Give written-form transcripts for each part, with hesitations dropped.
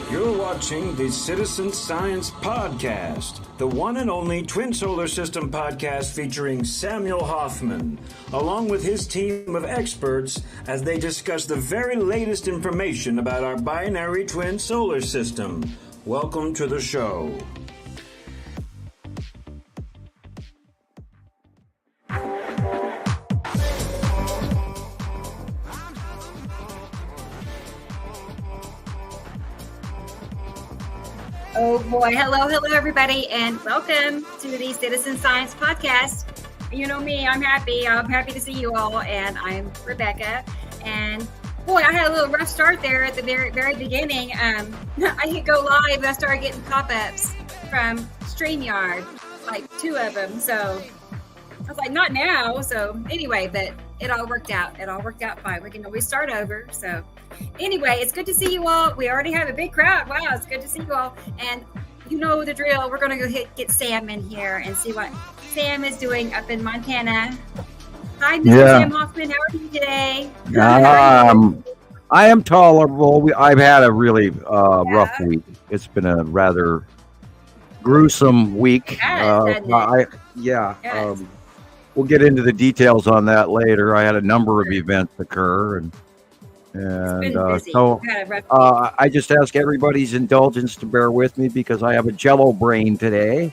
You're watching the Citizen Science Podcast, the one and only Twin Solar System podcast featuring Samuel Hofman, along with his team of experts as they discuss the very latest information about our binary twin solar system. Welcome to the show. Oh boy, hello everybody, and welcome to the Citizen Science Podcast. You know me, I'm happy to see you all, and I'm Rebecca. And boy, I had a little rough start there at the very beginning. I hit go live and I started getting pop-ups from StreamYard, like 2 of them. So I was like, not now. So anyway, but it all worked out. It all worked out fine. We can always start over. So anyway, it's good to see you all. We already have a big crowd. Wow, it's good to see you all. And you know the drill. We're going to get Sam in here and see what Sam is doing up in Montana. Hi, Mr. Sam Hofman. How are you today? I am tolerable. I've had a really rough week. It's been a rather gruesome week. We'll get into the details on that later. I had a number of events occur, and I just ask everybody's indulgence to bear with me because I have a jello brain today,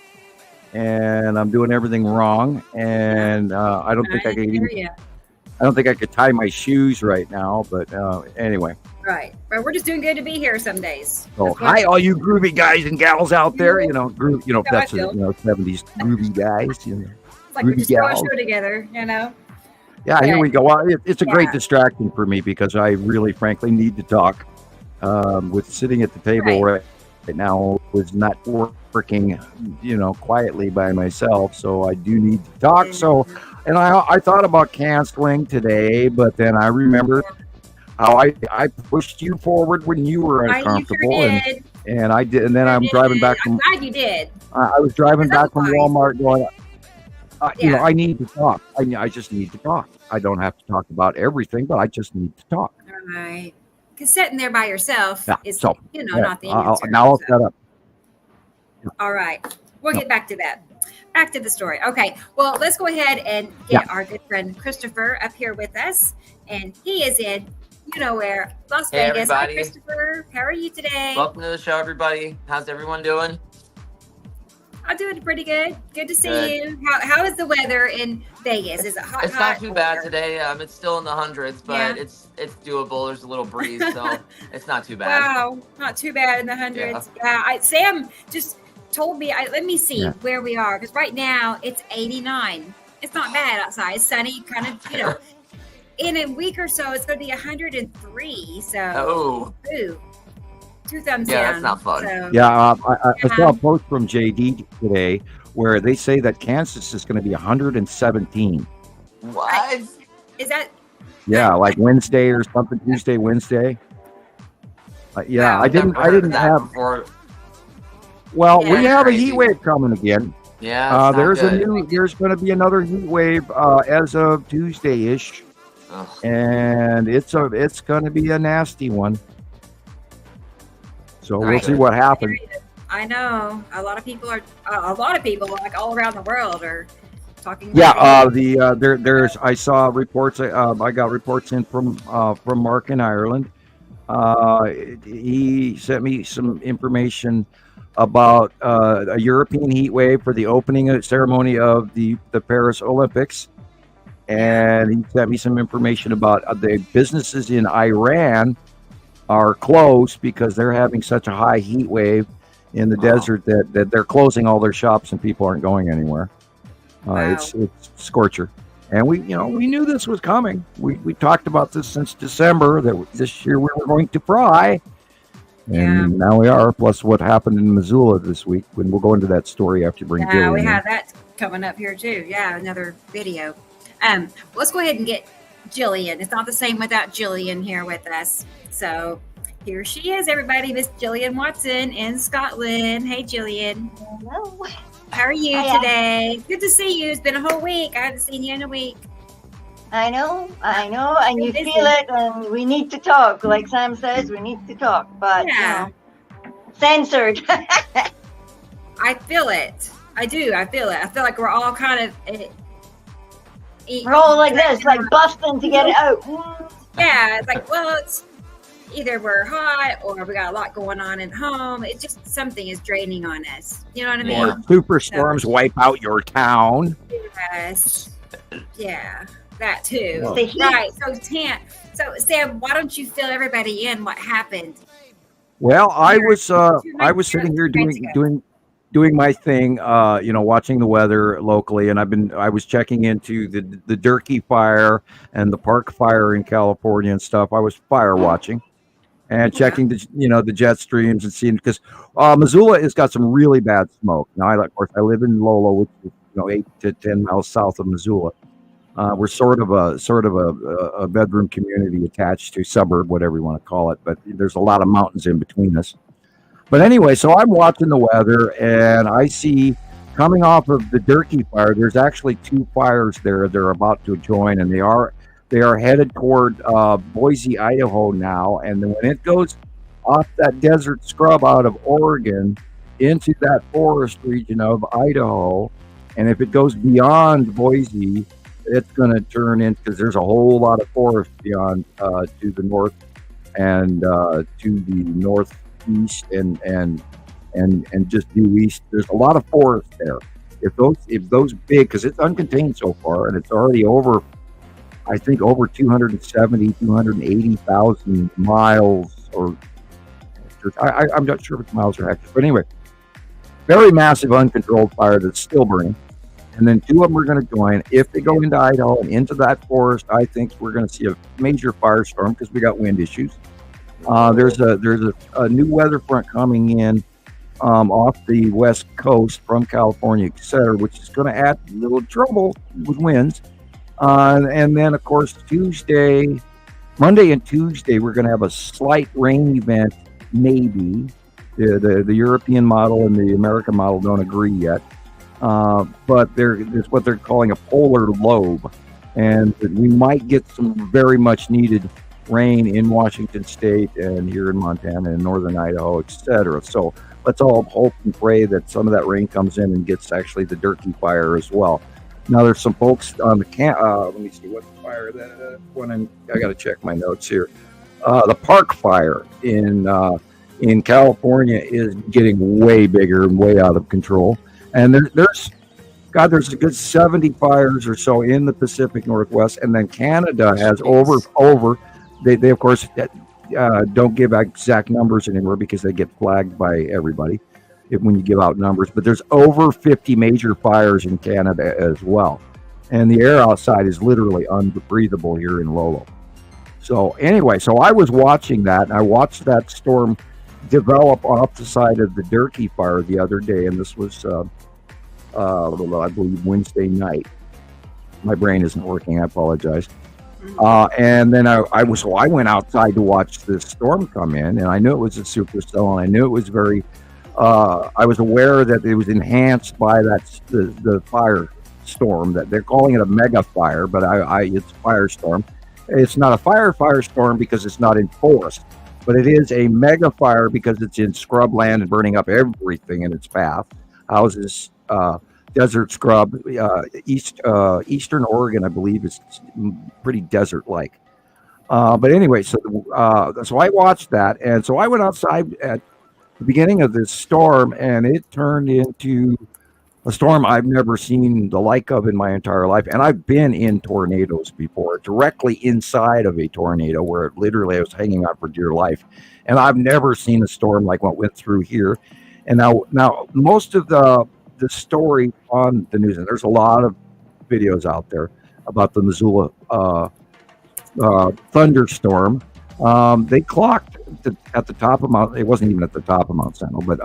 and I'm doing everything wrong. And I don't think I could tie my shoes right now. But anyway. Right. We're just doing good to be here some days. So hi, all you groovy guys and gals out there. That's 70s groovy guys. It's like we just throw a show together, Yeah, here we go. Well, it's a great distraction for me because I really, frankly, need to talk. With sitting at the table right now was not working, quietly by myself. So I do need to talk. So, and I thought about canceling today, but then I remembered how I pushed you forward when you were uncomfortable, and I did. And then I'm driving back from. I'm glad you did. I was driving back from Walmart going. I need to talk. I just need to talk. I don't have to talk about everything, but I just need to talk. All right. Because sitting there by yourself is, not the answer. Now I'll shut up. All right. We'll get back to that. Back to the story. Okay. Well, let's go ahead and get our good friend Christoper up here with us. And he is in, where, Las Vegas. Everybody. Hi, Christoper. How are you today? Welcome to the show, everybody. How's everyone doing? I'm doing pretty good. Good to see you. How is the weather in Vegas? Is it hot? It's not too bad today. It's still in the hundreds, but it's doable. There's a little breeze, so it's not too bad. Wow, not too bad in the hundreds. Yeah, Sam just told me. Let me see where we are, because right now it's 89. It's not bad outside. It's sunny, kind of. In a week or so, it's going to be 103. So, ooh. 2 thumbs down. Yeah, that's not fun. So, I saw a post from JD today where they say that Kansas is going to be 117. What? Is that? Yeah, like Wednesday or something. Tuesday, Wednesday. Wow. I didn't have. Before. Well, we have a heat wave coming again. Yeah. There's going to be another heat wave as of Tuesday-ish, and it's going to be a nasty one. So we'll see what happens. I know a lot of people like all around the world are talking. There's I saw reports. I got reports in from Mark in Ireland. He sent me some information about a European heat wave for the opening ceremony of the Paris Olympics, and he sent me some information about the businesses in Iran are closed because they're having such a high heat wave in the desert that they're closing all their shops and people aren't going anywhere. It's scorcher, and we knew this was coming. We talked about this since December that this year we were going to fry, and now we are. Plus, what happened in Missoula this week? When we'll go into that story after you bring Gillian. We have that coming up here too. Yeah, another video. Let's go ahead and get Gillian. It's not the same without Gillian here with us. So here she is, everybody. Miss Gillian Watson in Scotland. Hey, Gillian. Hello. How are you today? Good to see you. It's been a whole week. I haven't seen you in a week. I know, and you feel it, and we need to talk. Like Sam says, we need to talk. But censored. I feel it. I do. I feel it. I feel like we're all kind of We're all like this, like busting to get it out. Yeah, it's like, well, it's either we're hot or we got a lot going on at home. It's just something is draining on us. You know what I mean? Or superstorms wipe out your town. Yes. Yeah, that too. Well, right. So Sam, why don't you fill everybody in what happened? Well, I was sitting here doing my thing, watching the weather locally, and I was checking into the Durkee fire and the Park fire in California and stuff. I was fire watching and checking the jet streams and seeing, because Missoula has got some really bad smoke. Now, of course, I live in Lolo, which is 8 to 10 miles south of Missoula. We're sort of a bedroom community attached to suburb, whatever you want to call it, but there's a lot of mountains in between us. But anyway, so I'm watching the weather, and I see coming off of the Durkee fire, there's actually 2 fires there. They're about to join, and they are headed toward Boise, Idaho now. And then when it goes off that desert scrub out of Oregon into that forest region of Idaho, and if it goes beyond Boise, it's going to turn in, because there's a whole lot of forest beyond to the north and to the northeast and just due east. There's a lot of forest there. If those big, because it's uncontained so far, and it's already over 280,000 miles, or I'm not sure if it's miles or hectares, but anyway, very massive uncontrolled fire that's still burning. And then 2 of them are going to join. If they go into Idaho and into that forest, I think we're going to see a major firestorm, because we got wind issues. There's a new weather front coming in off the west coast from California, etc., which is going to add a little trouble with winds. And then, of course, Monday and Tuesday, we're going to have a slight rain event, maybe. The European model and the American model don't agree yet. But there's what they're calling a polar lobe, and we might get some very much needed rain in Washington State and here in Montana and northern Idaho, etc. So let's all hope and pray that some of that rain comes in and gets actually the Durkee fire as well. Now, there's some folks on the let me see what fire that one. I got to check my notes here. The Park fire in California is getting way bigger and way out of control. And there's a good 70 fires or so in the Pacific Northwest, and then Canada has over. They of course don't give exact numbers anymore, because they get flagged by everybody when you give out numbers. But there's over 50 major fires in Canada as well, and the air outside is literally unbreathable here in Lolo. So anyway, so I was watching that, and I watched that storm develop off the side of the Durkee fire the other day, and this was I believe Wednesday night. My brain isn't working, I apologize. And then I went outside to watch this storm come in, and I knew it was a supercell, and I knew it was very I was aware that it was enhanced by the fire storm, that they're calling it a mega fire, but it's a firestorm. It's not a firestorm because it's not in forest, but it is a mega fire because it's in scrubland and burning up everything in its path. Houses, desert scrub, eastern Oregon, I believe, is pretty desert-like. But anyway, so I watched that, and so I went outside at the beginning of this storm, and it turned into a storm I've never seen the like of in my entire life. And I've been in tornadoes before, directly inside of a tornado, where literally I was hanging out for dear life. And I've never seen a storm like what went through here. And now most of the story on the news, and there's a lot of videos out there about the Missoula thunderstorm. They clocked at the top of Mount. It wasn't even at the top of Mount Sentinel, but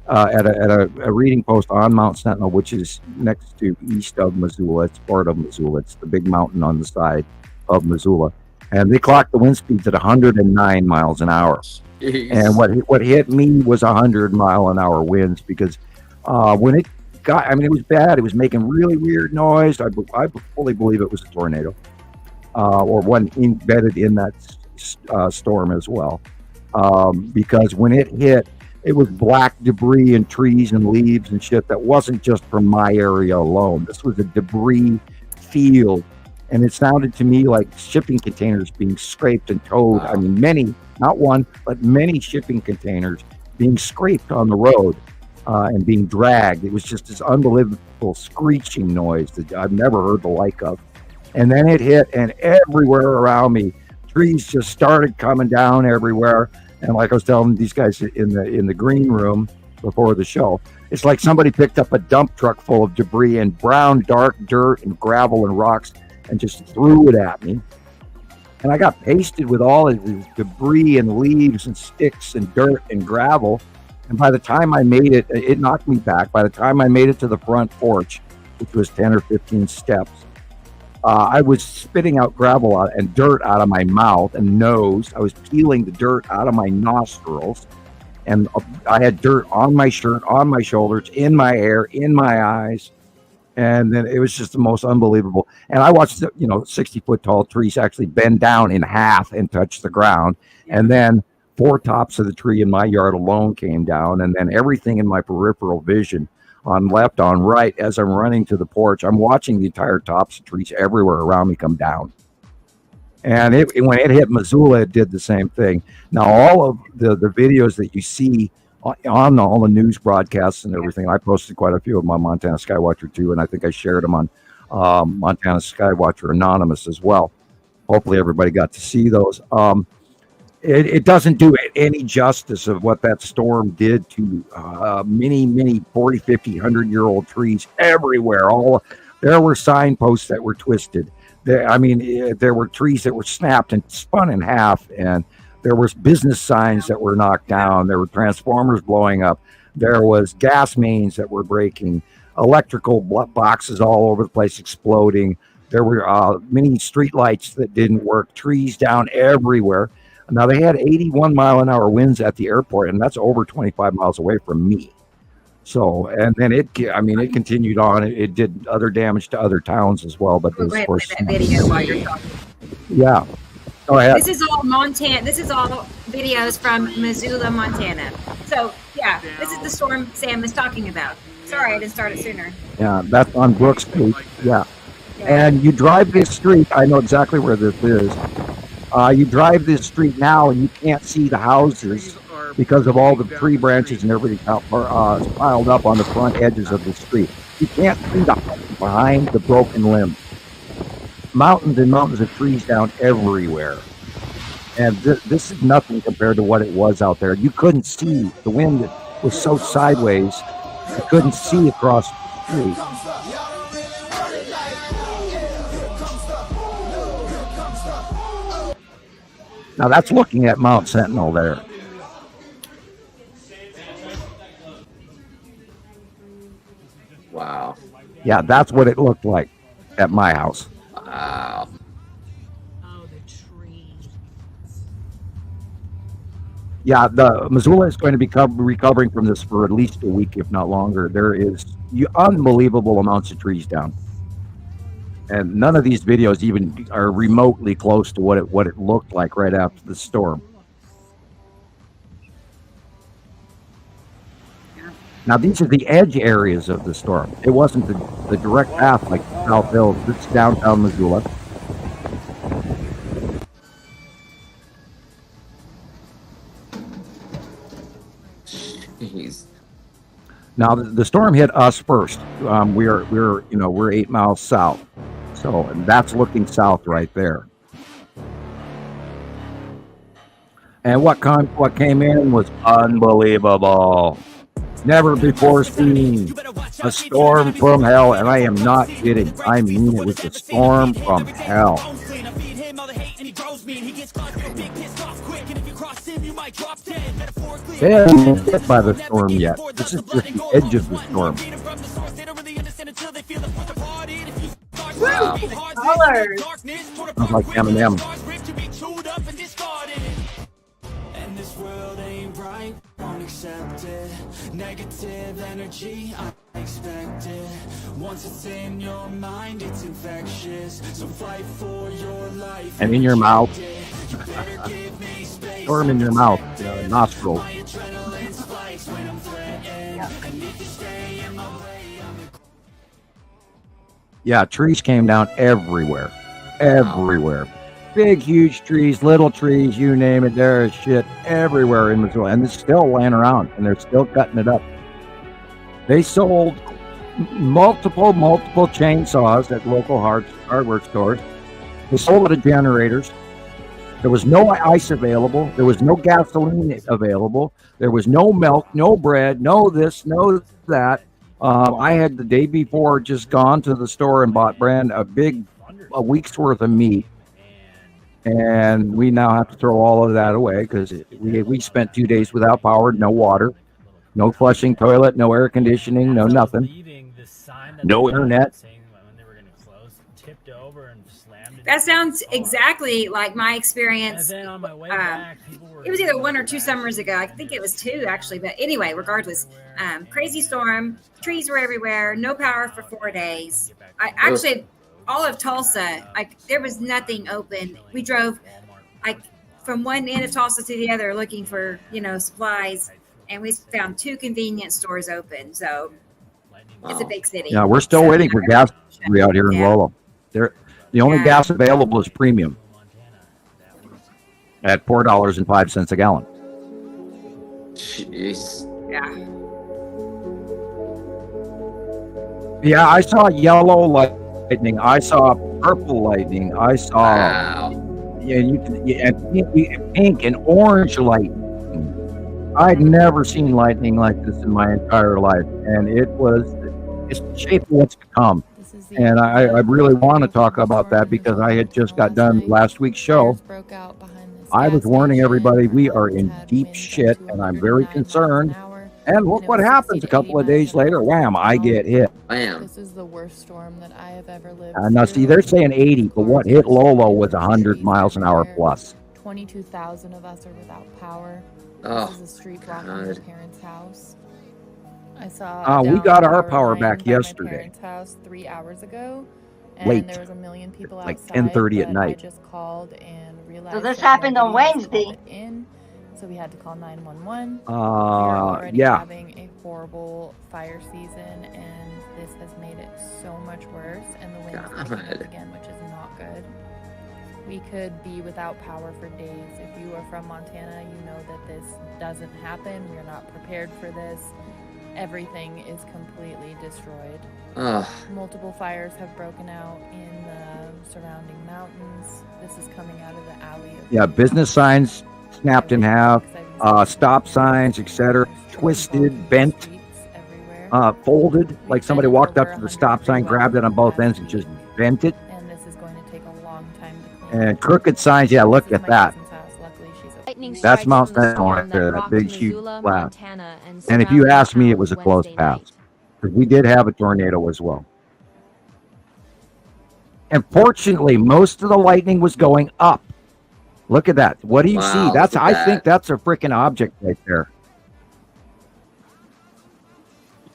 at a reading post on Mount Sentinel, which is next to east of Missoula. It's part of Missoula. It's the big mountain on the side of Missoula, and they clocked the wind speeds at 109 miles an hour. Jeez. And what hit me was 100-mile-an-hour winds, because when it got, it was bad. It was making really weird noise. I fully believe it was a tornado, or one embedded in that storm as well, because when it hit, it was black debris and trees and leaves and shit that wasn't just from my area alone. This was a debris field, and it sounded to me like shipping containers being scraped and towed. I mean, many, not one, but many shipping containers being scraped on the road and being dragged. It was just this unbelievable screeching noise that I've never heard the like of. And then it hit, and everywhere around me, trees just started coming down everywhere. And like I was telling these guys in the green room before the show, it's like somebody picked up a dump truck full of debris and brown, dark dirt and gravel and rocks and just threw it at me. And I got pasted with all of this debris and leaves and sticks and dirt and gravel. And by the time I made it, it knocked me back. By the time I made it to the front porch, which was 10 or 15 steps, I was spitting out gravel and dirt out of my mouth and nose. I was peeling the dirt out of my nostrils. And I had dirt on my shirt, on my shoulders, in my hair, in my eyes. And then it was just the most unbelievable. And I watched, 60-foot tall trees actually bend down in half and touch the ground. And then 4 tops of the tree in my yard alone came down. And then everything in my peripheral vision, on left, on right, as I'm running to the porch, I'm watching the entire tops of trees everywhere around me come down. And when it hit Missoula, it did the same thing. Now, all of the videos that you see on all the news broadcasts and everything, I posted quite a few of them on Montana Skywatcher too, and I think I shared them on Montana Skywatcher Anonymous as well. Hopefully everybody got to see those. It doesn't do any justice of what that storm did to many 40, 50, 100-year-old trees everywhere. There were signposts that were twisted. There were trees that were snapped and spun in half, and there was business signs that were knocked down. There were transformers blowing up. There was gas mains that were breaking, electrical boxes all over the place exploding. There were many street lights that didn't work, trees down everywhere. Now, they had 81 mile-an-hour winds at the airport, and that's over 25 miles away from me. So, and then it continued on. It did other damage to other towns as well. But go ahead and play that video while you're talking. Yeah. Go ahead. This is all Montana. This is all videos from Missoula, Montana. So, yeah, this is the storm Sam is talking about. Sorry, I didn't start it sooner. Yeah, that's on Brook Street. Yeah. And you drive this street. I know exactly where this is. You drive this street now, and you can't see the houses because of all the tree branches and everything piled up on the front edges of the street. You can't see the house behind the broken limbs. Mountains and mountains of trees down everywhere. And this is nothing compared to what it was out there. You couldn't see. The wind was so sideways, you couldn't see across the street. Now that's looking at Mount Sentinel there. Wow. Yeah, that's what it looked like at my house. Wow. Oh, the trees. Yeah, the Missoula is going to be recovering from this for at least a week, if not longer. There is unbelievable amounts of trees down. And none of these videos even are remotely close to what it looked like right after the storm. Now, these are the edge areas of the storm. It wasn't the direct path like South Hills. This is downtown Missoula. Jeez. Now, the storm hit us first. We're 8 miles south. So that's looking south right there. And what came in was unbelievable. Never before seen. A storm from hell. And I am not kidding. I mean, it was a storm from hell. They haven't been hit by the storm yet. This is just the edge of the storm. Wow. Colors. Sounds like M&M. And this world ain't right, won't accept it. Negative energy, I expect it. Once it's in your mind, it's infectious. So fight for your life. And in your mouth. Storm in your mouth, nostrils. Yeah, trees came down everywhere. Everywhere. Big, huge trees, little trees, you name it. There is shit everywhere in Missoula. And it's still laying around, and they're still cutting it up. They sold multiple chainsaws at local hardware stores. They sold it at generators. There was no ice available. There was no gasoline available. There was no milk, no bread, no this, no that. I had the day before just gone to the store and bought a week's worth of meat. And we now have to throw all of that away because we spent 2 days without power, no water, no flushing toilet, no air conditioning, no nothing, no internet. That sounds exactly like my experience. It was either 1 or 2 summers ago. I think it was 2 actually. But anyway, regardless, crazy storm, trees were everywhere, no power for 4 days. All of Tulsa, there was nothing open. We drove from one end of Tulsa to the other looking for, supplies, and we found 2 convenience stores open. So it's a big city. Yeah, we're still waiting for gas out here in Lolo. The only gas available is premium at $4.05 a gallon. Jeez. Yeah, I saw yellow lightning. I saw purple lightning. I saw pink and orange lightning. I'd never seen lightning like this in my entire life, and it's the shape of what's to come. And I really want to talk about that because I had just got done last week's show. I was warning everybody we are in deep shit, and I'm very concerned. And look what happens a couple of days later. Wham, I get hit. Bam. This is the worst storm that I have ever lived now, see, they're saying 80, but what hit Lolo was 100 miles an hour plus. 22,000 of us are without power. Oh, this is a street block from my parents' house. I saw. We got our power back yesterday. My parents' house 3 hours ago. And late. There was a million people like outside. 10:30 at night. I just called and realized. So this happened on Wednesday. So we had to call 911. Yeah. We're already having a horrible fire season, and this has made it so much worse. And the wind is picking up again, which is not good. We could be without power for days. If you are from Montana, you know that this doesn't happen. We're not prepared for this. Everything is completely destroyed. Multiple fires have broken out in the surrounding mountains. This is coming out of the alley. Yeah, business signs snapped in half, stop signs, etc., twisted, bent, folded, like somebody walked up to the stop sign, grabbed it on both ends, and just bent it. And this is going to take a long time to clean. And crooked signs, yeah, look at that. That's Mount Sentinel right there, that big, huge blast. And if you ask me, it was a close pass. Because we did have a tornado as well. And fortunately, most of the lightning was going up. Look at that. What do you see? I think that's a freaking object right there.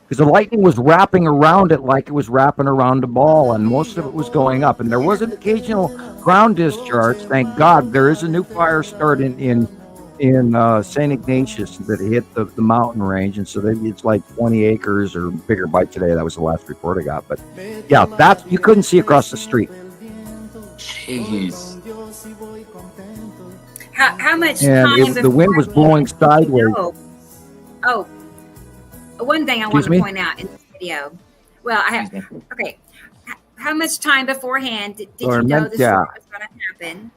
Because the lightning was wrapping around it like it was wrapping around a ball, and most of it was going up. And there was an occasional ground discharge. Thank God. There is a new fire start in St. Ignatius that hit the mountain range, and so it's like 20 acres or bigger by today. That was the last report I got. But yeah, that you couldn't see across the street. Jeez. How much time? The wind was blowing sideways. One thing I want to point out in this video. Well, okay. How much time beforehand did you know this was going to happen?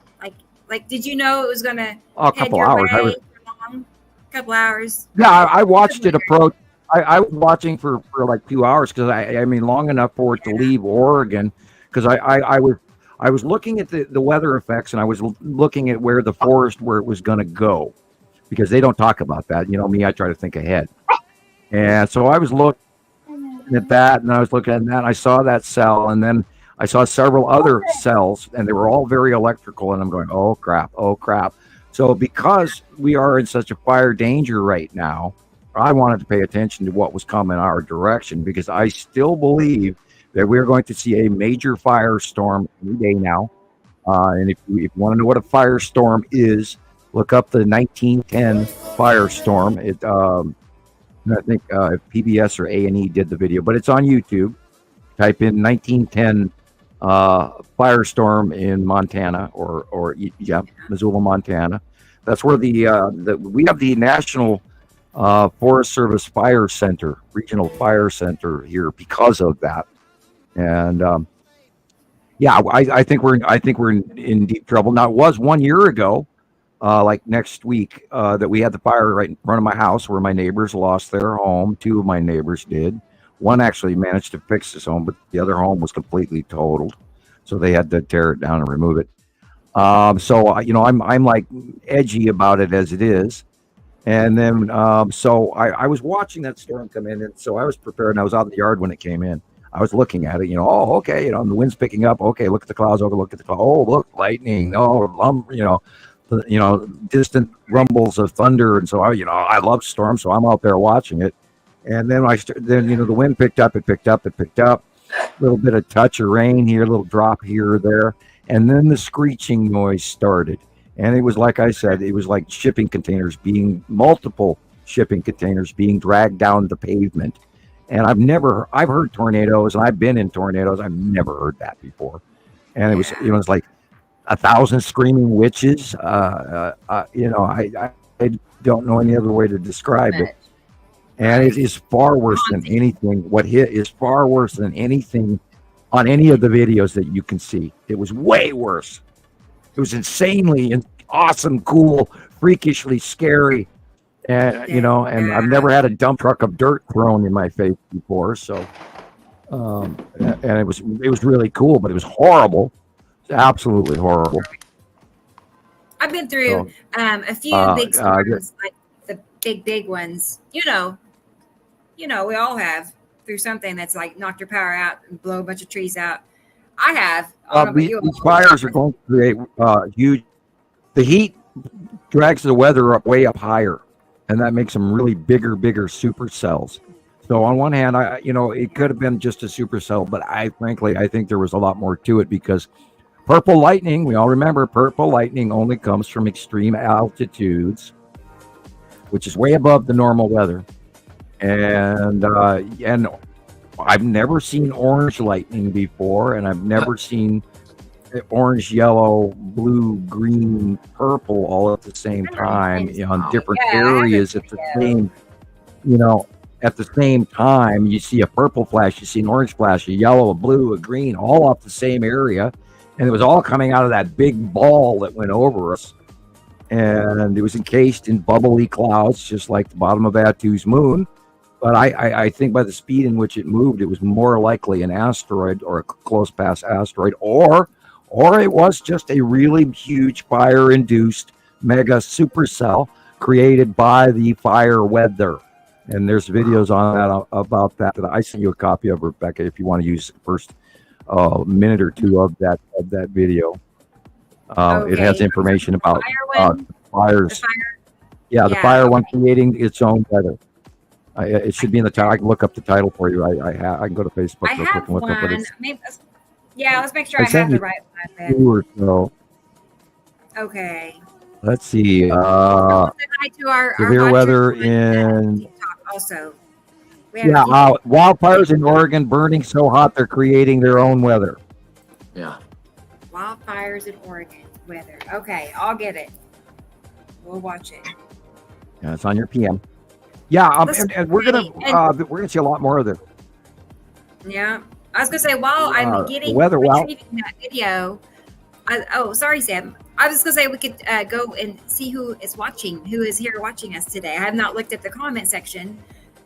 Like, did you know it was going to a couple hours? A couple hours. Yeah, I watched it approach. I was watching for like 2 hours because I mean long enough for it to leave Oregon because I was looking at the weather effects and I was looking at where the forest where it was going to go because they don't talk about that. You know me, I try to think ahead. And so I was looking at that and I was looking at that and I saw that cell and then I saw several other cells and they were all very electrical and I'm going, oh crap. So because we are in such a fire danger right now, I wanted to pay attention to what was coming our direction because I still believe that we're going to see a major firestorm any day now. And if you want to know what a firestorm is, Look up the 1910 Firestorm. I think PBS or A&E did the video, but it's on YouTube. Type in 1910 Firestorm in Montana, or Missoula, Montana. That's where we have the National Forest Service Fire Center, Regional Fire Center here because of that. And I think we're in deep trouble. Now, it was 1 year ago, like next week, that we had the fire right in front of my house where my neighbors lost their home. Two of my neighbors did. One actually managed to fix his home, but the other home was completely totaled. So they had to tear it down and remove it. So I'm like edgy about it as it is. And then, so I was watching that storm come in, and so I was prepared, and I was out in the yard when it came in. I was looking at it, okay, and the wind's picking up. Okay, look at the clouds. Look at the clouds. Oh, look, lightning. Oh, distant rumbles of thunder. And so I love storms, so I'm out there watching it. And then the wind picked up. It picked up. A little bit of touch of rain here, a little drop here or there, and then the screeching noise started. And it was like I said, it was like multiple shipping containers being dragged down the pavement. And I've heard tornadoes, and I've been in tornadoes. I've never heard that before. And it was like 1,000 screaming witches. I don't know any other way to describe it. And it is far worse than anything. What hit is far worse than anything on any of the videos that you can see. It was way worse. It was insanely and awesome, cool, freakishly scary. And, and I've never had a dump truck of dirt thrown in my face before. So, and it was really cool, but it was horrible. It's absolutely horrible. I've been through a few big storms, like the big ones. We all have through something that's like knocked your power out and blow a bunch of trees out. I have. These fires are going to create huge. The heat drags the weather way up higher, and that makes them really bigger supercells. So on one hand, it could have been just a supercell, but I think there was a lot more to it, because purple lightning, we all remember purple lightning only comes from extreme altitudes, which is way above the normal weather. And I've never seen orange lightning before, and I've never seen orange, yellow, blue, green, purple all at the same time on different areas at the same time. You see a purple flash, you see an orange flash, a yellow, a blue, a green, all off the same area, and it was all coming out of that big ball that went over us, and it was encased in bubbly clouds, just like the bottom of Atu's moon. But I think by the speed in which it moved, it was more likely an asteroid or a close pass asteroid, or it was just a really huge fire-induced mega supercell created by the fire weather. And there's videos on that about that I sent you a copy of, Rebecca, if you want to use the first minute or two of that video. It has information about fires. The fire one creating its own weather. It should be in the title. I can look up the title for you. I can go to Facebook. I have one. Let's make sure I have the right one. Two or so. Okay. Let's see. Severe weather in. Also. Wildfires in Oregon burning so hot they're creating their own weather. Yeah. Wildfires in Oregon weather. Okay, I'll get it. We'll watch it. Yeah, it's on your PM. Yeah, and we're gonna see a lot more of this. Yeah, I was gonna say while I'm retrieving that video. Sorry, Sam. I was gonna say we could go and see who is here watching us today. I have not looked at the comment section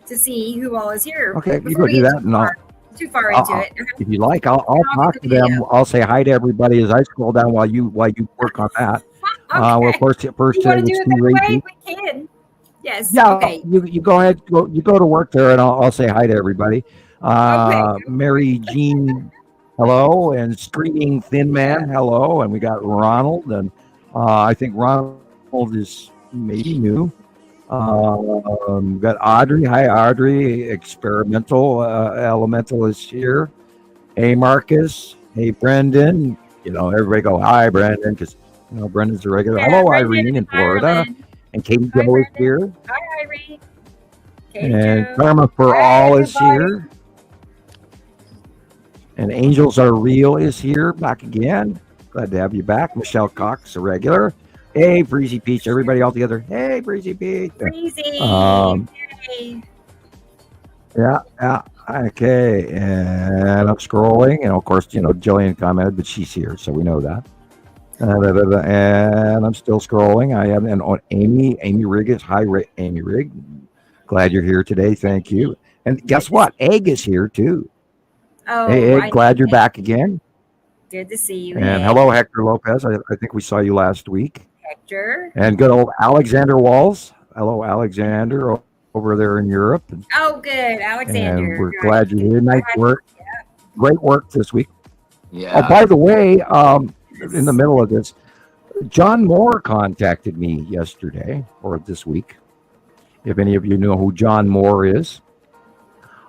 to see who all is here. Okay, you go do that, and too far into it. If you like, I'll talk to them. I'll say hi to everybody as I scroll down while you work on that. Okay. Well, first you want to do it that way? We can. Yes. Yeah. Okay. You go ahead. You go to work there, and I'll say hi to everybody. Okay. Mary Jean, hello, and Screaming Thin Man, hello, and we got Ronald, and I think Ronald is maybe new. We got Audrey. Hi, Audrey. Experimental Elemental is here. Hey, Marcus. Hey, Brendan. Everybody go hi, Brendan, because Brendan's a regular. Yeah, Hello, Brendan Irene in Florida. Ireland. And Katie Hi, Joe is Brendan. here. Hi, Irene. Katie And Joe. Karma for Hi, All is everybody. here. And Angels Are Real is here, back again. Glad to have you back. Michelle Cox, a regular. Hey, Breezy Peach. Everybody all together. Hey, Breezy Peach. Breezy. Yay. Yeah. Okay. And I'm scrolling. And of course, Jillian commented, but she's here, so we know that. And I'm still scrolling. I have Amy Rigg is hi, Amy Rigg. Glad you're here today. Thank you. And guess what? Egg is here too. Oh, Hey, Egg, glad you're back again. Good to see you. And Egg. hello, Hector Lopez. I think we saw you last week. Hector. And good old Alexander Walls. Hello, Alexander, over there in Europe. Oh, good. Alexander. And we're glad you're here. Nice work. Yeah. Great work this week. Yeah. Oh, by the way, in the middle of this, John Moore contacted me yesterday or this week. If any of you know who John Moore is,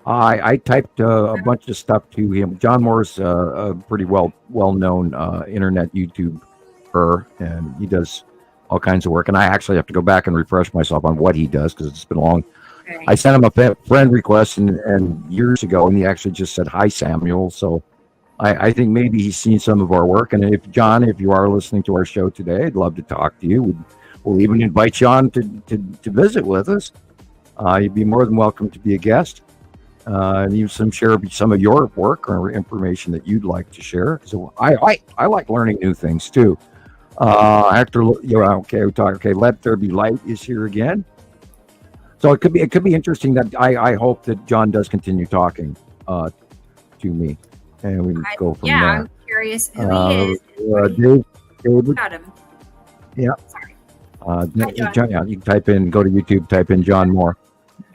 I typed a bunch of stuff to him. John Moore's a pretty well-known internet YouTuber, and he does all kinds of work. And I actually have to go back and refresh myself on what he does because it's been long. Okay. I sent him a friend request and years ago, and he actually just said, "Hi, Samuel." So I think maybe he's seen some of our work. And if you are listening to our show today, I'd love to talk to you. We'll even invite you on to visit with us. You'd be more than welcome to be a guest. And you share some of your work or information that you'd like to share. So I like learning new things too. Hector, okay, we talk. Okay, Let There Be Light is here again. So it could be interesting that I hope that John does continue talking to me, and we can go from there. I'm curious who he is. David. About him. Yeah. Sorry. John, yeah, you can go to YouTube, type in John Moore,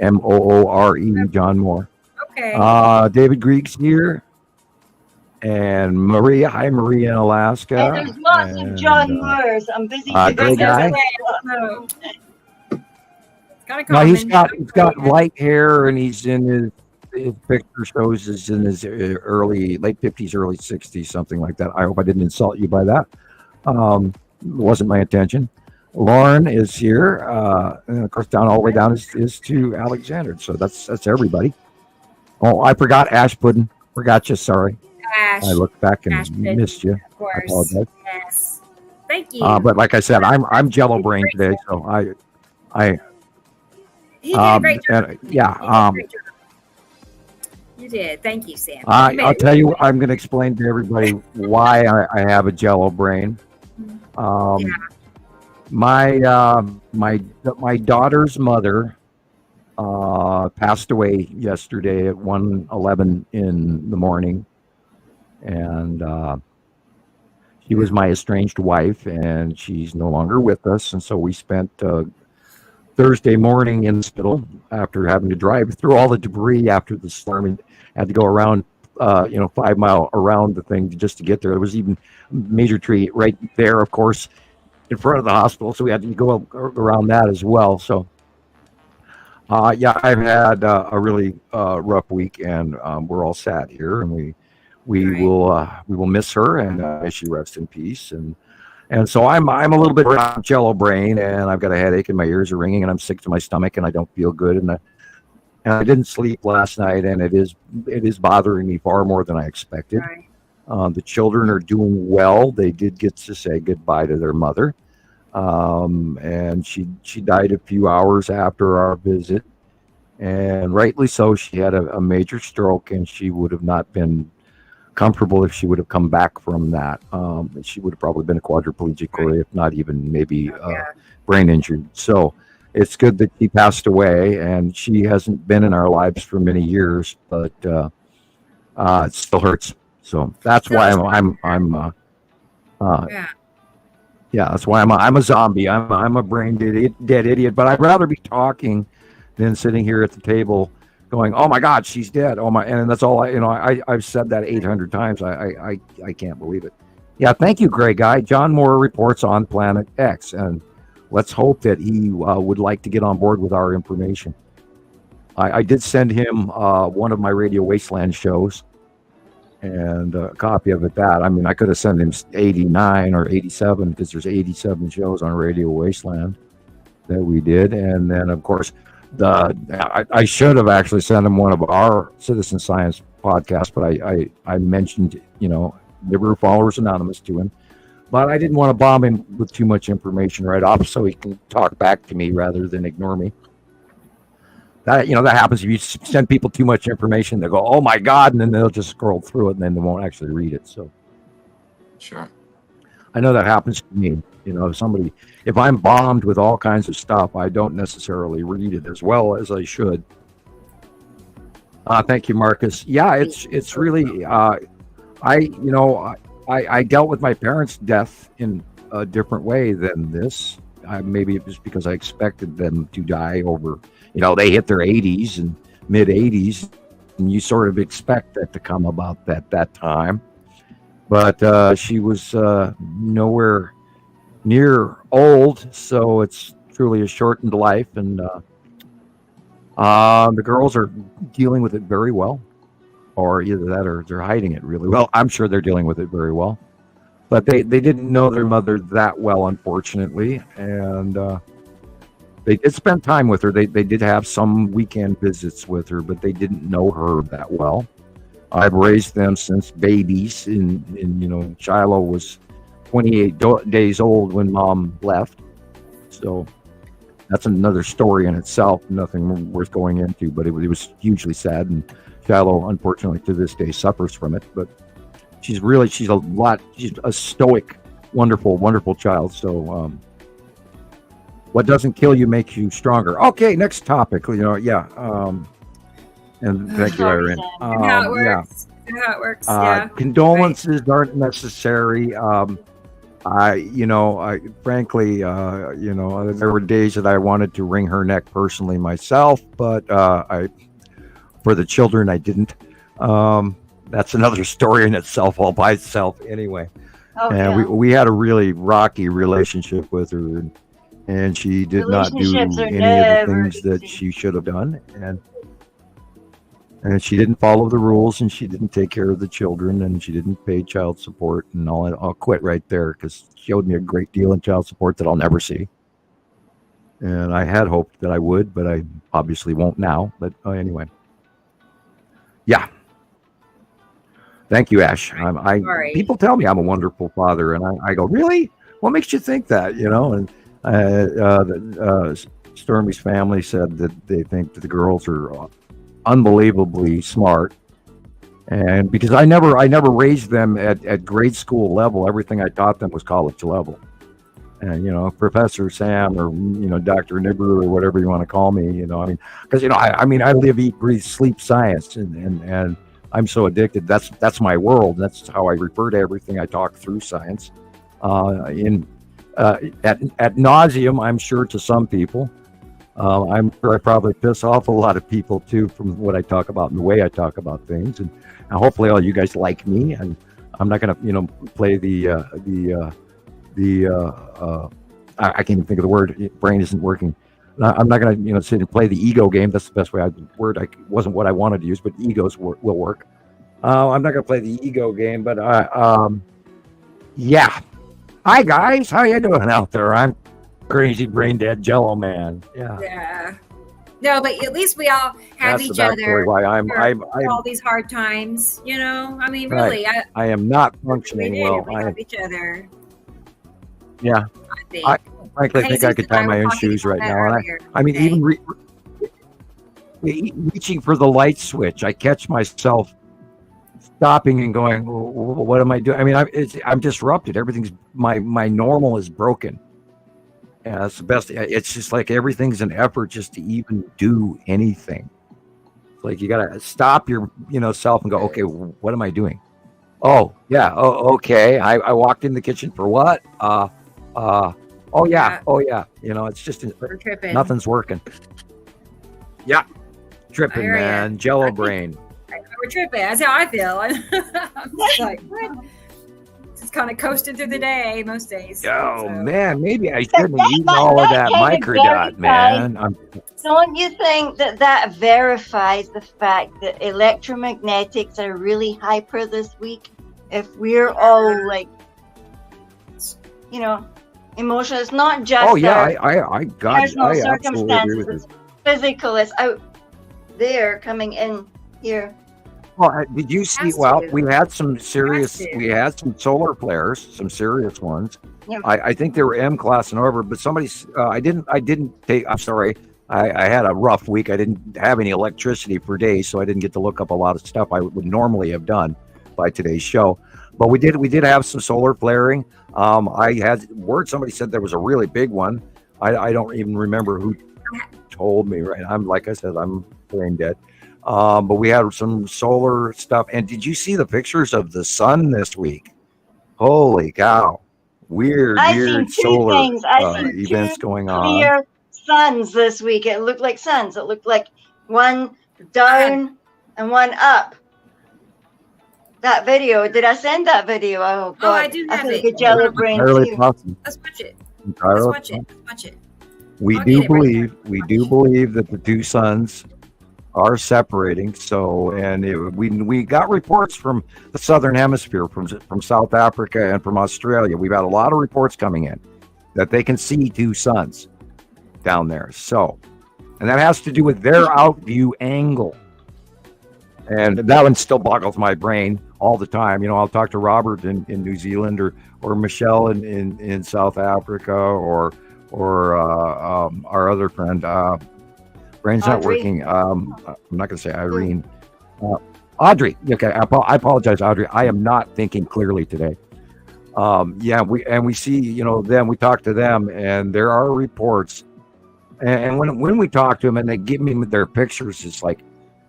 Moore, John Moore. Okay. David Grieg's here, and Maria. Hi, Maria in Alaska. And there's lots of John Moores. I'm busy. Great guy. No. It's kind of No, common. he's got light hair, and he's in his picture shows is in his late 50s, early 60s, something like that. I hope I didn't insult you by that. It wasn't my intention. Lauren is here, and of course down all the way down is to Alexander. So that's everybody. Oh, I forgot Ash Puddin'. Forgot you. Sorry. Ash. I looked back and Ash Puddin', missed you. Of course. I apologize. Yes. Thank you. But like I said, I'm Jello brain today, so He did a great job. and, You did yeah. a great job. You did. Thank you, Sam. I'll tell you. I'm going to explain to everybody why I have a Jello brain. My daughter's mother passed away yesterday at 1:11 in the morning, and she was my estranged wife, and she's no longer with us. And so we spent Thursday morning in the hospital after having to drive through all the debris after the storm, and had to go around 5 mile around the thing just to get there. There was even a major tree right there, of course, in front of the hospital, so we had to go around that as well. So I've had a really rough week, and we're all sad here, and we will miss her, and may she rest in peace. And so I'm a little bit jello brain, and I've got a headache, and my ears are ringing, and I'm sick to my stomach, and I don't feel good, and I didn't sleep last night, and it is bothering me far more than I expected. Right. The children are doing well. They did get to say goodbye to their mother, and she died a few hours after our visit, and rightly so. She had a major stroke, and she would have not been comfortable if she would have come back from that. She would have probably been a quadriplegic, or if not even maybe brain injured. So it's good that she passed away, and she hasn't been in our lives for many years, but it still hurts. So that's why that's why I'm a zombie. I'm a brain dead idiot. But I'd rather be talking than sitting here at the table going, "Oh my God, she's dead." Oh my, and that's all I've said that 800 times. I can't believe it. Yeah, thank you, Grey Guy. John Moore reports on Planet X, and let's hope that he would like to get on board with our information. I did send him one of my Radio Wasteland shows, and a copy of it. That, I mean, I could have sent him 89 or 87 because there's 87 shows on Radio Wasteland that we did. And then, of course, I should have actually sent him one of our Citizen Science podcasts, but I mentioned, Nibiru Followers Anonymous to him. But I didn't want to bomb him with too much information right off so he can talk back to me rather than ignore me. That happens if you send people too much information. They go, "Oh my God," and then they'll just scroll through it and then they won't actually read it. So, sure, I know that happens to me. If I'm bombed with all kinds of stuff, I don't necessarily read it as well as I should. Thank you, Marcus. Yeah, it's really. I dealt with my parents' death in a different way than this. Maybe it was because I expected them to die over. They hit their 80s and mid 80s, and you sort of expect that to come about that time. But she was nowhere near old, so it's truly a shortened life. And the girls are dealing with it very well, or either that or they're hiding it really well. I'm sure they're dealing with it very well, but they didn't know their mother that well, unfortunately, and they did spend time with her. They did have some weekend visits with her, but they didn't know her that well. I've raised them since babies, and Shiloh was 28 days old when Mom left, so that's another story in itself. Nothing worth going into, but it was hugely sad, and Shiloh, unfortunately, to this day suffers from it. But she's a stoic, wonderful child. So. What doesn't kill you makes you stronger. Okay, next topic. And thank you, Irene. How it works. How it works. Condolences aren't necessary. Frankly, there were days that I wanted to wring her neck personally myself, but for the children, I didn't. That's another story in itself, all by itself, anyway. We had a really rocky relationship with her. And she did not do any of the things that she should have done, and she didn't follow the rules, and she didn't take care of the children, and she didn't pay child support and all that. I'll quit right there because she owed me a great deal in child support that I'll never see. And I had hoped that I would, but I obviously won't now. But anyway, yeah. Thank you, Ash. People tell me I'm a wonderful father, and I go, really? What makes you think that? And Stormy's family said that they think that the girls are unbelievably smart, and because I never raised them at grade school level. Everything I taught them was college level, and Professor Sam or Dr. Nibiru or whatever you want to call me, because I live, eat, breathe, sleep science, and I'm so addicted. That's my world. That's how I refer to everything. I talk through science at nauseum, I'm sure, to some people. I'm sure I probably piss off a lot of people too from what I talk about and the way I talk about things. And hopefully all you guys like me. And I'm not going to, play I can't even think of the word. Brain isn't working. I'm not going to, sit and play the ego game. That's the best way wasn't what I wanted to use, but egos will work. I'm not going to play the ego game, but yeah. Hi guys, how you doing out there? I'm crazy brain dead Jello man. Yeah. No, but at least we all have each other. Why I'm all these hard times. Really. Right. I am not functioning well. We have each other. Yeah. I frankly think I could tie my own shoes right now. And even reaching for the light switch, I catch myself stopping and going, what am I doing? I'm disrupted. Everything's my normal is broken. Yeah, that's the best. It's just like everything's an effort just to even do anything. It's like you gotta stop your self and go, okay, what am I doing? Oh yeah, okay. I walked in the kitchen for what? Oh yeah. It's just nothing's working. Yeah, tripping, man. Jello brain. We're tripping. That's how I feel. I'm just like, what? just kind of coasting through the day most days. Oh, So. man, maybe I shouldn't have eaten all of that microdot, man. Don't you think that verifies the fact that electromagnetics are really hyper this week? If we're all like, emotional, it's not just I got personal I circumstances, it's physical, it's out there coming in here. Well, did you see? Well, we had some solar flares, some serious ones. Yeah. I think they were M class and over, but I didn't take. I'm sorry. I had a rough week. I didn't have any electricity for days, so I didn't get to look up a lot of stuff I would normally have done by today's show. But we did have some solar flaring. I had word somebody said there was a really big one. I don't even remember who told me. Right, I'm like I said, I'm brain dead. But we had some solar stuff. And did you see the pictures of the sun this week? Holy cow! Weird solar events going on. Clear suns this week. It looked like suns. It looked like one down and one up. That video. Did I send that video? Oh God! I do have it. Like a jelly brain too. Awesome. Let's watch it. Let's watch it. We do believe that the two suns are separating. So, and we got reports from the southern hemisphere, from South Africa and from Australia. We've had a lot of reports coming in that they can see two suns down there. So, and that has to do with their outview angle. And that one still boggles my brain all the time. I'll talk to Robert in New Zealand or Michelle in South Africa or our other friend. Brain's not working. I'm not going to say Irene. Audrey. Okay, I apologize, Audrey. I am not thinking clearly today. We see, them. We talk to them, and there are reports. And when we talk to them, and they give me their pictures, it's like,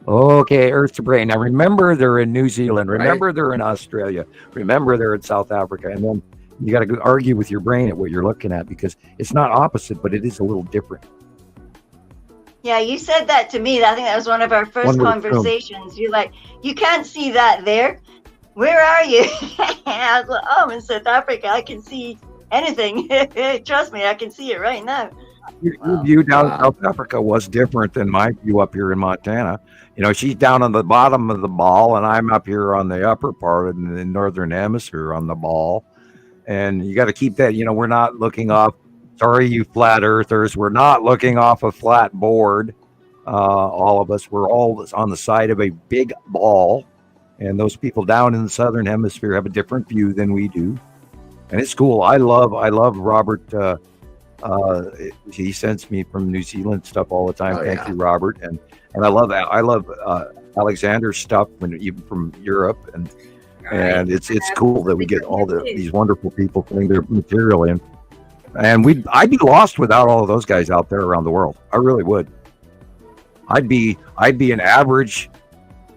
okay, Earth's brain. Now remember, they're in New Zealand. Remember, they're in Australia. Remember, they're in South Africa. And then you got to go argue with your brain at what you're looking at, because it's not opposite, but it is a little different. Yeah, you said that to me. I think that was one of our first conversations. You're like, you can't see that there. Where are you? I was like, I'm in South Africa. I can see anything. Trust me, I can see it right now. Your view down in South Africa was different than my view up here in Montana. She's down on the bottom of the ball, and I'm up here on the upper part of the northern hemisphere on the ball. And you got to keep that. We're not looking off. Sorry, you flat earthers. We're not looking off a flat board. All of us. We're all on the side of a big ball. And those people down in the southern hemisphere have a different view than we do. And it's cool. I love Robert. He sends me from New Zealand stuff all the time. Thank you, Robert. And I love that. I love Alexander's stuff even from Europe. And it's cool that we get all these wonderful people putting their material in. And I'd be lost without all of those guys out there around the world. I really would. I'd be an average.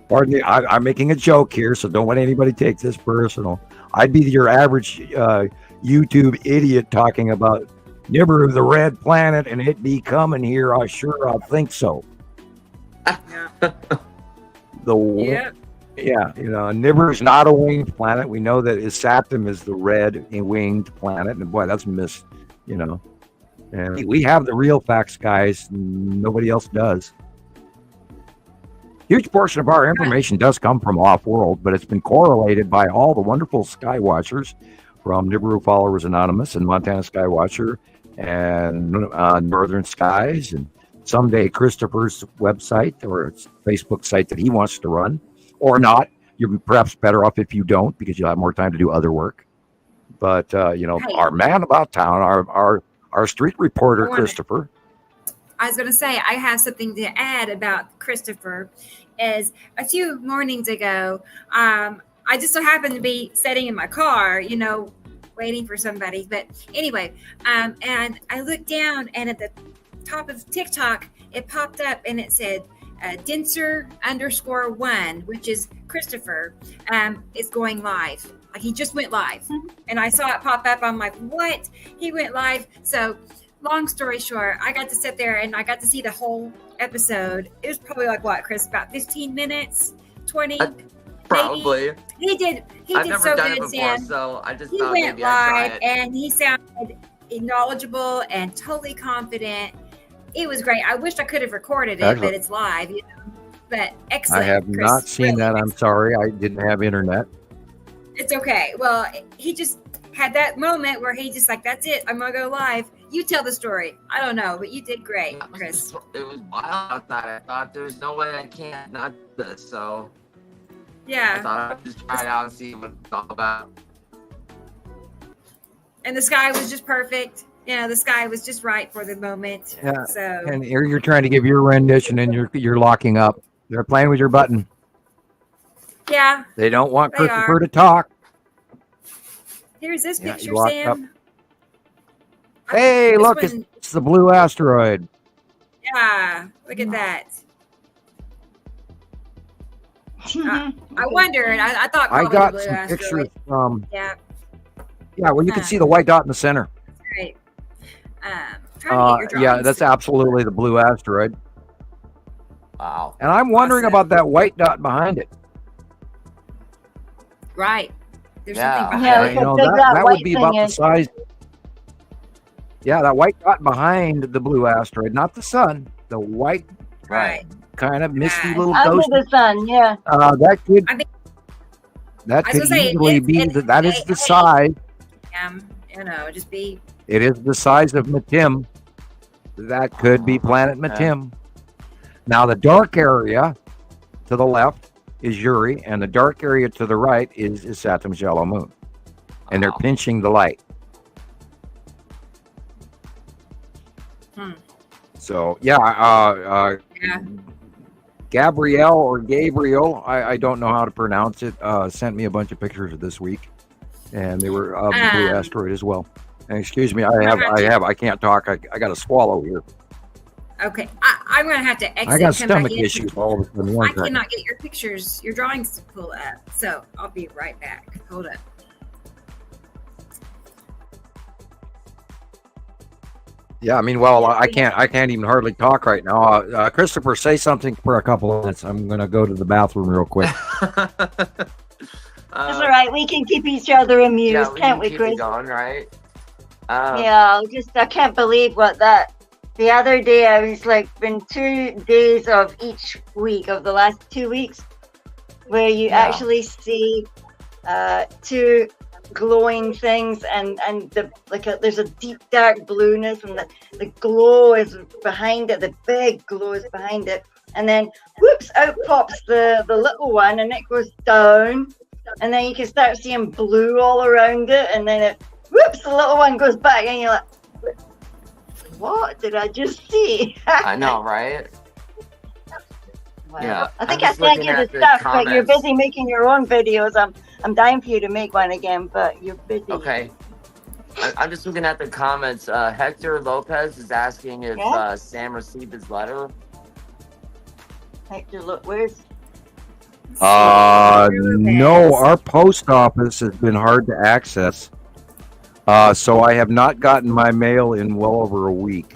Pardon me, I'm making a joke here, so don't let anybody take this personal. I'd be your average YouTube idiot talking about Nibiru, the red planet, and it be coming here. I think so. Nibiru's not a winged planet. We know that Saturn is the red winged planet, and boy, that's missed. And we have the real facts, guys. Nobody else does. Huge portion of our information does come from off-world, but it's been correlated by all the wonderful skywatchers from Nibiru Followers Anonymous and Montana Skywatcher and Northern Skies, and someday Christoper's website or Facebook site that he wants to run, or not. You're perhaps better off if you don't, because you'll have more time to do other work. But our man about town, our street reporter, Christoper. I was going to say, I have something to add about Christoper. Is a few mornings ago, I just so happened to be sitting in my car, waiting for somebody. But anyway, and I looked down, and at the top of TikTok, it popped up, and it said, Denser_1, which is Christoper, is going live. Like, he just went live. Mm-hmm. And I saw it pop up. I'm like, what? He went live. So long story short, I got to sit there and I got to see the whole episode. It was probably like what, Chris, about 15 minutes, 20? Probably. He did I've never so done good, it before, Sam. so I just He thought went maybe I'd try live it. and he sounded knowledgeable and totally confident. It was great. I wished I could have recorded it, but it's live, you know. But excellent. I have Chris, not seen really that. I'm excellent. sorry. I didn't have internet. It's okay. Well, he just had that moment where he just like, that's it. I'm going to go live. You tell the story. I don't know, but you did great, Chris. It was wild outside. I thought there's no way I can't not do this. So I Yeah. thought I'd just try it out and see what it's all about. And the sky was just perfect. You know, the sky was just right for the moment. Yeah. So And you're trying to give your rendition, and you're locking up. They're playing with your button. yeah, They don't want They Christopher are. to talk. here's this Yeah, picture, you locked Sam. Hey, This look, one- it's the blue asteroid. Yeah, look at that. I wondered. I thought I probably got the blue some asteroid. pictures from. Yeah, Yeah, well, you can Huh. see the white dot in the center. great. Trying to get your Yeah, drawings. that's absolutely the blue asteroid. Wow. And I'm wondering Awesome. about that white dot behind it. right. There's Yeah. something Yeah, behind look it. how big that that white would be thing about the is. size. Yeah, that white dot behind the blue asteroid, not the sun. The white, Right. kind of misty Yeah. little Under ghost. the sun, yeah. That could. I think- That I was could gonna say, easily it's- be. it's- That is it- the it- size. You know, just be. It is the size of Matim. That could be planet Matim. Now, the dark area to the left is Uri, and the dark area to the right is Saturn's yellow moon. And they're Wow. pinching the light. Hmm. So, yeah, Yeah. Gabrielle or Gabriel, I don't know how to pronounce it, sent me a bunch of pictures this week. And they were of the blue asteroid as well. And excuse me, I can't talk. I got to swallow here. Okay, I'm gonna have to exit. I got come back stomach in. issues all of a sudden. I cannot get your pictures, your drawings to pull up. So I'll be right back. Hold up. Yeah, I mean, well, I can't even hardly talk right now. Christopher, say something for a couple of minutes. I'm gonna go to the bathroom real quick. That's all right. We can keep each other amused, Yeah, we can't can we, keep Chris? it going, right? Yeah, I can't believe what that. The other day, I was like, been 2 days of each week of the last 2 weeks, where you Yeah. actually see two glowing things, and there's a deep dark blueness, and the glow is behind it. The big glow is behind it, and then whoops, out pops the little one, and it goes down, and then you can start seeing blue all around it, and then it whoops, the little one goes back, and you're like, what did I just see? I know, right? Wow. Yeah, I think I'm I just sent looking you the at the stuff, but you're comments. busy making your own videos. I'm dying for you to make one again, but you're busy. Okay. I'm just looking at the comments. Hector Lopez is asking if Yeah? Sam received his letter. Hector, look, where's No, our post office has been hard to access. So I have not gotten my mail in well over a week.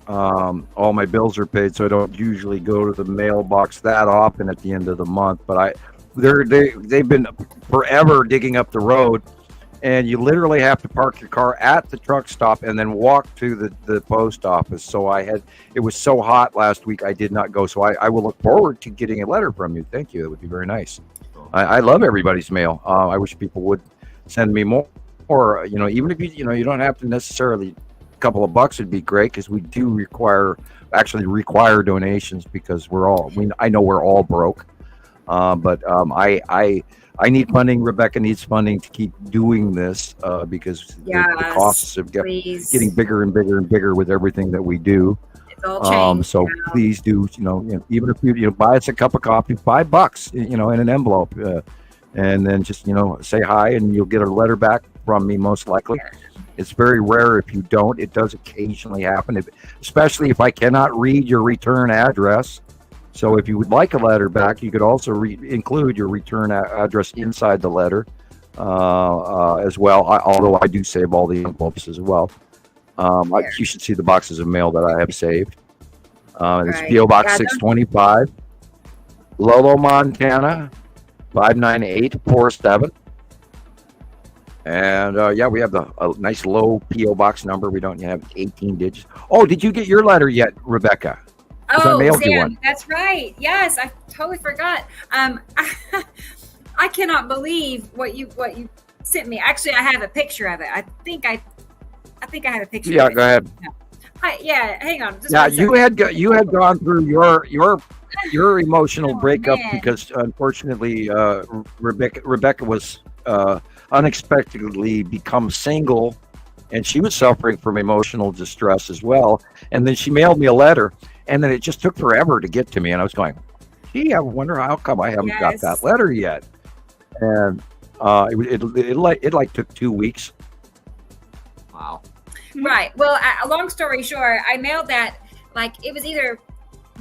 All my bills are paid, so I don't usually go to the mailbox that often at the end of the month. But they've been forever digging up the road, and you literally have to park your car at the truck stop and then walk to the post office. So it was so hot last week, I did not go. So I will look forward to getting a letter from you. Thank you. That would be very nice. I love everybody's mail. I wish people would send me more. Or, even if you don't have to necessarily, a couple of bucks would be great, because we do require donations, because I know we're all broke. But I need funding. Rebecca needs funding to keep doing this, because the costs have getting bigger and bigger and bigger with everything that we do. It's all changed. So now. please do, even if you buy us a cup of coffee, $5, in an envelope, and then just, say hi, and you'll get a letter back from me, most likely. It's very rare if you don't. It does occasionally happen, especially if I cannot read your return address. So if you would like a letter back, you could also include your return address inside the letter as well, although I do save all the envelopes as well. You should see the boxes of mail that I have saved. It's Right. P.O. Box Yeah, 625, Lolo, Montana, 59847. And yeah, we have a nice low P.O. box number. We don't have 18 digits. Oh, did you get your letter yet, Rebecca? Oh, I mailed Sam, you one. that's right. Yes, I totally forgot. I cannot believe what you sent me. Actually, I have a picture of it. I think I have a picture. Yeah, of it. go ahead. Hang on. Just Yeah, one you had gone through your emotional breakup man. because unfortunately Rebecca was unexpectedly become single, and she was suffering from emotional distress as well. And then she mailed me a letter, and then it just took forever to get to me. And I was going, gee, I wonder how come I haven't got that letter yet. And it took 2 weeks. Wow. Right. Well, long story short, I mailed that it was either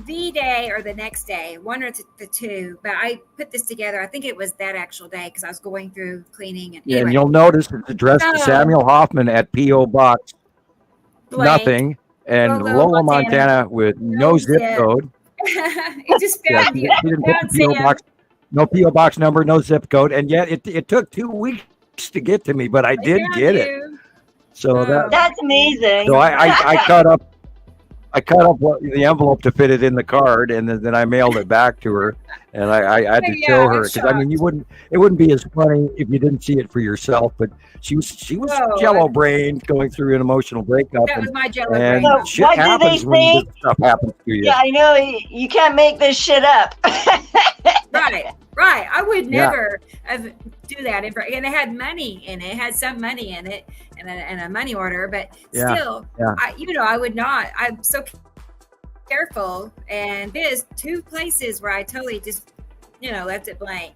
the day or the next day, one or the two. But I put this together. I think it was that actual day because I was going through cleaning. And anyway. And you'll notice it's addressed to Samuel Hofman at P.O. Box nothing, and Lola, Montana with no zip code. It just found you. She didn't put the P.O. Box, no P.O. Box number, no zip code, and yet it took 2 weeks to get to me, but I did get it. So that's amazing. So I cut up the envelope to fit it in the card, and then I mailed it back to her, and I had to show her because I mean it wouldn't be as funny if you didn't see it for yourself, but she was jello brained going through an emotional breakup. That was my jello brain. So shit happens when this stuff happens to you. Yeah, I know you can't make this shit up. Right. I would never do that. And it had money in it. It had some money in it and a money order, but still, I would not. I'm so careful. And there's 2 places where I totally just, left it blank.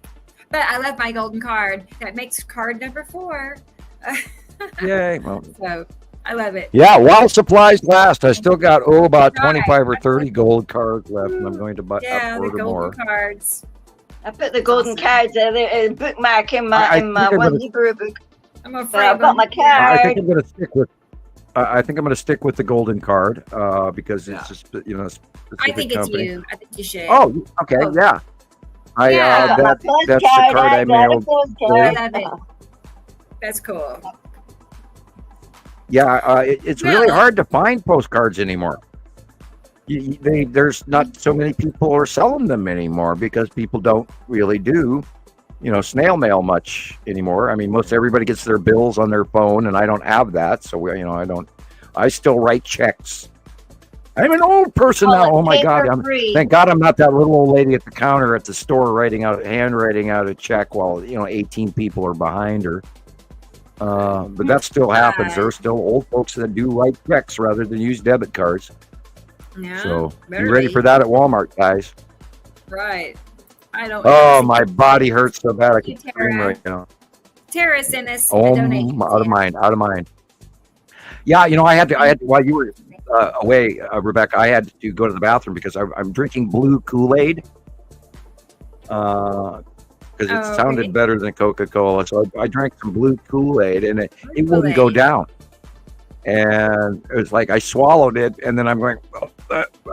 But I left my golden card. That makes card number 4. Yay. Well, so I love it. Yeah, while supplies last, I still got about 25 or 30 gold cards left, and I'm going to order more. Cards. I put the golden cards there, bookmark in my one Nibiru book. I'm afraid I've got my card. I think I'm going to stick with. I think I'm going to stick with the golden card because it's just I think it's company. you. I think you should. Oh, okay, yeah. That's the card I mailed. I love it. That's cool. Yeah, it's really hard to find postcards anymore. There's not so many people are selling them anymore because people don't really do, snail mail much anymore. I mean, most everybody gets their bills on their phone, and I don't have that, so I still write checks. I'm an old person now. Oh my God! Thank God I'm not that little old lady at the counter at the store handwriting out a check while 18 people are behind her. But that still happens. There are still old folks that do write checks rather than use debit cards. Yeah, so be ready for that at Walmart, guys. Right. I don't. Oh, my body hurts so bad I can scream right now. Tara sent us a donation. Out of mind. Yeah, I had to while you were away, Rebecca, I had to go to the bathroom because I'm drinking blue Kool-Aid. Because it sounded better than Coca-Cola, so I drank some blue Kool-Aid, and it wouldn't go down. And it was like I swallowed it, and then I'm going,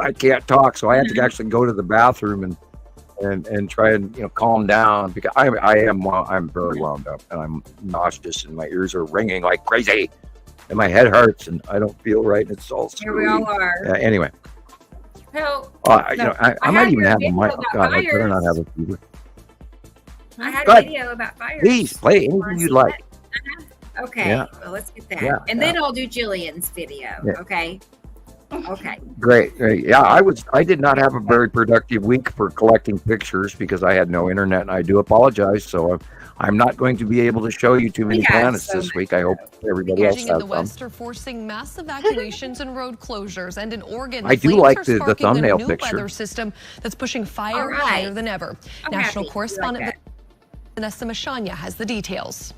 I can't talk, so I had to actually go to the bathroom and try and calm down because I'm very wound up, and I'm nauseous, and my ears are ringing like crazy, and my head hurts, and I don't feel right, and it's all screwy. Here we all are. Anyway. Well, I might even have a mic. God, I better not have a fever. I had a video about fires. Please play anything you'd like. Okay, well, let's get that. Then I'll do Gillian's video, okay? Okay. Great. Yeah, I did not have a very productive week for collecting pictures because I had no internet, and I do apologize. So I'm not going to be able to show you too many planets this week. I hope everybody else has in the West are forcing mass evacuations and road closures, and in Oregon, I do like the thumbnail picture. Weather system that's pushing fire higher than ever. National correspondent Vanessa Mashanya has the details.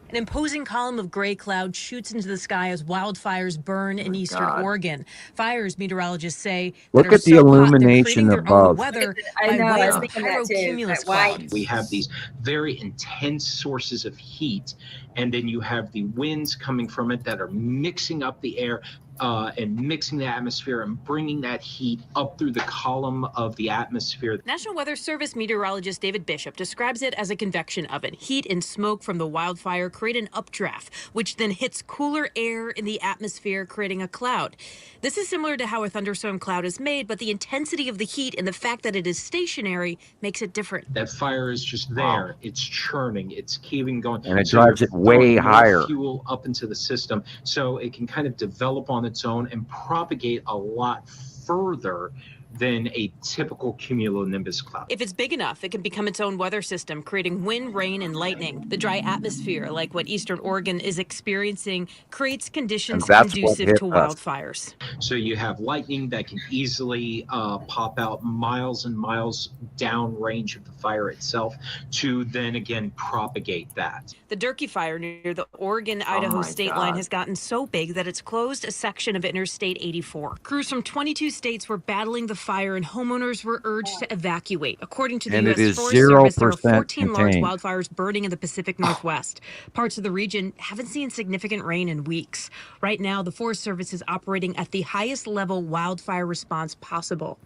An imposing column of gray cloud shoots into the sky as wildfires burn in eastern Oregon. Fires, meteorologists say, look at the illumination above. Weather I know, I was thinking that too. We have these very intense sources of heat, and then you have the winds coming from it that are mixing up the air. and mixing the atmosphere and bringing that heat up through the column of the atmosphere. National Weather Service meteorologist David Bishop describes it as a convection oven. Heat and smoke from the wildfire create an updraft, which then hits cooler air in the atmosphere, creating a cloud. This is similar to how a thunderstorm cloud is made, but the intensity of the heat and the fact that it is stationary makes it different. That fire is just there. Wow. It's churning. It's keeping going. And it drives it way higher. Fuel up into the system, so it can kind of develop on its own and propagate a lot further than a typical cumulonimbus cloud. If it's big enough, it can become its own weather system, creating wind, rain, and lightning. The dry atmosphere, like what Eastern Oregon is experiencing, creates conditions conducive to wildfires. So you have lightning that can easily pop out miles and miles downrange of the fire itself to then again propagate that. The Durkee fire near the Oregon-Idaho state line has gotten so big that it's closed a section of Interstate 84. Crews from 22 states were battling the fire and homeowners were urged to evacuate. According to the U.S. Forest Service, there are 14 large wildfires burning in the Pacific Northwest. Parts of the region haven't seen significant rain in weeks. Right now, the Forest Service is operating at the highest level wildfire response possible.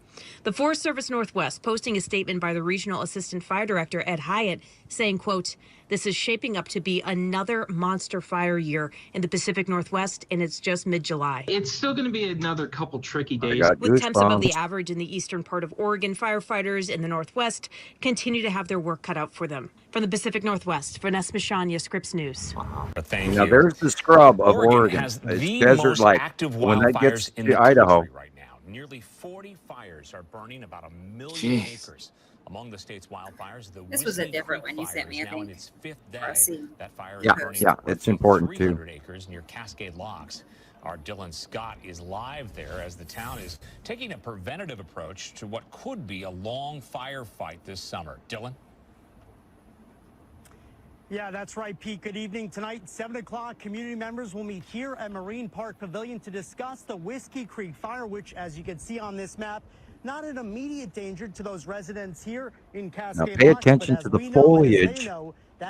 The Forest Service Northwest posting a statement by the Regional Assistant Fire Director, Ed Hyatt, saying, quote, "This is shaping up to be another monster fire year in the Pacific Northwest, and it's just mid-July." It's still going to be another couple tricky days. With temps above the average in the eastern part of Oregon, firefighters in the Northwest continue to have their work cut out for them. From the Pacific Northwest, Vanessa Mashania, Scripps News. Now, there's the scrub of Oregon. It's desert-like. When that gets to Idaho. Nearly 40 fires are burning about 1 million acres. Among the state's wildfires, this was a different one you sent me, I think. In its fifth day, that fire is burning it's important too. 300 acres near Cascade Locks. Our Dylan Scott is live there as the town is taking a preventative approach to what could be a long firefight this summer. Dylan? Yeah, that's right, Pete. Good evening. Tonight, 7 o'clock, community members will meet here at Marine Park Pavilion to discuss the Whiskey Creek fire, which, as you can see on this map, not an immediate danger to those residents here in Cascade. Now, pay attention to the foliage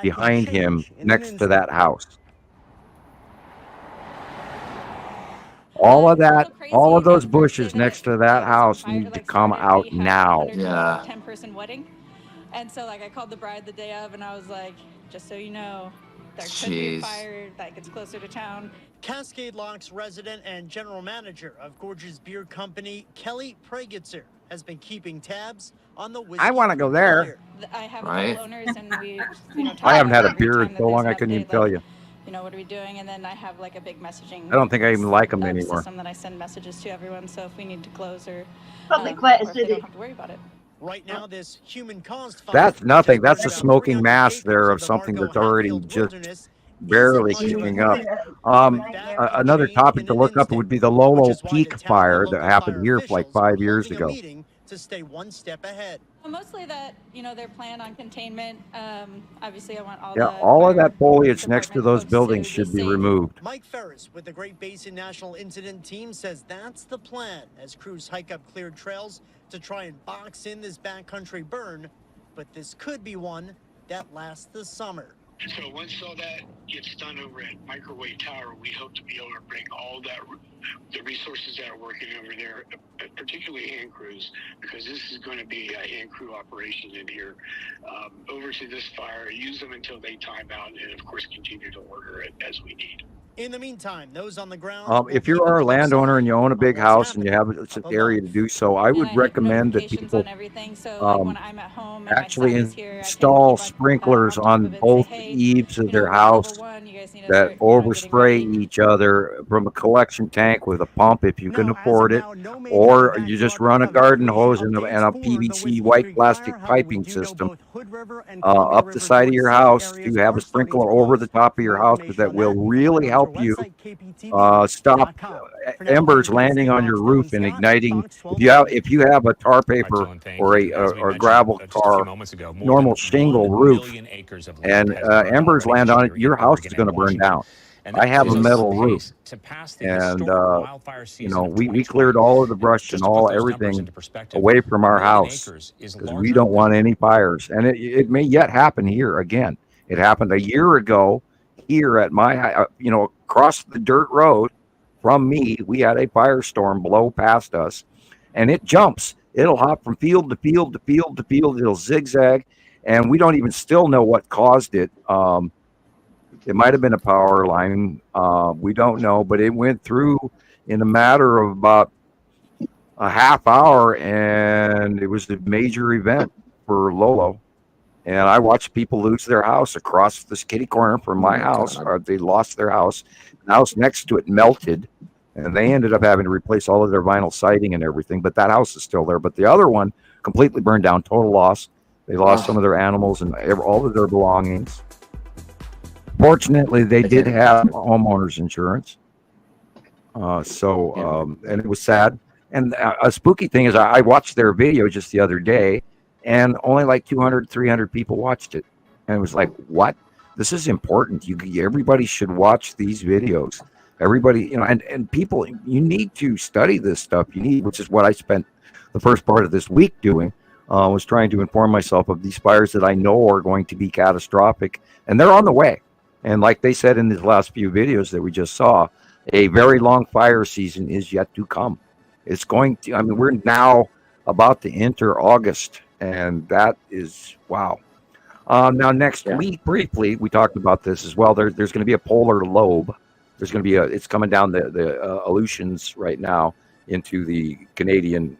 behind him next to that house. All of that, all of those bushes next to that house need to come out now. Yeah. 10-person wedding. And so, like, I called the bride the day of, and I was like, just so you know, there could be a fire that gets closer to town. Cascade Locks resident and general manager of Gorge's Beer Company, Kelly Pregitzer, has been keeping tabs on the whiskey. I want to go there. I have a couple owners, and we, I haven't had a beer in so long I couldn't even tell you. You know, what are we doing? And then I have like a big messaging. I don't think I even like them anymore. System that I send messages to everyone. So if we need to close or probably quite a they city. don't have to worry about it. Right now, this human-caused fire. That's nothing. That's a smoking mass there of something that's already just barely keeping up. Another topic to look up would be the Lolo Peak fire that happened here like 5 years ago. To stay one step ahead. Mostly that, you know, their plan on containment. Obviously, I want all of that foliage next to those buildings should be removed. Mike Ferris with the Great Basin National Incident Team says that's the plan as crews hike up cleared trails to try and box in this backcountry burn. But this could be one that lasts the summer. So once all that gets done over at Microwave Tower, we hope to be able to bring all that, the resources that are working over there, particularly hand crews, because this is going to be a hand crew operation in here, over to this fire, use them until they time out, and of course continue to order it as we need. In the meantime, those on the ground. If you are a landowner and you own a big house and you have an area to do so, I would recommend that people actually install sprinklers on both eaves of their house that overspray each other from a collection tank with a pump if you can afford it, or you just run a garden hose and a PVC white plastic piping system up the side of your house to have a sprinkler over the top of your house, because that will really help you stop embers landing on your roof and igniting. If you have a tar paper or a gravel tar, normal shingle roof, and embers land on it, your house is going to burn down. I have a metal roof, and you know, we cleared all of the brush and everything away from our house because we don't want any fires. And it may yet happen here again. It happened a year ago here at my, across the dirt road from me, we had a firestorm blow past us, and it jumps. It'll hop from field to field to field to field. It'll zigzag, and we don't even still know what caused it. It might have been a power line. We don't know, but it went through in a matter of about a half hour, and it was a major event for Lolo. And I watched people lose their house across this kitty corner from my house. Or they lost their house. The house next to it melted, and they ended up having to replace all of their vinyl siding and everything. But that house is still there. But the other one completely burned down, total loss. They lost some of their animals and all of their belongings. Fortunately, they did have homeowners insurance. And it was sad. And a spooky thing is I watched their video just the other day, and only like 200, 300 people watched it. And it was like, what? This is important. Everybody should watch these videos. Everybody, and people, you need to study this stuff. Which is what I spent the first part of this week doing, was trying to inform myself of these fires that I know are going to be catastrophic, and they're on the way. And like they said in these last few videos that we just saw, a very long fire season is yet to come. It's going to, we're now about to enter August, and that is, wow. Now, next week, briefly, we talked about this as well. There's going to be a polar lobe. There's going to be it's coming down the Aleutians right now into the Canadian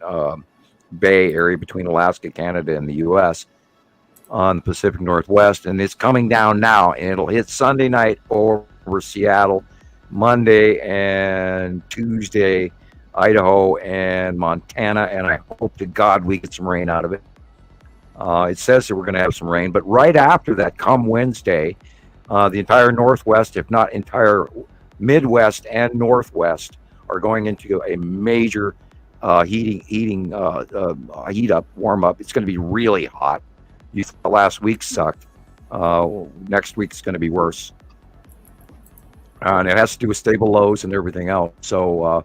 Bay area between Alaska, Canada, and the U.S. on the Pacific Northwest, and it's coming down now, and it'll hit Sunday night over Seattle, Monday and Tuesday, Idaho and Montana, and I hope to God we get some rain out of it. It says that we're going to have some rain, but right after that, come Wednesday, the entire Northwest, if not entire Midwest and Northwest, are going into a major heat up, warm up. It's going to be really hot. You thought last week sucked. Next week's going to be worse. And it has to do with stable lows and everything else. So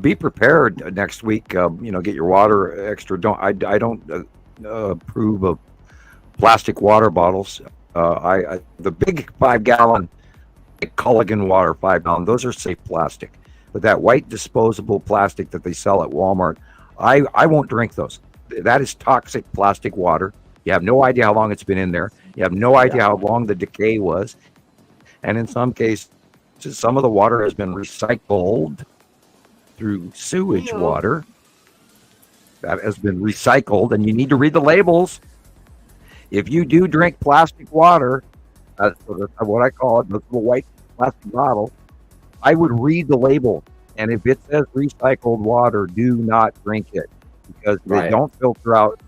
be prepared next week. Get your water extra. I don't approve of plastic water bottles. The big 5-gallon Culligan water 5-gallon, those are safe plastic. But that white disposable plastic that they sell at Walmart, I won't drink those. That is toxic plastic water. You have no idea how long it's been in there. You have no idea how long the decay was. And in some cases, some of the water has been recycled through sewage water. That has been recycled, and you need to read the labels. If you do drink plastic water, that's what I call it, the little white plastic bottle, I would read the label. And if it says recycled water, do not drink it, because they don't filter out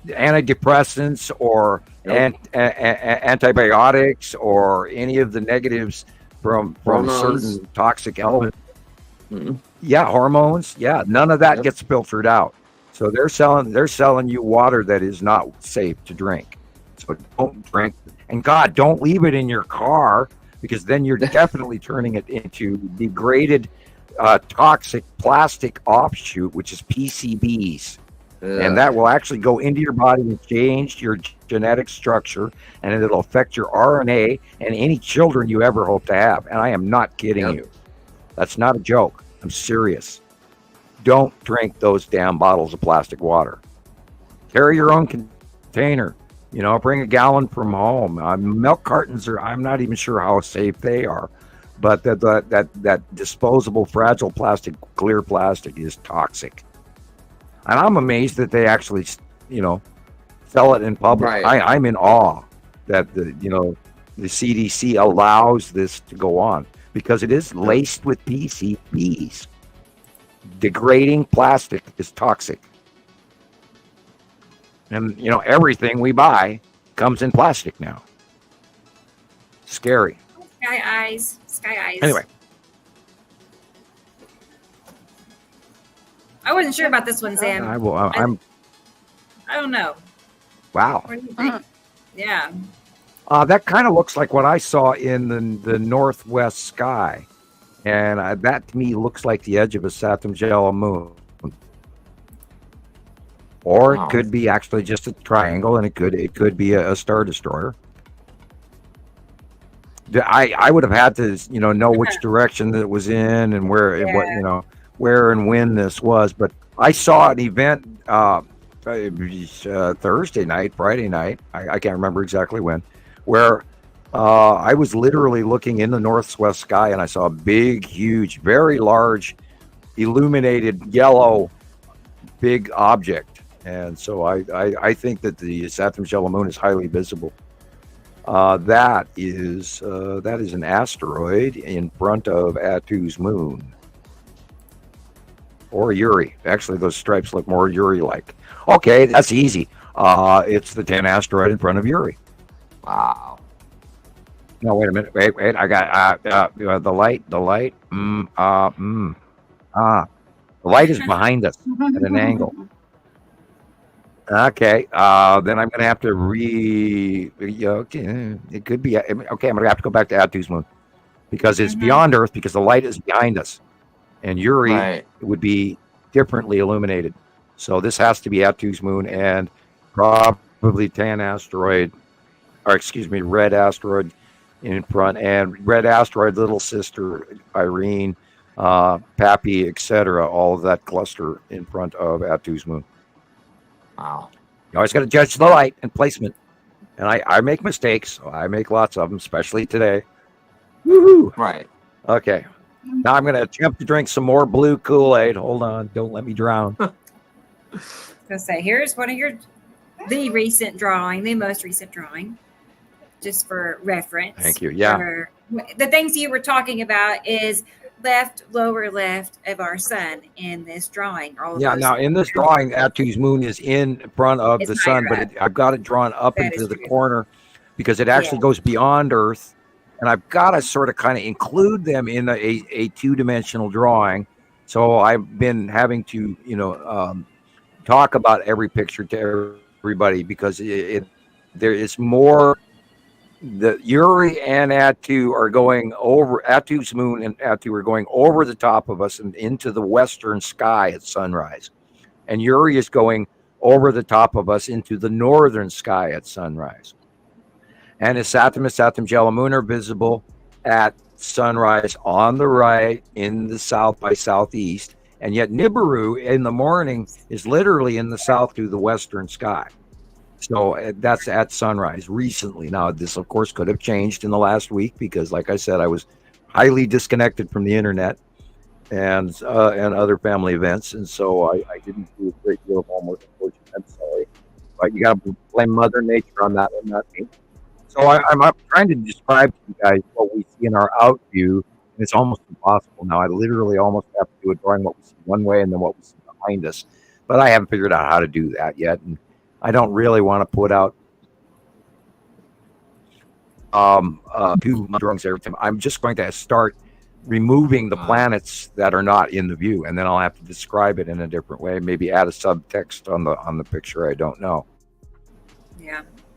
antidepressants or antibiotics or any of the negatives from certain toxic elements. Mm-hmm. Yeah, hormones. Yeah, none of that gets filtered out. So they're selling you water that is not safe to drink. So don't drink. And God, don't leave it in your car, because then you're definitely turning it into degraded toxic plastic offshoot, which is PCBs. And that will actually go into your body and change your genetic structure, and it'll affect your RNA and any children you ever hope to have. And I am not kidding you. That's not a joke. I'm serious. Don't drink those damn bottles of plastic water. Carry your own container. Bring a gallon from home. Milk cartons I'm not even sure how safe they are. But that disposable, fragile plastic, clear plastic is toxic. And I'm amazed that they actually, sell it in public. Right. I'm in awe that the CDC allows this to go on, because it is laced with PCBs. Degrading plastic is toxic. And, everything we buy comes in plastic now. Scary. Sky eyes. Anyway. I wasn't sure about this one, Sam. I don't know. Wow. What do you think? Yeah. That kind of looks like what I saw in the northwest sky. And that to me looks like the edge of a Saturn yellow moon. Or it could be actually just a triangle, and it could be a Star Destroyer. I would have had to, know which direction that it was in and where, what, where and when this was. But I saw an event Thursday night, Friday night. I can't remember exactly when, where I was literally looking in the northwest sky and I saw a big, huge, very large, illuminated yellow, big object. And so I think that the Saturn's yellow moon is highly visible. That is an asteroid in front of Attu's moon. Or Uri. Actually, those stripes look more Uri-like. Okay, that's easy. It's the 10 asteroid in front of Uri. Wow. No, wait a minute. Wait. I got the light. The light is behind us at an angle. Okay. Then I'm going to have to it could be. Okay, I'm going to have to go back to Attu's moon because it's beyond Earth because the light is behind us. And Uri would be differently illuminated. So this has to be Attu's moon and probably red asteroid in front, and red asteroid, little sister, Irene, Pappy, etc. All of that cluster in front of Attu's moon. Wow. You always got to judge the light and placement. And I make mistakes. I make lots of them, especially today. Woohoo! Right. Okay. Now I'm going to attempt to drink some more blue Kool-Aid. Hold on. Don't let me drown. So say, here's one of the most recent drawing, just for reference. Thank you. Yeah. The things you were talking about is lower left of our sun in this drawing. Now in this drawing, Attu's moon is in front of the sun, but I've got it drawn up into the corner because it actually goes beyond Earth. And I've got to sort of kind of include them in a two-dimensional drawing. So I've been having to, talk about every picture to everybody because there is more. The Uri and Attu are going over, Attu's moon and Attu are going over the top of us and into the western sky at sunrise. And Uri is going over the top of us into the northern sky at sunrise. And his Saturn's yellow moon are visible at sunrise on the right in the south by southeast. And yet Nibiru in the morning is literally in the south to the western sky. So that's at sunrise recently. Now, this, of course, could have changed in the last week because, like I said, I was highly disconnected from the internet and other family events. And so I didn't do a great deal of homework, unfortunately. I'm sorry. But you got to blame Mother Nature on that one, not me. So I'm trying to describe to you guys what we see in our out view, and it's almost impossible now. I literally almost have to do a drawing what we see one way and then what we see behind us, but I haven't figured out how to do that yet, and I don't really want to put out two drawings every time. I'm just going to start removing the planets that are not in the view, and then I'll have to describe it in a different way. Maybe add a subtext on the picture. I don't know.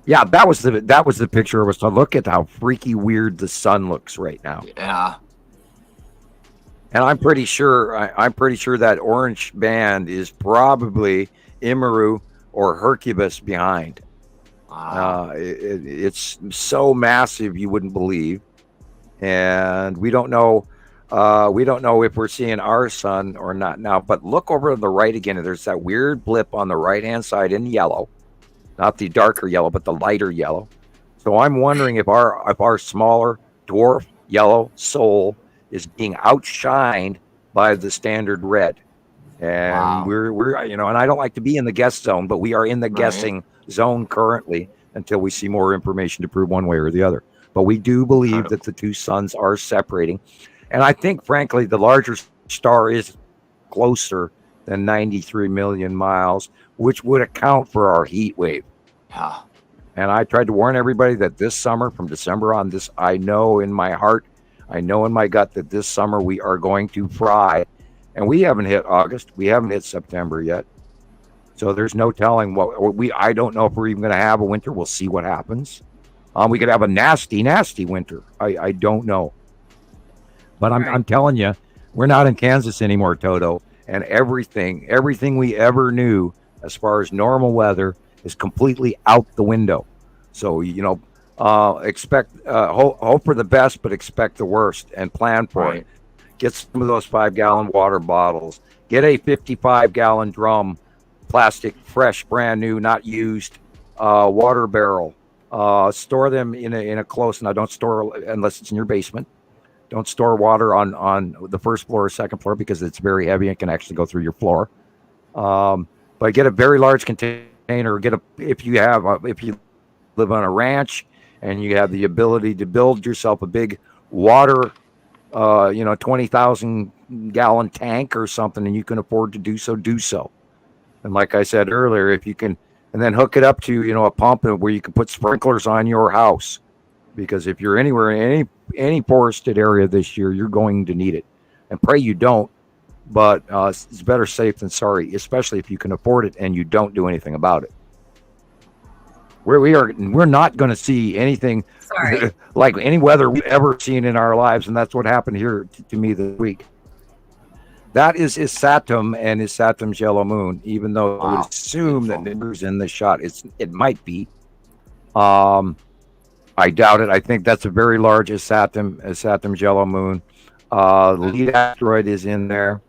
Yeah, that was the picture I was talking. Look at how freaky weird the sun looks right now. Yeah. And I'm pretty sure that orange band is probably Nibiru or Hercubus behind. Wow. It's so massive you wouldn't believe, and we don't know if we're seeing our sun or not now. But look over on the right again. There's that weird blip on the right hand side in yellow. Not the darker yellow, but the lighter yellow. So I'm wondering if our smaller dwarf yellow soul is being outshined by the standard red. And we're and I don't like to be in the guess zone, but we are in the guessing zone currently until we see more information to prove one way or the other. But we do believe that the two suns are separating. And I think, frankly, the larger star is closer than 93 million miles, which would account for our heat wave. Yeah. And I tried to warn everybody that this summer, from December on, I know in my heart, I know in my gut that this summer we are going to fry. And we haven't hit August. We haven't hit September yet. So there's no telling I don't know if we're even going to have a winter. We'll see what happens. We could have a nasty, nasty winter. I don't know. But I'm telling you, we're not in Kansas anymore, Toto. And everything we ever knew as far as normal weather is completely out the window. So, hope for the best, but expect the worst and plan for it. Get some of those 5-gallon water bottles. Get a 55-gallon drum, plastic, fresh, brand new, not used water barrel. Store them in a close. Now, don't store unless it's in your basement. Don't store water on the first floor or second floor because it's very heavy and can actually go through your floor. But get a very large container. If you live on a ranch and you have the ability to build yourself a big water, 20,000 gallon tank or something, and you can afford to do so. And like I said earlier, if you can, and then hook it up to, a pump where you can put sprinklers on your house, because if you're anywhere in any forested area this year, you're going to need it. And pray you don't, but it's better safe than sorry, especially if you can afford it and you don't do anything about it. We're not going to see anything like any weather we've ever seen in our lives, and that's what happened here to me this week. That is Isatum and Isatum's yellow moon, even though I would assume that Nibiru's in the shot. It might be. I doubt it. I think that's a very large Isatum's yellow moon. The lead asteroid is in there.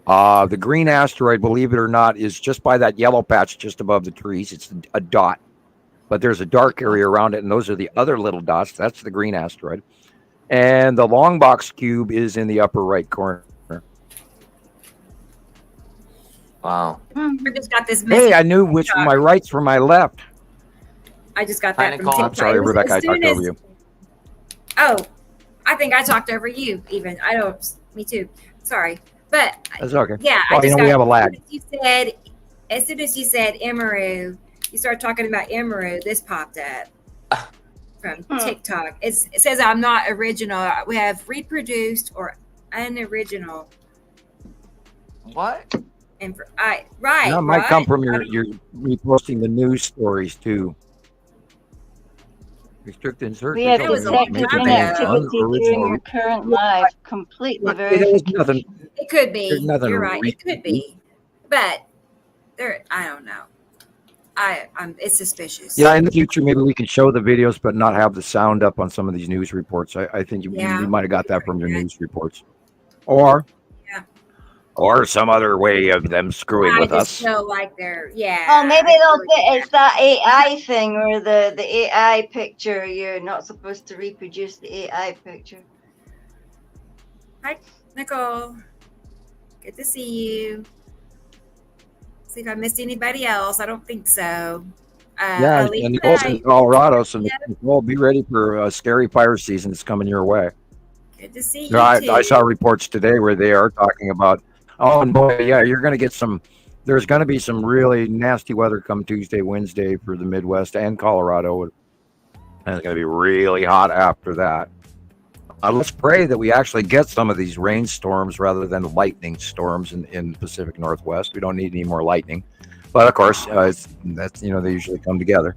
The green asteroid, believe it or not, is just by that yellow patch just above the trees. It's a dot, but there's a dark area around it, and those are the other little dots. That's the green asteroid. And the long box cube is in the upper right corner. Wow. I just got this. Hey, I knew which my right's from my left. I just got that from TikTok. I'm sorry, Rebecca, I talked over you. Oh, I think I talked over you even. I don't, me too. Sorry. But that's okay. Yeah, well, we have a lag. As soon as you said Nibiru, you started talking about Nibiru. This popped up from TikTok. It says I'm not original. We have reproduced or unoriginal. What? And right. That might come from your reposting the news stories too. Restrict insert. We have detected inactivity during your current live. Completely verified. It could be. You're right. It could be. But I don't know. It's suspicious. Yeah, in the future, maybe we can show the videos, but not have the sound up on some of these news reports. I think you might have got that from your news reports, or some other way of them screwing with us. Feel like they're Oh, maybe they'll say it's that AI thing where the AI picture, you're not supposed to reproduce the AI picture. Hi, Nicole. Good to see you. See if I missed anybody else. I don't think so. And Nicole's in Colorado, so Nicole, be ready for a scary fire season. It's coming your way. Good to see you. I saw reports today where they are talking about, oh, and boy, yeah, you're going to get there's going to be some really nasty weather come Tuesday, Wednesday for the Midwest and Colorado. And it's going to be really hot after that. Let's pray that we actually get some of these rainstorms rather than lightning storms in the Pacific Northwest. We don't need any more lightning. But of course, they usually come together.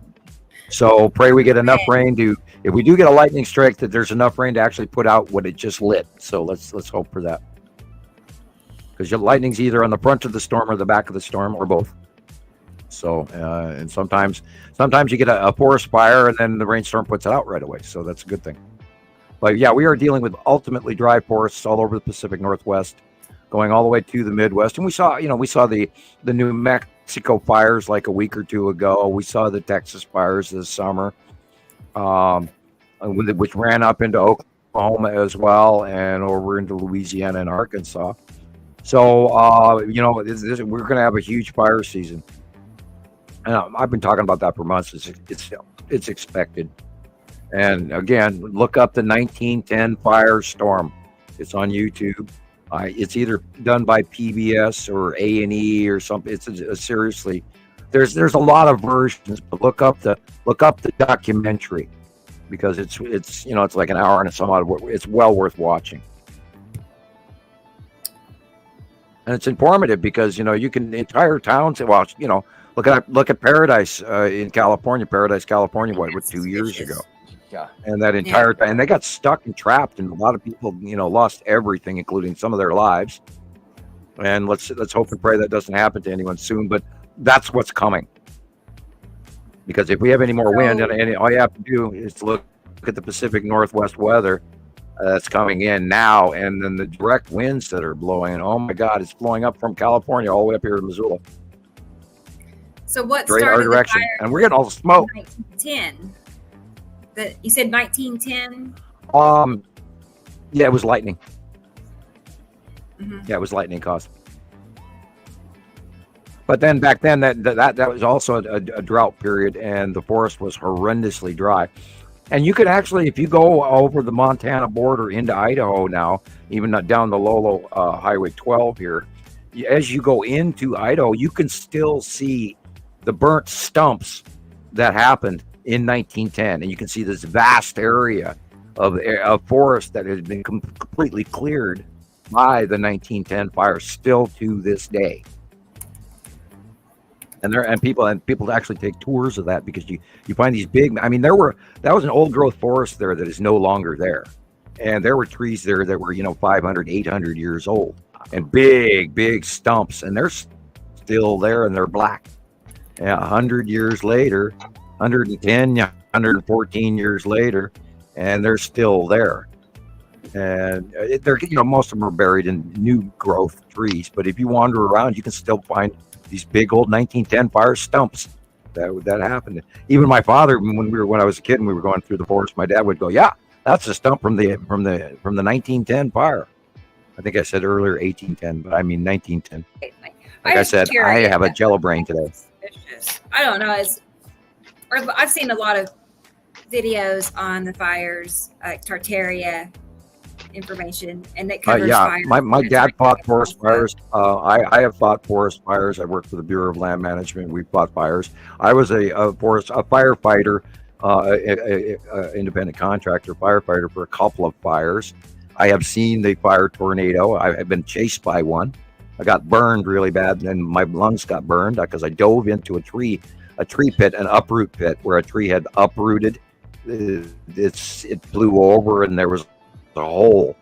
So pray we get enough rain if we do get a lightning strike, that there's enough rain to actually put out what it just lit. So let's hope for that. Because your lightning's either on the front of the storm or the back of the storm or both. So, and sometimes you get a forest fire and then the rainstorm puts it out right away. So that's a good thing. But yeah, we are dealing with ultimately dry forests all over the Pacific Northwest, going all the way to the Midwest. And we saw the New Mexico fires like a week or two ago. We saw the Texas fires this summer, which ran up into Oklahoma as well and over into Louisiana and Arkansas. So, we're going to have a huge fire season. And I've been talking about that for months. It's expected. And again, look up the 1910 Firestorm. It's on YouTube. It's either done by PBS or A&E or something. It's seriously, there's a lot of versions, but look up the documentary, because it's like an hour and some odd. It's well worth watching. And it's informative because, you can entire towns. Well, look at Paradise in California. Paradise, California, what 2 years ago? Yeah. And that entire time, and they got stuck and trapped, and a lot of people, lost everything, including some of their lives. And let's hope and pray that doesn't happen to anyone soon. But that's what's coming. Because if we have any more wind, and all you have to do is look at the Pacific Northwest weather that's coming in now, and then the direct winds that are blowing. Oh my God, it's blowing up from California all the way up here to Missoula. So what Straight our started direction, the fire? and we're getting all the smoke. 1910. You said 1910. Yeah, it was lightning. Mm-hmm. Yeah, it was lightning caused. But then back then, that was also a drought period, and the forest was horrendously dry. And you could actually, if you go over the Montana border into Idaho now, even down the Lolo Highway 12 here, as you go into Idaho, you can still see the burnt stumps that happened in 1910, and you can see this vast area of forest that has been completely cleared by the 1910 fire still to this day. And people actually take tours of that, because you find these big, I mean, that was an old growth forest there that is no longer there. And there were trees there that were, 500, 800 years old, and big stumps, and they're still there, and they're black. Yeah, 100 years later, 110, 114 years later, and they're still there. And they're, most of them are buried in new growth trees, but if you wander around, you can still find these big old 1910 fire stumps that happened. Even my father, when I was a kid and we were going through the forest, my dad would go, "Yeah, that's a stump from the 1910 fire." I think I said earlier 1810, but I mean 1910. Like I said, I have a jello brain today. I don't know. I've seen a lot of videos on the fires, like Tartaria information, and that covers fires. My dad fought forest fires. I have fought forest fires. I worked for the Bureau of Land Management. We fought fires. I was a firefighter, independent contractor firefighter for a couple of fires. I have seen the fire tornado. I've been chased by one. I got burned really bad, and my lungs got burned because I dove into a tree pit, an uproot pit, where a tree had uprooted. It blew over, and there was a hole,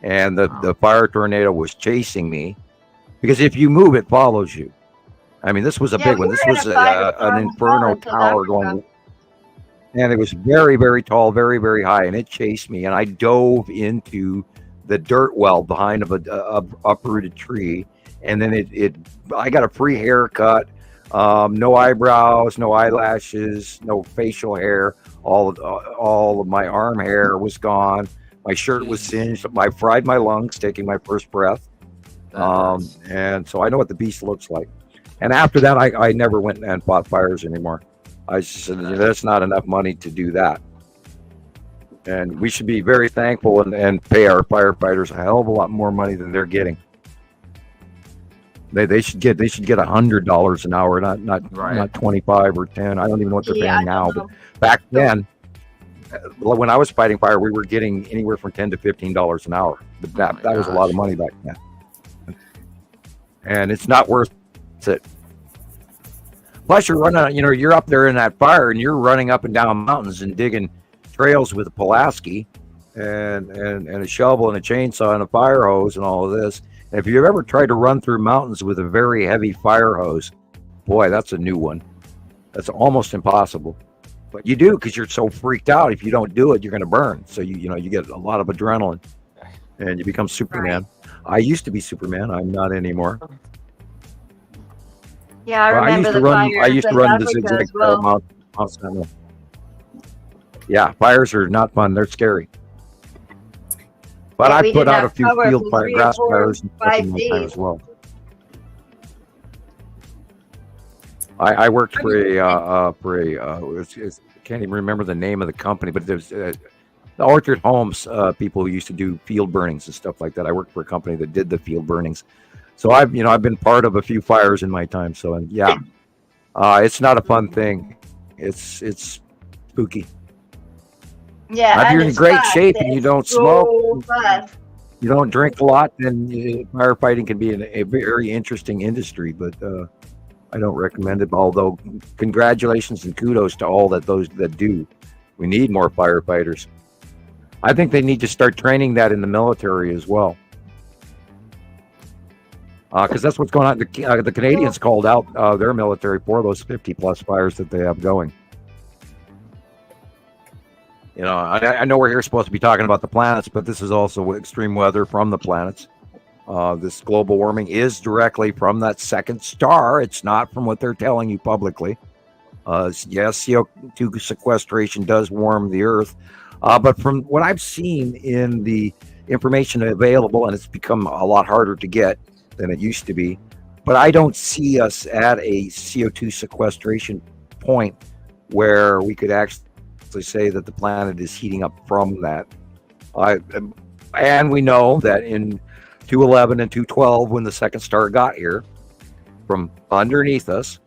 and the fire tornado was chasing me, because if you move, it follows you. I mean, this was a big one. This was an inferno tower going, and it was very, very tall, very, very high, and it chased me, and I dove into the dirt well behind of a uprooted tree, and then I got a free haircut, no eyebrows, no eyelashes, no facial hair. All of my arm hair was gone. My shirt was singed. I fried my lungs taking my first breath, and so I know what the beast looks like. And after that, I never went and fought fires anymore. I just said, that's not enough money to do that. And we should be very thankful and pay our firefighters a hell of a lot more money than they're getting. They should get $100 an hour, not 25 or 10. I don't even know what they're paying now. But back then, when I was fighting fire, we were getting anywhere from $10 to $15 an hour. But that was a lot of money back then. And it's not worth it. Plus, you're running, you're up there in that fire, and you're running up and down mountains and digging trails with a Pulaski and a shovel and a chainsaw and a fire hose and all of this. And if you've ever tried to run through mountains with a very heavy fire hose, boy, that's a new one. That's almost impossible. But you do, because you're so freaked out. If you don't do it, you're going to burn. So you get a lot of adrenaline, and you become Superman. Right. I used to be Superman. I'm not anymore. Yeah, I remember I used to run the zigzag Mount Sentinel. Yeah, fires are not fun. They're scary. But I put out a few field fire, grass fires and stuff in my time as well. I worked for a can't even remember the name of the company, but there's the Orchard Homes people who used to do field burnings and stuff like that. I worked for a company that did the field burnings. So I've been part of a few fires in my time. So, and yeah, it's not a fun thing. It's spooky. Yeah, if you're in great shape and you don't smoke, you don't drink a lot, then firefighting can be a very interesting industry. But I don't recommend it. Although, congratulations and kudos to all those that do. We need more firefighters. I think they need to start training that in the military as well. because that's what's going on. The Canadians called out their military for those 50+ fires that they have going. You know, I know we're here supposed to be talking about the planets, but this is also extreme weather from the planets. This global warming is directly from that second star. It's not from what they're telling you publicly. Yes, CO2 sequestration does warm the Earth, but from what I've seen in the information available, and it's become a lot harder to get than it used to be, but I don't see us at a CO2 sequestration point where we could actually say that the planet is heating up from that. And we know that in 211 and 212, when the second star got here from underneath us,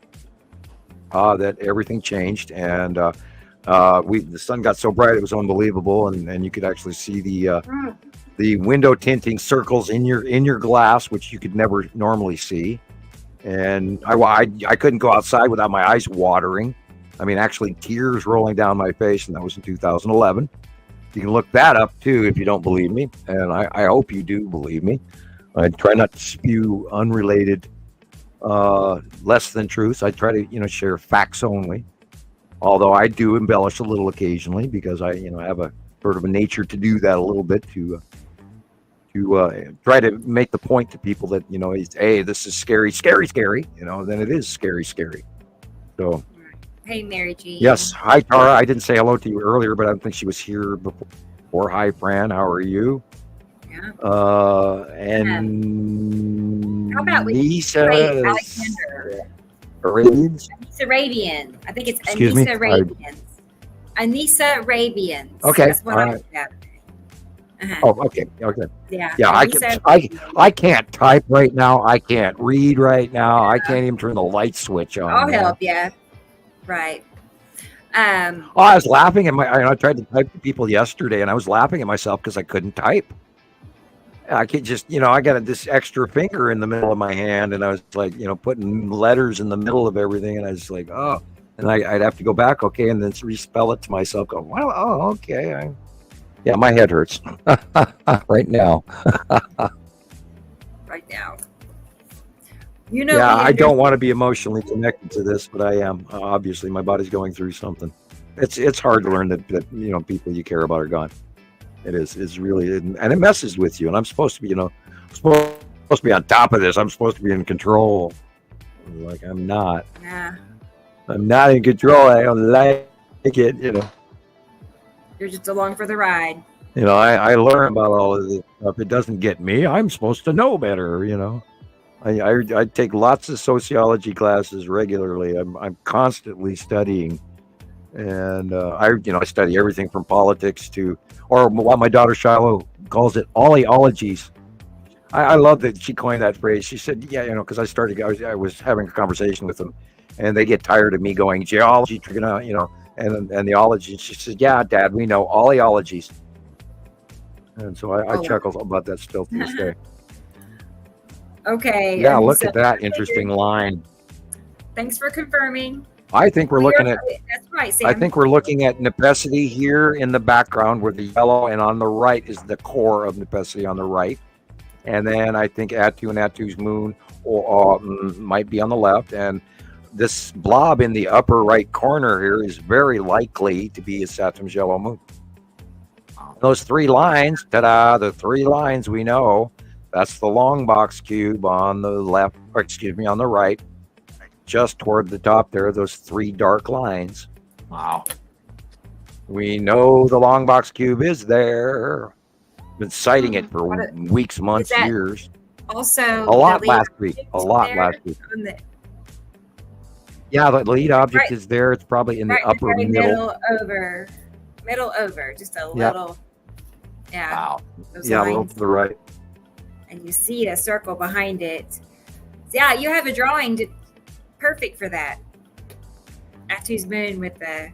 that everything changed, and the sun got so bright it was unbelievable, and you could actually see the window tinting circles in your glass, which you could never normally see. And I couldn't go outside without my eyes watering. I mean, actually tears rolling down my face, and that was in 2011. You can look that up too if you don't believe me, and I hope you do believe me. I try not to spew unrelated, less than truths. I try to share facts only, although I do embellish a little occasionally because I have a sort of a nature to do that a little bit to try to make the point to people that hey, this is scary, then it is scary. So. Hey, Mary Jean. Yes. Hi, Tara. I didn't say hello to you earlier, but I don't think she was here before. Hi, Fran. How are you? Yeah. And how about Lisa Alexander? Arabians? Anissa Arabian. I think it's Excuse me? Anissa Arabians. Anissa Arabians. Okay. That's what I'm Oh, okay. Yeah. Yeah, I can't type right now. I can't read right now. I can't even turn the light switch on. I'll help you. Right. I was laughing at I tried to type to people yesterday, and I was laughing at myself because I couldn't type. I could just, I got this extra finger in the middle of my hand, and I was like, putting letters in the middle of everything, and I was like, oh, and I'd have to go back, okay, and then respell it to myself. Go, well, oh, okay. Yeah, my head hurts right now. Right now. Yeah, I don't want to be emotionally connected to this, but I am. Obviously, my body's going through something. It's hard to learn that people you care about are gone. It is. It's really, and it messes with you. And I'm supposed to be, supposed to be on top of this. I'm supposed to be in control. Like I'm not. Yeah. I'm not in control. I don't like it. You're just along for the ride. I learn about all of this stuff. It doesn't get me. I'm supposed to know better. I take lots of sociology classes regularly. I'm constantly studying, and I study everything from politics to, or what my daughter Shiloh calls it, oleologies. I love that she coined that phrase. She said, yeah, because I was having a conversation with them, and they get tired of me going geology, and the ology. She said, yeah, Dad, we know oleologies, and so I chuckle about that still to this day. Okay. Yeah, look at that interesting line. Thanks for confirming. I think we're looking at. That's right, Sam. I think we're looking at Nepesity here in the background, where the yellow, and on the right is the core of Nepesity on the right, and then I think Attu and Attu's moon might be on the left, and this blob in the upper right corner here is very likely to be a Saturn's yellow moon. Those three lines, ta-da! The three lines we know. That's the long box cube on the left, or on the right, just toward the top there, those three dark lines. Wow. We know the long box cube is there. Been citing it for weeks, months, years. Also, a lot last week. Yeah, the lead object is there. It's probably in the upper middle. Middle over, just a little. Yeah. Wow. Yeah, a little to the right. And you see a circle behind it. So yeah, you have a drawing perfect for that. Attu's moon with the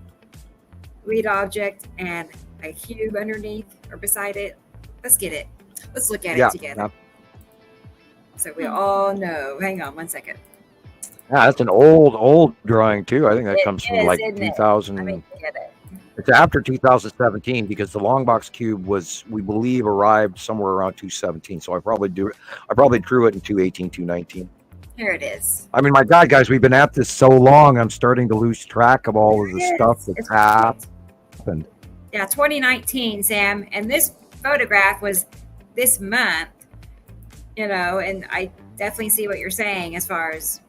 lead object and a cube underneath or beside it. Let's get it. Let's look at it together. So we all know. Hang on 1 second. Yeah, that's an old drawing too. I think that comes from like 2000. Let me get it. It's after 2017 because the long box cube we believe, arrived somewhere around 217. So I probably drew it in 218, 219. Here it is. I mean, my God, guys, we've been at this so long. I'm starting to lose track of all of the stuff that's happened. Yeah, 2019, Sam, and this photograph was this month. And I definitely see what you're saying as far as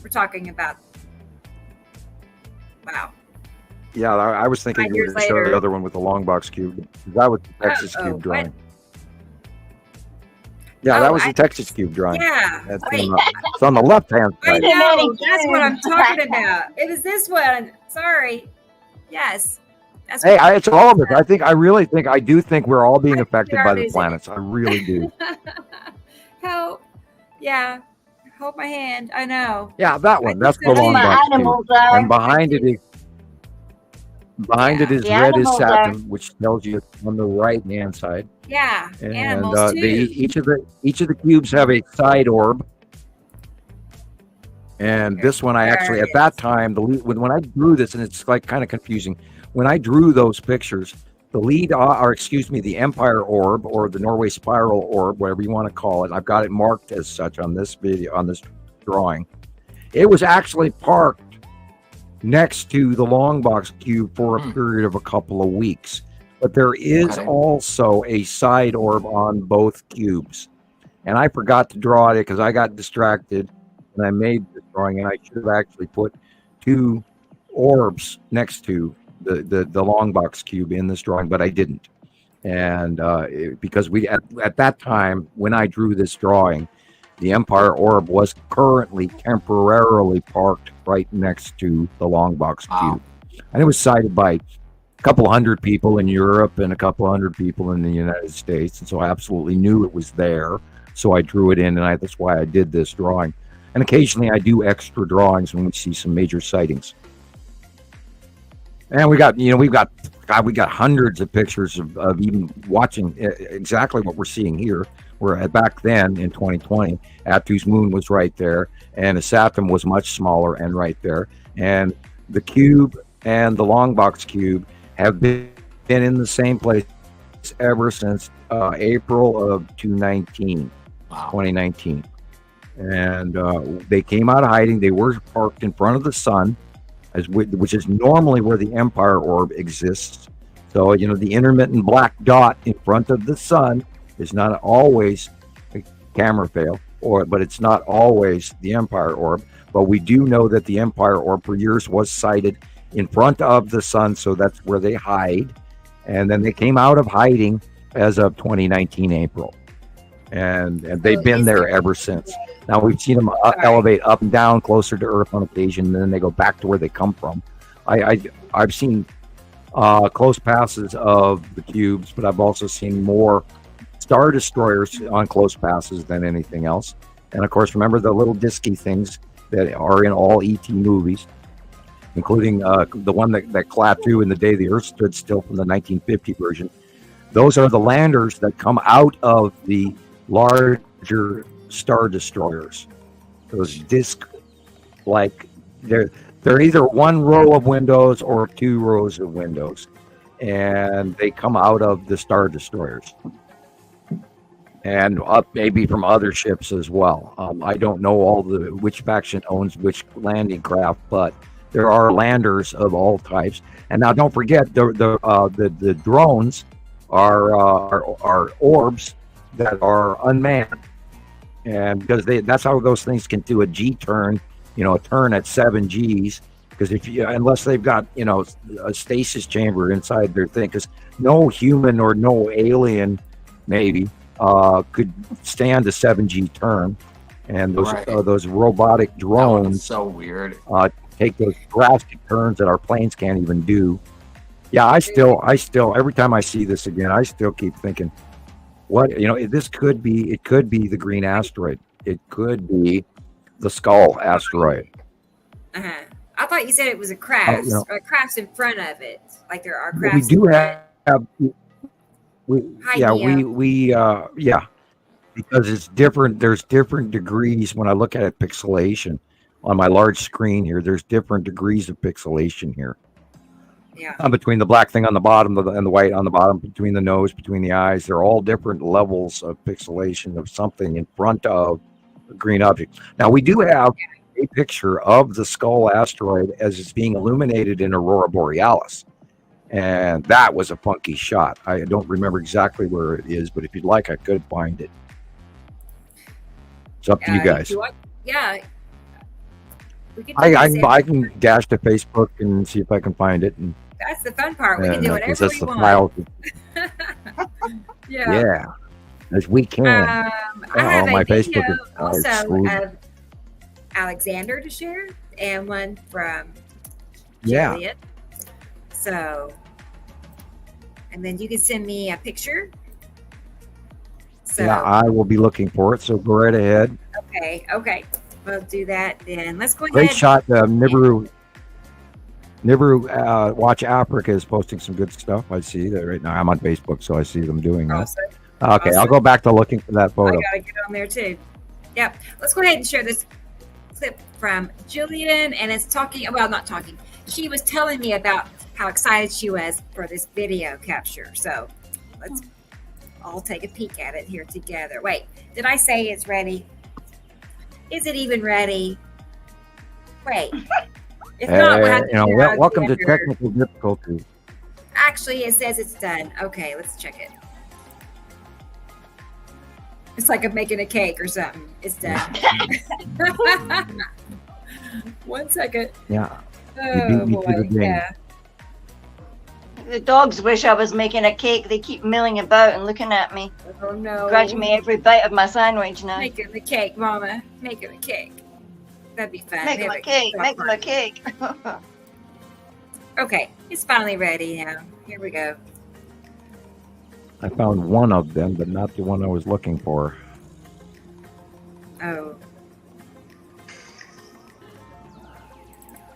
we're talking about. Wow. Yeah, I was thinking you were going to show the other one with the long box cube. That was the Texas cube drawing. What? Yeah, that was the Texas cube drawing. Yeah. It's on the left-hand side. I know. That's what I'm talking about. It was this one. Sorry. Yes. That's it's all of it. I do think we're all being affected by the planets. I really do. Help. Yeah. Hold my hand. I know. Yeah, that one. That's the long box cube. And behind it is red is Saturn, which tells you it's on the right-hand side. Yeah, and animals too. each of the cubes have a side orb. And this one, I actually at that time when I drew this, and it's like kind of confusing. When I drew those pictures, the Empire orb or the Norway spiral orb, whatever you want to call it, I've got it marked as such on this drawing. It was actually parked next to the long box cube for a period of a couple of weeks. But there is also a side orb on both cubes. And I forgot to draw it because I got distracted and I made the drawing, and I should have actually put two orbs next to the long box cube in this drawing, but I didn't. And because at that time, when I drew this drawing, the Empire orb was currently temporarily parked right next to the long box cube. And it was sighted by a couple hundred people in Europe and a couple hundred people in the United States. And so I absolutely knew it was there. So I drew it in, and that's why I did this drawing. And occasionally I do extra drawings when we see some major sightings. And we got hundreds of pictures of even watching exactly what we're seeing here. Where back then in 2020, Atu's moon was right there, and Saturn was much smaller and right there. And the cube and the long box cube have been in the same place ever since April of 2019. And they came out of hiding. They were parked in front of the sun, which is normally where the Empire orb exists. So, the intermittent black dot in front of the sun is not always a camera fail, but it's not always the Empire orb. But we do know that the Empire orb for years was sighted in front of the sun, so that's where they hide. And then they came out of hiding as of 2019 April. And they've been there ever since. Now we've seen them elevate up and down closer to Earth on occasion, and then they go back to where they come from. I've seen close passes of the cubes, but I've also seen more Star Destroyers on close passes than anything else. And of course, remember the little disky things that are in all ET movies, including the one that Klaatu in The Day the Earth Stood Still from the 1950 version. Those are the landers that come out of the larger Star Destroyers. Those disc-like, they're either one row of windows or two rows of windows, and they come out of the Star Destroyers. And up maybe from other ships as well. I don't know which faction owns which landing craft, but there are landers of all types. And now don't forget the drones are orbs that are unmanned, and because that's how those things can do a G turn, a turn at 7 Gs. Because unless they've got a stasis chamber inside their thing, because no human or no alien maybe could stand a 7G turn, and those robotic drones so weird take those drastic turns that our planes can't even do. Yeah, I still every time I see this again, I still keep thinking, it could be the green asteroid. It could be the Skull asteroid. I thought you said it was a craft. Or crafts in front of it, like there are crafts. We do have. Because it's different. There's different degrees when I look at pixelation on my large screen here. There's different degrees of pixelation here. between the black thing on the bottom and the white on the bottom, between the nose, between the eyes. They're all different levels of pixelation of something in front of a green object. Now, we do have a picture of the Skull asteroid as it's being illuminated in Aurora Borealis. And that was a funky shot. I don't remember exactly where it is, but if you'd like, I could find it. It's up to you guys. Yeah. I can dash to Facebook and see if I can find it. And, that's the fun part. We can do whatever that's we the want. Yeah, as we can. I have my a video Facebook is also of Alexander to share, and one from Gillian. So, and then you can send me a picture. So, yeah, I will be looking for it. So go right ahead. Okay. We'll do that then. Let's go ahead. Great shot, Nibiru. Watch Africa is posting some good stuff. I see that right now. I'm on Facebook, so I see them doing that. Okay, I'll go back to looking for that photo. I gotta get on there too. Yep. Let's go ahead and share this clip from Gillian, and it's she was telling me about how excited she was for this video capture. So let's all take a peek at it here together. Wait, did I say it's ready? Is it even ready? Wait. If not, we'll have to welcome to technical difficulties. Actually, it says it's done. Okay, let's check it. It's like I'm making a cake or something. It's done. 1 second. Yeah. Oh, boy. Yeah. The dogs wish I was making a cake. They keep milling about and looking at me. Oh, no. Grudging me every bite of my sandwich now. Making the cake, Mama. Making the cake. That'd be fun. Making my cake. Making my cake. Okay. It's finally ready now. Here we go. I found one of them, but not the one I was looking for. Oh.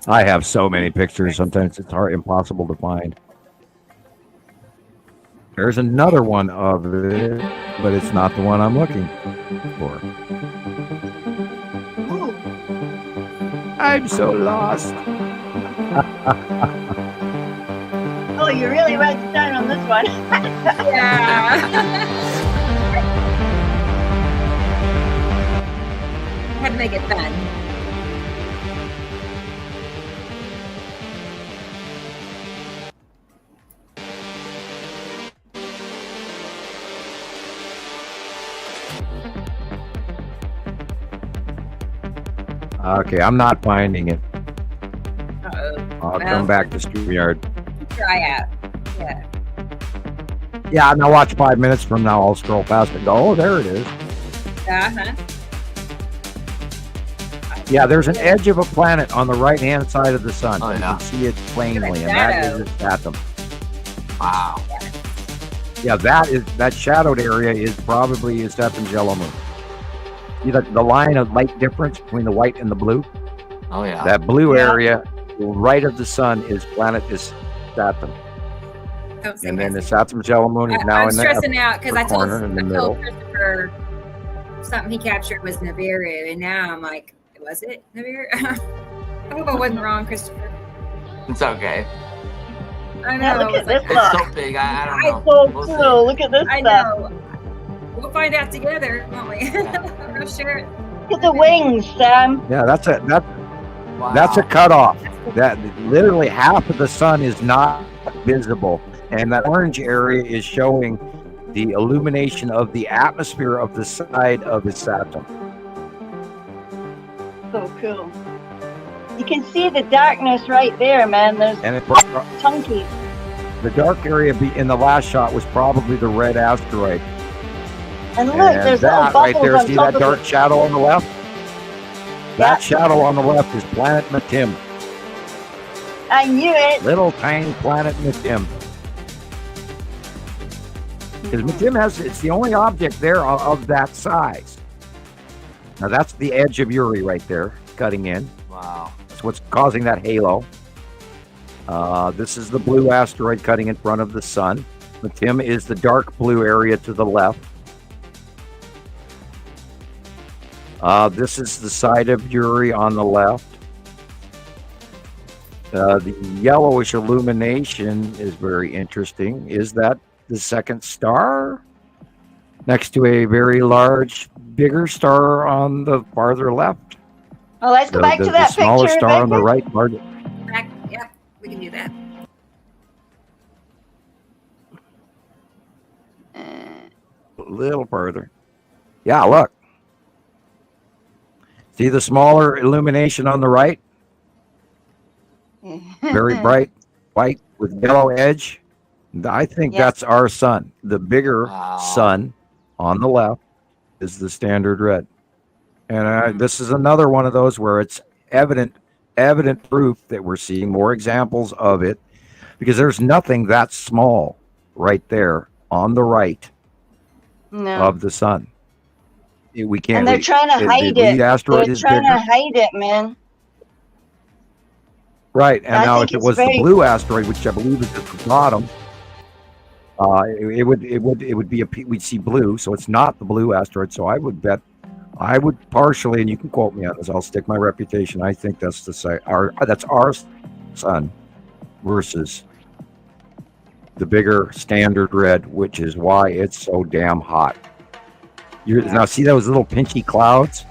I have so many pictures. Sometimes it's impossible to find. There's another one of it, but it's not the one I'm looking for. Ooh. I'm so lost. Oh, you really write it down on this one. Yeah. Had to make it fun. Okay, I'm not finding it. I'll Well, come back to StreamYard. Try out. Yeah. Yeah, now watch 5 minutes from now. I'll scroll past and go, oh, there it is. Uh-huh. Yeah, there's an edge of a planet on the right-hand side of the sun. Oh, You yeah. can see it plainly, and that is its atom. Wow. Yeah, that shadowed area is probably a Saturn yellow moon. See the line of light difference between the white and the blue? Oh, yeah. That blue area, right of the sun, is Saturn. And then the Saturn's yellow moon is now I'm in the stressing out because I told corner in the middle. Christopher something he captured was Nibiru, and now I'm like, was it Nibiru? I hope I wasn't wrong, Christopher. It's okay. I know. Yeah, look at this It's stuff. so big. I don't It's know. so We'll cool. Look at this I stuff. know. We'll find out together, won't we? I'm not sure. Look at the wings, Sam. Yeah, that's a Wow. cutoff. That literally half of the sun is not visible, and that orange area is showing the illumination of the atmosphere of the side of the Saturn. So cool. You can see the darkness right there, man. There's And it, chunky. the dark area in the last shot was probably the red asteroid. And look, And there's little that bubbles right there, on see top that of dark it. shadow on the left? That Yeah. shadow on the left is planet Matim. I knew it. Little tiny planet Matim. Because Matim it's the only object there of that size. Now that's the edge of Uri right there, cutting in. Wow. That's what's causing that halo. This is the blue asteroid cutting in front of the sun. Matim is the dark blue area to the left. This is the side of Uri on the left. The yellowish illumination is very interesting. Is that the second star next to a very large, bigger star on the farther left? Well, let's go back to that the smaller picture. star on the right. Back, yep, we can do that. A little further. Yeah, look. See the smaller illumination on the right? Very bright white with yellow edge. I think that's our sun. The bigger sun on the left is the standard red. And this is another one of those where it's evident proof that we're seeing more examples of it, because there's nothing that small right there on the right of the sun. We can't. And they're trying to hide it. They're trying to hide it, man. Right, and now if it was the blue asteroid, which I believe is at the bottom, it would be we'd see blue, so it's not the blue asteroid. So I would partially, and you can quote me on this, I'll stick my reputation. I think that's that's our sun versus the bigger standard red, which is why it's so damn hot. Now see those little pinchy clouds?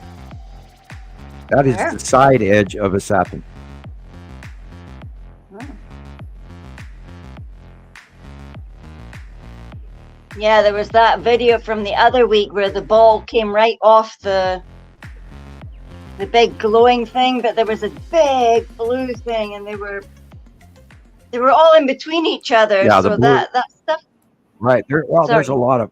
That is the side edge of a Saturn. Yeah, there was that video from the other week where the ball came right off the big glowing thing, but there was a big blue thing, and they were all in between each other. Yeah, so blue, that stuff. Right there. Well, there's a lot of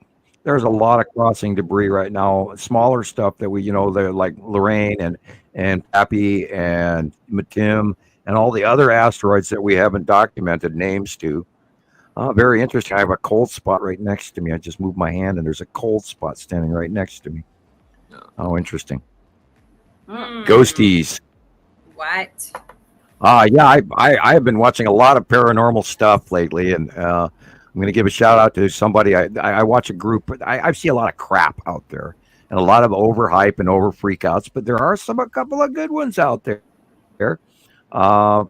crossing debris right now. Smaller stuff that they're like Lorraine and Pappy and Matim and all the other asteroids that we haven't documented names to. Very interesting. I have a cold spot right next to me. I just moved my hand, and there's a cold spot standing right next to me. Oh, interesting. Ghosties. What? Yeah, I have been watching a lot of paranormal stuff lately, and I'm going to give a shout out to somebody. I watch a group. I see a lot of crap out there, and a lot of overhype and over freakouts, but there are a couple of good ones out there. For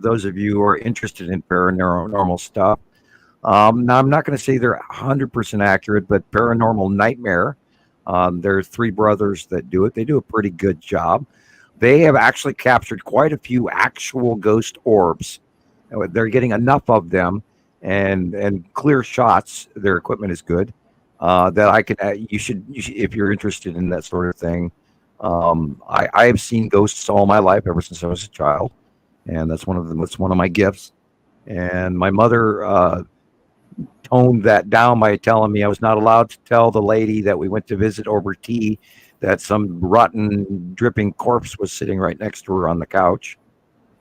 those of you who are interested in paranormal stuff. Now, I'm not going to say they're 100% accurate, but Paranormal Nightmare, there are 3 brothers that do it. They do a pretty good job. They have actually captured quite a few actual ghost orbs. They're getting enough of them and clear shots. Their equipment is good. That I can. You should, if you're interested in that sort of thing. I have seen ghosts all my life, ever since I was a child, and that's one of them. That's one of my gifts. And my mother toned that down by telling me I was not allowed to tell the lady that we went to visit over tea that some rotten, dripping corpse was sitting right next to her on the couch,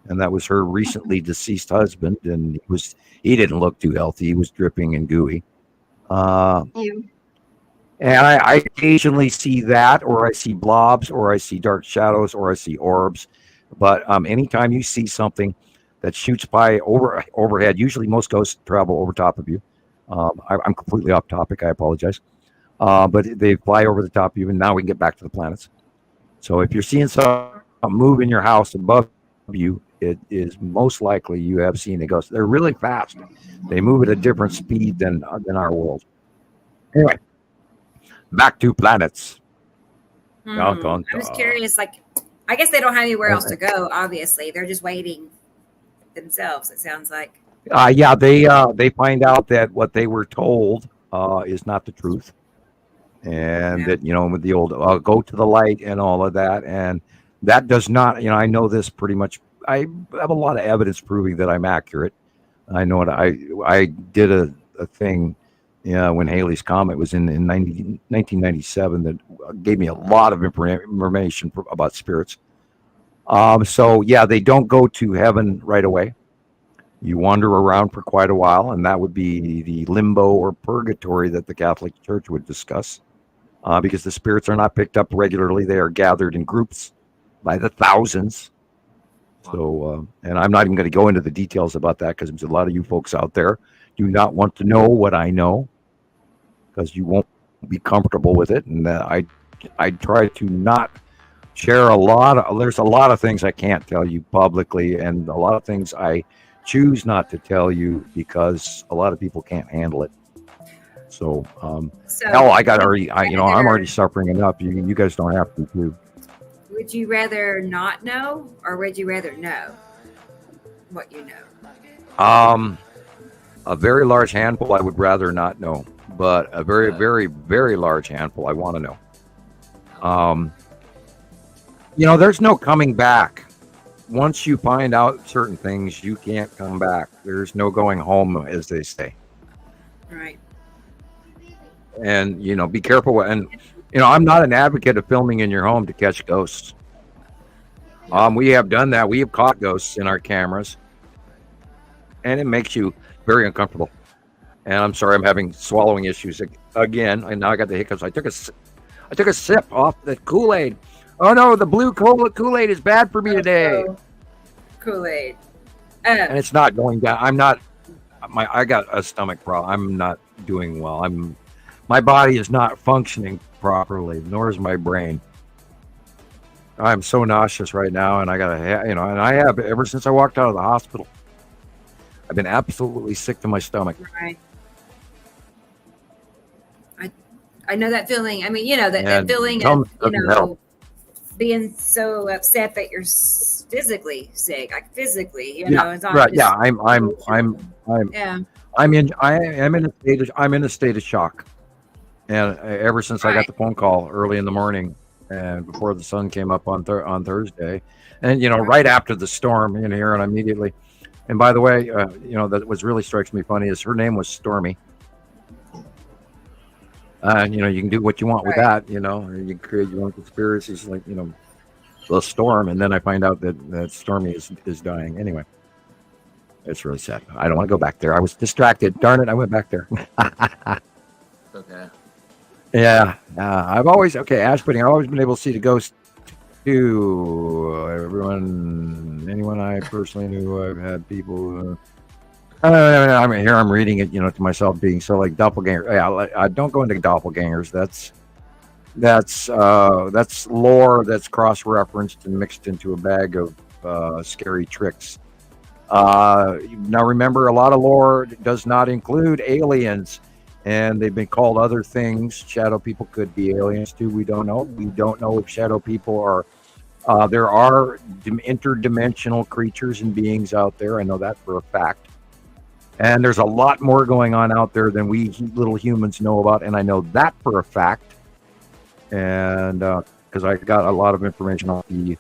and that was her recently deceased husband. And he didn't look too healthy. He was dripping and gooey. And I occasionally see that, or I see blobs, or I see dark shadows, or I see orbs. But anytime you see something that shoots by overhead, usually most ghosts travel over top of you. I'm completely off topic. I apologize. But they fly over the top of you, and now we can get back to the planets. So if you're seeing something move in your house above you, it is most likely you have seen a ghost. They're really fast. They move at a different speed than our world. Anyway, back to planets. I'm just curious. I guess they don't have anywhere else to go. Obviously, they're just waiting themselves. It sounds like. Yeah, they find out that what they were told is not the truth, and that with the old go to the light and all of that, and that does not. I know this pretty much. I have a lot of evidence proving that I'm accurate. I know it. I did a thing, when Halley's Comet was in 1997 that gave me a lot of information about spirits. So yeah, they don't go to heaven right away. You wander around for quite a while, and that would be the limbo or purgatory that the Catholic Church would discuss, because the spirits are not picked up regularly. They are gathered in groups by the thousands. So, and I'm not even going to go into the details about that, because there's a lot of you folks out there do not want to know what I know, because you won't be comfortable with it. And I try to not share there's a lot of things I can't tell you publicly, and a lot of things I choose not to tell you because a lot of people can't handle it. So, hell, I'm already suffering enough. You guys don't have to too. Would you rather not know, or would you rather know what you know? A very large handful I would rather not know, but a very, very, very large handful I want to know. There's no coming back. Once you find out certain things, you can't come back. There's no going home, as they say. Right. And, be careful. And, I'm not an advocate of filming in your home to catch ghosts. We have done that. We have caught ghosts in our cameras. And it makes you very uncomfortable. And I'm sorry, I'm having swallowing issues again. And now I got the hiccups. I took a sip off the Kool-Aid. Oh no, the blue Kool-Aid is bad for me today. Kool-Aid. And it's not going down. I got a stomach problem. I'm not doing well. My body is not functioning properly, nor is my brain. I'm so nauseous right now, and and I have ever since I walked out of the hospital. I've been absolutely sick to my stomach. Right. I know that feeling. I mean, that feeling of, being so upset that you're physically sick, like physically, it's not right. just, Yeah, I'm in a state of shock. And ever since I got the phone call early in the morning and before the sun came up on Thursday, and right after the storm in here, and immediately. And by the way, that was really strikes me funny is her name was Stormy. And you can do what you want with that, you can create your own conspiracies, like the storm, and then I find out that Stormy is dying. Anyway, it's really sad. I don't want to go back there. I was distracted. Darn it, I went back there. Okay. Yeah, I've always been able to see the ghost too. Anyone I personally knew, I've had people. I'm reading it, to myself, being so like doppelganger. Yeah, I don't go into doppelgangers. That's lore that's cross-referenced and mixed into a bag of scary tricks. Now remember, a lot of lore does not include aliens, and they've been called other things. Shadow people could be aliens too. We don't know. We don't know if shadow people are. There are interdimensional creatures and beings out there. I know that for a fact. And there's a lot more going on out there than we little humans know about, and I know that for a fact. And because I got a lot of information on the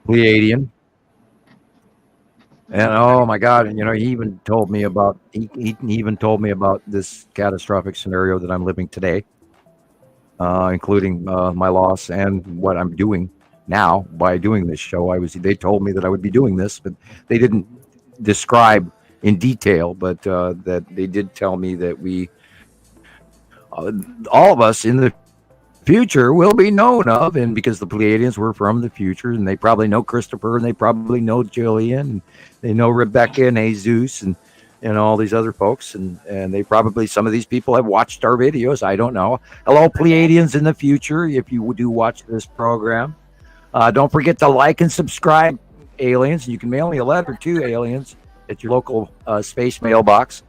Pleiadian. And oh my God, he even told me about this catastrophic scenario that I'm living today, including my loss and what I'm doing now by doing this show. They told me that I would be doing this, but they didn't describe in detail, but that they did tell me that we, all of us in the future, will be known of, and because the Pleiadians were from the future, and they probably know Christoper, and they probably know Gillian, and they know Rebecca and Jesus, and all these other folks, and they probably, some of these people have watched our videos. I don't know. Hello, Pleiadians in the future, if you do watch this program. Don't forget to like and subscribe, aliens. You can mail me a letter to aliens at your local space mailbox.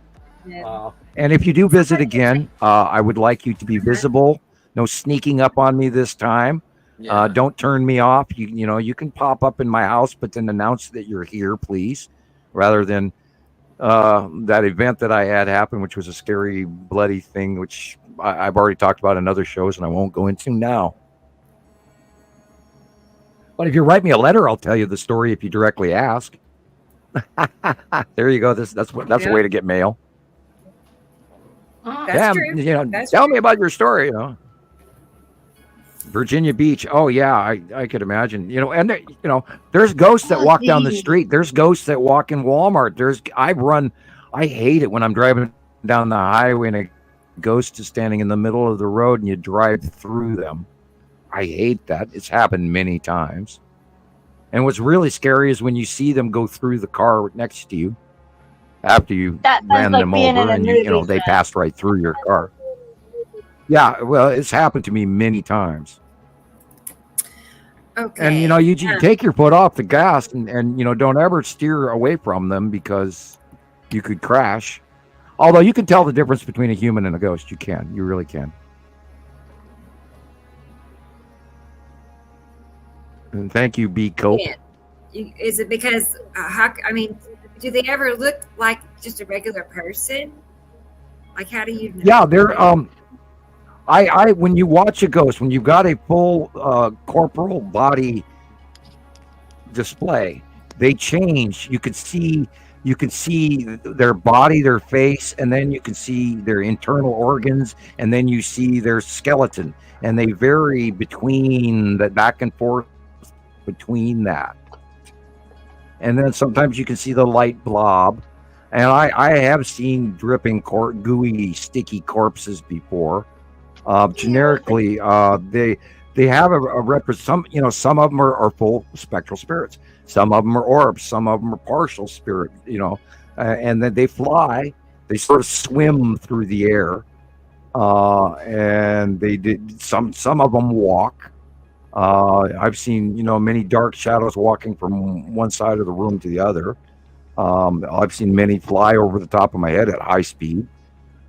And if you do visit again, I would like you to be visible. No sneaking up on me this time. Don't turn me off. You can pop up in my house, but then announce that you're here, please, rather than that event that I had happen, which was a scary, bloody thing, which I've already talked about in other shows, and I won't go into now. But if you write me a letter, I'll tell you the story if you directly ask. There you go. That's a way to get mail. That's true. Tell me about your story. Virginia Beach. Oh yeah, I could imagine. And there's ghosts that walk down the street. There's ghosts that walk in Walmart. I hate it when I'm driving down the highway and a ghost is standing in the middle of the road and you drive through them. I hate that. It's happened many times. And what's really scary is when you see them go through the car next to you after you ran them over and they passed right through your car. Yeah, well, it's happened to me many times. Okay. And you take your foot off the gas and don't ever steer away from them because you could crash. Although you can tell the difference between a human and a ghost. You really can. And thank you, B. Cope. Yeah. Is it because, do they ever look like just a regular person? Like, how do you know? Yeah, they're, when you watch a ghost, when you've got a full corporal body display, they change. You can see their body, their face, and then you can see their internal organs, and then you see their skeleton, and they vary between the back and forth between that. And then sometimes you can see the light blob, and I have seen dripping gooey sticky corpses before. Generically, they have a some of them are full spectral spirits, some of them are orbs, some of them are partial spirit, and then they fly, they sort of swim through the air, and they did some of them walk. I've seen many dark shadows walking from one side of the room to the other. I've seen many fly over the top of my head at high speed.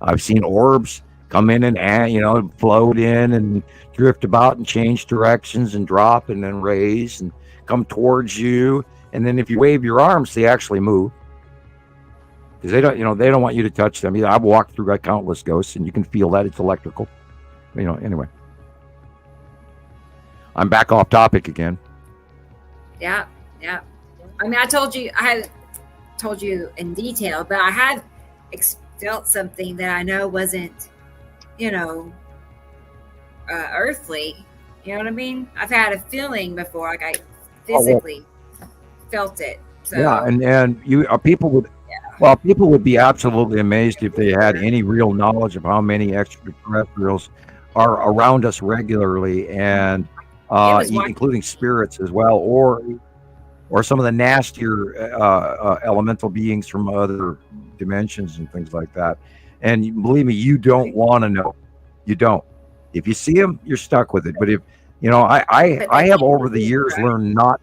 I've seen orbs come in and float in and drift about and change directions and drop and then raise and come towards you. And then if you wave your arms, they actually move because they don't want you to touch them. I've walked through countless ghosts, and you can feel that it's electrical. Anyway, I'm back off topic again. Yeah. I told you in detail, but I had felt something that I know wasn't, earthly. You know what I mean? I've had a feeling before, like I physically felt it. So, yeah, and people would be absolutely amazed if they had any real knowledge of how many extraterrestrials are around us regularly, and including spirits as well, or some of the nastier elemental beings from other dimensions and things like that. And believe me, you don't want to know. You don't. If you see them, you're stuck with it. But if I have over the years learned not.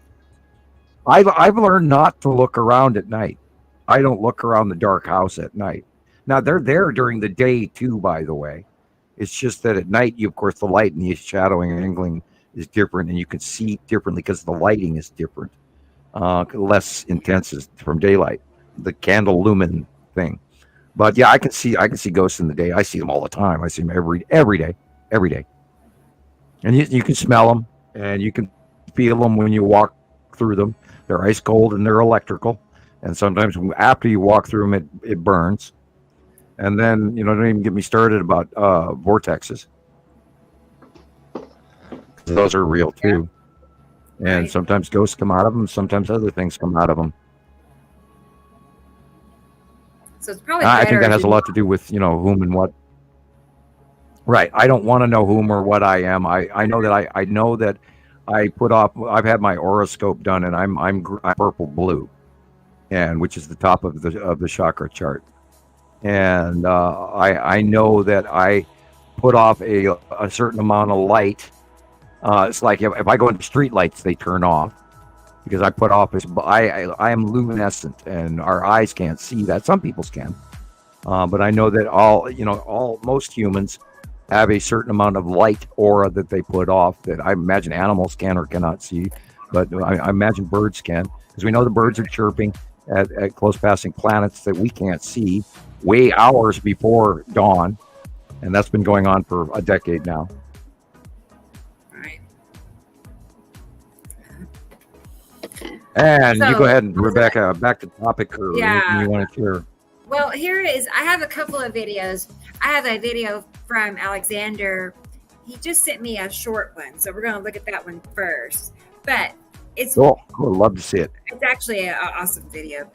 I've learned not to look around at night. I don't look around the dark house at night. Now they're there during the day too, by the way. It's just that at night, of course, the light and the shadowing and angling is different, and you can see differently because the lighting is different, less intense from daylight. The candle lumen thing. But yeah, I can see ghosts in the day. I see them all the time. I see them every day. And you can smell them, and you can feel them when you walk through them. They're ice cold and they're electrical. And sometimes after you walk through them, it burns. And then don't even get me started about vortexes. Those are real too. And sometimes ghosts come out of them. Sometimes other things come out of them. So it's probably I think that has a lot to do with whom and what. Right. I don't want to know whom or what I am. I know that I put off. I've had my horoscope done, and I'm purple blue, and which is the top of the chakra chart. And I know that I put off a certain amount of light. It's like if I go into street lights, they turn off. Because I put off I am luminescent, and our eyes can't see that. Some people's can, but I know that most humans have a certain amount of light aura that they put off that I imagine animals can or cannot see, but I imagine birds can, because we know the birds are chirping at close passing planets that we can't see way hours before dawn, and that's been going on for a decade now. And you go ahead, and Rebecca, back to topic, or anything you want to share. Well, here it is. I have a couple of videos. I have a video from Alexander. He just sent me a short one, so we're going to look at that one first. But it's cool. I'd love to see it. It's actually an awesome video.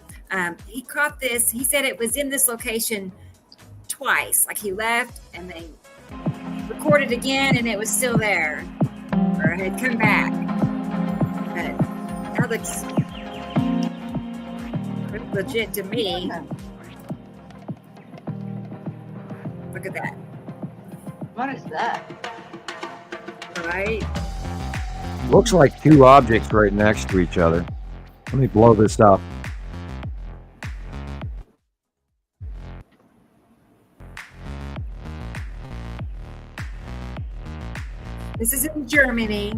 He caught this. He said it was in this location twice. Like he left and they recorded again, and it was still there, or it had come back. But that looks pretty legit to me. Look at that. What is that? Right? Looks like two objects right next to each other. Let me blow this up. This is in Germany.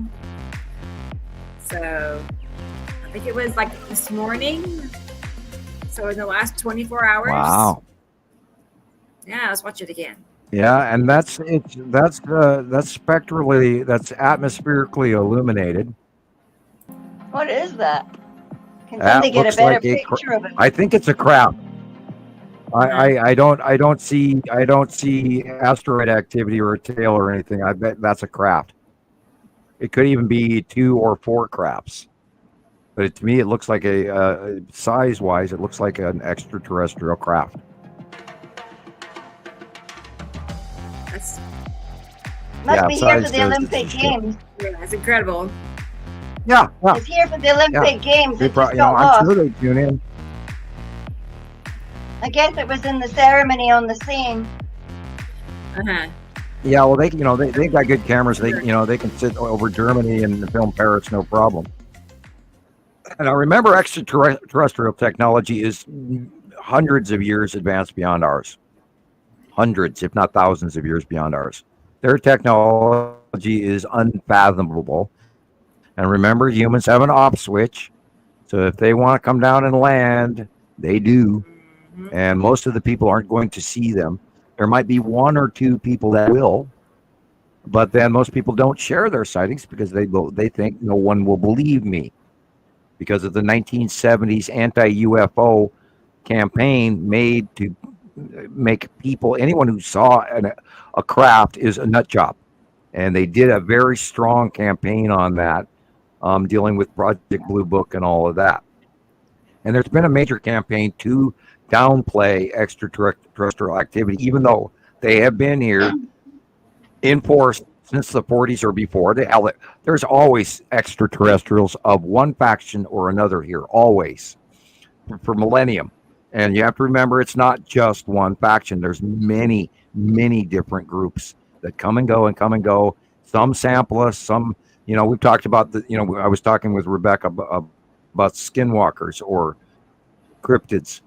So I think it was like this morning. So in the last 24 hours. Wow. Yeah, let's watch it again. Yeah, and that's spectrally, that's atmospherically illuminated. What is that? Can somebody get a better picture of it? I think it's a craft. I don't see asteroid activity or a tail or anything. I bet that's a craft. It could even be 2 or 4 crafts. But to me, it looks like size-wise, it looks like an extraterrestrial craft. Must be here for the Olympic Games. Yeah, that's incredible. Yeah. It's here for the Olympic Games. It just got I'm lost. sure they tune in. I guess it was in the ceremony on the scene. Yeah, well, they got good cameras. They can sit over Germany and film Paris, no problem. And I remember extraterrestrial technology is hundreds of years advanced beyond ours. Hundreds, if not thousands of years beyond ours. Their technology is unfathomable. And remember, humans have an off switch. So if they want to come down and land, they do. And most of the people aren't going to see them. There might be 1 or 2 people that will. But then most people don't share their sightings because they think no one will believe me. Because of the 1970s anti-UFO campaign made to make people, anyone who saw a craft is a nut job. And they did a very strong campaign on that, dealing with Project Blue Book and all of that. And there's been a major campaign to downplay extraterrestrial activity, even though they have been here in force since the 40s or before. There's always extraterrestrials of one faction or another here, always, for millennium. And you have to remember, it's not just one faction. There's many, many different groups that come and go and come and go. Some sample us, some, we've talked about I was talking with Rebecca about skinwalkers or cryptids.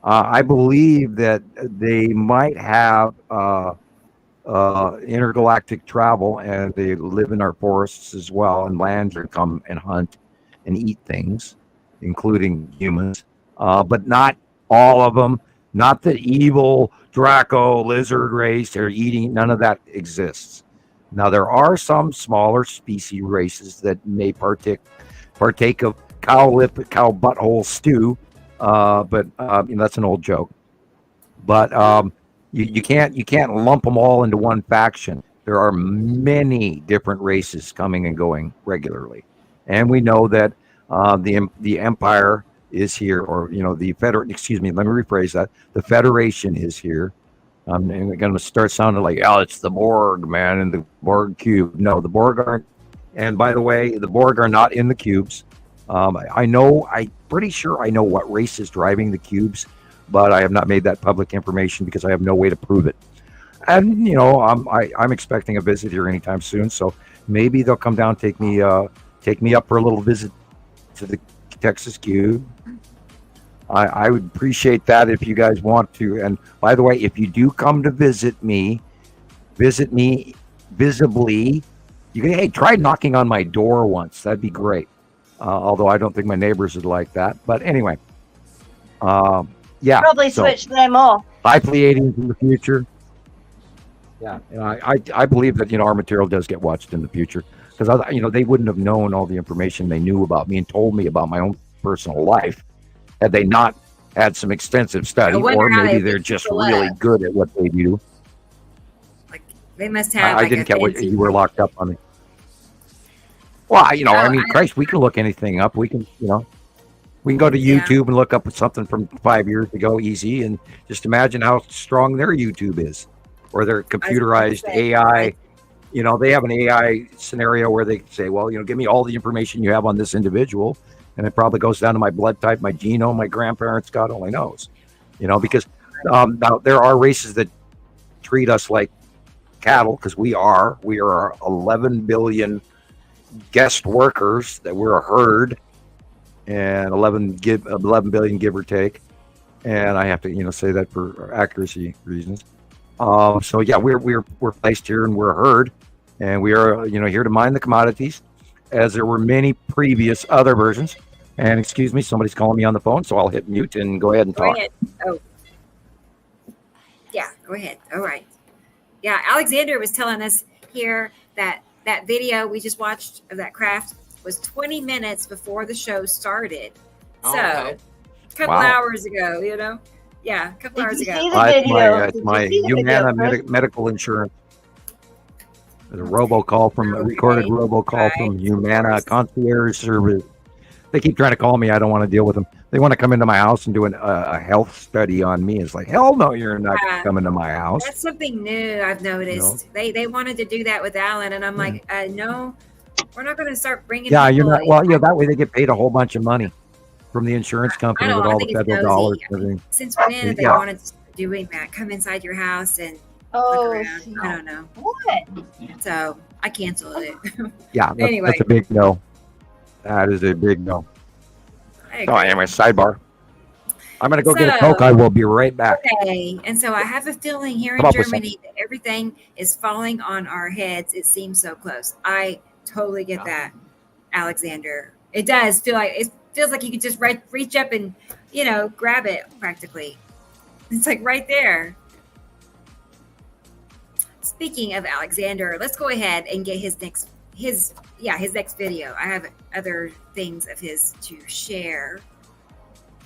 I believe that they might have intergalactic travel, and they live in our forests as well, and land or come and hunt and eat things, including humans, but not all of them. Not the evil Draco lizard race they're eating. None of that exists. Now, there are some smaller species races that may partake of cow butthole stew, but that's an old joke. But you can't lump them all into one faction. There are many different races coming and going regularly, and we know that the Empire is here, or the excuse me, let me rephrase that. The Federation is here. And they're going to start sounding like, it's the Borg, man, and the Borg cube. No, the Borg aren't. And by the way, the Borg are not in the cubes. I'm pretty sure I know what race is driving the cubes, but I have not made that public information because I have no way to prove it. And I'm expecting a visit here anytime soon, so maybe they'll come down, take me up for a little visit to the Texas Cube. I would appreciate that if you guys want to. And by the way, if you do come to visit me visibly. You can try knocking on my door once. That'd be great. Although I don't think my neighbors would like that. But anyway, yeah. Probably switch them off. High Pleiadians in the future. Yeah, I believe that our material does get watched in the future, because they wouldn't have known all the information they knew about me and told me about my own personal life had they not had some extensive study, or maybe they're just really good at what they do. Like they must have. I didn't get what you were locked up on. Well, Christ, we can look anything up. We can, we can go to YouTube and look up something from 5 years ago, easy, and just imagine how strong their YouTube is, or their computerized AI. They have an AI scenario where they say, well, give me all the information you have on this individual. And it probably goes down to my blood type, my genome, my grandparents, God only knows. Because now there are races that treat us like cattle, because we are 11 billion guest workers that we're a herd, and 11 billion give or take. And I have to, say that for accuracy reasons. So yeah, we're placed here, and we're a herd, and we are, here to mine the commodities, as there were many previous other versions. And excuse me, somebody's calling me on the phone, so I'll hit mute and go ahead and talk. Go ahead. Oh, yeah, go ahead. All right. Yeah, Alexander was telling us here that video we just watched of that craft was 20 minutes before the show started. So, a couple hours ago, Yeah, a couple hours ago. It's my Humana medical insurance. There's a robocall recorded robocall from Humana concierge service. They keep trying to call me. I don't want to deal with them. They want to come into my house and do a health study on me. It's like, hell no, you're not coming to my house. That's something new I've noticed. They wanted to do that with Alan, and I'm like, no, we're not going to start bringing. Yeah, you're not. Well, that way they get paid a whole bunch of money from the insurance company with all the federal dollars and everything. Since when have they wanted to start doing that? Come inside your house and look around. I don't know. What? So I canceled it. Yeah, anyway. That's a big no. That is a big no. Anyway, sidebar. I'm going to go get a Coke. I will be right back. Okay. And so I have a feeling here in Germany that everything is falling on our heads. It seems so close. I totally get that, Alexander. It does feel like you could just reach up and, grab it practically. It's like right there. Speaking of Alexander, let's go ahead and get his next video. I have other things of his to share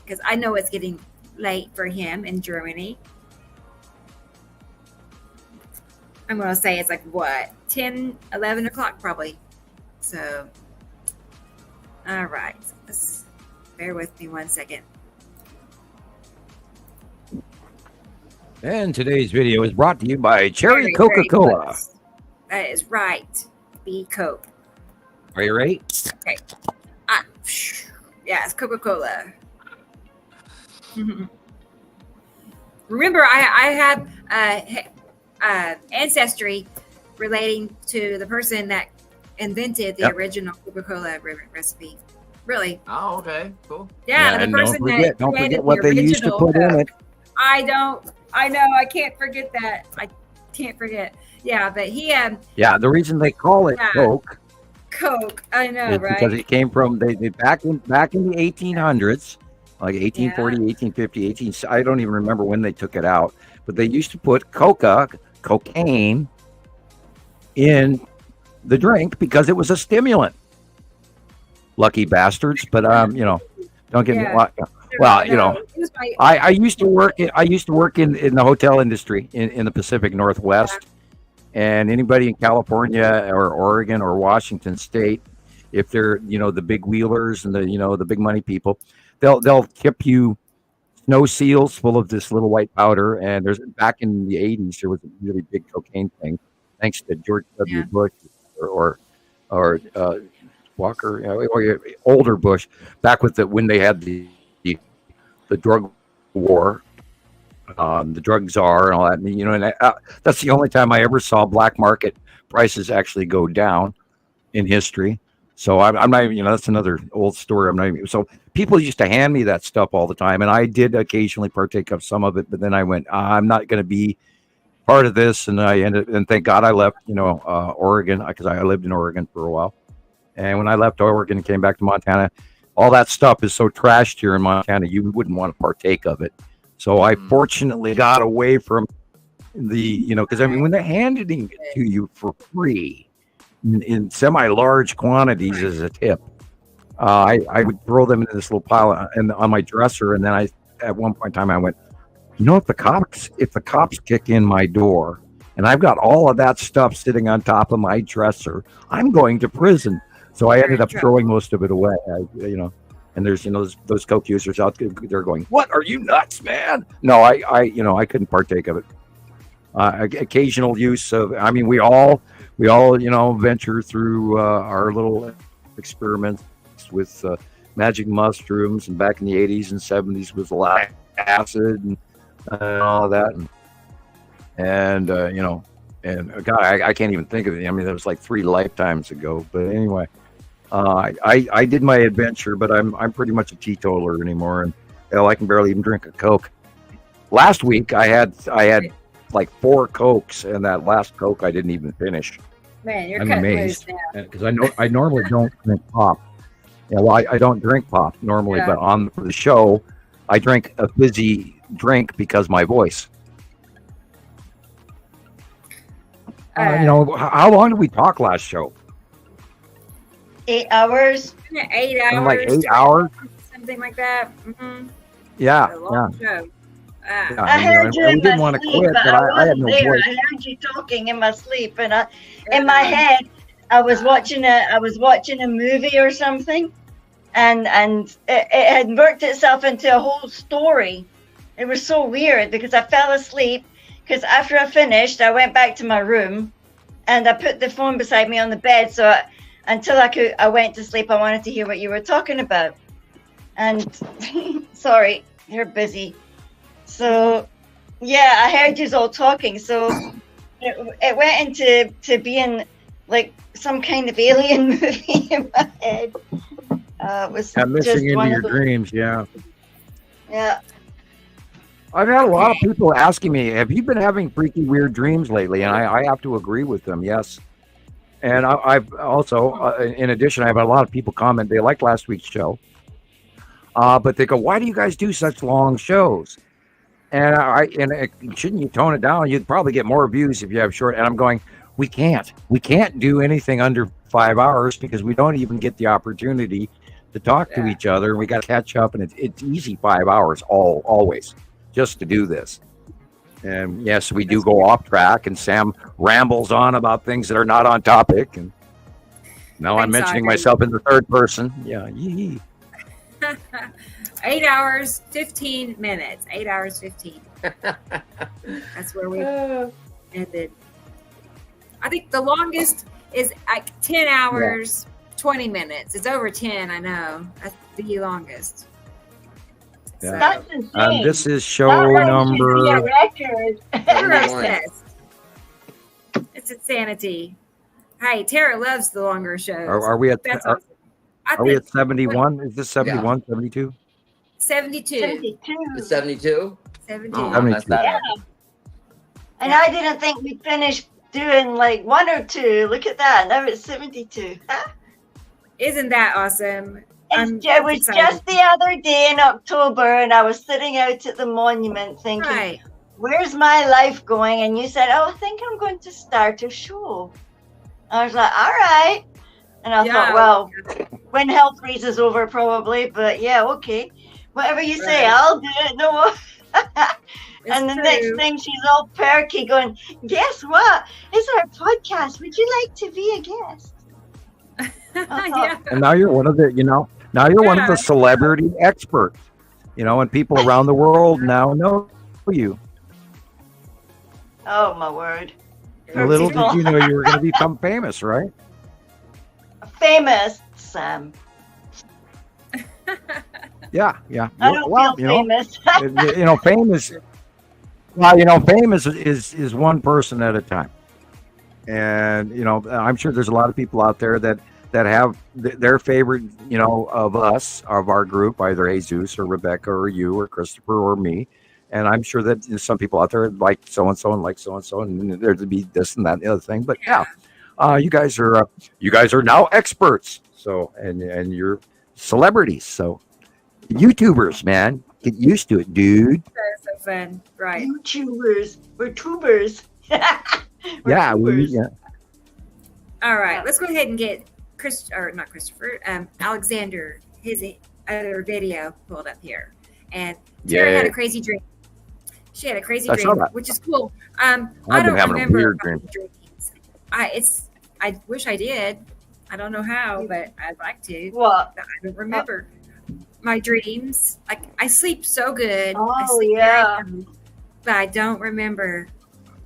because I know it's getting late for him in Germany. I'm going to say it's like 10, 11 o'clock probably. So, all right. Bear with me 1 second. And today's video is brought to you by Cherry Coca-Cola. That is right. Be Coke. Are you ready? Okay. Yeah, it's Coca-Cola. Remember, I have ancestry relating to the person that invented the original Coca-Cola recipe. Really? Oh, okay, cool. Yeah, the person don't forget what they used to put in it. I know. I can't forget that. I can't forget. Yeah, but he yeah, the reason they call it Coke. I know, right? Because it came from they back in the 1800s, like 1840, 1850, I don't even remember when they took it out, but they used to put cocaine in the drink because it was a stimulant. Lucky bastards, but don't get me wrong. Well, I used to work in the hotel industry in the Pacific Northwest, and anybody in California or Oregon or Washington State, if they're the big wheelers and the big money people, they'll tip you snow seals full of this little white powder. And there's back in the 80s there was a really big cocaine thing, thanks to George W. Bush or Walker, or older Bush, back with when they had the drug war, the drug czar and all that, and that's the only time I ever saw black market prices actually go down in history. So I'm not even, that's another old story. I'm not even, so people used to hand me that stuff all the time, and I did occasionally partake of some of it, but then I went, I'm not going to be part of this, and I ended, and thank God I left, Oregon, because I lived in Oregon for a while, and when I left Oregon and came back to Montana, all that stuff is so trashed here in Montana, you wouldn't want to partake of it. So I fortunately got away from the, because when they're handing it to you for free in semi-large quantities as a tip, I would throw them into this little pile on my dresser. And then at one point in time, I went, if the cops kick in my door and I've got all of that stuff sitting on top of my dresser, I'm going to prison. So I ended up throwing most of it away, and there's, those Coke users out there, they're going, what, are you nuts, man? No, I couldn't partake of it. Occasional use of, we all, venture through our little experiments with magic mushrooms, and back in the 80s and 70s with acid and all of that. And And God, I can't even think of it. I mean, that was like 3 lifetimes ago. But anyway, I did my adventure, but I'm pretty much a teetotaler anymore, and hell, I can barely even drink a Coke. Last week I had like 4 Cokes, and that last Coke I didn't even finish. Man, you're I'm cutting amazed loose now. because I normally don't drink pop. Yeah, well, I don't drink pop normally, Yeah. but on the show, I drink a fizzy drink because my voice. How long did we talk last show? 8 hours. 8 hours. Like 8 hours. Something like that. Mm-hmm. Yeah, A long show. Yeah, I heard you we in didn't my want to sleep, quit, but I had wasn't no there. voice. I heard you talking in my sleep, and in my head, I was watching a movie or something, and it had worked itself into a whole story. It was so weird because I fell asleep. Because after I finished, I went back to my room, and I put the phone beside me on the bed. So until I went to sleep, I wanted to hear what you were talking about. And sorry, you're busy. So, yeah, I heard you all talking. So it went into being like some kind of alien movie in my head. It was Missing into your dreams, yeah. Yeah. I've had a lot of people asking me, have you been having freaky weird dreams lately? And I have to agree with them, yes. And I've also, in addition, I've had a lot of people comment, they liked last week's show. But they go, why do you guys do such long shows? And shouldn't you tone it down? You'd probably get more views if you have short. And I'm going, we can't do anything under 5 hours because we don't even get the opportunity to talk to each other. And we got to catch up, and it's easy 5 hours always just to do this. And yes, we do go off track, and Sam rambles on about things that are not on topic. And now I'm mentioning myself in the third person. Yeah. Yee. 8 hours, 15 minutes. 8 hours, 15. That's where we ended. I think the longest is like 10 hours, 20 minutes. It's over 10, I know. That's the longest. Yeah. That's insane. This is show number. We're obsessed. It's insanity. Hey, Tara loves the longer shows. Are we at? That's Are, awesome. I we think- at 71? Is this 71, 72? 72. 72? 72. Oh, 72. that's that. Yeah. And I didn't think we'd finish doing like 1 or 2. Look at that. Now it's 72. Isn't that awesome? It was just the other day in October, and I was sitting out at the monument thinking, where's my life going? And you said, I think I'm going to start a show. I was like, all right. And I thought, well, when hell freezes over, probably. But yeah, okay. Whatever you say, I'll do it. No. And the next thing, she's all perky going, guess what? It's our podcast. Would you like to be a guest? And now you're one of the, one of the celebrity experts, and people around the world now know you. Oh, my word. Little did you know you were going to become famous, right? Famous, Sam. Yeah. I don't feel famous. Fame is, fame is one person at a time. And, I'm sure there's a lot of people out there that have their favorite, of us, of our group, either Jesus or Rebecca or you or Christopher or me. And I'm sure that some people out there like so-and-so and like so-and-so, and there'd be this and that and the other thing. But you guys are now experts. So, and you're celebrities. So YouTubers, man, get used to it, dude. That's so fun. Right. YouTubers. We're tubers. Yeah. All right. Let's go ahead and get Alexander, his other video pulled up here. And Tara had a crazy dream. She had a crazy dream, which is cool. I don't remember weird dreams. I wish I did. I don't know how, but I'd like to. What? I don't remember my dreams. Like I sleep so good. Oh, I sleep yeah. very good, but I don't remember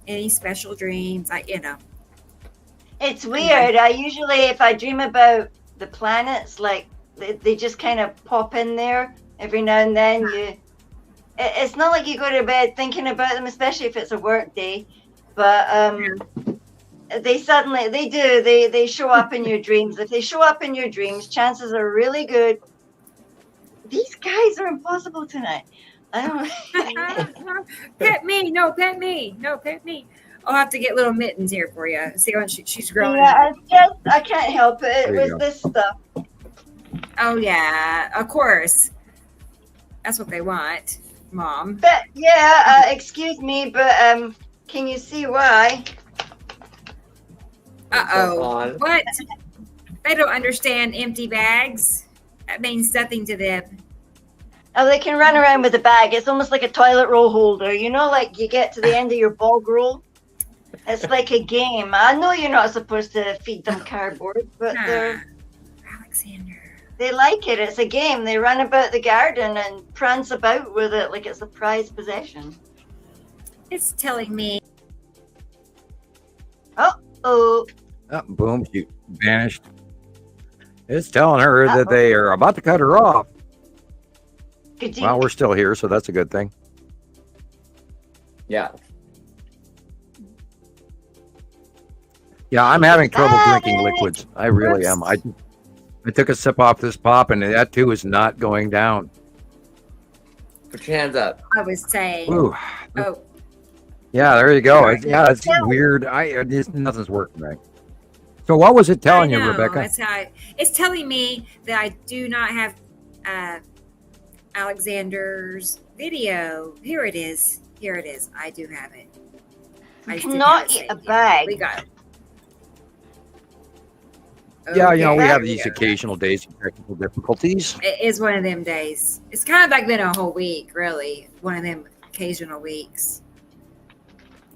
any special dreams. It's weird. I usually, if I dream about the planets, like they just kind of pop in there every now and then. It's not like you go to bed thinking about them, especially if it's a work day. But they show up in your dreams. If they show up in your dreams, chances are really good. These guys are impossible tonight. I don't Pet me. No, pet me. No, pet me. I'll have to get little mittens here for you. See when she's growing. Yeah, I can't help it. It was this stuff. Oh yeah, of course. That's what they want, Mom. But excuse me, but can you see why? Uh-oh. What? They don't understand empty bags. That means nothing to them. Oh, they can run around with a bag. It's almost like a toilet roll holder. You know, like you get to the end of your bog roll. It's like a game. I know you're not supposed to feed them cardboard, but Alexander. They like it. It's a game. They run about the garden and prance about with it like it's a prized possession. It's telling me. Oh, boom, she vanished. It's telling her that they are about to cut her off. Well, we're still here, so that's a good thing. Yeah. Yeah, I'm having trouble drinking liquids. I really am. I took a sip off this pop, and that too is not going down. Put your hands up. I was saying. Ooh. Oh. Yeah, there you go. It's weird. Nothing's working right. So what was it telling you, Rebecca? It's telling me that I do not have Alexander's video. Here it is. I do have it. You cannot eat a bag. We got it. Yeah, we have these occasional days of technical difficulties. It is one of them days. It's kind of like been a whole week, really. One of them occasional weeks.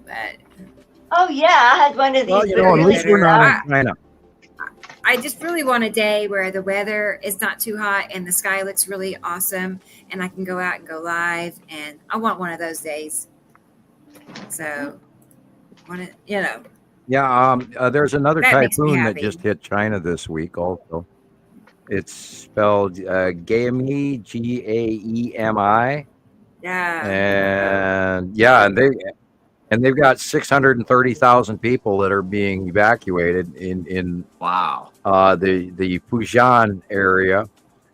But oh yeah, I had one of these. Well, at least we're not in China. I just really want a day where the weather is not too hot and the sky looks really awesome, and I can go out and go live. And I want one of those days. So, Yeah, there's another typhoon that just hit China this week also. It's spelled Gaemi, Gaemi. Yeah. And they've got 630,000 people that are being evacuated in the Fujian area.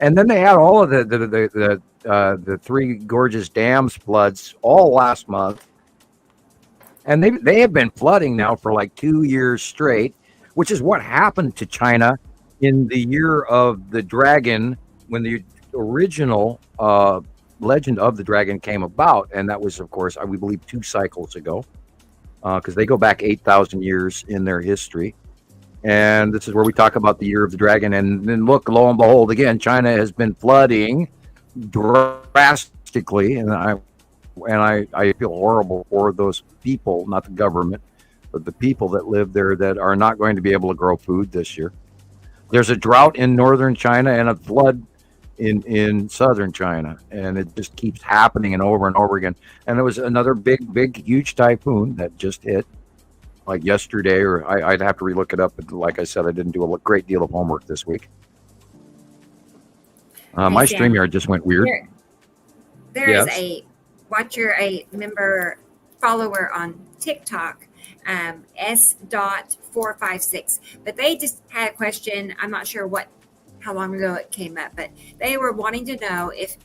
And then they had all of the Three Gorges Dams floods all last month. And they have been flooding now for like 2 years straight, which is what happened to China in the year of the dragon, when the original legend of the dragon came about. And that was, of course, we believe 2 cycles ago, because they go back 8,000 years in their history. And this is where we talk about the year of the dragon. And then look, lo and behold, again, China has been flooding drastically. And I feel horrible for those people, not the government, but the people that live there that are not going to be able to grow food this year. There's a drought in northern China and a flood in southern China, and it just keeps happening and over again. And there was another big, huge typhoon that just hit like yesterday, or I'd have to relook it up. But like I said, I didn't do a great deal of homework this week. My StreamYard just went weird. There is a member follower on TikTok, S.456, but they just had a question. I'm not sure how long ago it came up, but they were wanting to know if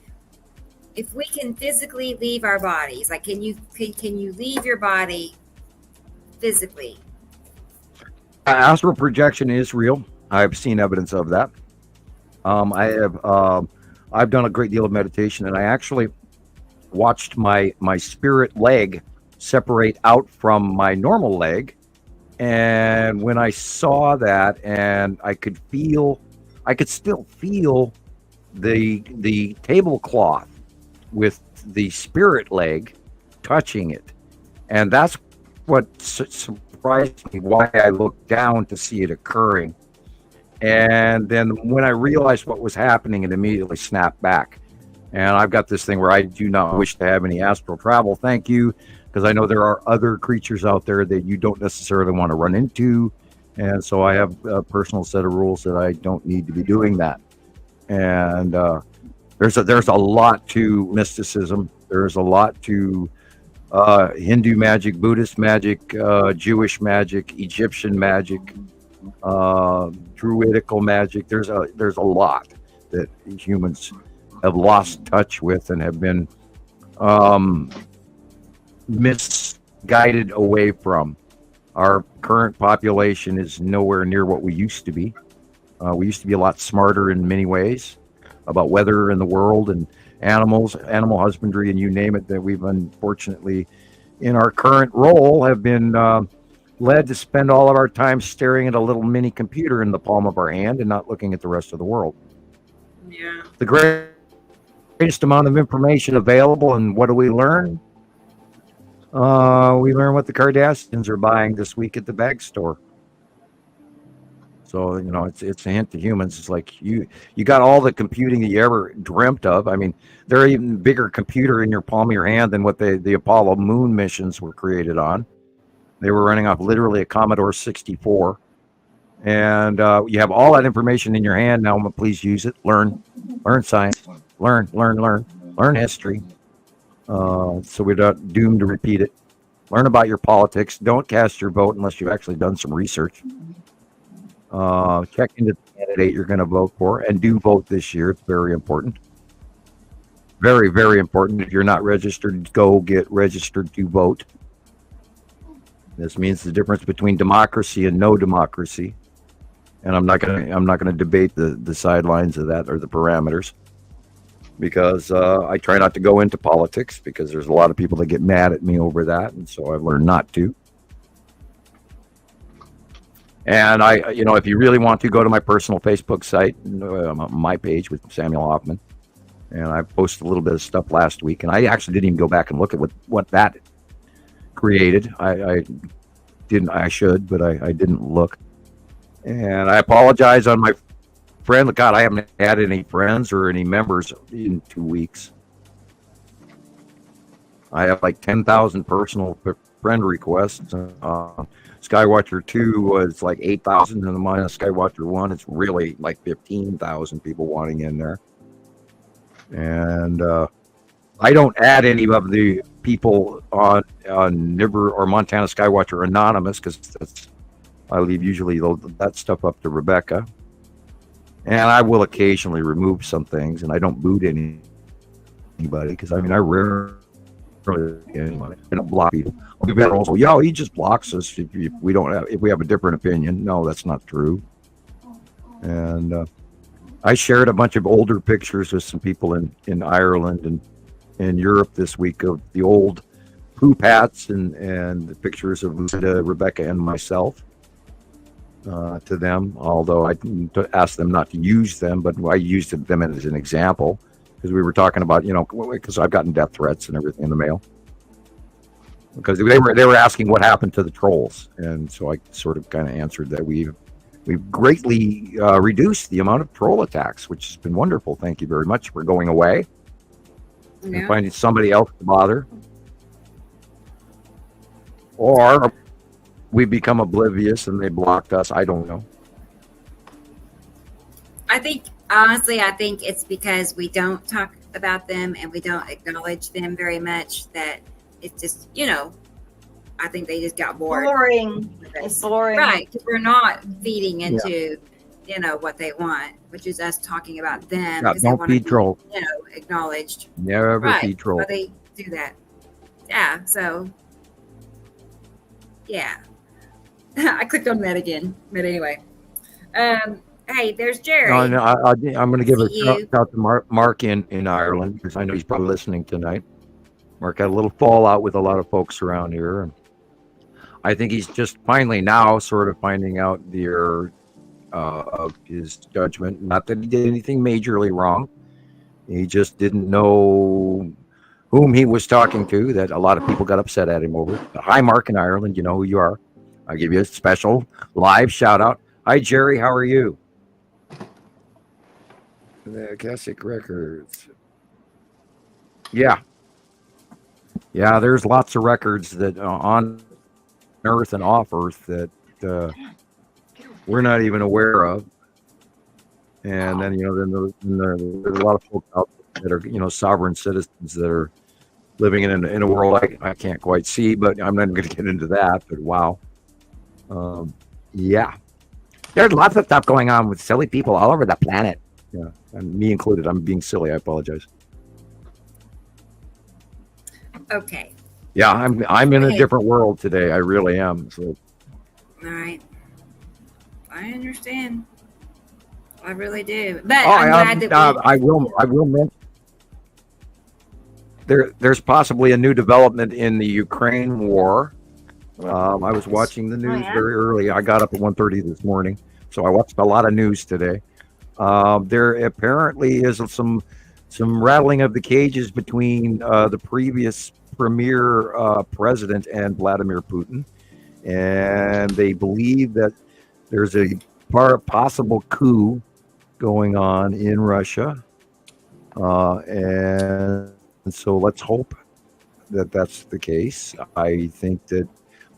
we can physically leave our bodies. Like, can you leave your body physically? Astral projection is real. I've seen evidence of that. I've done a great deal of meditation, and I actually watched my spirit leg separate out from my normal leg. And when I saw that, and I could still feel the tablecloth with the spirit leg touching it. And that's what surprised me, why I looked down to see it occurring. And then when I realized what was happening, it immediately snapped back. And I've got this thing where I do not wish to have any astral travel. Thank you, because I know there are other creatures out there that you don't necessarily want to run into. And so I have a personal set of rules that I don't need to be doing that. And there's a lot to mysticism. There's a lot to Hindu magic, Buddhist magic, Jewish magic, Egyptian magic, druidical magic. There's a lot that humans have lost touch with and have been misguided away from. Our current population is nowhere near what we used to be. We used to be a lot smarter in many ways about weather in the world and animals, animal husbandry, and you name it, that we've unfortunately, in our current role, have been led to spend all of our time staring at a little mini computer in the palm of our hand and not looking at the rest of the world. Yeah. The greatest amount of information available, and what do we learn? We learn what the Kardashians are buying this week at the bag store. So, it's a hint to humans. It's like you got all the computing that you ever dreamt of. I mean, they're even bigger computer in your palm of your hand than what the Apollo moon missions were created on. They were running off literally a Commodore 64. And you have all that information in your hand now. Please use it. Learn science. Learn history. So we're not doomed to repeat it. Learn about your politics. Don't cast your vote unless you've actually done some research. Check into the candidate you're going to vote for, and do vote this year. It's very important. Very, very important. If you're not registered, go get registered to vote. This means the difference between democracy and no democracy. And I'm not gonna debate the sidelines of that or the parameters, because I try not to go into politics, because there's a lot of people that get mad at me over that, and so I've learned not to. And if you really want to, go to my personal Facebook site, my page with Samuel Hofman, and I posted a little bit of stuff last week, and I actually didn't even go back and look at what that created. I didn't. I should, but I didn't look. And I apologize on my friend. God, I haven't had any friends or any members in 2 weeks. I have like 10,000 personal friend requests. Skywatcher 2 was like 8,000, and mine Skywatcher 1, it's really like 15,000 people wanting in there. And I don't add any of the people on Nibiru or Montana Skywatcher Anonymous, because I leave usually that stuff up to Rebecca. And I will occasionally remove some things, and I don't boot anybody, because I rarely anybody. I don't block people. I'll be better also. Yeah, he just blocks us if we have a different opinion. No, that's not true. And I shared a bunch of older pictures with some people in Ireland and in Europe this week of the old poop hats and the pictures of Lucinda, Rebecca, and myself to them. Although I didn't ask them not to use them, but I used them as an example, because we were talking about, because I've gotten death threats and everything in the mail. Because they were asking what happened to the trolls, and so I sort of kind of answered that we've greatly reduced the amount of troll attacks, which has been wonderful. Thank you very much for going away and finding somebody else to bother, or we become oblivious and they blocked us. I don't know. I think it's because we don't talk about them and we don't acknowledge them very much, that it's just, I think they just got bored. Boring. It's boring. Right, because we're not feeding into, what they want, which is us talking about them. Yeah, don't feed trolls. Acknowledged. Never feed trolls. So they do that. Yeah, so, yeah. I clicked on that again, but anyway. Hey, there's Jerry. No, I'm going to give a shout out to Mark in Ireland, because I know he's probably listening tonight. Mark had a little fallout with a lot of folks around here. And I think he's just finally now sort of finding out the error of his judgment. Not that he did anything majorly wrong. He just didn't know whom he was talking to, that a lot of people got upset at him over. But hi, Mark in Ireland. You know who you are. I'll give you a special live shout out. Hi, Jerry. How are you? The Akashic Records. Yeah, there's lots of records that on Earth and off Earth that we're not even aware of. And then, then there's a lot of folks out there that are, sovereign citizens that are living in a world I can't quite see, but I'm not going to get into that. But wow. Yeah. There's lots of stuff going on with silly people all over the planet. Yeah, and me included. I'm being silly. I apologize. Okay. Yeah, I'm in a different world today. I really am. So. All right. I understand. I really do. But I'm glad that I will mention there's possibly a new development in the Ukraine war. I was watching the news very early. I got up at 1:30 this morning, so I watched a lot of news today. There apparently is some rattling of the cages between the previous premier president and Vladimir Putin, and they believe that there's a possible coup going on in Russia, and so let's hope that that's the case. I think that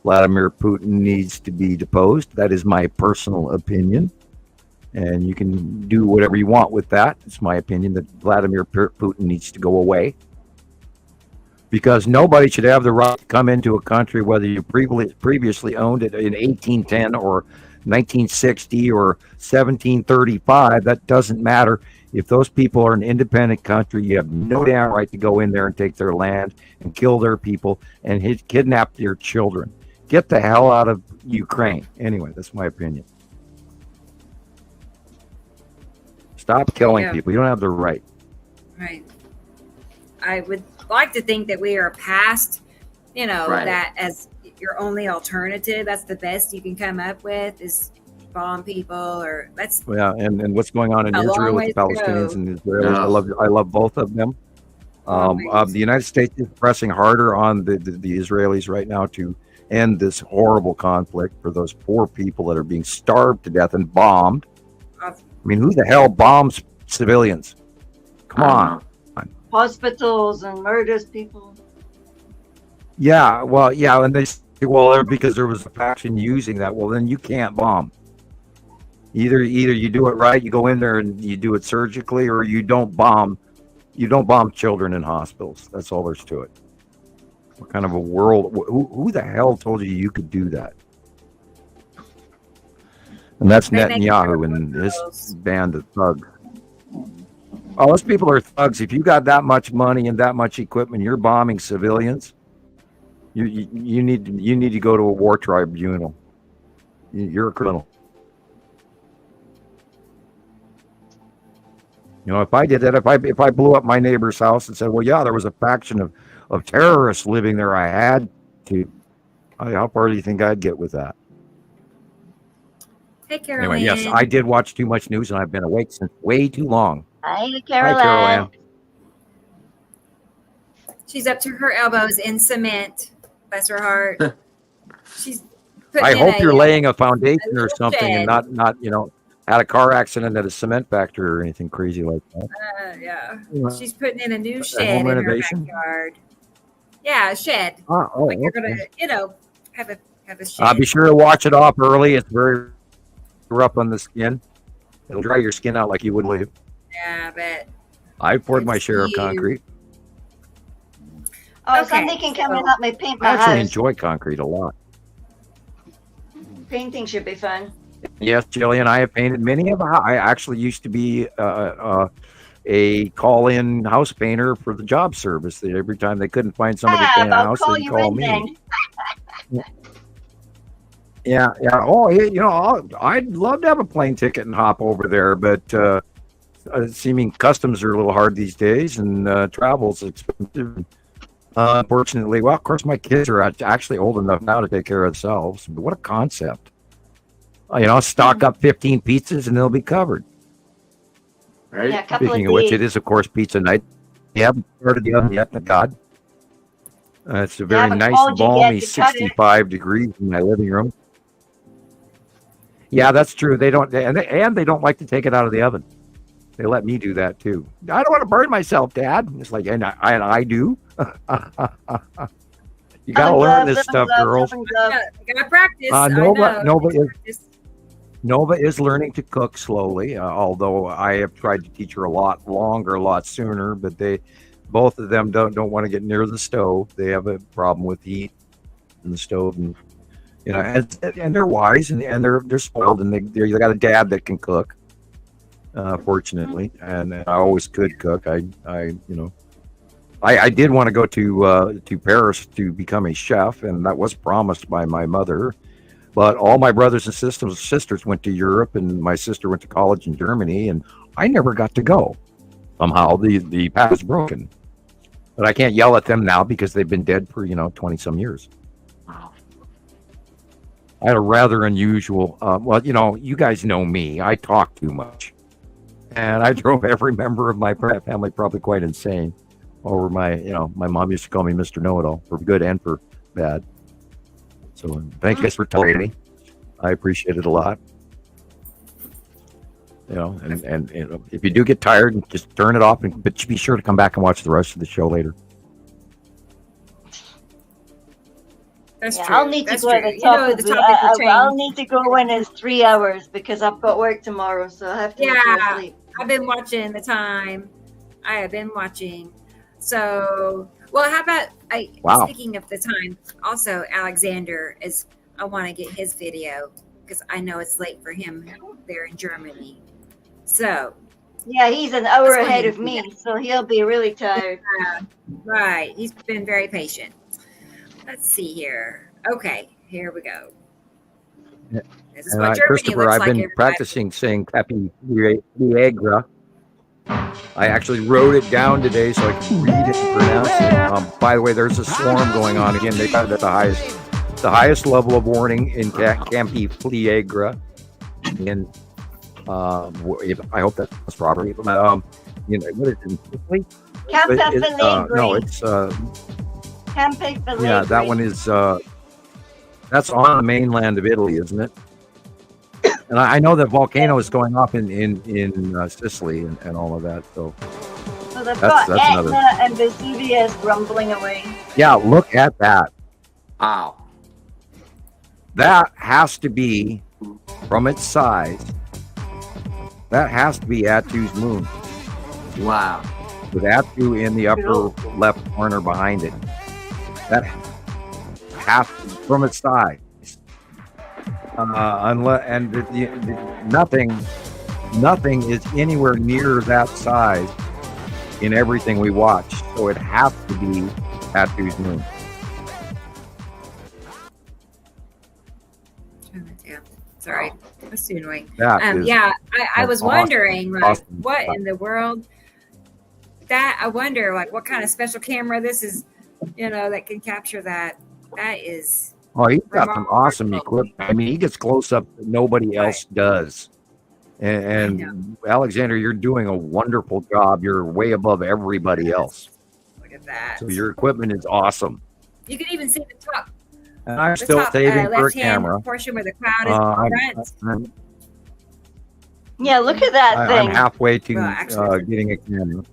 Vladimir Putin needs to be deposed. That is my personal opinion. And you can do whatever you want with that. It's my opinion that Vladimir Putin needs to go away. Because nobody should have the right to come into a country, whether you previously owned it in 1810 or 1960 or 1735. That doesn't matter. If those people are an independent country, you have no damn right to go in there and take their land and kill their people and kidnap their children. Get the hell out of Ukraine. Anyway, that's my opinion. Stop killing people. You don't have the right. Right. I would like to think that we are past, that as your only alternative. That's the best you can come up with is bomb people, or that's and what's going on in Israel with the Palestinians and Israelis. I love both of them. The United States is pressing harder on the Israelis right now to end this horrible conflict for those poor people that are being starved to death and bombed. I mean, who the hell bombs civilians? Come on. Hospitals and murders people. Yeah, and they say, well, because there was a faction using that. Well, then you can't bomb. Either you do it right, you go in there and you do it surgically, or you don't bomb. You don't bomb children in hospitals. That's all there's to it. What kind of a world? Who the hell told you could do that? And that's Netanyahu and his band of thugs. Oh, those people are thugs. If you got that much money and that much equipment, you're bombing civilians. You need to go to a war tribunal. You're a criminal. If I did that, if I blew up my neighbor's house and said, well, yeah, there was a faction of terrorists living there, I had to. How far do you think I'd get with that? Hey, Caroline. Anyway, yes, I did watch too much news, and I've been awake since way too long. Hi, Caroline. Hi, Caroline. She's up to her elbows in cement. Bless her heart. She's. I hope you're laying a foundation or something, shed. And not had a car accident at a cement factory or anything crazy like that. She's putting in a new shed in her backyard. Yeah, a shed. You're gonna, have a shed. Be sure to wash it off early. It's very rough on the skin. It'll dry your skin out like you would leave. Yeah, I bet. I poured my share of concrete. Oh, somebody can come and help me paint my house. I actually enjoy concrete a lot. Painting should be fun. Yes, Gillian, I have painted many of them. I actually used to be a call-in house painter for the job service. Every time they couldn't find somebody to paint a house, they'd call me. Yeah. Oh, I'd love to have a plane ticket and hop over there, but seeming customs are a little hard these days, and travel's expensive. Unfortunately, well, of course, my kids are actually old enough now to take care of themselves. But what a concept! Stock up 15 pizzas and they'll be covered. Right. Yeah, Speaking of which, it is, of course, pizza night. You haven't started the oven yet, thank God. It's a very nice, balmy 65 degrees in my living room. Yeah, that's true. They don't like to take it out of the oven. They let me do that too. I don't want to burn myself, Dad. It's like, and I do. You gotta learn this stuff, girls. You gotta practice. Nova is learning to cook slowly, although I have tried to teach her a lot sooner. But both of them don't want to get near the stove. They have a problem with heat in the stove, and and they're wise, and they're spoiled, and they got a dad that can cook. Fortunately, and I always could cook. I did want to go to Paris to become a chef, and that was promised by my mother. But all my brothers and sisters went to Europe, and my sister went to college in Germany, and I never got to go. Somehow the path is broken. But I can't yell at them now because they've been dead for 20 some years. Wow. I had a rather unusual. You guys know me. I talk too much, and I drove every member of my family probably quite insane. Over my mom used to call me Mr. Know-It-All for good and for bad. So thank you guys for telling me. I appreciate it a lot. And if you do get tired, just turn it off, but be sure to come back and watch the rest of the show later. That's true. I'll need to go at the top. I'll need to go when it's 3 hours because I've got work tomorrow, so I have to go sleep. I've been watching the time. I have been watching. So, well, how about speaking of the time, also Alexander I want to get his video because I know it's late for him there in Germany. So, yeah, he's an hour ahead of me, so he'll be really tired. Right. He's been very patient. Let's see here. Okay, here we go. This is what Germany Christopher, looks I've like, been practicing saying Capi Viagra. I actually wrote it down today so I can read it and pronounce it. By the way, there's a storm going on again. They got it at the highest level of warning in Campi Viagra. And I hope that's properly. What is it in Italy? No, it's yeah, that one is that's on the mainland of Italy, isn't it? And I know that volcano is going off in Sicily and all of that. So they've got Etna and Vesuvius rumbling away. Yeah, look at that. Wow. That has to be, from its size, that has to be Attu's moon. Wow. With Attu in the upper left corner behind it. That has to, from its size. Nothing is anywhere near that size in everything we watch. So it has to be Attu's moon. Yeah, sorry, that's too annoying. I was wondering, what in the world? I wonder, what kind of special camera this is, that can capture that. That is. Oh, he's got some awesome equipment. I mean, he gets close up that nobody else does. And Alexander, you're doing a wonderful job. You're way above everybody else. Look at that. So your equipment is awesome. You can even see the top. And I'm still saving for a camera. Portion where the cloud is. Yeah, look at that thing. I'm halfway to getting a camera.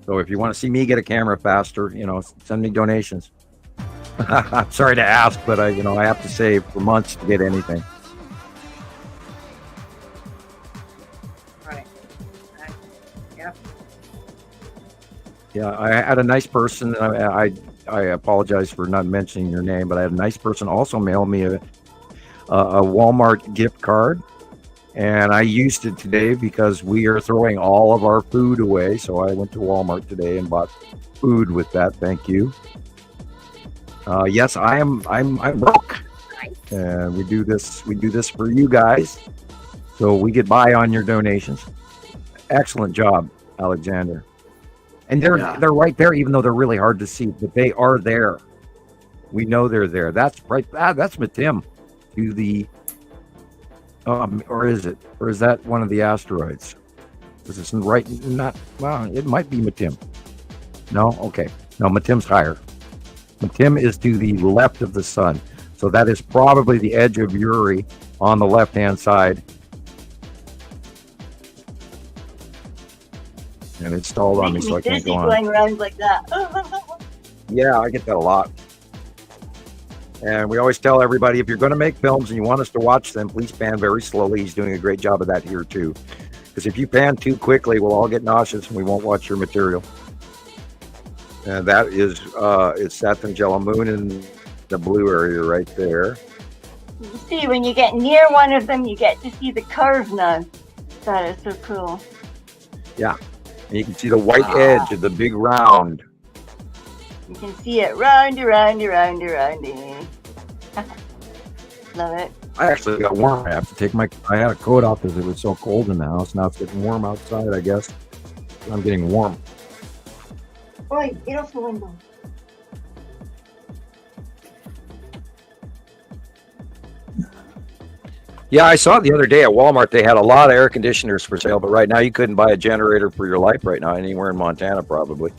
So if you want to see me get a camera faster, send me donations. I'm sorry to ask, but I have to save for months to get anything. Right. Yep. Yeah, I had a nice person. I apologize for not mentioning your name, but I had a nice person also mail me a Walmart gift card, and I used it today because we are throwing all of our food away. So I went to Walmart today and bought food with that. Thank you. Yes, I'm broke, and we do this for you guys, so we get by on your donations. Excellent job, Alexander. And they're right there, even though they're really hard to see, but they are there. We know they're there. That's right. That's Matim to the, or is that one of the asteroids? This isn't right. It might be Matim. No, okay. No, Matim's higher. Matim is to the left of the sun. So that is probably the edge of Uri on the left-hand side. And it's stalled on me, so I can't go on. Going around like that. Yeah, I get that a lot. And we always tell everybody, if you're going to make films and you want us to watch them, please pan very slowly. He's doing a great job of that here, too. Because if you pan too quickly, we'll all get nauseous and we won't watch your material. And that is it's Saturn Jello Moon in the blue area right there. You see, when you get near one of them, you get to see the curve now. That is so cool. Yeah. And you can see the white edge of the big round. You can see it round. Love it. I actually got warm. I have to take I had a coat off because it was so cold in the house. Now it's getting warm outside, I guess. I'm getting warm. Oi, get off the window. Yeah, I saw the other day at Walmart they had a lot of air conditioners for sale, but right now you couldn't buy a generator for your life right now anywhere in Montana probably.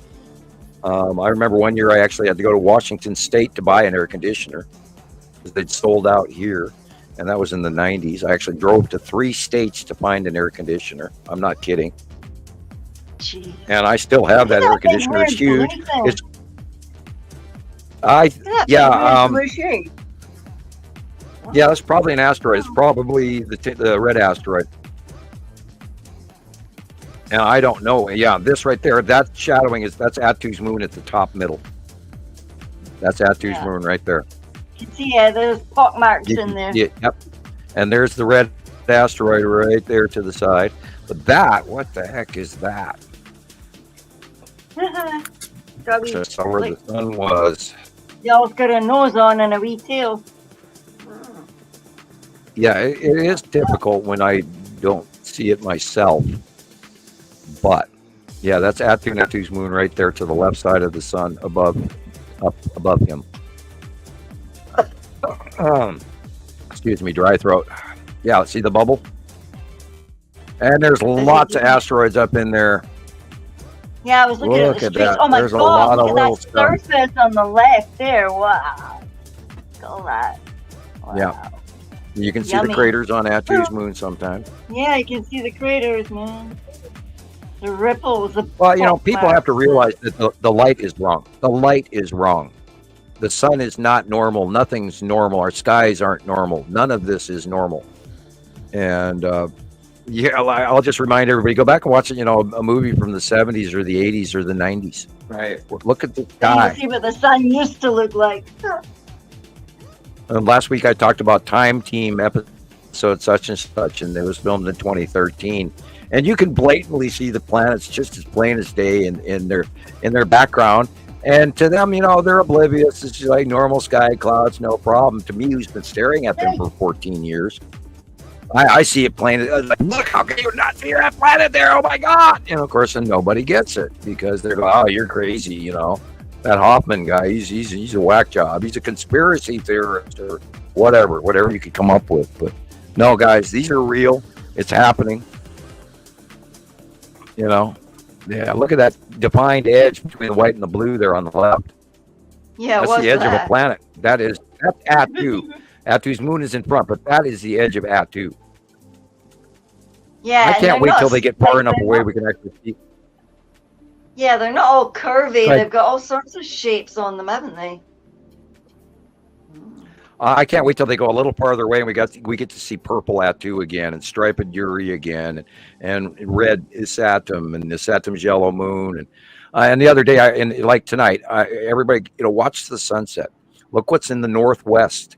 I remember one year I actually had to go to Washington State to buy an air conditioner because they'd sold out here, and that was in the 90s. I actually drove to 3 states to find an air conditioner. I'm not kidding. Jeez. And I still have that air conditioner. It's huge. Yeah, that's probably an asteroid. It's probably the red asteroid. And I don't know. Yeah, this right there, that shadowing that's Attu's moon at the top middle. That's Attu's moon right there. You can see there's pock marks in there. Yep. And there's the red asteroid right there to the side. But what the heck is that? That's where the sun was. Y'all's got a nose on and a wee tail. Yeah, it is difficult when I don't see it myself. But yeah, that's Attu's moon right there to the left side of the sun, up above him. Excuse me, dry throat. Yeah, see the bubble? And there's lots of asteroids up in there. Yeah, I was looking at the streets. That. Oh my there's God, look at that surface on the left there. Wow. Look at all that. Wow. Yeah. You can see the craters on Attu's moon sometimes. Yeah, you can see the craters, man. The ripples. Well, people have to realize that the light is wrong. The light is wrong. The sun is not normal. Nothing's normal. Our skies aren't normal. None of this is normal. And I'll just remind everybody, go back and watch a movie from the 70s or the 80s or the 90s. Right. Look at the sky. You see what the sun used to look like. Last week I talked about Time Team episode such and such, and it was filmed in 2013. And you can blatantly see the planets just as plain as day in their background. And to them, they're oblivious. It's just like normal sky clouds, no problem. To me, who's been staring at them for 14 years, I see it plain. Like, look, how can you not see that planet there? Oh my God! And of course, and nobody gets it because they're going, "Oh, you're crazy," That Hofman guy, he's a whack job. He's a conspiracy theorist or whatever you could come up with. But no, guys, these are real. It's happening. Yeah, look at that defined edge between the white and the blue there on the left. Yeah, that's the edge of a planet. That's Attu. Attu's moon is in front, but that is the edge of Attu. Yeah, I can't wait till they get far enough away we can actually see. Yeah, they're not all curvy. Right. They've got all sorts of shapes on them, haven't they? I can't wait till they go a little farther away and we get to see purple Attu again and striped Uri again and red is Saturn and the Saturn's yellow moon and the other day like tonight everybody watch the sunset. Look what's in the northwest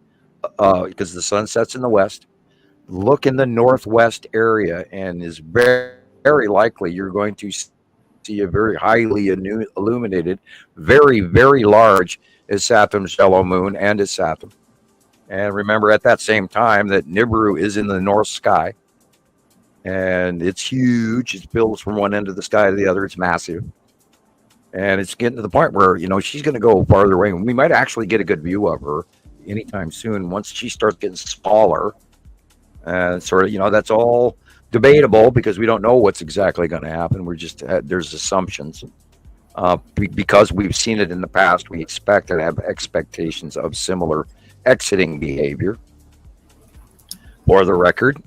because the sun sets in the west. Look in the northwest area and is very, very likely you're going to see a very highly illuminated, very, very large is Saturn's yellow moon and is Saturn. And remember at that same time that Nibiru is in the north sky. And it's huge. It builds from one end of the sky to the other. It's massive. And it's getting to the point where, she's going to go farther away. And we might actually get a good view of her anytime soon once she starts getting smaller. And sort of, that's all debatable because we don't know what's exactly going to happen. We're just, there's assumptions. Because we've seen it in the past, we expect to have expectations of similar exiting behavior. For the record.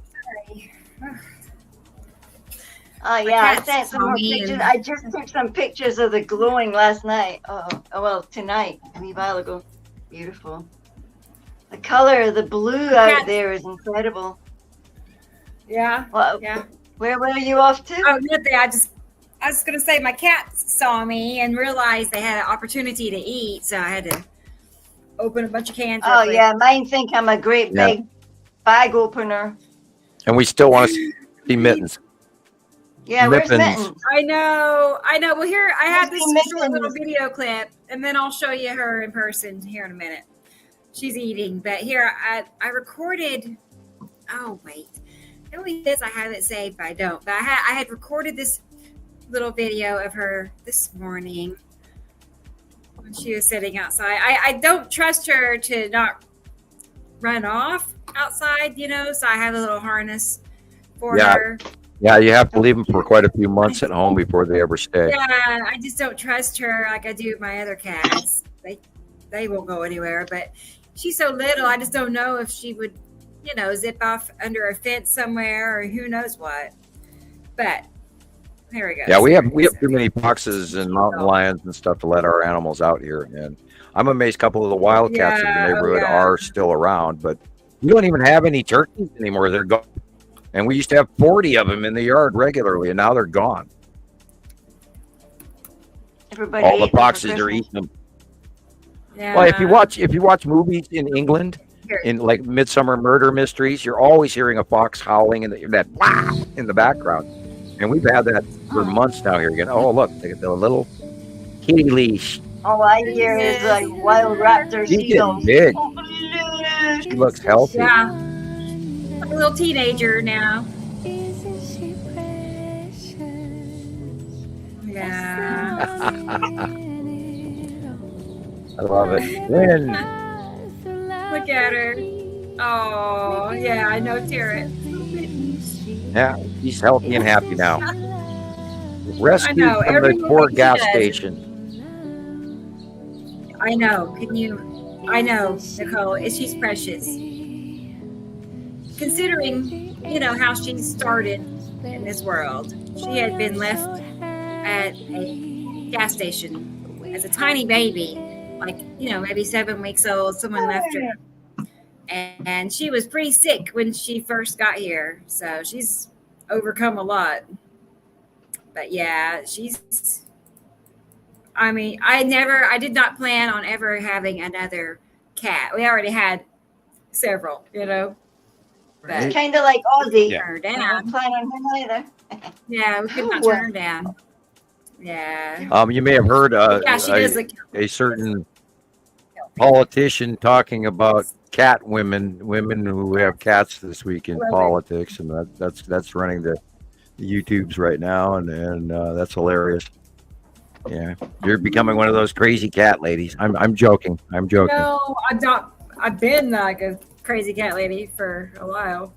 Oh yeah, I sent some more pictures. I just took some pictures of the glowing last night. Tonight, a wee while ago. Beautiful. The color of the blue out there is incredible. Yeah. Well, yeah. Where were you off to? Oh, nothing. I was going to say my cats saw me and realized they had an opportunity to eat, so I had to open a bunch of cans. Oh yeah, mine think I'm a great big bag opener. And we still want to see Mittens. Yeah, where's Mittens? I know. Well, here I have this short little video clip, and then I'll show you her in person here in a minute. She's eating, but here I recorded. Oh wait, it only says I have it saved, but I don't. But I had recorded this little video of her this morning when she was sitting outside. I don't trust her to not run off outside, so I have a little harness for her. Yeah, you have to leave them for quite a few months at home before they ever stay. Yeah, I just don't trust her like I do my other cats. They won't go anywhere, but she's so little, I just don't know if she would, zip off under a fence somewhere or who knows what. But here we go. Yeah, we have too many foxes and mountain lions and stuff to let our animals out here. And I'm amazed a couple of the wildcats in the neighborhood are still around, but we don't even have any turkeys anymore. They're gone. And we used to have 40 of them in the yard regularly, and now they're gone. All the foxes are eating them. Yeah. Well, if you watch movies in England, in like Midsummer Murder Mysteries, you're always hearing a fox howling in the background. And we've had that for months now here again. Oh, look, the little kitty leash. All I hear is like wild raptor. She's getting big. She looks healthy. Yeah. Like a little teenager now. Yeah. I love it. Win. Look at her. Oh, yeah, I know, Tara. Yeah, she's healthy and happy now. Rescued from the poor gas station. I know. I know, Nicole. She's precious. Considering, how she started in this world. She had been left at a gas station as a tiny baby, like, maybe 7 weeks old. Someone left her. And she was pretty sick when she first got here. So she's overcome a lot. But yeah, I did not plan on ever having another cat. We already had several, But it's kind of like Ozzy. Turn her down. I don't plan on him either. Yeah, we could not turn her down. Yeah. You may have heard she does a certain politician talking about cat women who have cats this week in politics, and that's running the YouTubes right now, and that's hilarious. Yeah, you're becoming one of those crazy cat ladies. I'm joking. No, I'm not. I've been like a crazy cat lady for a while.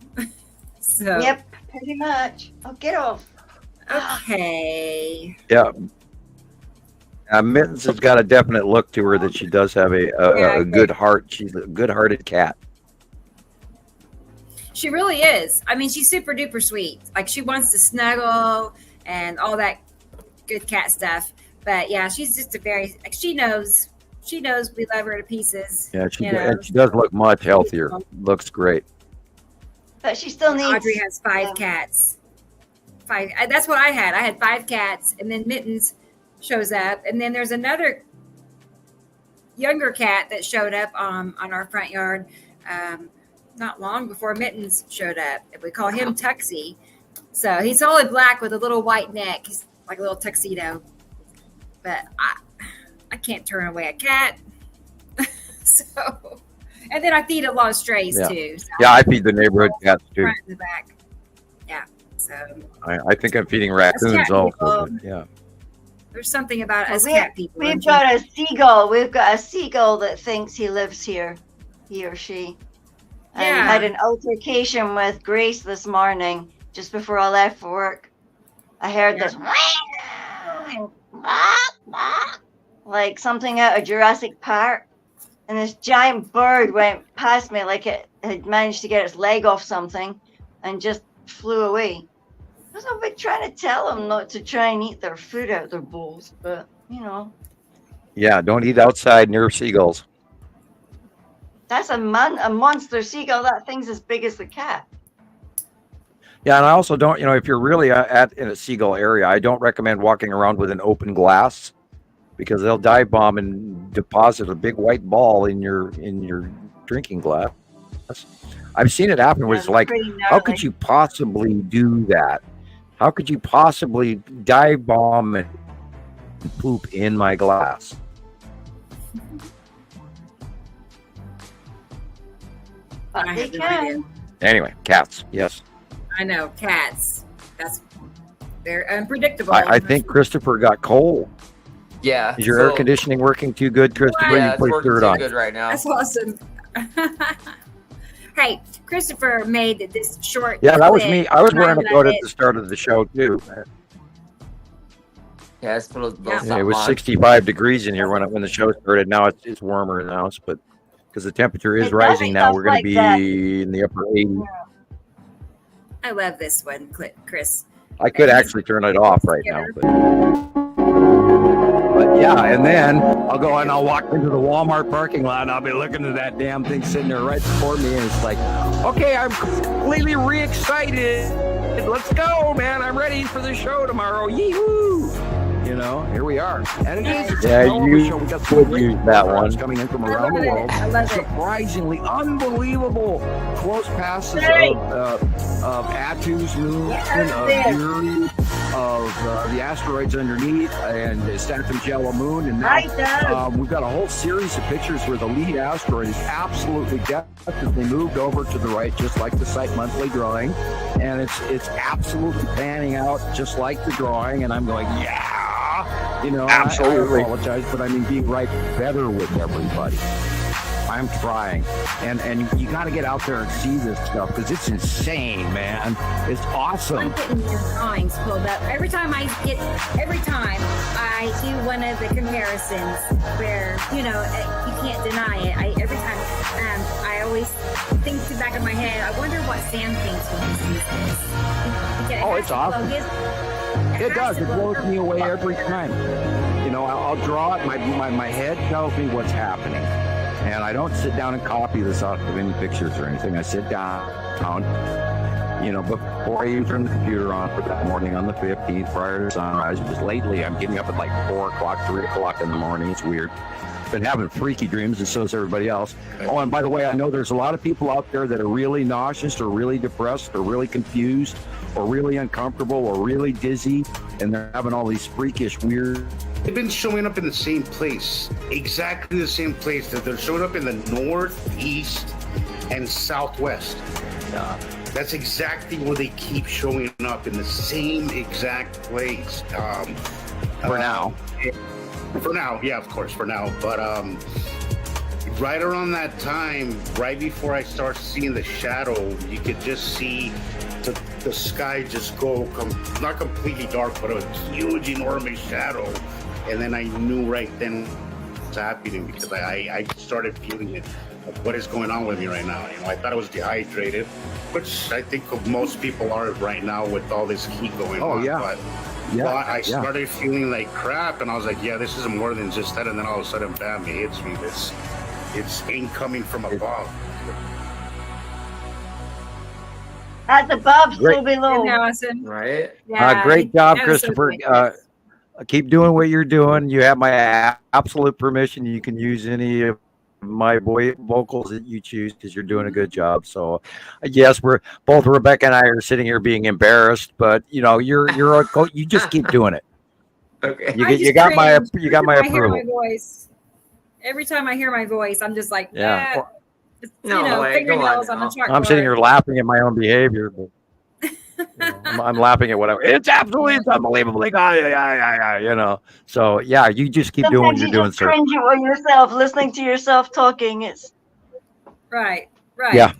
So. Yep, pretty much. Oh, get off. Okay. Yeah. Mittens has got a definite look to her that she does have a good heart. She's a good-hearted cat. She really is. I mean, she's super duper sweet. Like, she wants to snuggle and all that good cat stuff. But yeah, she's just she knows we love her to pieces. Yeah, she does look much healthier. Looks great. But she still needs. Audrey has 5 cats. 5. That's what I had. I had 5 cats, and then Mittens shows up, and then there's another younger cat that showed up on our front yard not long before Mittens showed up. We call him Tuxie. So he's solid black with a little white neck. He's like a little tuxedo. But I can't turn away a cat. So, and then I feed a lot of strays too. So yeah, I feed the neighborhood cats too. Front and the back. Yeah. So I think I'm feeding raccoons also. Yeah. There's something about us cat people. We've got a seagull. We've got a seagull that thinks he lives here, he or she. And had an altercation with Grace this morning, just before I left for work. I heard this like something out of Jurassic Park. And this giant bird went past me like it had managed to get its leg off something and just flew away. I was a bit trying to tell them not to try and eat their food out their bowls, but Yeah, don't eat outside near seagulls. That's a monster seagull. That thing's as big as the cat. Yeah, and I also don't, if you're really in a seagull area, I don't recommend walking around with an open glass because they'll dive bomb and deposit a big white ball in your drinking glass. I've seen it happen where it's like, how could you possibly do that? How could you possibly dive bomb and poop in my glass? They can. Anyway, cats. Yes. I know, cats. They're unpredictable. I think Christopher got cold. Yeah. Is your air conditioning working too good, Christopher? Yeah, you it's working dirt too on. good right now. That's awesome. Hey, Christopher made this short. Yeah, that was clip. me. I was wearing a coat at it. the start of the show too. Yeah, it's It was 65 degrees in here when the show started. Now it's warmer in the house, but because the temperature is rising now, we're going to be in the upper 80s. I love this one, Chris. I could actually turn it off right now, but yeah, and then I'll go and I'll walk into the Walmart parking lot and I'll be looking at that damn thing sitting there right before me, and it's like, okay, I'm completely re-excited. Let's go, man! I'm ready for the show tomorrow. Yee-hoo! Here we are. And it is. Yeah, you could use that one. Coming in from around the world. Surprisingly, unbelievable close passes of Attu's moon, of Nibiru, of the asteroids underneath, and Statham Jello moon. And now we've got a whole series of pictures where the lead asteroid is absolutely definitely moved over to the right, just like the Site Monthly drawing. And it's absolutely panning out just like the drawing. And I'm going, yeah. Absolutely. I apologize, but I mean being right better with everybody. I'm trying, and you got to get out there and see this stuff because it's insane, man. It's awesome. I'm getting your drawings pulled up every time I do one of the comparisons where you can't deny it. Every time I always think to the back of my head, I wonder what Sam thinks when he sees this. Oh, it's awesome. It does. It blows me away every time. I'll draw it. My head tells me what's happening. And I don't sit down and copy this off of any pictures or anything. I sit down, before I even turn the computer on for that morning on the 15th prior to sunrise. Because lately I'm getting up at like 4 o'clock, 3 o'clock in the morning. It's weird. Been having freaky dreams, and so is everybody else. Oh, and by the way, I know there's a lot of people out there that are really nauseous or really depressed or really confused or really uncomfortable or really dizzy, and they're having all these freakish, weird... They've been showing up in the same place, exactly the same place that they're showing up in the north, east, and southwest. That's exactly where they keep showing up, in the same exact place. For now. For now, yeah, of course, for now. But right around that time, right before I start seeing the shadow, you could just see the sky just go, not completely dark, but a huge, enormous shadow. And then I knew right then what's happening because I started feeling it. What is going on with me right now? I thought I was dehydrated, which I think most people are right now with all this heat going on. Yeah. But I started feeling like crap, and I was like, yeah, this is more than just that. And then all of a sudden, bam, it hits me. It's incoming from above. As above, so below. Awesome. Right? Yeah, great job, that was so Christopher. Keep doing what you're doing. You have my absolute permission. You can use any of my vocals that you choose because you're doing a good job. So, yes, we're both Rebecca and I are sitting here being embarrassed, but you're you just keep doing it. Okay. You got my approval. I hear my voice. Every time I hear my voice, I'm just like, yeah. Fingernails on the chalkboard. I'm sitting here laughing at my own behavior, but I'm laughing at whatever. It's unbelievably So yeah, you just keep doing what you're doing, sir. Cringe at yourself, listening to yourself talking. It's right. Yeah.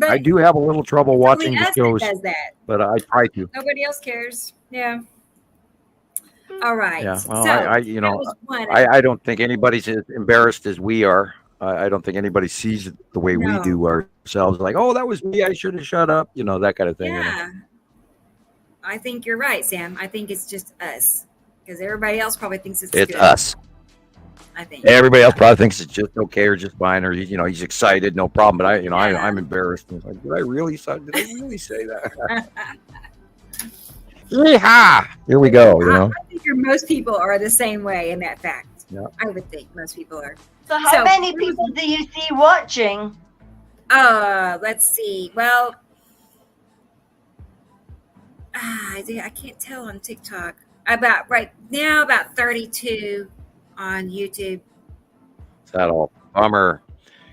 I do have a little trouble watching the shows, does that. but I try to. Nobody else cares. Yeah. All right. Yeah. Well, so I don't think anybody's as embarrassed as we are. I don't think anybody sees it the way we do ourselves. Like, oh, that was me. I should have shut up. That kind of thing. Yeah. I think you're right, Sam. I think it's just us because everybody else probably thinks it's good. Us. I think everybody else probably thinks it's just okay or just fine, or he's excited, no problem. But I'm embarrassed. It's like, did I really say that? Yeehaw! Here we go. I think most people are the same way in that fact. Yeah. I would think most people are. So how many people do you see watching? Let's see. Well, I can't tell on TikTok. Right now, about 32 on YouTube. Is that all? Bummer.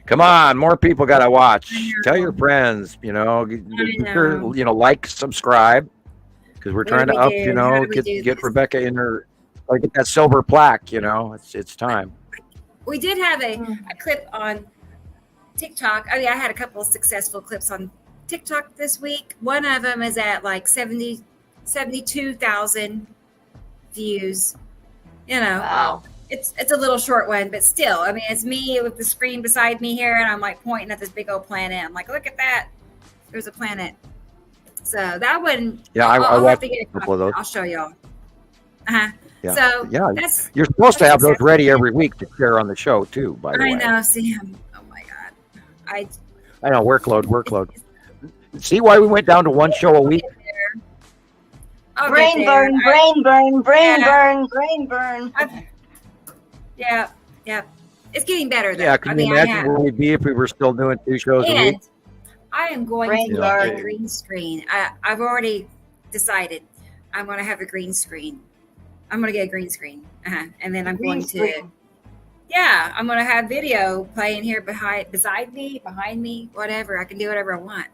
Come on, more people got to watch. Tell your friends. Like, subscribe, because we're trying to up. Get Rebecca in her, get that silver plaque. It's time. We did have a clip on TikTok. I had a couple of successful clips on TikTok this week. One of them is at 72,000 views. Wow. It's a little short one, but still, it's me with the screen beside me here, and I'm pointing at this big old planet. I'm like, look at that. There's a planet. So that one. Yeah, I'll watched have to get a couple of those. I'll show y'all. Yeah. So yeah, you're supposed to have those ready every week to share on the show too. By the way, I know. See, oh my God, I know. Workload. See why we went down to one show a week? Brain burn. Yeah. It's getting better though. Yeah, can you imagine where we'd be if we were still doing 2 shows a week? I am going to get a green screen. I've already decided I'm going to have a green screen. I'm going to get a green screen. And then I'm going to have video playing here beside me, behind me, whatever. I can do whatever I want.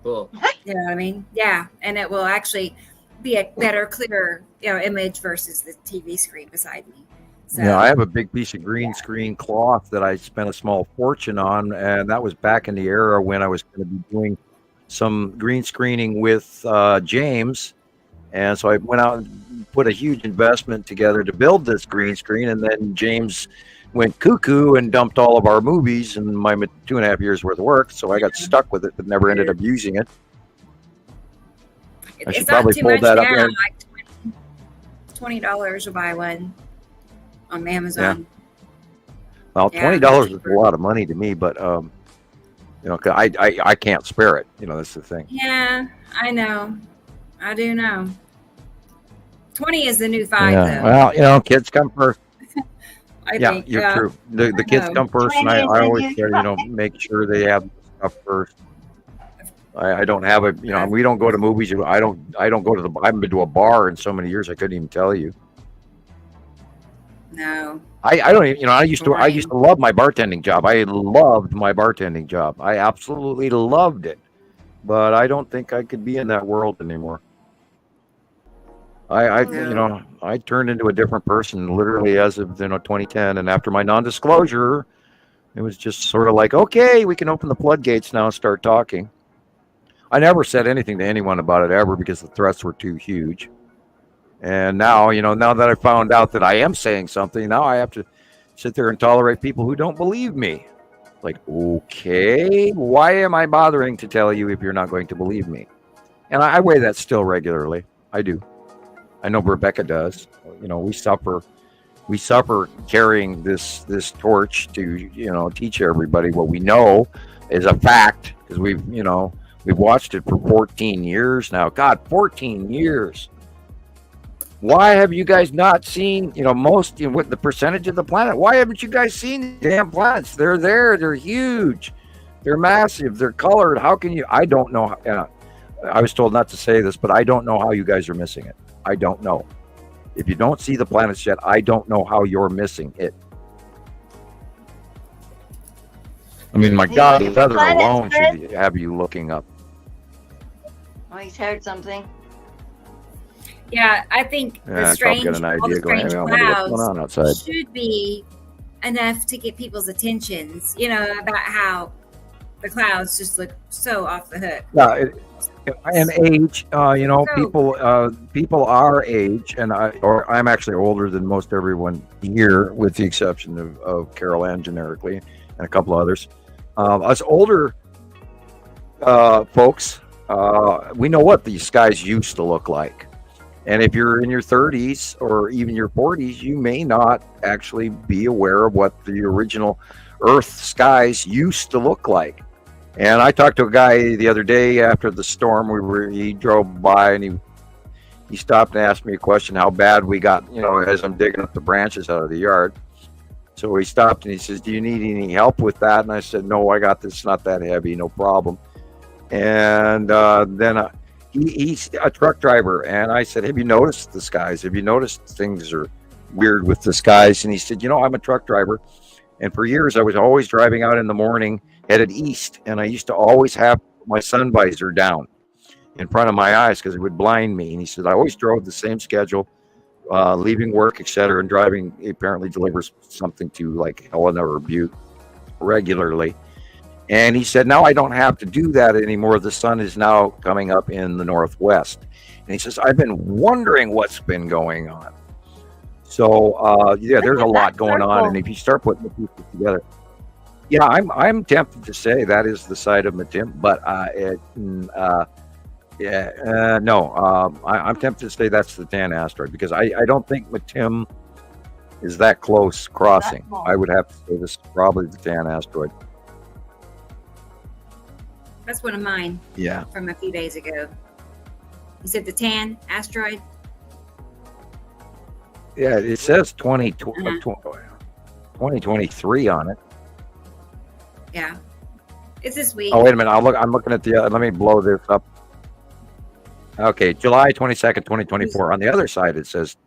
Cool. You know what I mean? Yeah. And it will actually be a better, clearer, image versus the TV screen beside me. So, I have a big piece of green screen cloth that I spent a small fortune on, and that was back in the era when I was going to be doing some green screening with James. And so I went out and put a huge investment together to build this green screen, and then James went cuckoo and dumped all of our movies and my 2.5 years worth of work. So I got stuck with it, but never ended up using it. I should probably pull that up. Like $20 to buy one on Amazon. Yeah. Well, $20 is a lot of money to me, but I can't spare it. That's the thing. Yeah, I know. I do know. 20 is the new 5, though. Well, kids come first. I think, you're true. The kids come first, and I always say, make sure they have stuff first. I don't have we don't go to movies. I don't go to I haven't been to a bar in so many years I couldn't even tell you. No. I don't even, I used to love my bartending job. I loved my bartending job. I absolutely loved it. But I don't think I could be in that world anymore. I turned into a different person literally as of 2010, and after my non-disclosure, it was just sort of like, okay, we can open the floodgates now and start talking. I never said anything to anyone about it ever because the threats were too huge. And now, now that I found out that I am saying something, now I have to sit there and tolerate people who don't believe me. Like, okay, why am I bothering to tell you if you're not going to believe me? And I weigh that still regularly. I do. I know Rebecca does. We suffer carrying this torch to, teach everybody what we know is a fact, because we've watched it for 14 years now. God, 14 years. Why have you guys not seen, most, with the percentage of the planet? Why haven't you guys seen the damn planets? They're there. They're huge. They're massive. They're colored. How can you? I don't know. I was told not to say this, but I don't know how you guys are missing it. I don't know. If you don't see the planets yet, I don't know how you're missing it. I mean, my God, the weather alone should have you looking up. Oh, he's heard something. Yeah, I think the strange clouds should be enough to get people's attentions, about how the clouds just look so off the hook. Yeah, and age, people our age, and I'm actually older than most everyone here, with the exception of Carol Ann generically, and a couple others. Us older folks, we know what these skies used to look like. And if you're in your 30s or even your 40s, you may not actually be aware of what the original Earth skies used to look like. And I talked to a guy the other day after the storm. He drove by and he stopped and asked me a question, how bad we got, as I'm digging up the branches out of the yard. So he stopped and he says, do you need any help with that? And I said, no, I got this. It's not that heavy, no problem. And then he's a truck driver. And I said, have you noticed the skies? Have you noticed things are weird with the skies? And he said, I'm a truck driver. And for years, I was always driving out in the morning, headed east. And I used to always have my sun visor down in front of my eyes because it would blind me. And he said, I always drove the same schedule, leaving work, etc., and driving apparently delivers something to like Helena or Butte regularly. And he said, now I don't have to do that anymore. The sun is now coming up in the northwest. And he says, I've been wondering what's been going on. So, there's a lot going on. And if you start putting the pieces together, I'm tempted to say that is the site of Matim, but I'm tempted to say that's the Tan asteroid because I don't think Matim is that close crossing. I would have to say this is probably the Tan asteroid. That's one of mine. Yeah. From a few days ago. You said the Tan asteroid? Yeah, it says 2023 on it. Yeah. It's this week. Oh, wait a minute. I'm looking at let me blow this up. Okay, July 22nd, 2024. On the other side, it says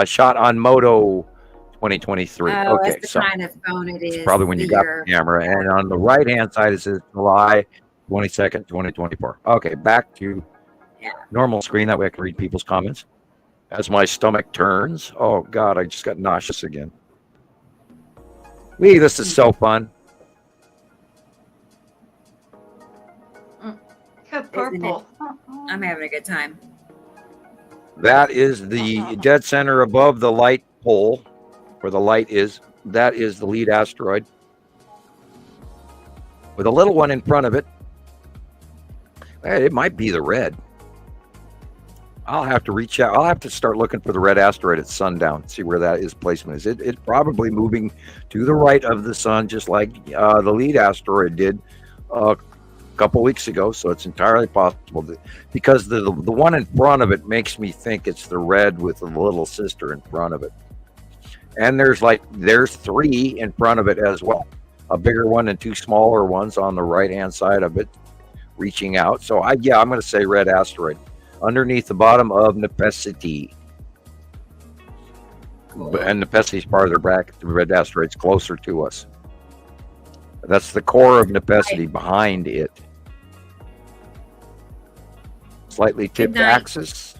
shot on Moto 2023. Oh, okay, that's the kind of phone it is. It's probably when you got the camera. And on the right-hand side, it says July 22nd, 2024. Okay, back to normal screen. That way I can read people's comments. As my stomach turns. Oh, God, I just got nauseous again. This is so fun. Purple. I'm having a good time. That is the dead center above the light pole, where the light is. That is the lead asteroid. With a little one in front of it. Hey, it might be the red. I'll have to reach out. I'll have to start looking for the red asteroid at sundown, see where that is placement is. It's probably moving to the right of the sun, just like the lead asteroid did a couple weeks ago. So it's entirely possible because the one in front of it makes me think it's the red with the little sister in front of it. And there's three in front of it as well, a bigger one and two smaller ones on the right hand side of it, reaching out. So I'm going to say red asteroid. Underneath the bottom of Nepesity. Cool. And Nepesity is farther back. The red asteroid's closer to us. That's the core of Nepesity behind it. Slightly tipped axis.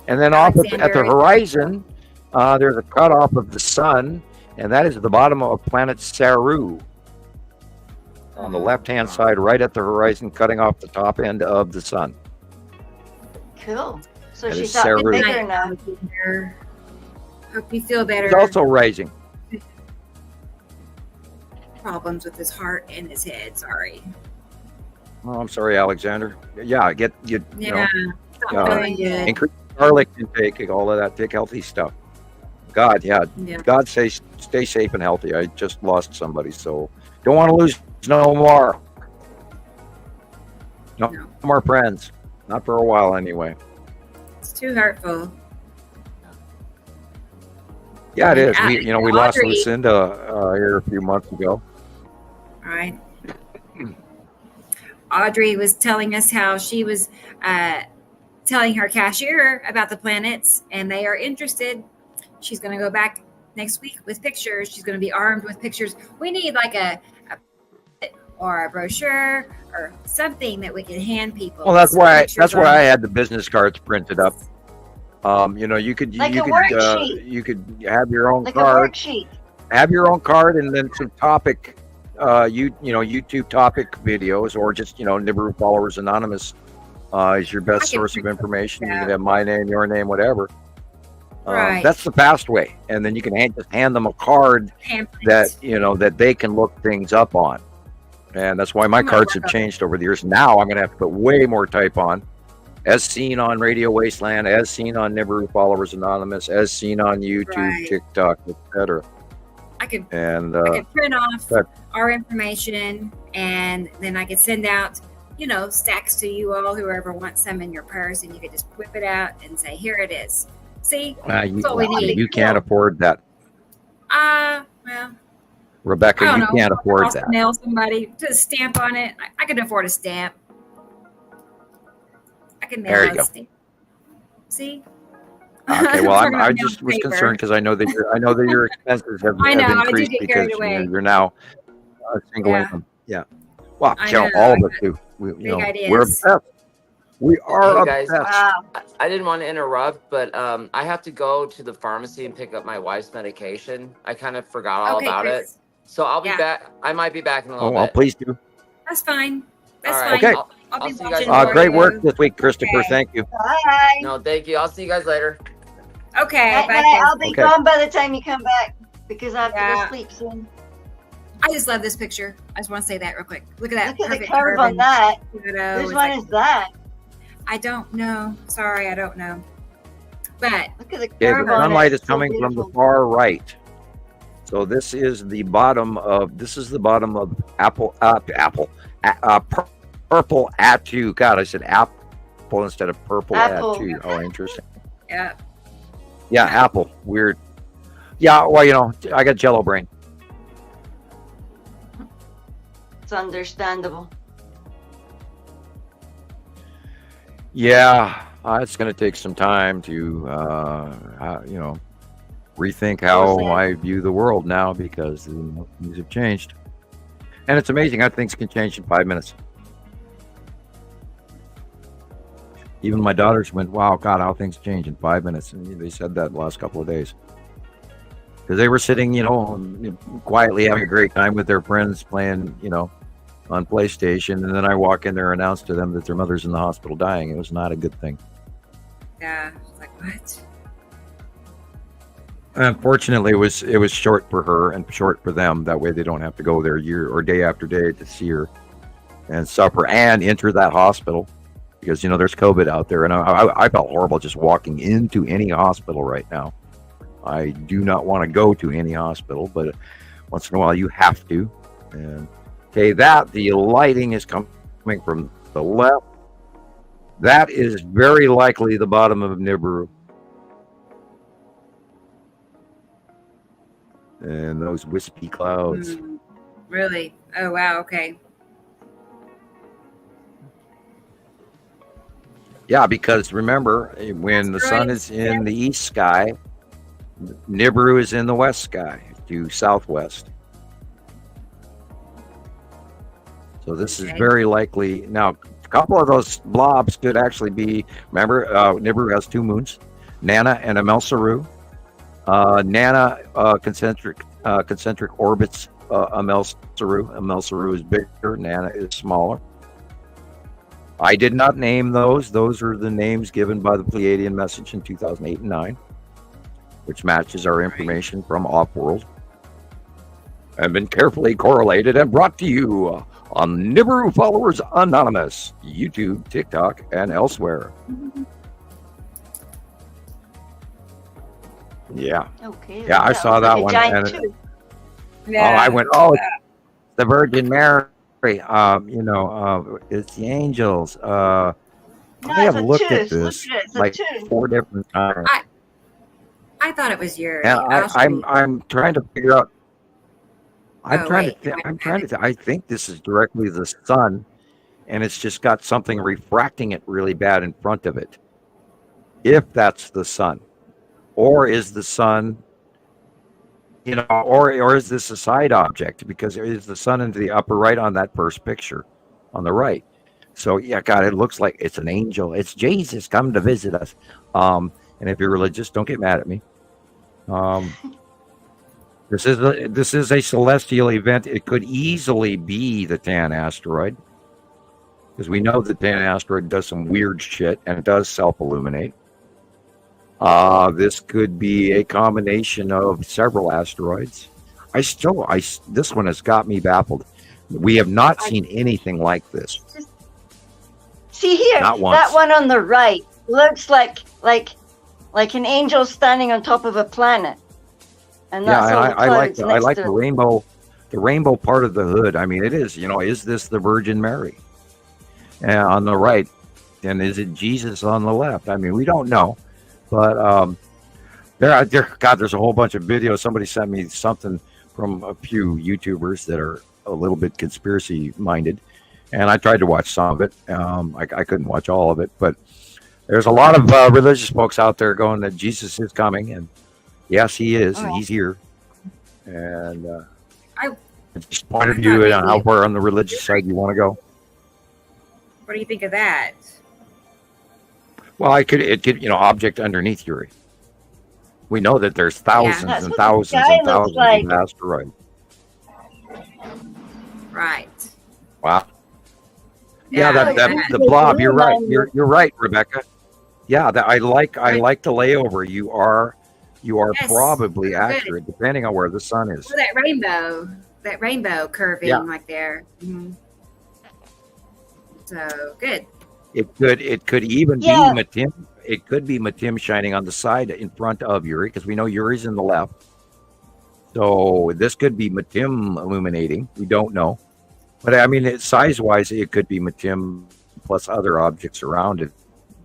And then off at the horizon, there's a cutoff of the sun, and that is the bottom of planet Saru. On the left-hand side, right at the horizon, cutting off the top end of the sun. Cool. So that she's up bigger now. Hope you feel better. It's also rising. Problems with his heart and his head. Sorry. Oh, I'm sorry, Alexander. Yeah, increase garlic intake, all of that. Take healthy stuff. God, God stay safe and healthy. I just lost somebody, so don't want to lose no more. No more friends. Not for a while, anyway. It's too hurtful. Yeah, it is. We lost Lucinda here a few months ago. All right. Audrey was telling us how she was telling her cashier about the planets, and they are interested. She's going to go back next week with pictures. She's going to be armed with pictures. We need like a brochure or something that we can hand people. Well, that's why I had the business cards printed up. You could have your own card. Have your own card, and then some topic, YouTube topic videos, or just Nibiru Followers Anonymous is your best source of information. You can have my name, your name, whatever. Right. That's the fast way, and then you can just hand them a card that they can look things up on. And that's why my cards have changed over the years. Now I'm going to have to put way more type on as seen on Radio Wasteland, as seen on Nibiru Followers Anonymous, as seen on YouTube, Right. TikTok, etc. I could print off our information, and then I could send out, stacks to you all, whoever wants some in your purse, and you could just whip it out and say, "Here it is." See, that's all we need. You can't afford that, well, Rebecca. I don't You know. can't afford I'll that. mail somebody, put a stamp on it. I can afford a stamp. I can mail There you out go. a stamp. See? Okay, well, Talking about I mail just was paper. concerned because I know that your expenses have I know, I do increased get because carried away. you're now a single Yeah. income. Yeah. Well, I Kel, know, all I of us got do. We're big ideas. obsessed. We are Hey guys, obsessed. I didn't want to interrupt, but I have to go to the pharmacy and pick up my wife's medication. I kind of forgot all Okay, about Chris. it. So I'll be Yeah. back. I might be back in a little Oh, well, bit. please do. That's fine. That's All fine. right. Okay. I'll be see you guys watching for Great you. work this week, Christopher. Okay. Thank you. Bye. No, thank you. I'll see you guys later. Okay. Night, bye, night. Chris. I'll be Okay. gone by the time you come back because I have to Yeah. go sleep soon. I just love this picture. I just want to say that real quick. Look at that. Look at the perfect curve on and that. photo. Which It's one like- is that? I don't know. Sorry, I don't know. But Look at the Okay, curve the on it. sunlight is It's so coming from the beautiful. far right. So this is the bottom of purple Atu. God, I said apple instead of purple Apple. Atu. Oh, interesting. yeah. Yeah, apple. Weird. Yeah, well, I got Jello brain. It's understandable. Yeah, it's going to take some time to, rethink how I view the world now because things have changed. And it's amazing how things can change in 5 minutes. Even my daughters went, "Wow, God, how things change in 5 minutes." And they said that the last couple of days. Because they were sitting, quietly having a great time with their friends playing, on PlayStation. And then I walk in there and announce to them that their mother's in the hospital dying. It was not a good thing. Yeah. It's like, what? Unfortunately, it was short for her and short for them. That way they don't have to go there year or day after day to see her and suffer and enter that hospital. Because, there's COVID out there. And I felt horrible just walking into any hospital right now. I do not want to go to any hospital, but once in a while you have to. And okay, the lighting is coming from the left. That is very likely the bottom of Nibiru. And those wispy clouds. Really? Oh, wow. Okay. Yeah, because remember, when the sun is in the east sky, Nibiru is in the west sky, due southwest. So this is very likely. Now, a couple of those blobs could actually be, remember, Nibiru has two moons, Nana and Amelsaru. Nana concentric orbits Amelsaru. Amelsaru is bigger, Nana is smaller. I did not name those. Those are the names given by the Pleiadian message in 2008 and 9, which matches our information from Offworld. And been carefully correlated and brought to you on Nibiru Followers Anonymous, YouTube, TikTok, and elsewhere. Yeah. Okay. Yeah, I saw that one. Giant And tooth. I went, it's the Virgin Mary. It's the angels. I have looked at this like 4 different times. I thought it was yours. And I'm trying to figure out. I think this is directly the sun, and it's just got something refracting it really bad in front of it. If that's the sun, or is the sun, or is this a side object? Because there is the sun into the upper right on that first picture, on the right. So yeah, God, it looks like it's an angel. It's Jesus come to visit us. And if you're religious, don't get mad at me. This is a celestial event. It could easily be the Tan asteroid, because we know the Tan asteroid does some weird shit and it does self-illuminate. This could be a combination of several asteroids. This one has got me baffled. We have not seen anything like this. See here, Not once. that one on the right looks like an angel standing on top of a planet. And that's all the I like clouds next to the it. rainbow part of the hood. I mean, it is, is this the Virgin Mary on the right, and is it Jesus on the left? I mean, we don't know, but there's a whole bunch of videos. Somebody sent me something from a few YouTubers that are a little bit conspiracy minded, and I tried to watch some of it. I couldn't watch all of it, but there's a lot of religious folks out there going that Jesus is coming, and yes, he is, and he's here. And just point of view on how far on the religious side you want to go. What do you think of that? Well, it could object underneath theory. We know that there's thousands and thousands and thousands of asteroids. Right. Wow. Yeah, the blob. You're right. You're right, Rebecca. Yeah, I like the layover. You are probably accurate, depending on where the sun is. Well, that rainbow curving like there. Mm-hmm. So good. It could even be Matim. It could be Matim shining on the side in front of Uri, because we know Uri's in the left. So this could be Matim illuminating. We don't know. But I mean, size-wise, it could be Matim plus other objects around it.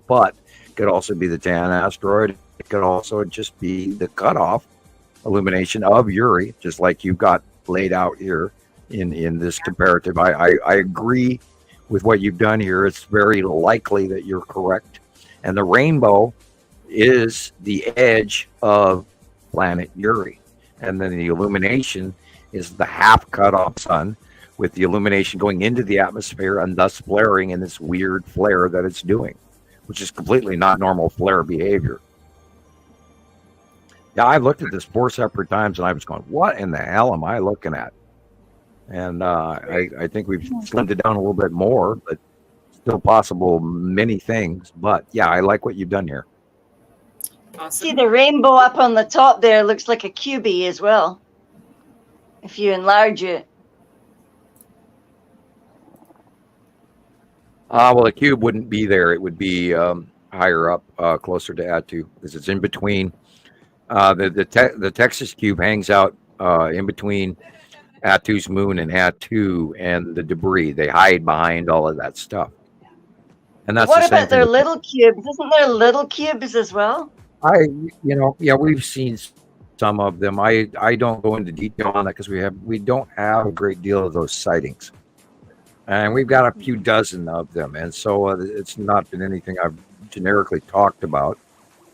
But it could also be the Tan asteroid. It could also just be the cutoff illumination of Uri, just like you've got laid out here in this comparative. I agree with what you've done here. It's very likely that you're correct. And the rainbow is the edge of planet Uri. And then the illumination is the half cut off sun, with the illumination going into the atmosphere and thus flaring in this weird flare that it's doing, which is completely not normal flare behavior. Yeah, I've looked at this 4 separate times, and I was going, what in the hell am I looking at? And I think we've slimmed it down a little bit more, but still possible many things. But yeah, I like what you've done here. Awesome. See, the rainbow up on the top there looks like a cubie as well, if you enlarge it. Well, the cube wouldn't be there. It would be higher up, closer to Atu, because it's in between. The Texas cube hangs out in between Atu's moon and Atu and the debris. They hide behind all of that stuff. And that's what about their little cubes? Isn't there little cubes as well? We've seen some of them. I don't go into detail on that because we don't have a great deal of those sightings. And we've got a few dozen of them. And so it's not been anything I've generically talked about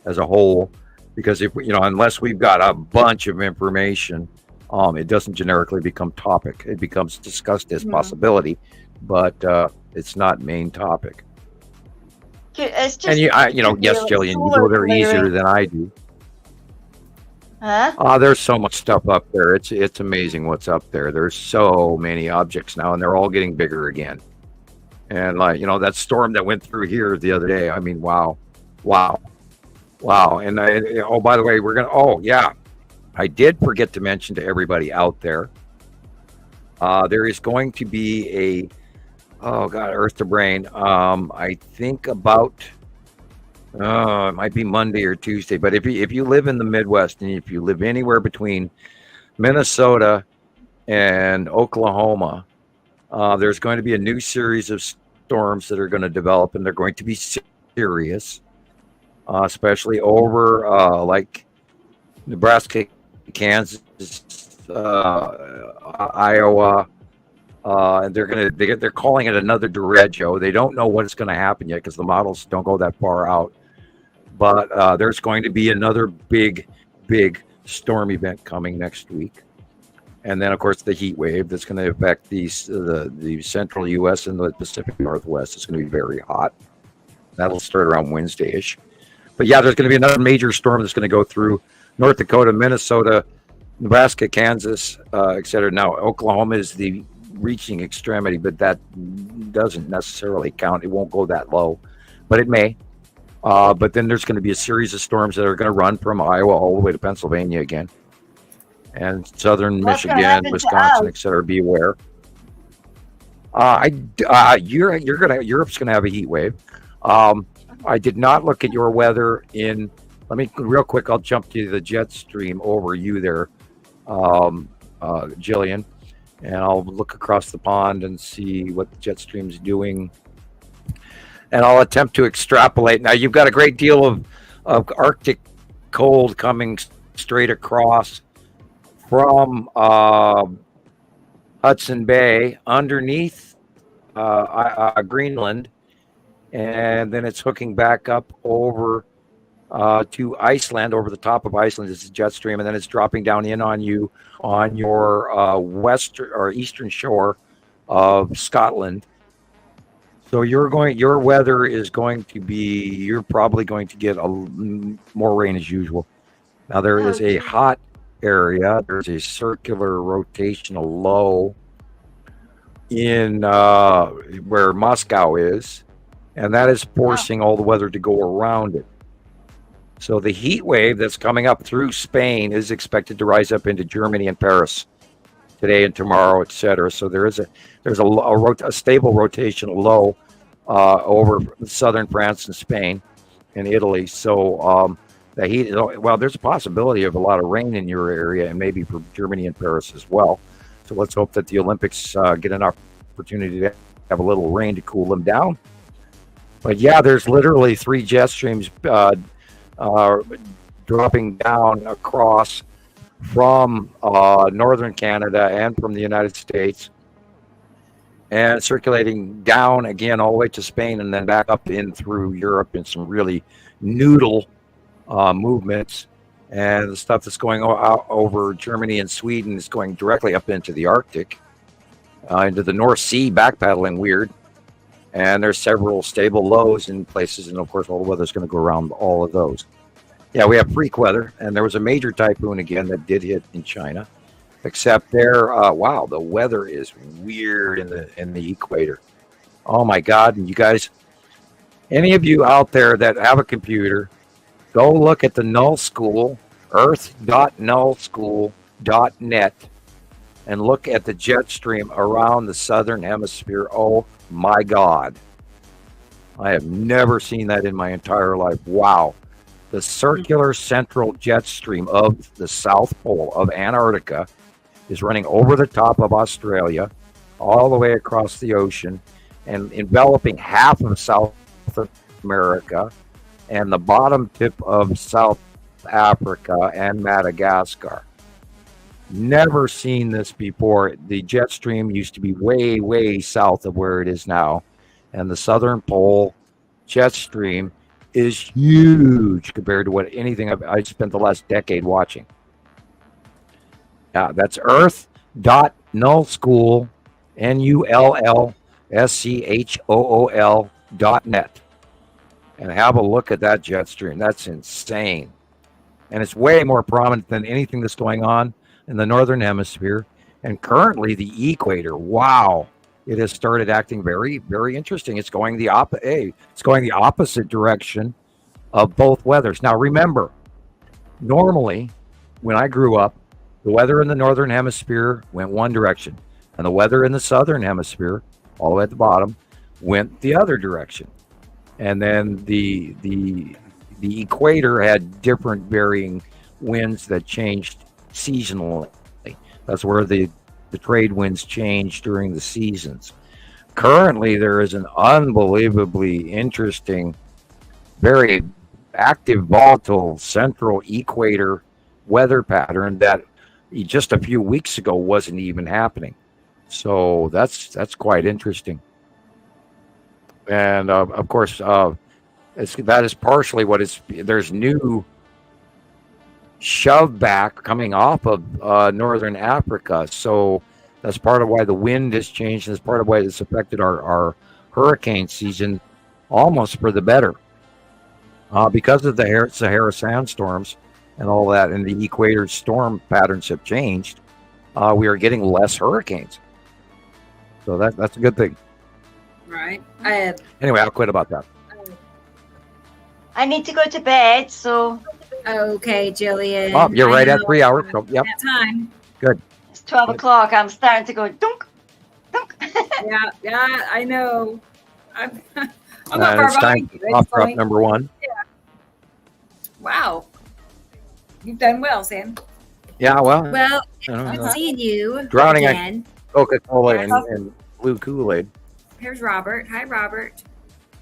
as a whole, because unless we've got a bunch of information, it doesn't generically become topic. It becomes discussed as possibility, but it's not main topic. It's just, and yes, Gillian, you go there easier than I do. Huh? There's so much stuff up there. It's amazing what's up there. There's so many objects now, and they're all getting bigger again. And that storm that went through here the other day. I mean, wow. And by the way, I did forget to mention to everybody out there, there is going to be Earth to Brain. I think about. It might be Monday or Tuesday, but if you live in the Midwest and if you live anywhere between Minnesota and Oklahoma, there's going to be a new series of storms that are going to develop, and they're going to be serious, especially over like Nebraska, Kansas, Iowa. And they're calling it another derecho. They don't know what is going to happen yet because the models don't go that far out. But there's going to be another big storm event coming next week. And then, of course, the heat wave that's going to affect the central U.S. and the Pacific Northwest. It's going to be very hot. That'll start around Wednesday-ish. But yeah, there's going to be another major storm that's going to go through North Dakota, Minnesota, Nebraska, Kansas, etc. Now, Oklahoma is the reaching extremity, but that doesn't necessarily count. It won't go that low, but it may. But then there's going to be a series of storms that are going to run from Iowa all the way to Pennsylvania again, and southern Michigan, Wisconsin, etc. Be aware. Europe's gonna have a heat wave. I did not look at your weather in. Let me real quick. I'll jump to the jet stream over you there, Gillian, and I'll look across the pond and see what the jet stream's doing, and I'll attempt to extrapolate. Now you've got a great deal of Arctic cold coming straight across from Hudson Bay underneath Greenland, and then it's hooking back up over to Iceland. Over the top of Iceland is the jet stream, and then it's dropping down in on you on your western or eastern shore of Scotland. So your weather is going to be, you're probably going to get more rain as usual. Now there is a hot area. There's a circular rotational low in where Moscow is, and that is forcing all the weather to go around it. So the heat wave that's coming up through Spain is expected to rise up into Germany and Paris today and tomorrow, etc. So there's a stable rotational low over southern France and Spain and Italy. So the heat, well, there's a possibility of a lot of rain in your area and maybe for Germany and Paris as well. So let's hope that the Olympics get an opportunity to have a little rain to cool them down. But yeah, there's literally 3 jet streams dropping down across from northern Canada and from the United States and circulating down again all the way to Spain and then back up in through Europe in some really noodle movements. And the stuff that's going out over Germany and Sweden is going directly up into the Arctic, into the North Sea, backpedaling weird. And there's several stable lows in places, and of course all the weather's going to go around all of those. Yeah, we have freak weather, and there was a major typhoon again that did hit in China, except there, wow, the weather is weird in the equator. Oh my God! And you guys, any of you out there that have a computer, go look at the Null School, earth.nullschool.net, and look at the jet stream around the southern hemisphere. Oh my God. I have never seen that in my entire life. Wow. The circular central jet stream of the South Pole of Antarctica is running over the top of Australia, all the way across the ocean, and enveloping half of South America and the bottom tip of South Africa and Madagascar. Never seen this before. The jet stream used to be way, way south of where it is now. And the southern pole jet stream is huge compared to what anything I spent the last decade watching. That's earth.nullschool, nullschool.net. And have a look at that jet stream. That's insane. And it's way more prominent than anything that's going on in the northern hemisphere, and currently the equator. Wow, it has started acting very, very interesting. It's going the opposite direction of both weathers. Now remember, normally when I grew up, the weather in the northern hemisphere went one direction, and the weather in the southern hemisphere, all the way at the bottom, went the other direction. And then the equator had different varying winds that changed seasonally. That's where the trade winds change during the seasons. Currently, there is an unbelievably interesting, very active, volatile central equator weather pattern that just a few weeks ago wasn't even happening. So that's quite interesting. And of course, that is partially what is. There's new shove back coming off of northern Africa, so that's part of why the wind has changed. That's part of why it's affected our hurricane season almost for the better, because of the Sahara sandstorms and all that, and the equator storm patterns have changed. We are getting less hurricanes, so that's a good thing. Right. Anyway, I'll quit about that. I need to go to bed, so. Okay, Gillian. Oh, you're right at 3 hours. So, yep. That time. Good. It's 12 o'clock. I'm starting to go dunk, dunk. Yeah, I know. I'm not It's time for cough drop number 1. Yeah. Wow. You've done well, Sam. Yeah, well. Well, good seeing you. Drowning again. Coca-Cola and blue Kool-Aid. Here's Robert. Hi, Robert.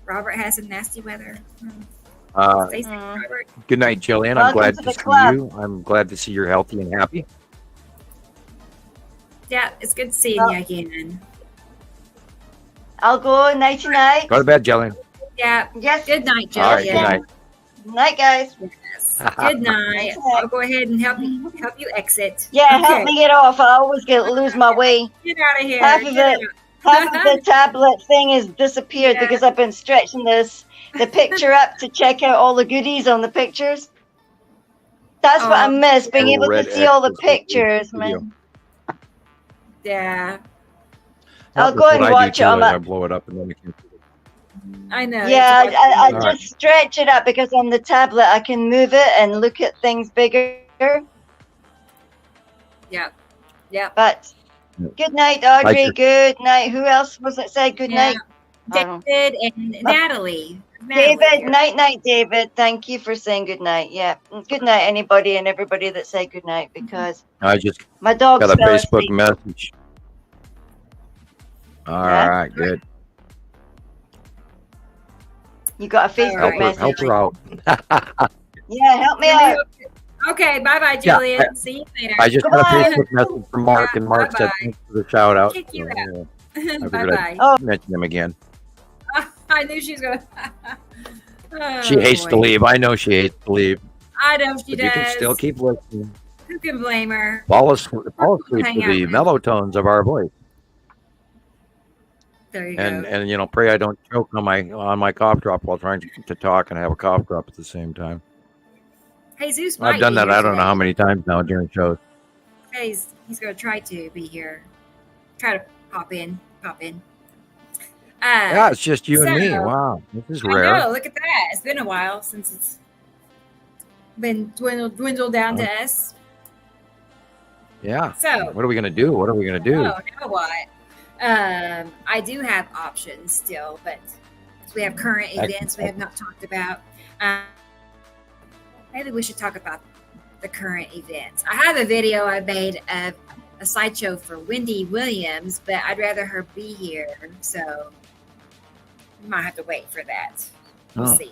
Robert has some nasty weather. Stay safe, Robert. Good night, Gillian. I'm glad to see you. I'm glad to see you're healthy and happy. Yeah, it's good seeing you again. I'll go night night. Go to bed, Gillian. Yeah. Yes. Good night, Jillian. All right, good night. Night, guys. Yes. Good night. I'll go ahead and help you exit. Yeah, help me get off. I always lose my way. Get out of here. Half of the tablet thing has disappeared because I've been stretching the picture up to check out all the goodies on the pictures. That's what I miss, being able to see all the pictures, man. Yeah. I'll go and watch it on my... I blow it up and then we can... I know. Yeah, I just stretch it up because on the tablet I can move it and look at things bigger. Yeah. Yeah. But good night, Audrey. Good night. Who else was it said good night? David and Natalie. David, night, David. Thank you for saying good night. Yeah. Good night, anybody and everybody that said good night, because I just my dog got a Facebook message. All right, good. You got a Facebook message. Help her out. Yeah, help me out. Okay, bye-bye, Jillian. See you later. I just got a Facebook message from Mark, and Mark said thanks for the shout out. Kick you out. I figured Bye-bye. I'd mention him again. I knew she was going to. She hates to leave. I know she hates to leave. I know she But does. you can still keep listening. Who can blame her? Fall asleep to Hang the out. mellow tones of our voice. There you And go. and you know, pray I don't choke on my cough drop while trying to talk and have a cough drop at the same time. Jesus might I've done be that here I don't know today. how many times now during shows. He's going to try to be here. Try to pop in. Yeah, it's just you and me. so- Wow, this is I rare. know. Look at that. It's been a while since it's been dwindled down to us. Yeah. So- what are we gonna do? What are we gonna do? Oh, now what? I do have options still, but we have current events we have not talked about. Maybe we should talk about the current events. I have a video I made of a sideshow for Wendy Williams, but I'd rather her be here, so we might have to wait for that. We'll see.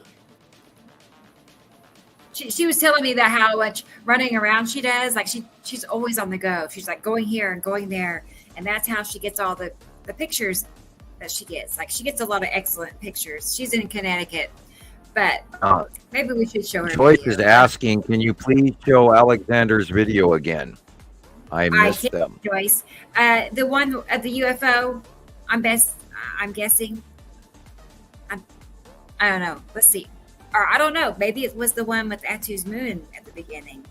She was telling me that how much running around she does. Like she's always on the go. She's like going here and going there, and that's how she gets all the pictures that she gets. Like she gets a lot of excellent pictures. She's in Connecticut, but maybe we should show her. Joyce is asking, can you please show Alexander's video again? I missed them. Joyce, the one at the UFO. I'm guessing. I don't know. Let's see. Or I don't know. Maybe it was the one with Atu's moon at the beginning.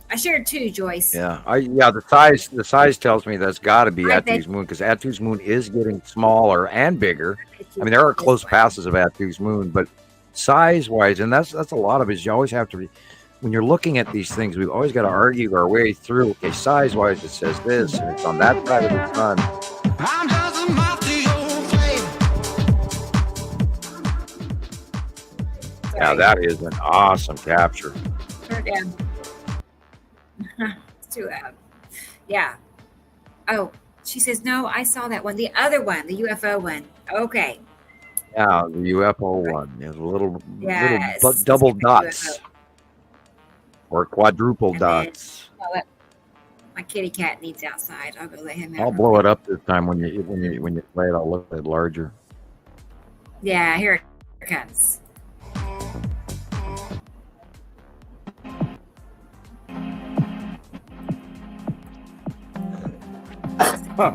I shared two, Joyce. Yeah, the size tells me that's got to be Atu's moon, because Atu's moon is getting smaller and bigger. I mean, there are close passes of Atu's moon, but size-wise, and that's a lot of it. You always have to be, when you're looking at these things, we've always got to argue our way through. Okay, size-wise, it says this, and it's on that side of the sun. I'm just a moth to your flame. Yeah, that is an awesome capture. Turn down. It's too loud. Yeah. Oh, she says, no, I saw that one. The other one, the UFO one. Okay. Yeah, the UFO one is little Yes. double dots or quadruple dots. My kitty cat needs outside. I'll go let him out. I'll blow it up this time when you play it. I'll look at it larger. Yeah, here it comes. Huh.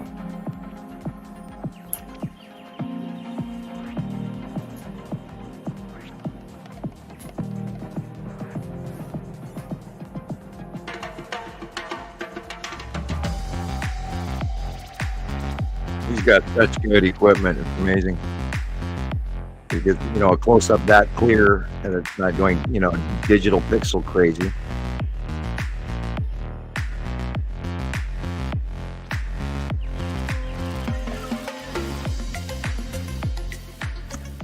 He's got such good equipment. It's amazing. You get, a close up that clear, and it's not going, digital pixel crazy.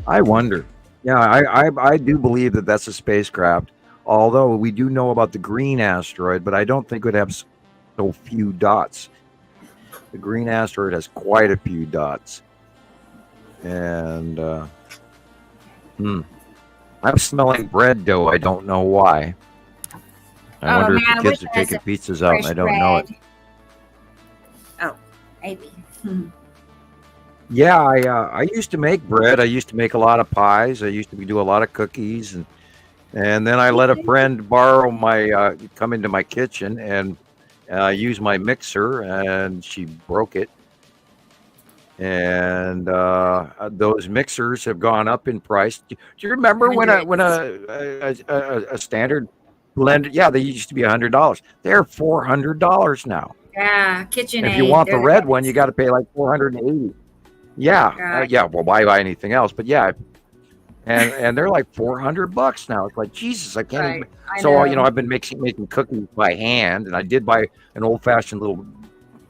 I wonder. Yeah, I do believe that that's a spacecraft. Although we do know about the green asteroid, but I don't think it would have so few dots. The green asteroid has quite a few dots. And I'm smelling bread dough. I don't know why. I wonder if the kids are taking pizzas out and I don't know it. Oh, maybe. Yeah, I used to make bread. I used to make a lot of pies. I used to do a lot of cookies, and then I let a friend borrow my come into my kitchen and use my mixer, and she broke it. And those mixers have gone up in price. Do you remember when a standard blender? Yeah, they used to be $100. They're $400 now. Yeah, KitchenAid. If you want the red one, you got to pay like $480. Yeah, well, why buy anything else? But yeah, and they're like $400 now. It's like Jesus, I can't even. So I've been making cookies by hand, and I did buy an old-fashioned little,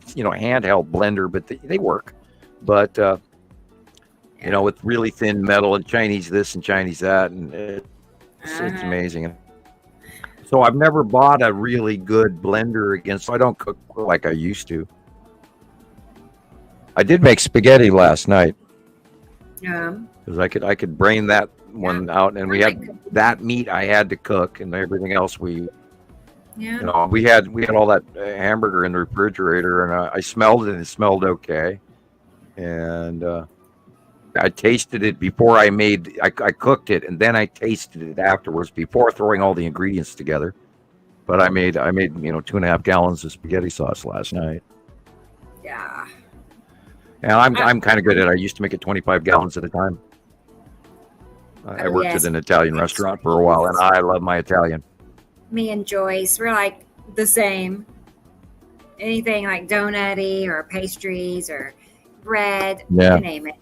handheld blender, but they work. But with really thin metal and Chinese this and Chinese that, and it's amazing. So I've never bought a really good blender again, so I don't cook like I used to. I did make spaghetti last night. Yeah. Because I could brain that one out, and we had that meat I had to cook, and everything else we had all that hamburger in the refrigerator, and I smelled it, and it smelled okay. And I tasted it before I cooked it, and then I tasted it afterwards before throwing all the ingredients together. But I made 2.5 gallons of spaghetti sauce last night. Yeah. And I'm kind of good at it. I used to make it 25 gallons at a time. I worked at an Italian restaurant for a while, and I love my Italian. Me and Joyce, we're like the same. Anything like donutty or pastries or bread, you name it.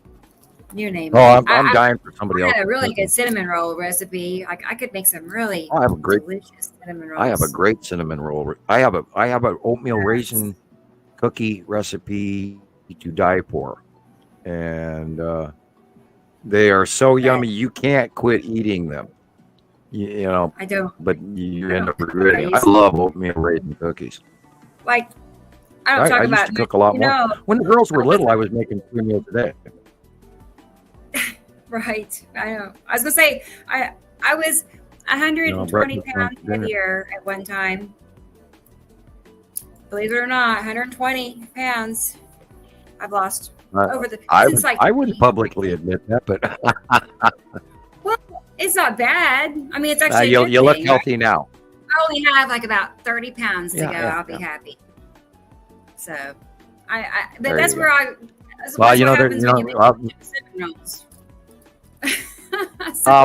You name it. Oh, I'm dying for somebody else. I had a really good cinnamon roll recipe. Like I could make some really delicious cinnamon rolls. I have a great cinnamon roll. I have an oatmeal raisin cookie recipe to die for, and they are so yummy you can't quit eating them. I don't, but you end up regretting. I love oatmeal raisin cookies. Like I used to cook a lot more. When the girls were little, I was making 3 meals a day. Right, I know. I was gonna say I was 120 pounds heavier at one time. Believe it or not, 120 pounds. I've lost over the. I wouldn't publicly admit that, but well, it's not bad. I mean, it's actually you look healthy now. I only have like about 30 pounds to go. I'll be happy. So, but that's where I.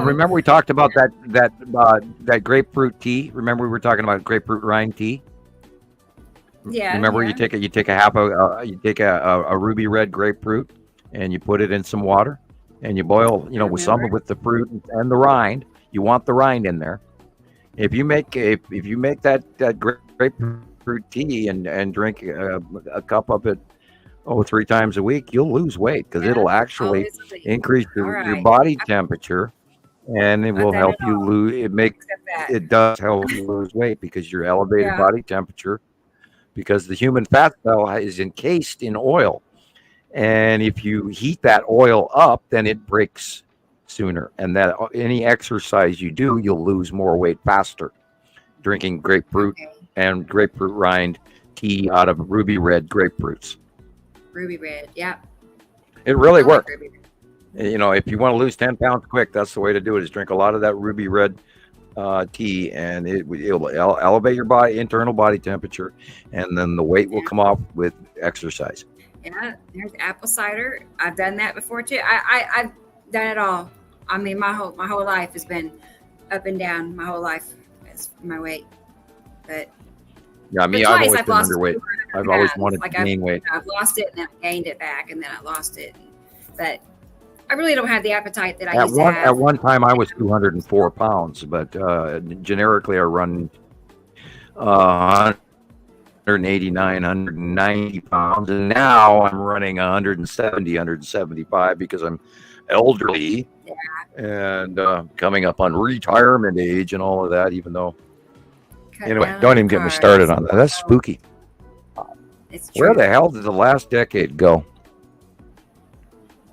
Remember we talked about that grapefruit tea. Remember we were talking about grapefruit rind tea. Yeah. Remember you take a ruby red grapefruit and you put it in some water and you boil with the fruit and the rind. You want the rind in there. If you make that grapefruit tea and drink a cup of it 3 times a week, you'll lose weight because it'll actually increase your body temperature, and it will help you lose. It does help you lose weight because your elevated body temperature, because the human fat cell is encased in oil, and if you heat that oil up, then it breaks sooner, and that any exercise you do, you'll lose more weight faster. Drinking grapefruit and grapefruit rind tea out of ruby red grapefruits. Ruby red, yeah. It really works. If you want to lose 10 pounds quick, that's the way to do it. Is drink a lot of that ruby red tea, and it'll elevate your internal body temperature, and then the weight will come off with exercise. Yeah, there's apple cider. I've done that before too. I've done it all. I mean, my whole life has been up and down. My whole life is my weight, but. Yeah, I've always been underweight. I've always wanted to gain weight. I've lost it and then I gained it back and then I lost it. But I really don't have the appetite that I used to have. At one time, I was 204 pounds, but generically I run 189, 190 pounds, and now I'm running 170, 175 because I'm elderly and coming up on retirement age and all of that, even though anyway, don't even get me started on that. That's spooky. Where the hell did the last decade go?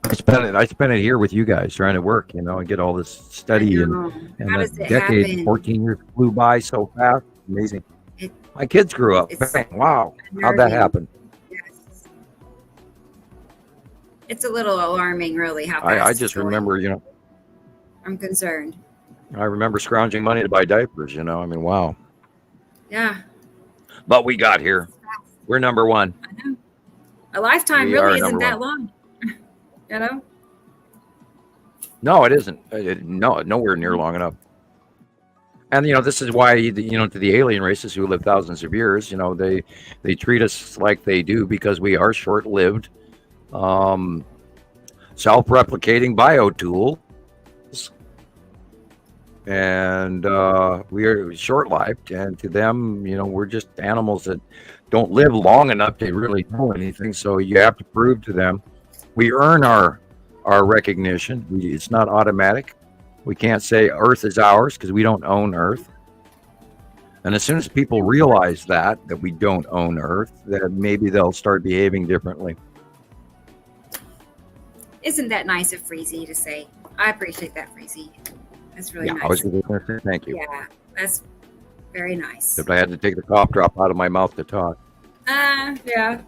I spent it here with you guys trying to work, and get all this study and that decade, happen? 14 years flew by so fast. Amazing. My kids grew up. Wow. How'd that happen? Yes. It's a little alarming, really, how fast I just remember, I'm concerned. I remember scrounging money to buy diapers, wow. Yeah. But we got here. We're number one. I know. A lifetime really isn't that long. No, it isn't. Nowhere near long enough. And this is why to the alien races who live thousands of years, they treat us like they do because we are short-lived, self-replicating biotools, and we are short-lived. And to them, we're just animals that don't live long enough to really know anything. So you have to prove to them. We earn our recognition. It's not automatic. We can't say Earth is ours because we don't own Earth. And as soon as people realize that we don't own Earth, then maybe they'll start behaving differently. Isn't that nice of Freezy to say? I appreciate that, Freezy. That's really nice. I was going to say thank you. Yeah, that's very nice. If I had to take the cough drop out of my mouth to talk. Yeah.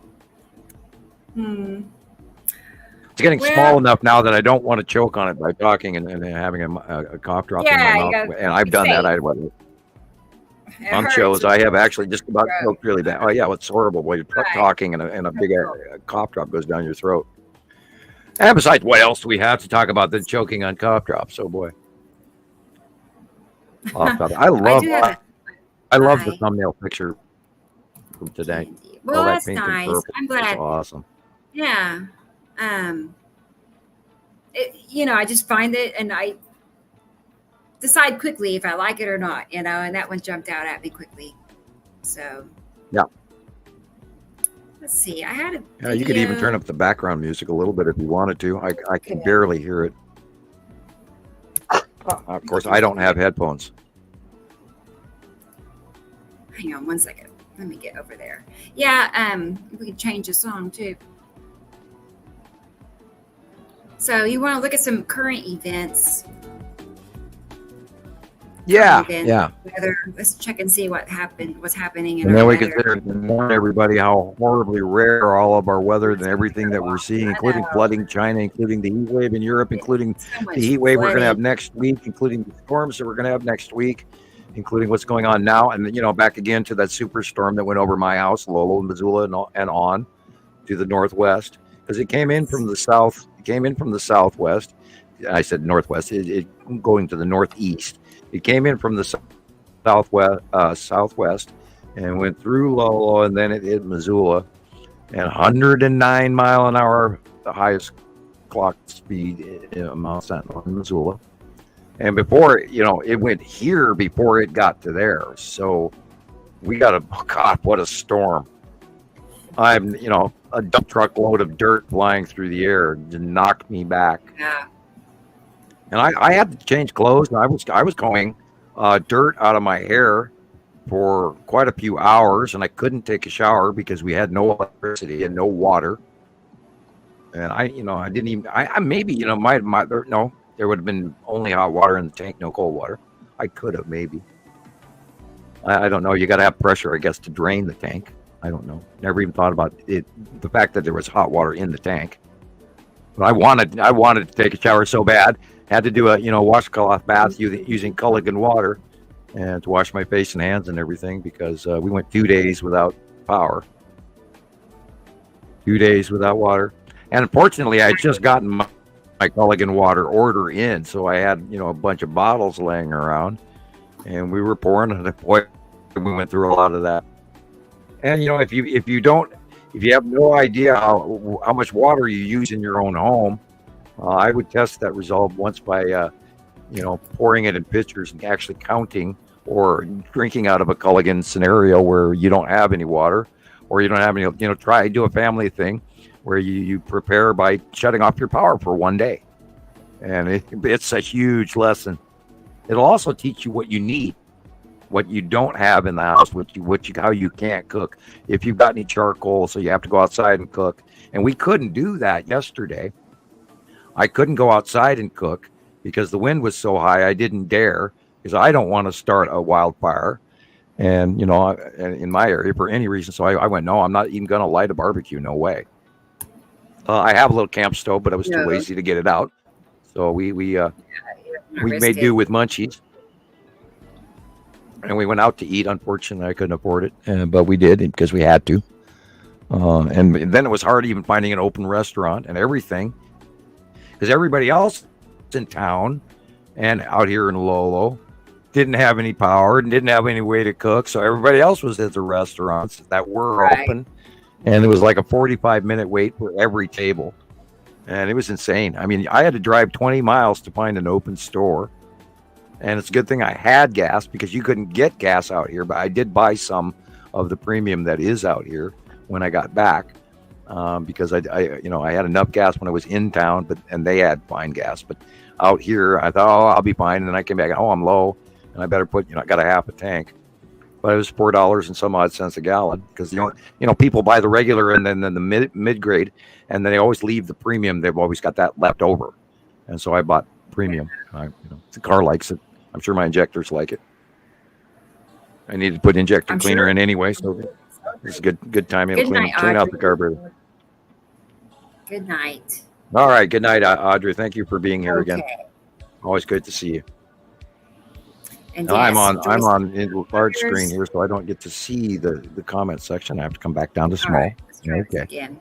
It's getting small enough now that I don't want to choke on it by talking and having a cough drop in my mouth. And I've done that. On shows, I have actually just about choked really bad. Oh, yeah, it's horrible when you're talking and a big cough drop goes down your throat. And besides, what else do we have to talk about than choking on cough drops? Oh, boy. I love the thumbnail picture from today. Well, that's nice. I'm glad. That's awesome. Yeah. I just find it and I decide quickly if I like it or not, and that one jumped out at me quickly. So, yeah. Let's see. I had a video. You could even turn up the background music a little bit if you wanted to. I can barely hear it. Of course, I don't have headphones. Hang on one second. Let me get over there. Yeah, we can change the song too. So you want to look at some current events? Yeah. Weather. Let's check and see what's happening. And then we can warn everybody how horribly rare all of our weather and everything that we're seeing, including flooding China, including the heat wave in Europe, including the heat wave we're going to have next week, including the storms that we're going to have next week, including what's going on now. And, back again to that superstorm that went over my house, Lolo, Missoula, and on to the northwest. Because it came in from the south. It came in from the southwest. I said northwest. It going to the northeast. It came in from the southwest and went through Lolo, and then it hit Missoula. And 109 mile an hour, the highest clock speed in Mount Sentinel in Missoula. And before it went here before it got to there. So we got God, what a storm! I'm a dump truck load of dirt flying through the air to knock me back. Yeah. And I had to change clothes. I was going dirt out of my hair for quite a few hours, and I couldn't take a shower because we had no electricity and no water. And I didn't even. There would have been only hot water in the tank, no cold water. I could have maybe. I don't know. You got to have pressure, I guess, to drain the tank. I don't know. Never even thought about it. The fact that there was hot water in the tank. But I wanted to take a shower so bad. Had to do a washcloth bath using Culligan water, and to wash my face and hands and everything because we went 2 days without power. 2 days without water, and unfortunately, I had just gotten my Culligan water order in, so I had a bunch of bottles laying around, and we were pouring, and boy, we went through a lot of that. And if you have no idea how much water you use in your own home, I would test that result once by pouring it in pitchers and actually counting or drinking out of a Culligan scenario where you don't have any water. or you don't have any, try do a family thing where you prepare by shutting off your power for one day. And it's a huge lesson. It'll also teach you what you need, what you don't have in the house, how you can't cook. If you've got any charcoal, so you have to go outside and cook. And we couldn't do that yesterday. I couldn't go outside and cook because the wind was so high. I didn't dare, because I don't want to start a wildfire. And, in my area for any reason. So I went, no, I'm not even going to light a barbecue. No way. I have a little camp stove, but I was too lazy to get it out. So we made do with munchies. And we went out to eat. Unfortunately, I couldn't afford it, but we did because we had to. And then it was hard even finding an open restaurant and everything, because everybody else in town and out here in Lolo didn't have any power and didn't have any way to cook. So everybody else was at the restaurants that were open. And it was like a 45-minute wait for every table. And it was insane. I mean, I had to drive 20 miles to find an open store. And it's a good thing I had gas, because you couldn't get gas out here. But I did buy some of the premium that is out here when I got back, because I had enough gas when I was in town, and they had fine gas. But out here, I thought, I'll be fine. And then I came back, I'm low, and I better put, I got a half a tank. But it was $4 and some odd cents a gallon, because people buy the regular and then the mid grade, and then they always leave the premium. They've always got that left over, and so I bought premium. The car likes it. I'm sure my injectors like it. I need to put injector cleaner in anyway, so it's a good time to clean out the carburetor. Good night. All right, good night, Audrey. Thank you for being here again. Always good to see you. And I'm on in large screen here, so I don't get to see the comment section. I have to come back down to small. Right, okay. Again.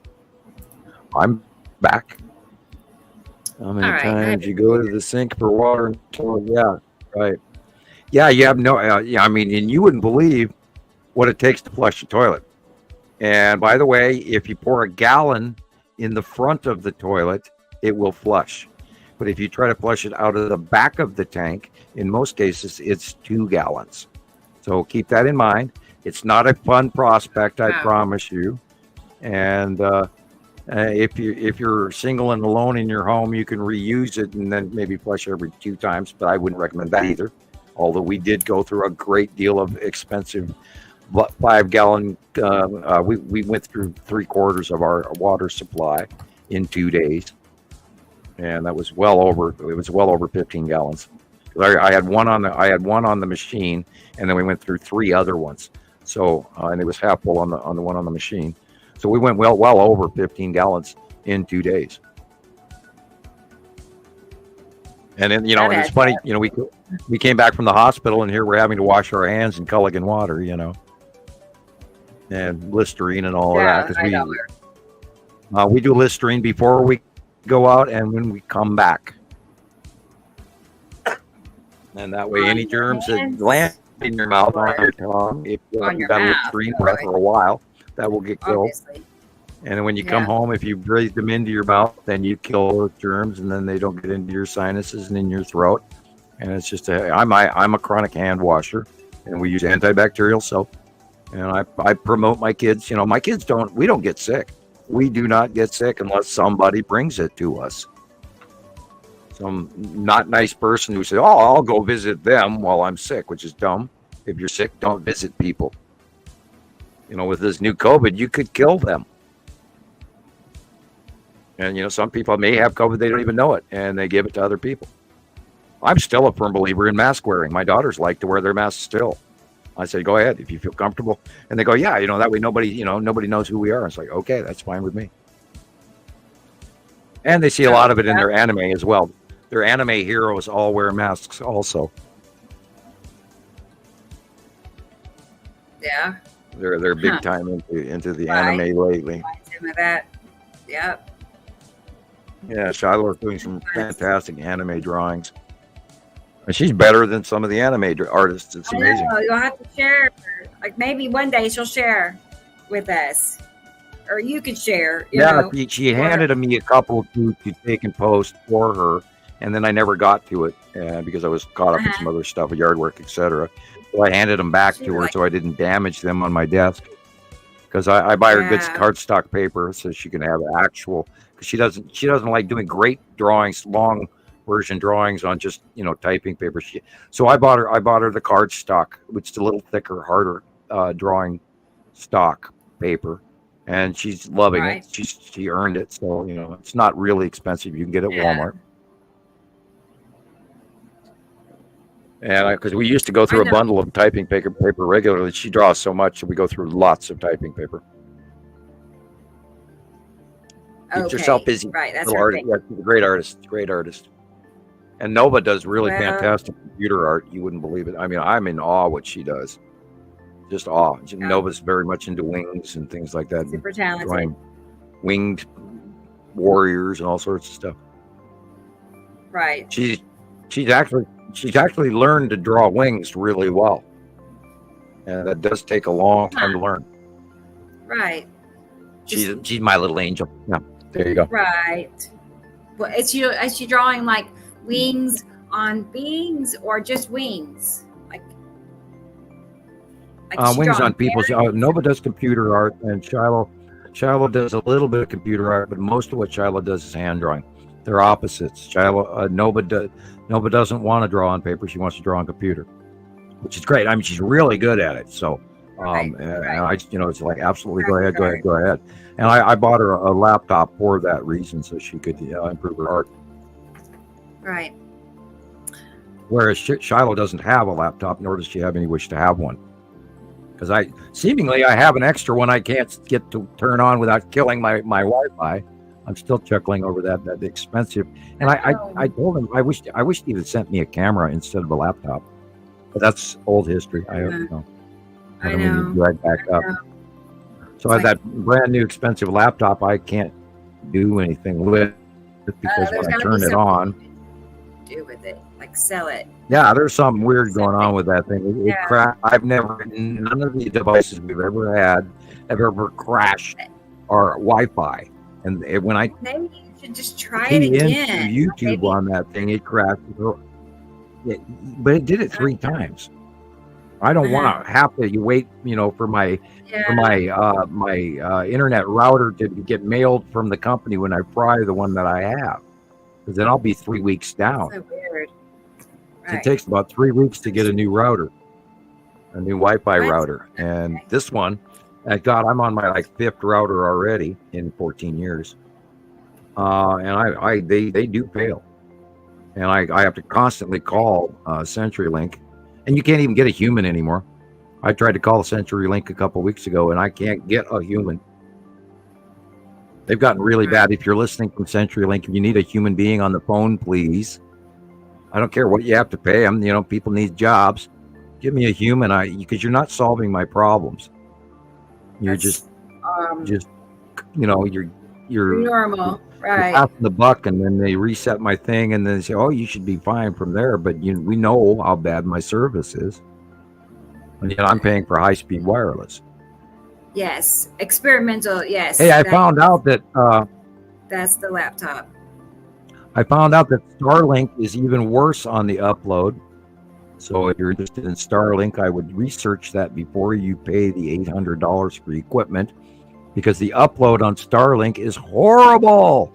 I'm back. How many times you go to the sink for water? Yeah, right. Yeah, you have no. I mean, and you wouldn't believe what it takes to flush a toilet. And by the way, if you pour a gallon in the front of the toilet, it will flush. But if you try to flush it out of the back of the tank, in most cases, it's 2 gallons. So keep that in mind. It's not a fun prospect, I promise you. And if you're single and alone in your home, you can reuse it and then maybe flush every 2 times. But I wouldn't recommend that either. Although we did go through a great deal of expensive 5-gallon. We went through 3/4 of our water supply in 2 days. And that was well over 15 gallons. I had one on the machine, and then we went through 3 other ones. So and it was half full on the one on the machine. So we went well over 15 gallons in 2 days. And then and it's funny, we came back from the hospital, and here we're having to wash our hands in Culligan water, and Listerine and all of that, because we do Listerine before we go out and when we come back, and that way any germs that land in your mouth on your tongue, if you've got a Listerine breath for a while, that will get killed. And then when you come home, if you breathe them into your mouth, then you kill those germs, and then they don't get into your sinuses and in your throat. And it's just I'm a chronic hand washer, and we use antibacterial soap. And I promote my kids. My kids we don't get sick. We do not get sick unless somebody brings it to us. Some not nice person who says, I'll go visit them while I'm sick, which is dumb. If you're sick, don't visit people. With this new COVID, you could kill them. And, some people may have COVID, they don't even know it, and they give it to other people. I'm still a firm believer in mask wearing. My daughters like to wear their masks still. I say, go ahead if you feel comfortable. And they go, yeah, that way nobody knows who we are. It's like, okay, that's fine with me. And they see a lot of it in their anime as well. Their anime heroes all wear masks also. Yeah. They're big time into the anime lately. Some of that. Yep. Yeah, Shiloh's doing some fantastic anime drawings. And she's better than some of the anime artists. It's amazing. I know, you'll have to share. Like maybe one day she'll share with us, or you could share. She handed me a couple to take and post for her, and then I never got to it because I was caught up in some other stuff, yard work, etc. So I handed them back to her so I didn't damage them on my desk. because I buy her good cardstock paper so she can have actual. Because she doesn't like doing great drawings, long version drawings on just typing paper. So I bought her the cardstock, which is a little thicker, harder drawing stock paper, and she's loving it. She earned it, so it's not really expensive. You can get it at Walmart. And because we used to go through a bundle of typing paper regularly, she draws so much that we go through lots of typing paper. Keep yourself busy. Right, that's right. Yeah, great artist. And Nova does really fantastic computer art. You wouldn't believe it. I mean, I'm in awe what she does. Just awe. Nova's very much into wings and things like that. Super talented. Drawing winged warriors and all sorts of stuff. Right. She's actually learned to draw wings really well, and that does take a long time to learn. Right. She's my little angel. Yeah, there you go. Right. Well, is she drawing like wings on beings or just wings? Like wings on people. Nova does computer art, and Shiloh does a little bit of computer art, but most of what Shiloh does is hand drawing. They're opposites. Nova doesn't want to draw on paper. She wants to draw on computer, which is great. I mean, she's really good at it. So, and I, it's like absolutely go ahead. And I bought her a laptop for that reason, so she could improve her art. Right. Whereas Shiloh doesn't have a laptop, nor does she have any wish to have one. Because I have an extra one I can't get to turn on without killing my Wi-Fi. I'm still chuckling over that expensive. And I told him I wish he had sent me a camera instead of a laptop. But that's old history. I don't know. I don't need to drag back up. So I that brand new expensive laptop I can't do anything with because when I turn it on, do with it, like sell it. Yeah, there's something weird going on with that thing. None of the devices we've ever had have ever crashed our Wi-Fi. And when I maybe you should just try it again. Into YouTube on that thing, it crashed. But it did it 3 times. I don't want to have to wait, for my internet router to get mailed from the company when I fry the one that I have, because then I'll be 3 weeks down. So weird. Right. It takes about 3 weeks to get a new router, a new Wi-Fi router, and this one. God, I'm on my 5th router already in 14 years, and they do fail, and I have to constantly call CenturyLink, and you can't even get a human anymore. I tried to call CenturyLink a couple weeks ago, and I can't get a human. They've gotten really bad. If you're listening from CenturyLink, if you need a human being on the phone, please. I don't care what you have to pay them. People need jobs. Give me a human, because you're not solving my problems. You're you're normal, right? You're passing the buck, and then they reset my thing, and then they say, "Oh, you should be fine from there." But we know how bad my service is, and yet I'm paying for high-speed wireless. Yes, experimental. Yes. Hey, I found out that that's the laptop. I found out that Starlink is even worse on the upload. So if you're interested in Starlink, I would research that before you pay the $800 for equipment, because the upload on Starlink is horrible.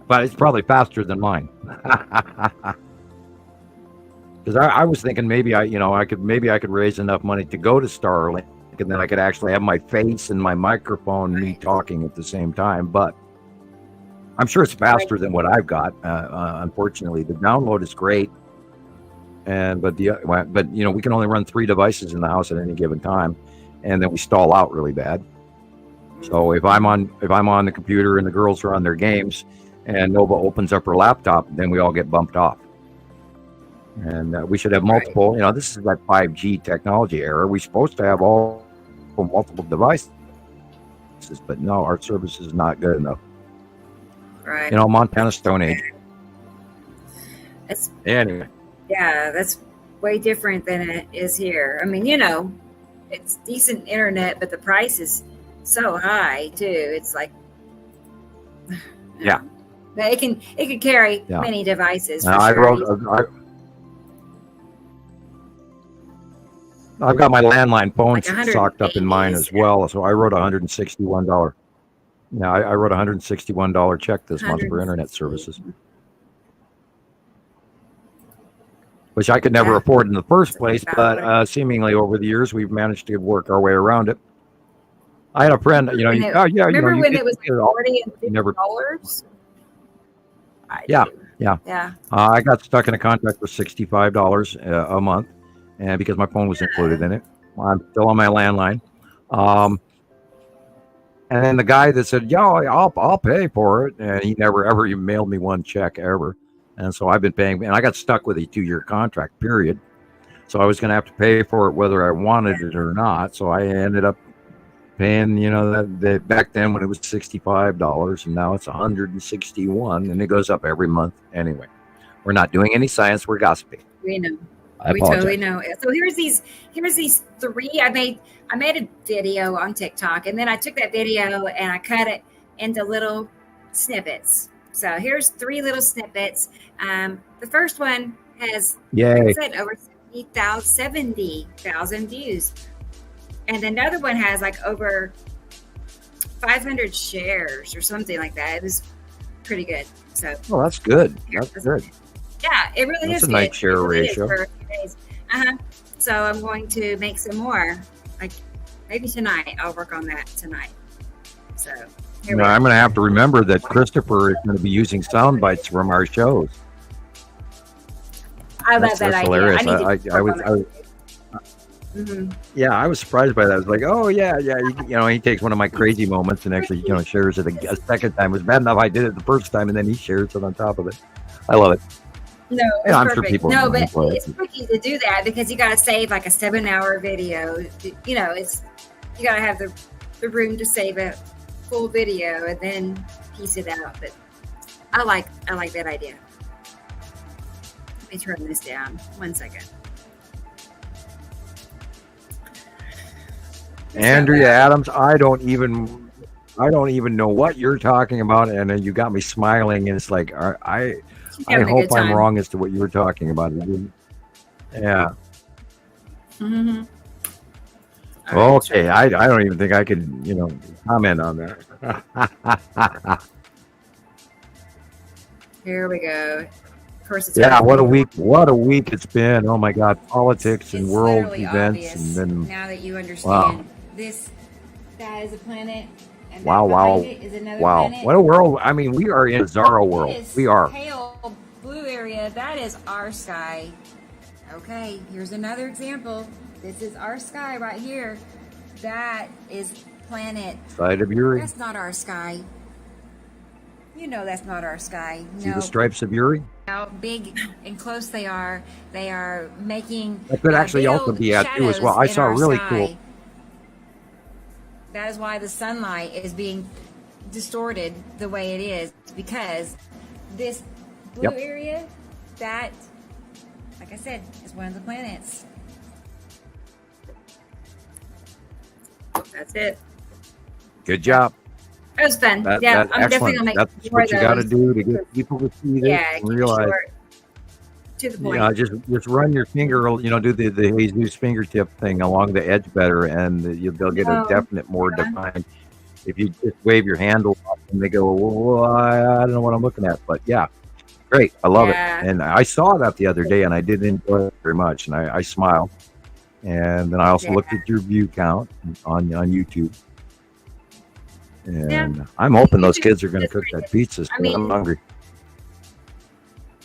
But it's probably faster than mine. Because I was thinking maybe I could raise enough money to go to Starlink, and then I could actually have my face and my microphone and me talking at the same time. But I'm sure it's faster than what I've got. Unfortunately, the download is great, but we can only run 3 devices in the house at any given time, and then we stall out really bad. So if I'm on the computer and the girls are on their games, and Nova opens up her laptop, then we all get bumped off. And we should have multiple. This is that 5G technology era. We're supposed to have multiple devices, but no, our service is not good enough. Right. Montana Stone Age. Anyway. Yeah, that's way different than it is here. I mean, it's decent internet, but the price is so high too. It's like, yeah, but it can carry many devices. For I sure. I've got my landline phone Like socked up in mine as well, so I wrote $161. Yeah, I wrote $161 check this month for internet services, which I could never afford in the first place, but seemingly over the years we've managed to work our way around it. I had a friend, you know, remember when it was $40 and $50? Yeah. I got stuck in a contract for $65 a month, and because my phone was included in it, I'm still on my landline. And then the guy that said, "Yo, I'll pay for it," and he never ever even mailed me one check ever. And so I've been paying, and I got stuck with a 2-year contract period. So I was going to have to pay for it whether I wanted it or not. So I ended up paying, you know, that back then when it was $65, and now it's $161, and it goes up every month anyway. We're not doing any science, we're gossiping. We know. We totally know. So here's these 3. I made a video on TikTok, and then I took that video and I cut it into little snippets. So here's 3 little snippets. The first one has, like I said, over 70,000 views. And another one has like over 500 shares or something like that. It was pretty good. So, oh, that's good. That's good. Yeah, it really is. That's a nice share ratio. For a few days. So I'm going to make some more. Like maybe tonight. I'll work on that tonight. So I'm going to have to remember that Christoper is going to be using sound bites from our shows. I love that idea. Hilarious. Yeah, I was surprised by that. I was like, oh, yeah. He takes one of my crazy moments and actually, shares it a second time. It was bad enough I did it the first time, and then he shares it on top of it. I love it. No, it's I'm perfect. Sure people but it's tricky to do that because you got to save like a 7-hour video. You know, you got to have the room to save a full video and then piece it out. But I like that idea. Let me turn this down 1 second. Andrea Adams, I don't even know what you're talking about, and then you got me smiling, and it's like I hope I'm wrong as to what you were talking about. Yeah. Mm-hmm. Okay, I don't even think I could comment on that. Here we go. Of course, it's what a week it's been. Oh my God, politics and world events, and then now that you understand this, that is a planet. And wow. Planet. What a world. I mean, we are in a bizarro world. We are. Pale blue area, that is our sky. Okay, here's another example. This is our sky right here. That is planet. Side of Uri. That's not our sky. You know that's not our sky. See the stripes of Uri? How big and close they are. They are making. That could actually also be out too as well. I saw really cool. That is why the sunlight is being distorted the way it is, because this blue area, that, like I said, is one of the planets. That's it. Good job. It was fun. I'm definitely gonna make That's what you got to do to get people to see this and realize. To the point. Just run your finger, do the Jesus fingertip thing along the edge better, and they'll get a definite more defined. If you just wave your hand off and they go, well, I don't know what I'm looking at, but yeah, great, I love it. And I saw that the other day, and I did enjoy it very much, and I smiled. And then I also looked at your view count on YouTube. And I'm hoping those kids are going to cook that pizza. So I'm hungry.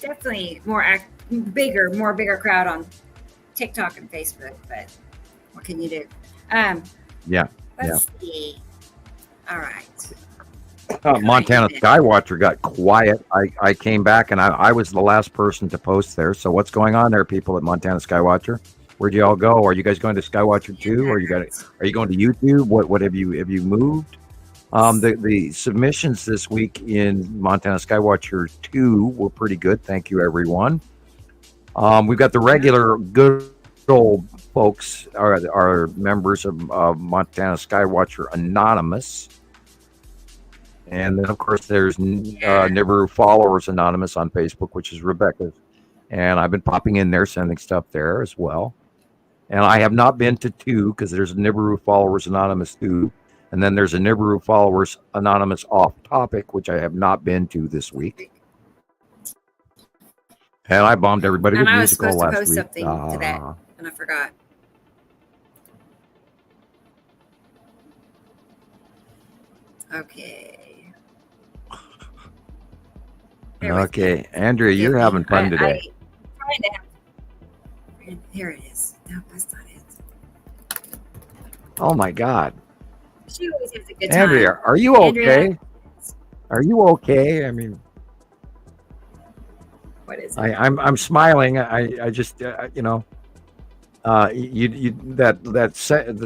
Definitely more bigger crowd on TikTok and Facebook, but what can you do? Let's see. All right. Montana Skywatcher got quiet. I came back and I was the last person to post there. So what's going on there, people at Montana Skywatcher? Where'd you all go? Are you guys going to Skywatcher 2? Or are you going to YouTube? What have you moved? The submissions this week in Montana Skywatcher 2 were pretty good. Thank you, everyone. We've got the regular good old folks are members of Montana Skywatcher Anonymous. And then, of course, there's Nibiru Followers Anonymous on Facebook, which is Rebecca's. And I've been popping in there, sending stuff there as well. And I have not been to 2 because there's a Nibiru Followers Anonymous 2. And then there's a Nibiru Followers Anonymous Off Topic, which I have not been to this week. And I bombed everybody with musical last week. I was supposed to post something to that, and I forgot. Okay. Okay, Andrea, you're having fun today. Here it is. No, that's not it. Oh my God. She always has a good time. Andrea, are you okay? Andrea? Are you okay? I mean, what is it? I'm smiling. I just you know, the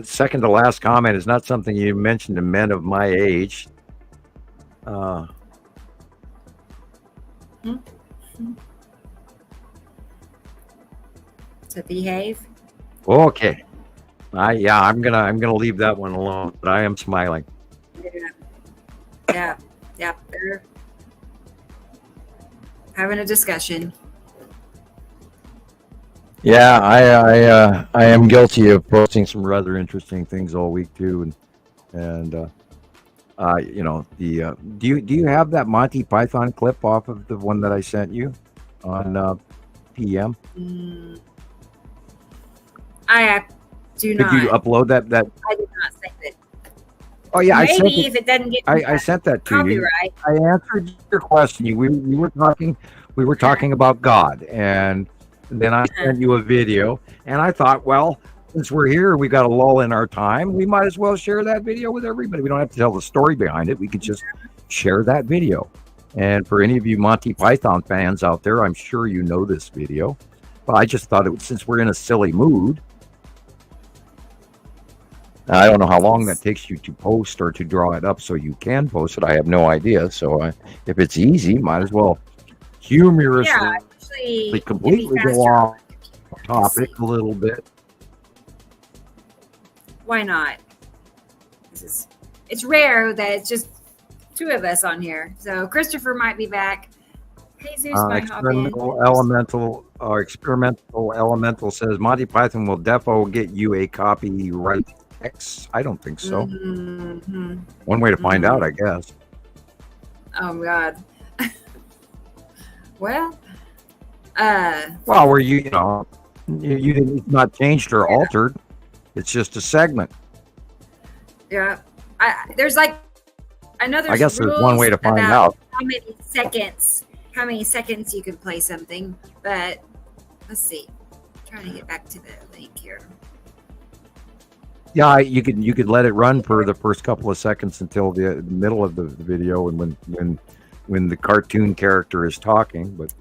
second to last comment is not something you mentioned to men of my age. To behave. Okay. I'm gonna leave that one alone. But I am smiling. Yeah. They're having a discussion. Yeah, I am guilty of posting some rather interesting things all week too, and you know, the do you have that Monty Python clip off of the one that I sent you on PM? I do not. Could you upload that? I did not send it. Oh yeah, maybe if it doesn't get I sent that to you. Copyright. I answered your question. We were talking about God, and then I sent you a video, and I thought, well, since we're here, we got a lull in our time. We might as well share that video with everybody. We don't have to tell the story behind it. We could just share that video. And for any of you Monty Python fans out there, I'm sure you know this video. But I just thought since we're in a silly mood. I don't know how long that takes you to post or to draw it up so you can post it. I have no idea. So if it's easy, might as well humorously completely go off topic a little bit. Why not? It's rare that it's just 2 of us on here. So Christopher might be back. Jesus might hop in. Experimental Elemental says Monty Python will defo get you a copyright X. I don't think so. One way to find out, I guess. Oh God. Well, where you know, it's not changed or altered. It's just a segment. Yeah, there's like another. I guess there's one way to find out how many seconds you can play something. But let's see. I'm trying to get back to the link here. Yeah, you could let it run for the first couple of seconds until the middle of the video, and when the cartoon character is talking. But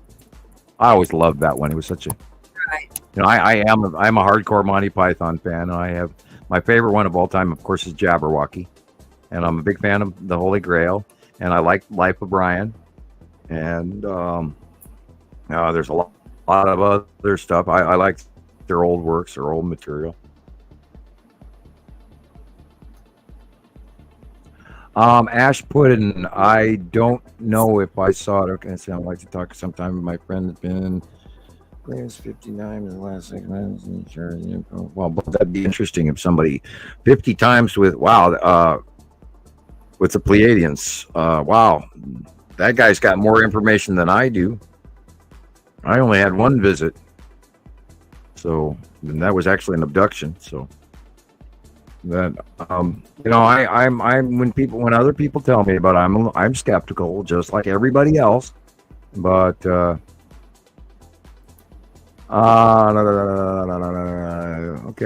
I always loved that one. It was such a, you know, I'm a hardcore Monty Python fan, and I have my favorite one of all time, of course, is Jabberwocky, and I'm a big fan of the Holy Grail, and I like Life of Brian, and there's a lot of other stuff. I like their old works, their old material. Ash put in, I don't know if I saw it. Okay, so I'd like to talk sometime with my friend that's been Claims 59 in the last 6 months. Well, that'd be interesting if somebody 50 times with the Pleiadians. Wow, that guy's got more information than I do. I only had 1 visit, so and that was actually an abduction. So that you know, I'm when other people tell me about it, I'm skeptical, just like everybody else. But okay,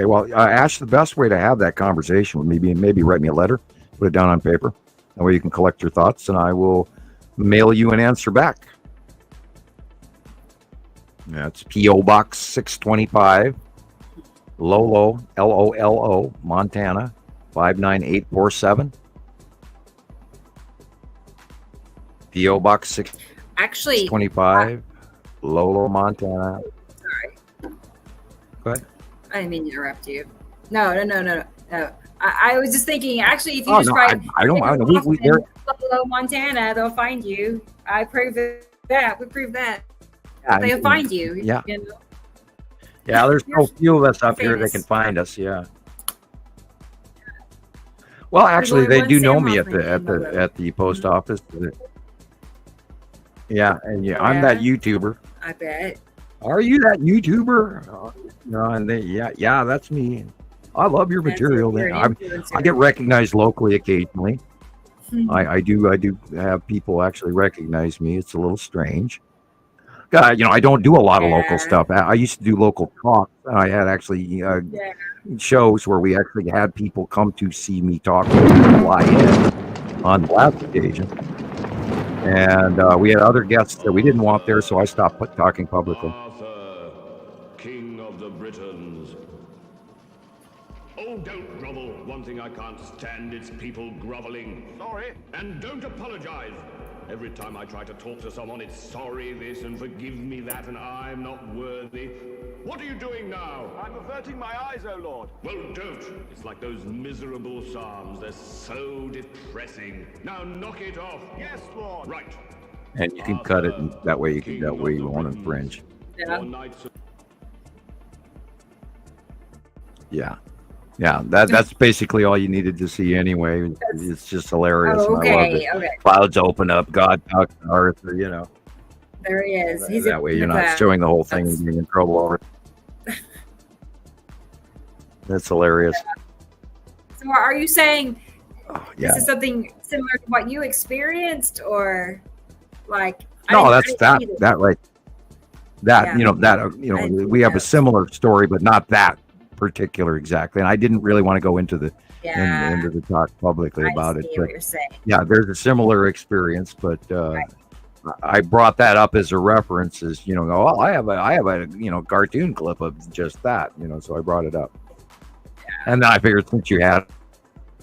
well, Ash, the best way to have that conversation would maybe write me a letter, put it down on paper, that way you can collect your thoughts, and I will mail you an answer back. That's P.O. Box 625. Lolo, Lolo, Montana, 59847. P.O. Box 625, Lolo, Montana. Sorry. Go ahead. I didn't mean to interrupt you. No. I was just thinking, actually, if you just write Lolo, Montana, they'll find you. I prove that. We prove that. They'll find you. Yeah. You know? Yeah, there's so few of us up here that can find us. Yeah. Well, actually, they do know me at the post office. Yeah, and I'm that YouTuber. I bet. Are you that YouTuber? No, and yeah, that's me. I love your material. I get recognized locally occasionally. I do have people actually recognize me. It's a little strange. I don't do a lot of local stuff. I used to do local talk. I had actually shows where we actually had people come to see me talk and fly in on the last occasion. And we had other guests that we didn't want there, so I stopped talking publicly. Arthur, King of the Britons. Oh, don't grovel. One thing I can't stand is people groveling. Sorry. And don't apologize. Every time I try to talk to someone, it's sorry this and forgive me that, and I'm not worthy. What are you doing now? I'm averting my eyes, oh Lord. Well, don't. It's like those miserable psalms. They're so depressing. Now knock it off. Yes, Lord. Right. And you can cut it, and that way you won't infringe. Yeah, that's basically all you needed to see anyway. It's just hilarious. Oh, okay, I love it. okay. Clouds open up, God talks to Arthur, There he is. He's that way you're not showing the whole thing and getting in trouble over it. That's hilarious. So are you saying Yeah. this is something similar to what you experienced, or like? No, that's that right. We have a similar story, but not that particular exactly. And I didn't really want to go into the into the talk publicly about it. What you're saying. Yeah, there's a similar experience, but I brought that up as a reference, as I have a cartoon clip of just that, so I brought it up. And then I figured since you had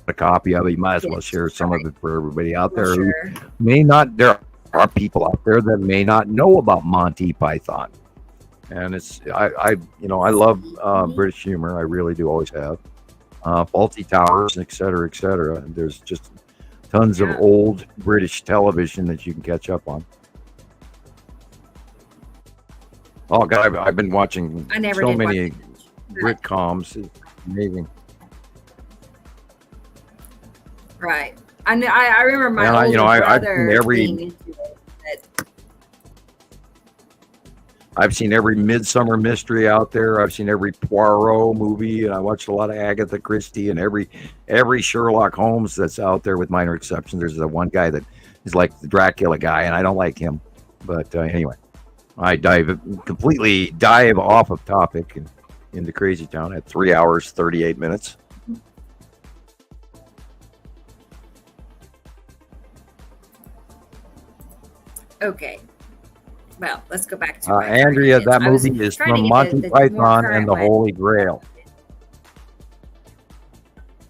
a copy of it, you might as well share some of it for everybody out there who may not. There are people out there that may not know about Monty Python. And I love British humor. I really do, always have. Faulty Towers, et cetera, et cetera. And there's just tons of old British television that you can catch up on. Oh God, I've been watching so many Britcoms. It's amazing. Right. I remember my older brother I've seen every Midsummer Mystery out there. I've seen every Poirot movie, and I watched a lot of Agatha Christie and every Sherlock Holmes that's out there, with minor exceptions. There's the one guy that is like the Dracula guy, and I don't like him. But anyway, I completely dive off of topic and into Crazy Town at 3 hours, 38 minutes. Okay. Well, let's go back to Andrea. That movie is from Monty Python and the Holy Grail,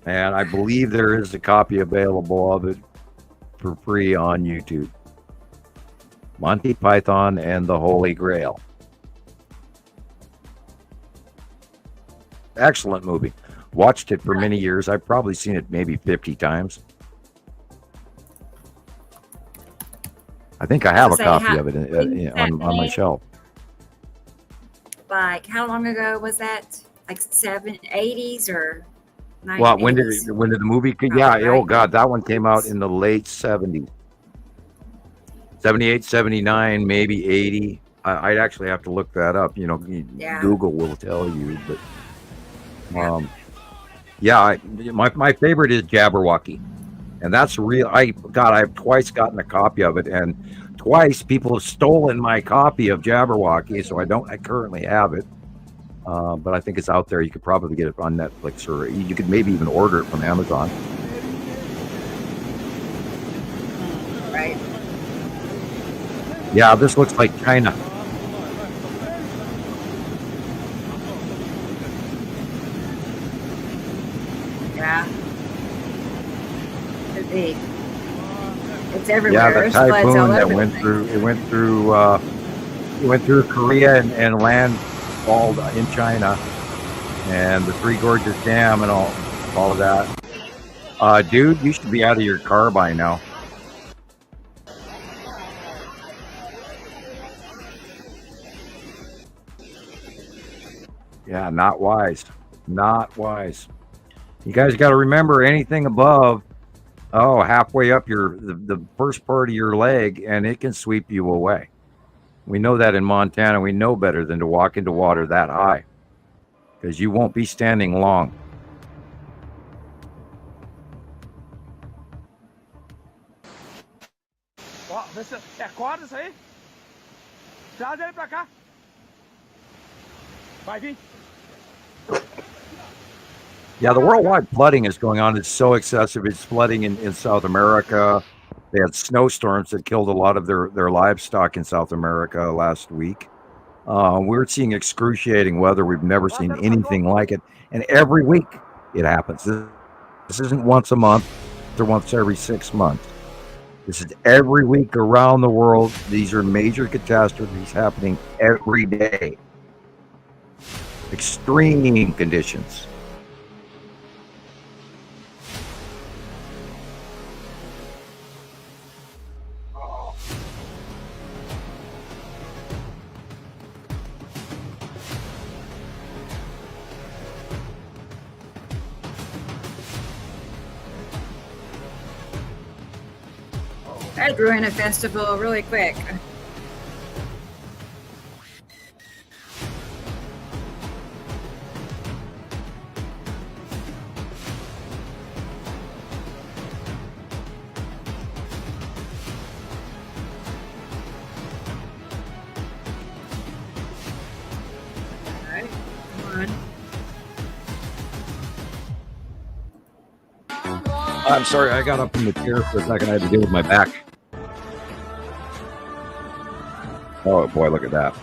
and I believe there is a copy available of it for free on YouTube. Monty Python and the Holy Grail. Excellent movie. Watched it for many years. I've probably seen it maybe 50 times. I think I have a copy of it on my shelf. Like, how long ago was that? Like 80s or 90s? Well, when did the movie? Oh God, that one came out in the late 70s. 78, 79, maybe 80. I'd actually have to look that up. Google will tell you. But my favorite is Jabberwocky. And that's real. I've twice gotten a copy of it, and twice people have stolen my copy of Jabberwocky, so I currently have it. But I think it's out there. You could probably get it on Netflix, or you could maybe even order it from Amazon. Right. Yeah, this looks like China. Yeah. It's everywhere. Yeah, the typhoon that went through Korea and landfalled in China, and the Three Gorges Dam and all of that. Dude, you should be out of your car by now. Yeah, not wise. Not wise. You guys got to remember, anything above, halfway up the first part of your leg, and it can sweep you away. We know that in Montana. We know better than to walk into water that high, because you won't be standing long. Yeah, the worldwide flooding is going on. It's so excessive. It's flooding in South America. They had snowstorms that killed a lot of their livestock in South America last week. We're seeing excruciating weather. We've never seen anything like it. And every week it happens. This isn't once a month or once every 6 months. This is every week around the world. These are major catastrophes happening every day. Extreme conditions. I'd ruin a festival really quick. Alright, come on. I'm sorry, I got up from the chair for a second. I had to deal with my back. Oh boy, look at that.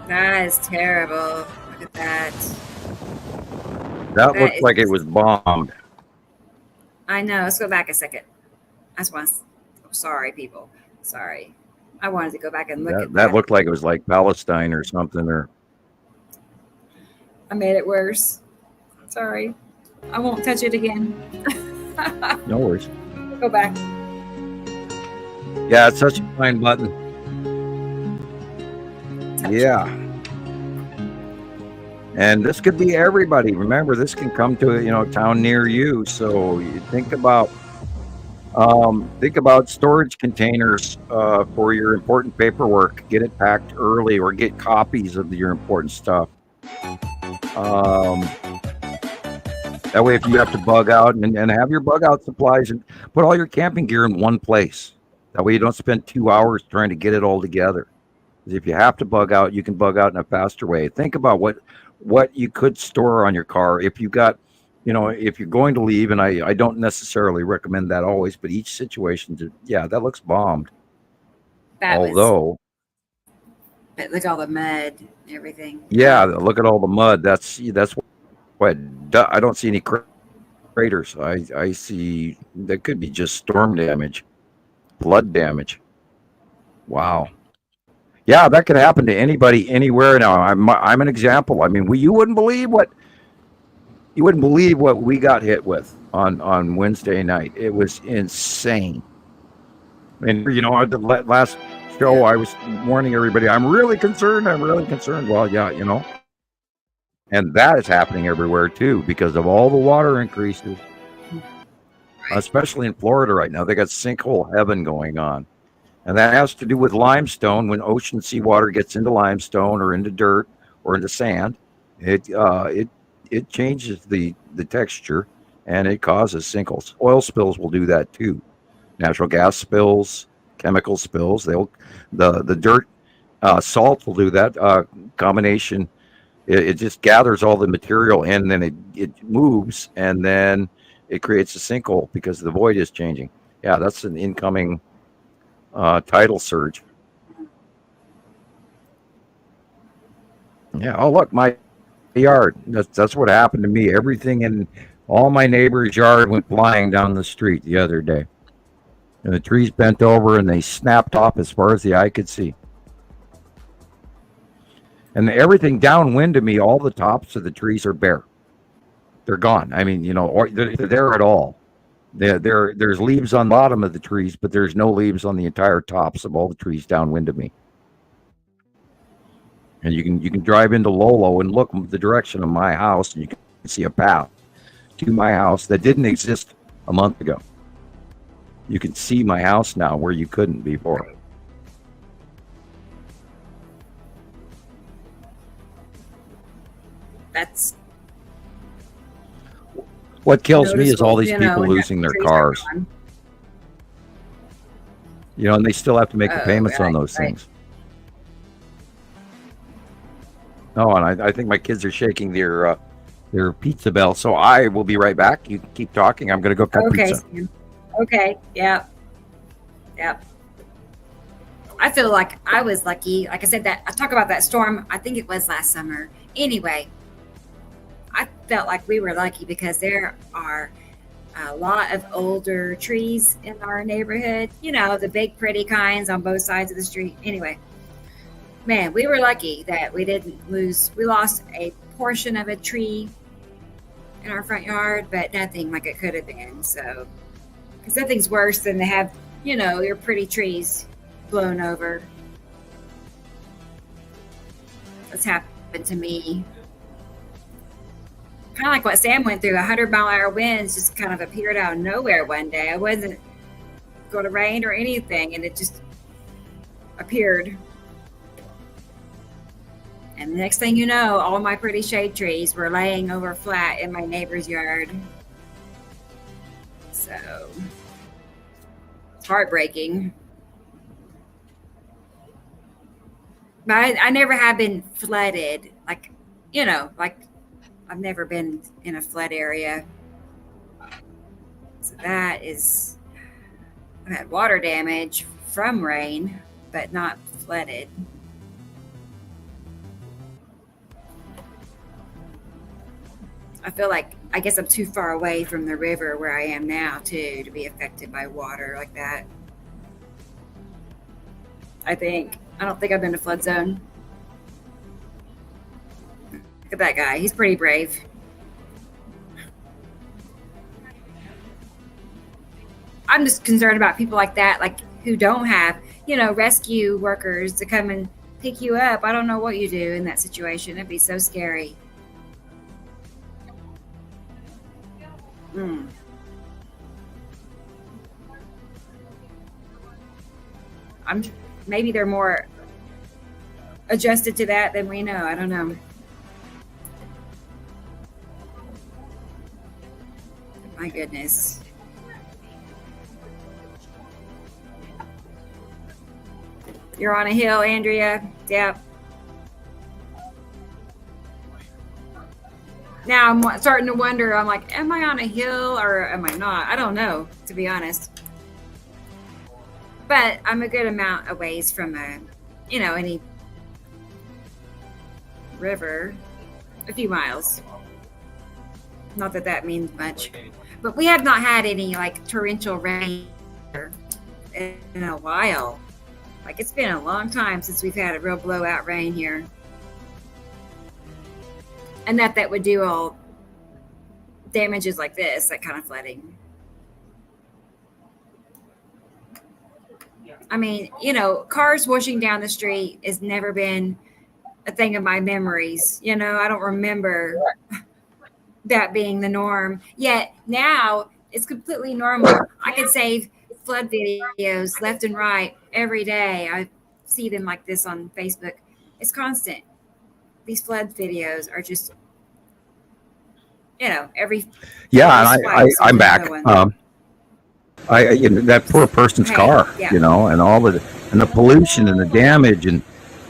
That is terrible. Look at that. That looked like it was bombed. I know. Let's go back a second. I just want to, sorry, people. Sorry. I wanted to go back and look at that. That looked like it was like Palestine or something. Or I made it worse. Sorry. I won't touch it again. No worries. Go back. Yeah, it's such a fine button. Yeah. And this could be everybody. Remember, this can come to a town near you. So you think about storage containers for your important paperwork. Get it packed early, or get copies of your important stuff. That way, if you have to bug out and have your bug out supplies, and put all your camping gear in one place. That way you don't spend 2 hours trying to get it all together. If you have to bug out, you can bug out in a faster way. Think about what you could store on your car if you got, if you're going to leave. And I don't necessarily recommend that always, but each situation, that looks bombed. But look at all the mud and everything. Yeah, look at all the mud. That's what I don't see any craters. I see that could be just storm damage, flood damage. Wow. Yeah, that could happen to anybody, anywhere. Now, I'm an example. I mean, you wouldn't believe what we got hit with on Wednesday night. It was insane. And the last show, I was warning everybody, I'm really concerned. Well, yeah, and that is happening everywhere too, because of all the water increases, especially in Florida right now. They got sinkhole heaven going on. And that has to do with limestone. When ocean seawater gets into limestone or into dirt or into sand, it changes the texture, and it causes sinkholes. Oil spills will do that too. Natural gas spills, chemical spills. The dirt, salt will do that. Combination. It just gathers all the material, and then it moves, and then it creates a sinkhole because the void is changing. Yeah, that's an incoming tidal surge. Yeah. Oh, look, my yard. That's what happened to me. Everything in all my neighbor's yard went flying down the street the other day, and the trees bent over and they snapped off as far as the eye could see. And everything downwind of me, all the tops of the trees are bare. They're gone. I mean, or they're there at all. There's leaves on the bottom of the trees, but there's no leaves on the entire tops of all the trees downwind of me. And you can drive into Lolo and look the direction of my house, and you can see a path to my house that didn't exist a month ago. You can see my house now where you couldn't before. That's what kills me is all these you know, people when losing their trees are cars. gone. You know, and they still have to make the Oh, payments on right, those right. things. Oh, and I think my kids are shaking their pizza bell, so I will be right back. You can keep talking. I'm going to go cut Okay, pizza. Sam. Okay, yep. I feel like I was lucky. Like I said, that I talk about that storm, I think it was last summer. Anyway, I felt like we were lucky because there are a lot of older trees in our neighborhood. You know, the big, pretty kinds on both sides of the street. Anyway, man, we were lucky that we didn't lose. We lost a portion of a tree in our front yard, but nothing like it could have been. So, because nothing's worse than to have, you know, your pretty trees blown over. That's happened to me. Kind of like what Sam went through. 100-mile-an-hour winds just kind of appeared out of nowhere one day. I wasn't going to rain or anything, and it just appeared. And the next thing you know, all my pretty shade trees were laying over flat in my neighbor's yard. So it's heartbreaking. But I never have been flooded. Like, you know, like I've never been in a flood area. So that is, I've had water damage from rain, but not flooded. I feel like, I guess I'm too far away from the river where I am now, too, to be affected by water like that. I don't think I've been to flood zone. Look at that guy. He's pretty brave. I'm just concerned about people like that, like who don't have, you know, rescue workers to come and pick you up. I don't know what you do in that situation. It'd be so scary. Maybe they're more adjusted to that than we know. I don't know. My goodness. You're on a hill, Andrea. Yep. Now I'm starting to wonder, I'm like, am I on a hill or am I not? I don't know, to be honest. But I'm a good amount of ways from any river, a few miles. Not that that means much. But we have not had any like torrential rain in a while. Like it's been a long time since we've had a real blowout rain here. And that would do all damages like this, that kind of flooding. I mean, you know, cars washing down the street has never been a thing of my memories. You know, I don't remember that being the norm. Yet now it's completely normal. I could save flood videos left and right every day. I see them like this on Facebook. It's constant. These flood videos are just, you know, Yeah, and I'm back. That poor person's car, yeah. You know, and all the pollution and the damage and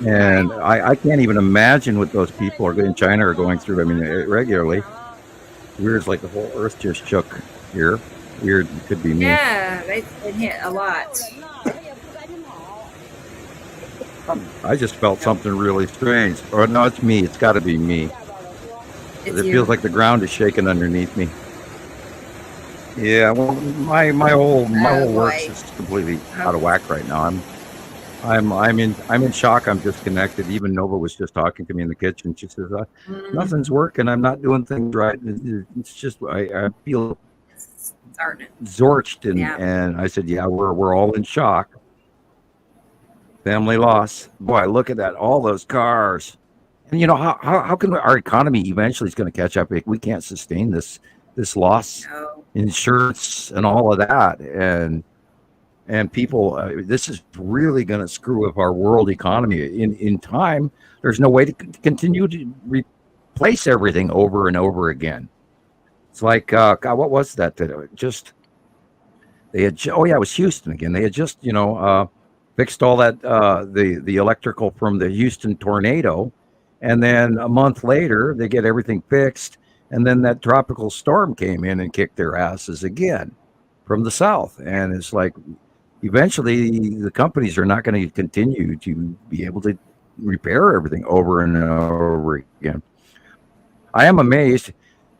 I can't even imagine what those people in China are going through. I mean, regularly. Weird, like the whole earth just shook here. Weird, it could be me. Yeah, they've been hit a lot. I just felt something really strange. Or no, it's me. It's got to be me. It feels like the ground is shaking underneath me. Yeah, well, my whole works is completely out of whack right now. I'm in shock. I'm disconnected. Even Nova was just talking to me in the kitchen. She says, "Nothing's working. I'm not doing things right." It's just I feel zorched, and I said, "Yeah, we're all in shock." Family loss. Boy, look at that. All those cars. And how can our economy eventually is going to catch up? We can't sustain this loss, insurance, and all of that, and people. This is really going to screw up our world economy. In time, there's no way to continue to replace everything over and over again. It's like God, what was that? They had. Oh yeah, it was Houston again. They had just fixed all that the electrical from the Houston tornado, and then a month later they get everything fixed, and then that tropical storm came in and kicked their asses again from the south. And it's like eventually the companies are not going to continue to be able to repair everything over and over again. I am amazed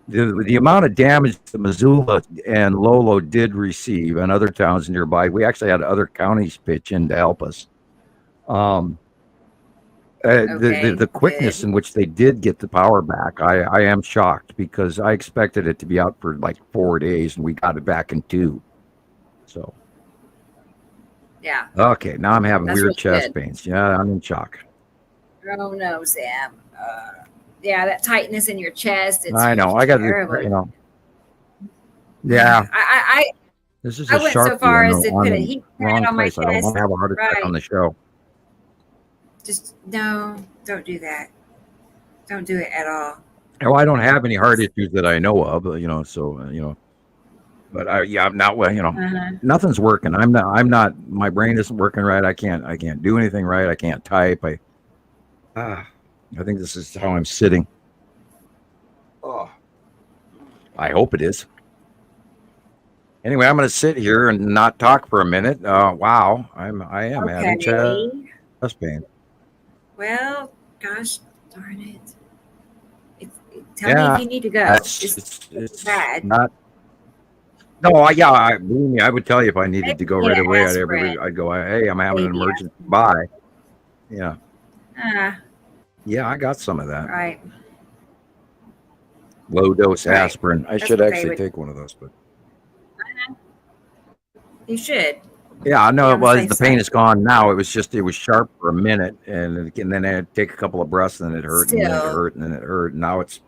the amount of damage that Missoula and Lolo did receive and other towns nearby. We actually had other counties pitch in to help us. The quickness in which they did get the power back, I am shocked, because I expected it to be out for like 4 days and we got it back in 2. So. Yeah. Okay, now I'm having weird chest pains. Yeah, I'm in shock. Oh no, Sam. Yeah, that tightness in your chest. It's I know. I got to, Yeah. This is I went so far as to put a heat pad on my chest. I don't want to have a heart attack on the show. Just don't do that. Don't do it at all. Well, I don't have any heart issues that I know of, but I'm not well, nothing's working. I'm not, my brain isn't working right. I can't do anything right. I can't type. I think this is how I'm sitting. Oh, I hope it is. Anyway, I'm going to sit here and not talk for a minute. Wow, I am having chest pain. Well, gosh darn it! Tell me if you need to go. It's bad. Not. No, believe me, I would tell you if I needed to go right away. I'd go. Hey, I'm having an emergency. Bye. Yeah. Yeah, I got some of that. Right. Low dose aspirin. I should actually take one of those, but you should. Yeah, I know it was. The pain is gone now. It was sharp for a minute, and then I had to take a couple of breaths, and it hurt, and then it hurt, and then it hurt. Now it's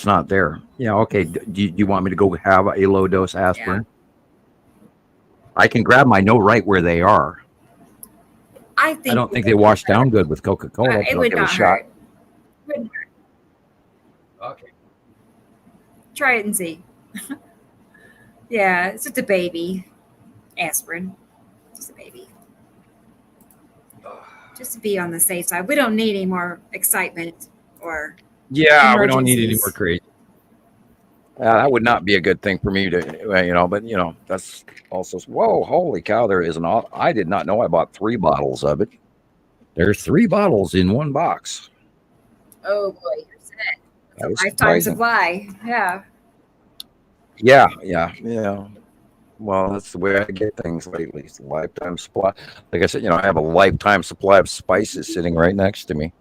not there. Yeah, okay. Do you want me to go have a low dose aspirin? Yeah. I can grab my know right where they are. I don't think they wash down good with Coca-Cola. It would not hurt. Wouldn't hurt. Okay. Try it and see. Yeah, it's just a baby aspirin. Just a baby. Just to be on the safe side. We don't need any more excitement or we don't need any more crazy. That would not be a good thing for me to, but that's also, whoa, holy cow, there is I did not know I bought 3 bottles of it. There's 3 bottles in one box. Oh boy, you're set. It's a lifetime supply. Yeah. Yeah. Well, that's the way I get things lately. It's a lifetime supply. Like I said, I have a lifetime supply of spices sitting right next to me.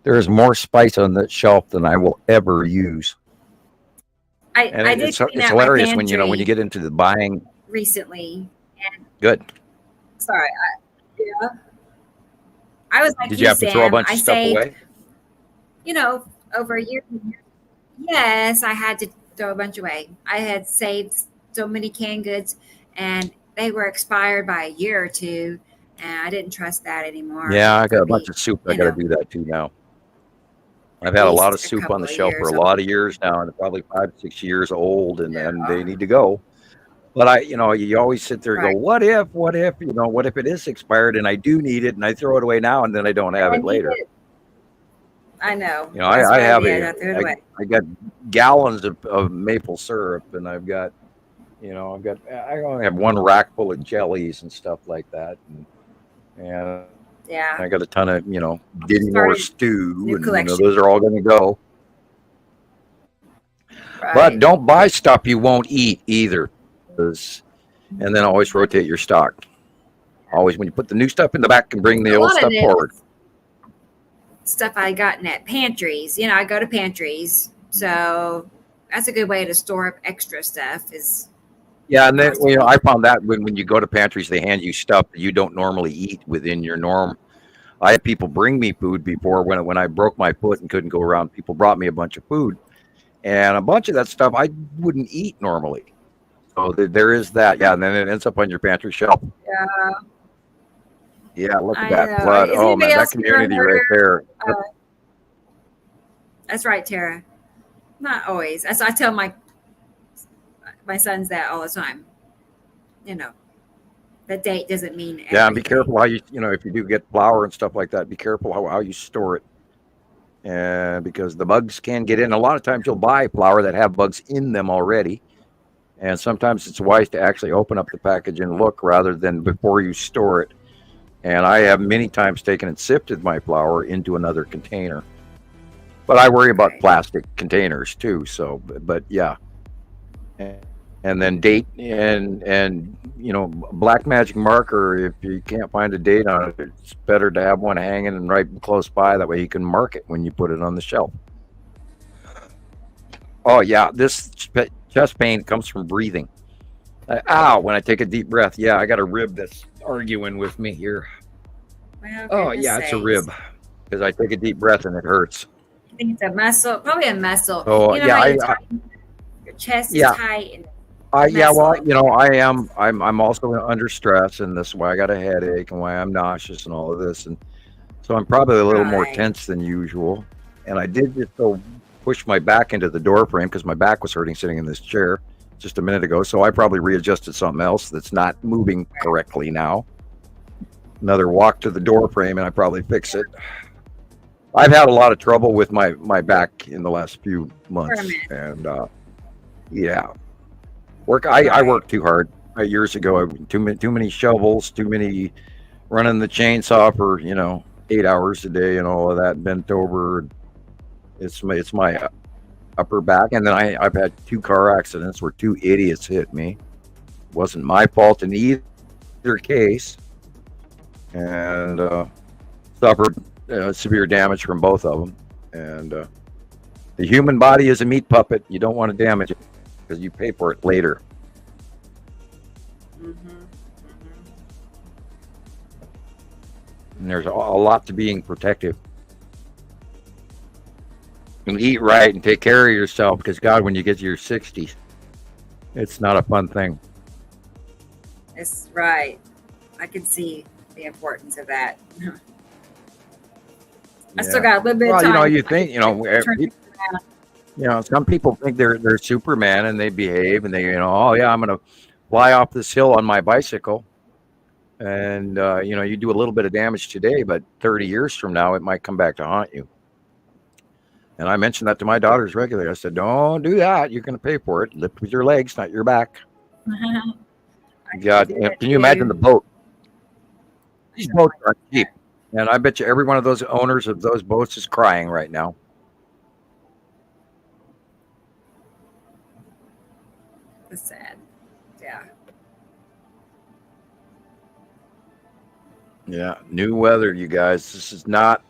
There is more spice on that shelf than I will ever use. It's hilarious when you get into the buying recently. And good. Sorry. I was like, did you have to throw a bunch of stuff away? Over a year. Yes, I had to throw a bunch away. I had saved so many canned goods, and they were expired by a year or 2, and I didn't trust that anymore. Yeah, I got a bunch of soup. I got to do that too now. I've had a lot of soup on the shelf for a lot of years now, and they're probably 5-6 years old, and they need to go. But you always sit there and go, what if it is expired and I do need it and I throw it away now and then I don't have it later. I know. I have I got gallons of maple syrup, and I only have 1 rack full of jellies and stuff like that, and yeah, I got a ton of Dinmore stew, and those are all going to go. Right. But don't buy stuff you won't eat either, and then always rotate your stock. Always, when you put the new stuff in the back, and bring the old stuff forward. Stuff I gotten at pantries. I go to pantries, so that's a good way to store up extra stuff. Is Yeah, and then I found that when you go to pantries, they hand you stuff that you don't normally eat within your norm. I had people bring me food before when I broke my foot and couldn't go around. People brought me a bunch of food, and a bunch of that stuff I wouldn't eat normally. So there is that. Yeah, and then it ends up on your pantry shelf. Yeah. Yeah, look at that blood. Oh man, that community right there. That's right, Tara. Not always. I tell my sons that all the time. The date doesn't mean everything. Yeah, and be careful how if you do get flour and stuff like that, be careful how you store it. And because the bugs can get in. A lot of times you'll buy flour that have bugs in them already. And sometimes it's wise to actually open up the package and look rather than before you store it. And I have many times taken and sifted my flour into another container. But I worry about plastic containers too. So, but yeah. And then date and black magic marker. If you can't find a date on it, it's better to have one hanging and right close by. That way you can mark it when you put it on the shelf. Oh yeah, this chest pain comes from breathing. Ow! When I take a deep breath, yeah, I got a rib that's arguing with me here. Well, oh yeah, it's a rib because I take a deep breath and it hurts. I think it's a muscle, probably a muscle. Oh yeah, your chest is tight. And I'm also under stress, and this is why I got a headache and why I'm nauseous and all of this, and so I'm probably a little more tense than usual. And I did just go push my back into the door frame because my back was hurting sitting in this chair just a minute ago. So I probably readjusted something else that's not moving correctly now. Another walk to the door frame, and I probably fix it. I've had a lot of trouble with my back in the last few months, and I worked too hard years ago. Too many shovels, too many running the chainsaw for 8 hours a day and all of that, bent over. It's my upper back, and then I've had 2 car accidents where 2 idiots hit me. It wasn't my fault in either case, and suffered severe damage from both of them. And the human body is a meat puppet. You don't want to damage it because you pay for it later. And there's a lot to being protective. And eat right and take care of yourself, because God, when you get to your 60s, it's not a fun thing. It's right. I can see the importance of that. I still got a little bit of time. Well, you think, some people think they're Superman and they behave and they, I'm going to fly off this hill on my bicycle. And, you do a little bit of damage today, but 30 years from now, it might come back to haunt you. And I mentioned that to my daughters regularly. I said, don't do that. You're going to pay for it. Lift with your legs, not your back. God, can you imagine the boat? These boats are cheap. And I bet you every one of those owners of those boats is crying right now. It's sad. Yeah. Yeah. New weather, you guys. This is not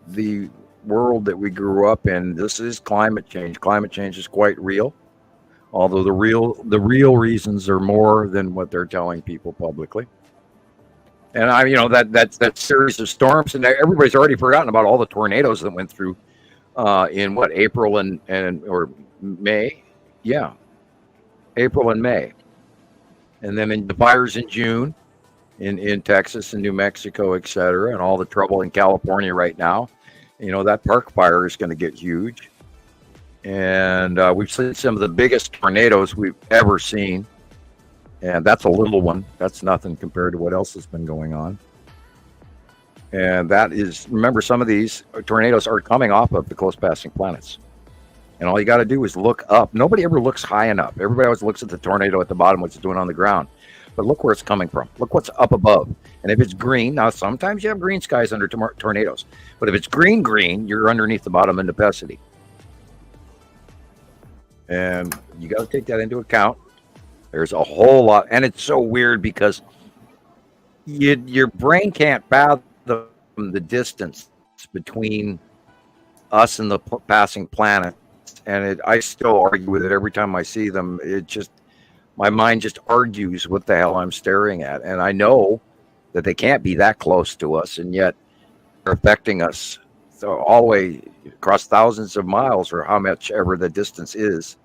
the world that we grew up in. This is climate change. Climate change is quite real. Although the real reasons are more than what they're telling people publicly. And that series of storms, and everybody's already forgotten about all the tornadoes that went through in April or May. Yeah. April and May. And then the fires in June in Texas and New Mexico, et cetera, and all the trouble in California right now. That park fire is going to get huge. And we've seen some of the biggest tornadoes we've ever seen. And that's a little one. That's nothing compared to what else has been going on. And remember, some of these tornadoes are coming off of the close passing planets. And all you got to do is look up. Nobody ever looks high enough. Everybody always looks at the tornado at the bottom, what it's doing on the ground. But look where it's coming from. Look what's up above. And if it's green, now sometimes you have green skies under tornadoes. But if it's green, you're underneath the bottom in opacity. And you got to take that into account. There's a whole lot. And it's so weird because your brain can't fathom the distance between us and the passing planet. And I still argue with it every time I see them. my mind just argues what the hell I'm staring at. And I know that they can't be that close to us, and yet they're affecting us. So all the way across thousands of miles, or how much ever the distance is.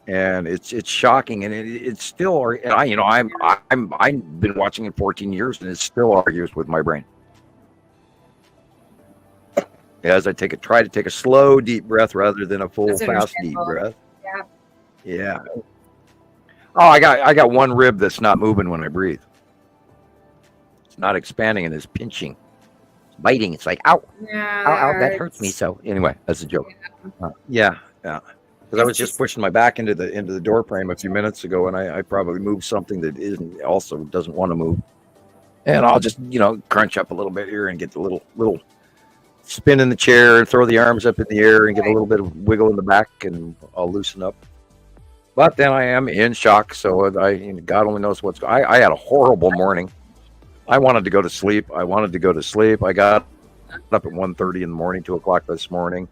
And it's shocking, and it's still, and I've been watching it 14 years, and it still argues with my brain. As I try to take a slow, deep breath rather than a full, fast, deep breath. Yeah. Oh, I got one rib that's not moving when I breathe. It's not expanding, and it's pinching, it's biting. It's like, ow, ow, that hurts me. So anyway, that's a joke. Yeah. Because I was just pushing my back into the door frame a few minutes ago, and I probably moved something that doesn't want to move. And I'll just crunch up a little bit here and get the little spin in the chair and throw the arms up in the air and get a little bit of wiggle in the back, and I'll loosen up. But then I am in shock, so God only knows what's going on. I had a horrible morning. I wanted to go to sleep. I got up at 1:30 in the morning, 2 o'clock this morning.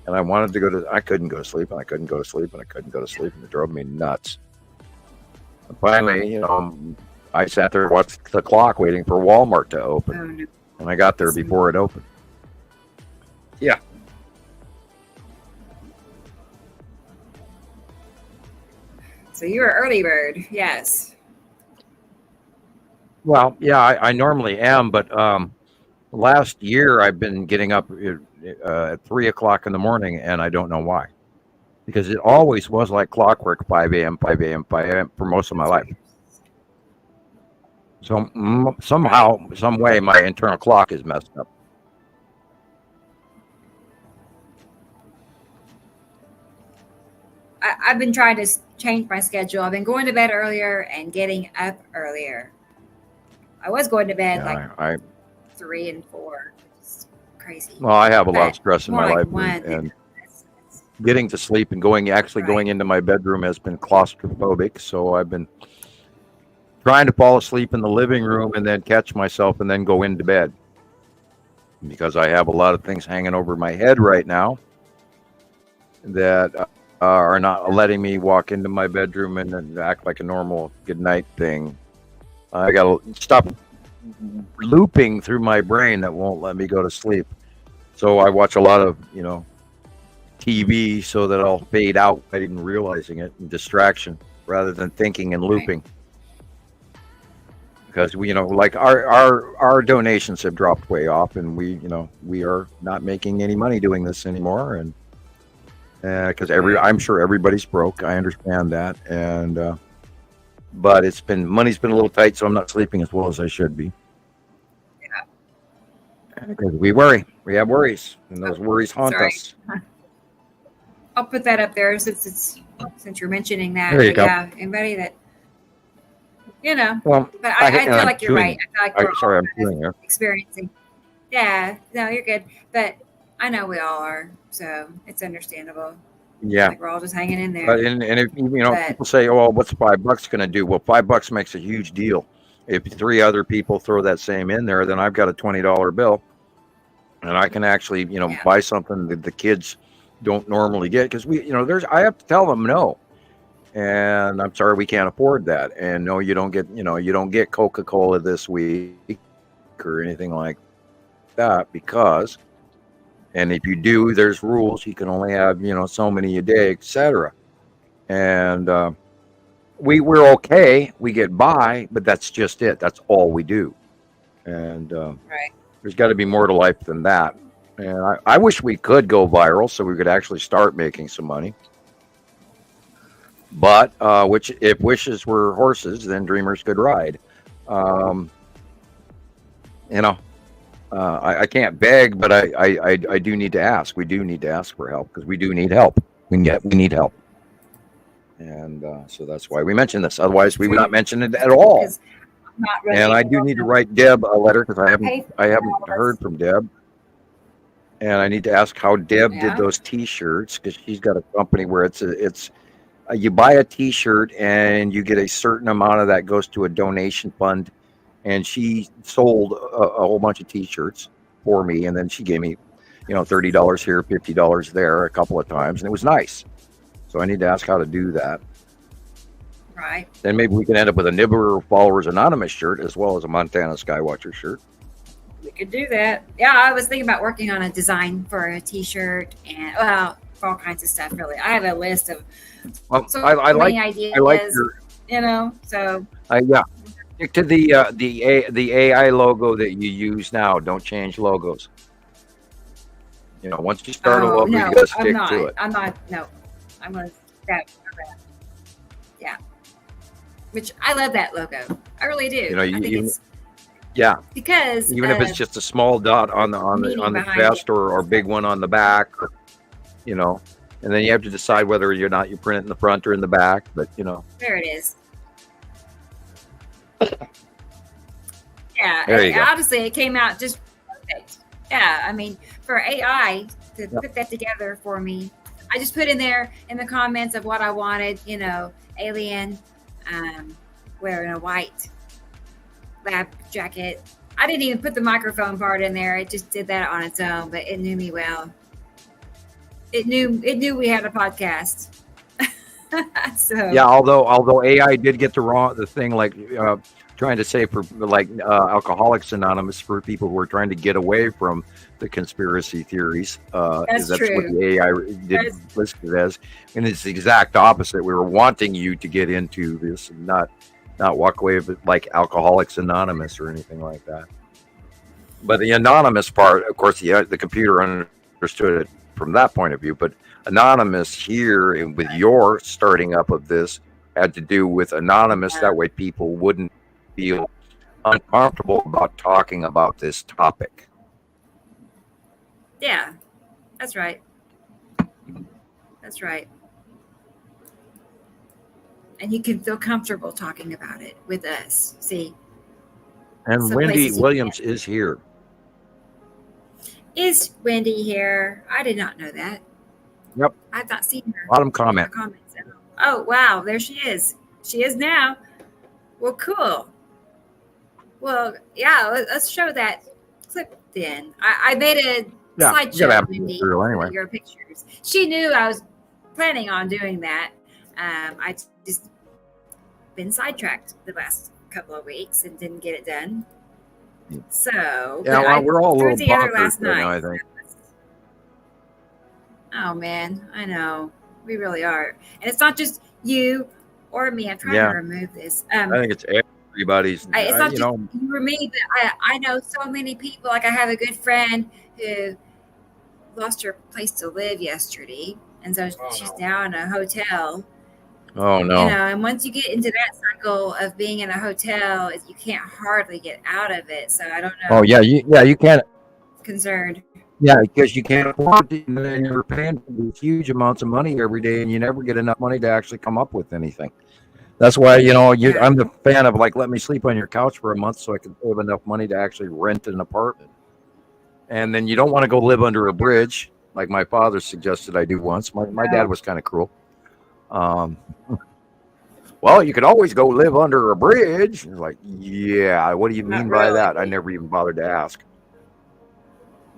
And I wanted to I couldn't go to sleep, and I couldn't go to sleep, and I couldn't go to sleep, and it drove me nuts. And finally, I sat there and watched the clock waiting for Walmart to open. Oh, no. And I got there before it opened. Yeah. So you're an early bird, yes. Well, yeah, I normally am, but last year I've been getting up at 3 o'clock in the morning, and I don't know why, because it always was like clockwork, 5 a.m., 5 a.m., 5 a.m. for most of my life. So somehow, some way, my internal clock is messed up. I've been trying to change my schedule. I've been going to bed earlier and getting up earlier. I was going to bed 3 and 4. Crazy. Well, I have a lot of stress in my life, and getting to sleep and going into my bedroom has been claustrophobic. So I've been trying to fall asleep in the living room and then catch myself and then go into bed, because I have a lot of things hanging over my head right now that are not letting me walk into my bedroom and act like a normal good night thing. I got to stop looping through my brain that won't let me go to sleep. So I watch a lot of, TV so that I'll fade out without even realizing it, and distraction rather than thinking and looping. Because we, like our donations have dropped way off, and we are not making any money doing this anymore, and because I'm sure everybody's broke. I understand that, and but money's been a little tight, so I'm not sleeping as well as I should be. Because we have worries, and those worries haunt us. I'll put that up there since you're mentioning that. There you go. Yeah, anybody that Well, but I feel like you're right. I feel like I'm feeling here. Experiencing. Yeah, no, you're good. But I know we all are, so it's understandable. Yeah, like we're all just hanging in there. And if people say, "Oh, well, what's $5 going to do?" Well, $5 makes a huge deal. If 3 other people throw that same in there, then I've got a $20 bill, and I can actually, buy something that the kids don't normally get, because I have to tell them no, and I'm sorry, we can't afford that, and no, you don't get Coca-Cola this week or anything like that, because, and if you do, there's rules. You can only have so many a day, etc. And we're okay. We get by, but that's just it. That's all we do. And there's got to be more to life than that. And I wish we could go viral so we could actually start making some money. But if wishes were horses, then dreamers could ride. I can't beg, but I do need to ask. We do need to ask for help, because we do need help. We need help. And so that's why we mention this. Otherwise, we would not mention it at all. Really, and I do need to write Deb a letter, because I haven't heard from Deb. And I need to ask how Deb did those T-shirts, because she's got a company where it's you buy a T-shirt and you get a certain amount of that goes to a donation fund. And she sold a whole bunch of T-shirts for me, and then she gave me, $30 here, $50 there, a couple of times, and it was nice. So I need to ask how to do that. Right. Then maybe we can end up with a Nibiru Followers Anonymous shirt as well as a Montana Skywatcher shirt. We could do that. Yeah, I was thinking about working on a design for a T-shirt and for all kinds of stuff. Really, I have a list of I like ideas. I like your, So yeah. Stick to the AI logo that you use now. Don't change logos. Once you start a logo, you gotta stick to it. I'm not. No, I'm gonna that. Yeah. Which I love that logo. I really do. I think it's because even if it's just a small dot on the chest or big one on the back, and then you have to decide whether or not you print it in the front or in the back. But there it is. Yeah, there you go. Honestly, it came out just perfect. Yeah, I mean, for AI to put that together for me, I just put in there in the comments of what I wanted. Alien, wearing a white lab jacket. I didn't even put the microphone part in there. It just did that on its own, but it knew me well. It knew we had a podcast. So yeah, although AI did get the thing like trying to say for like Alcoholics Anonymous for people who are trying to get away from the conspiracy theories. That's true. What the AI did list it as, and it's the exact opposite. We were wanting you to get into this, and not walk away with like Alcoholics Anonymous or anything like that. But the anonymous part, of course, the computer understood it from that point of view. But anonymous here, and with your starting up of this, had to do with anonymous. That way, people wouldn't feel uncomfortable about talking about this topic. Yeah, that's right. That's right. And you can feel comfortable talking about it with us. See. And Some Wendy places you Williams can't. is here. Is Wendy here? I did not know that. Yep. I've not seen her. Bottom comment. Oh, wow. There she is. She is now. Well, cool. Well, yeah, let's show that clip then. I made a slideshow, Wendy, anyway. your pictures. She knew I was planning on doing that. I just been sidetracked the last couple of weeks and didn't get it done. So yeah, we're all a threw little it together bonkers last right night. now, I think. Oh man, I know we really are, and it's not just you or me. I'm trying Yeah. to remove this. I think it's everybody's. It's not just you or me, but I know so many people. Like I have a good friend who lost her place to live yesterday, and so she's now in a hotel. Oh no! And once you get into that cycle of being in a hotel, you can't hardly get out of it. So I don't know. Oh yeah, you can't. Concerned. Yeah, because you can't afford it, and then you're paying these huge amounts of money every day, and you never get enough money to actually come up with anything. That's why I'm the fan of like let me sleep on your couch for a month so I can save enough money to actually rent an apartment. And then you don't want to go live under a bridge, like my father suggested I do once. My dad was kind of cruel. Well, you could always go live under a bridge. It's like, yeah, what do you mean by that? I never even bothered to ask.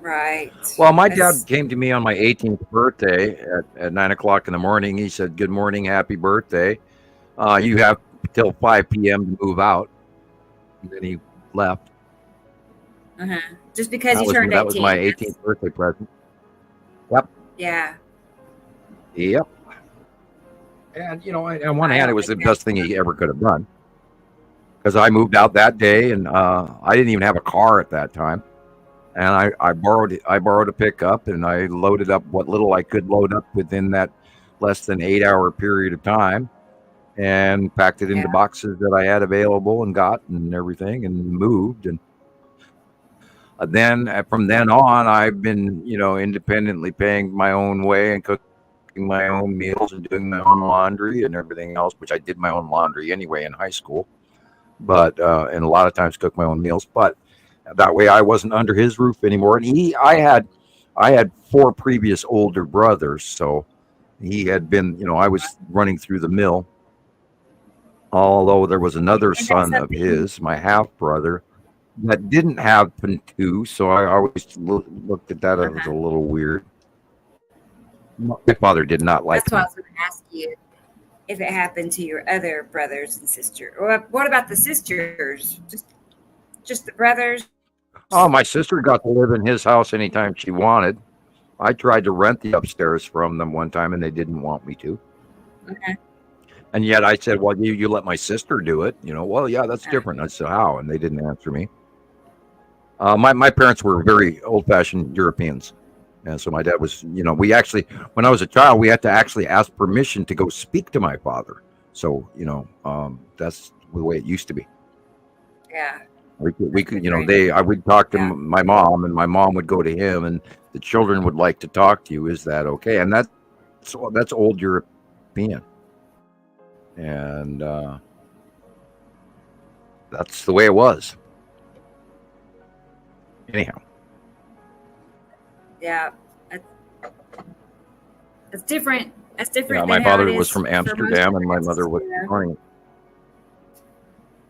Right. Well, my dad came to me on my 18th birthday at 9 o'clock in the morning. He said, "Good morning, happy birthday. You have till 5 p.m. to move out." And then he left. Just because you turned 18. That was my 18th birthday present. Yep. Yeah. Yep. And, on one hand, it was the best thing he ever could have done. Because I moved out that day, and I didn't even have a car at that time. And I borrowed a pickup, and I loaded up what little I could load up within that less than 8-hour period of time, and packed it into boxes that I had available and got and everything, and moved. And then from then on, I've been, independently paying my own way and cooking my own meals and doing my own laundry and everything else, which I did my own laundry anyway in high school, but and a lot of times cook my own meals. But that way I wasn't under his roof anymore. And I had 4 previous older brothers, so he had been, I was running through the mill. Although there was another son of his, my half brother, that didn't happen to, so I always looked at that as a little weird. My father did not like That's what I was going to ask you. if it happened to your other brothers and sisters. Or what about the sisters? Just the brothers? Oh, my sister got to live in his house anytime she wanted. I tried to rent the upstairs from them one time, and they didn't want me to. Okay. And yet I said, well, you let my sister do it. Well, yeah, that's different. I said, how? And they didn't answer me. My parents were very old-fashioned Europeans. And so my dad was, we actually, when I was a child, we had to actually ask permission to go speak to my father. So, that's the way it used to be. Yeah. We could, I would talk to my mom, and my mom would go to him, and the children would like to talk to you. Is that okay? And that's old European. And that's the way it was. Anyhow. Yeah. It's different. That's different. Yeah, my father was from Amsterdam, and my mother was from Groningen.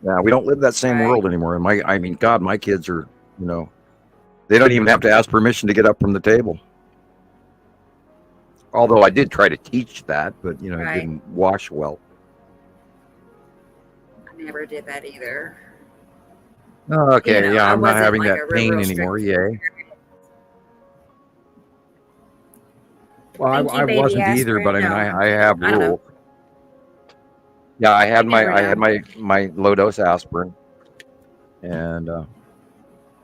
Yeah, we don't live that same world anymore. And God, my kids are, they don't even have to ask permission to get up from the table. Although I did try to teach that, but it didn't wash well. I never did that either. Okay, yeah, I'm not having that pain anymore. Yay. Well, I wasn't either, but I have rules. Yeah, I had my low dose aspirin, and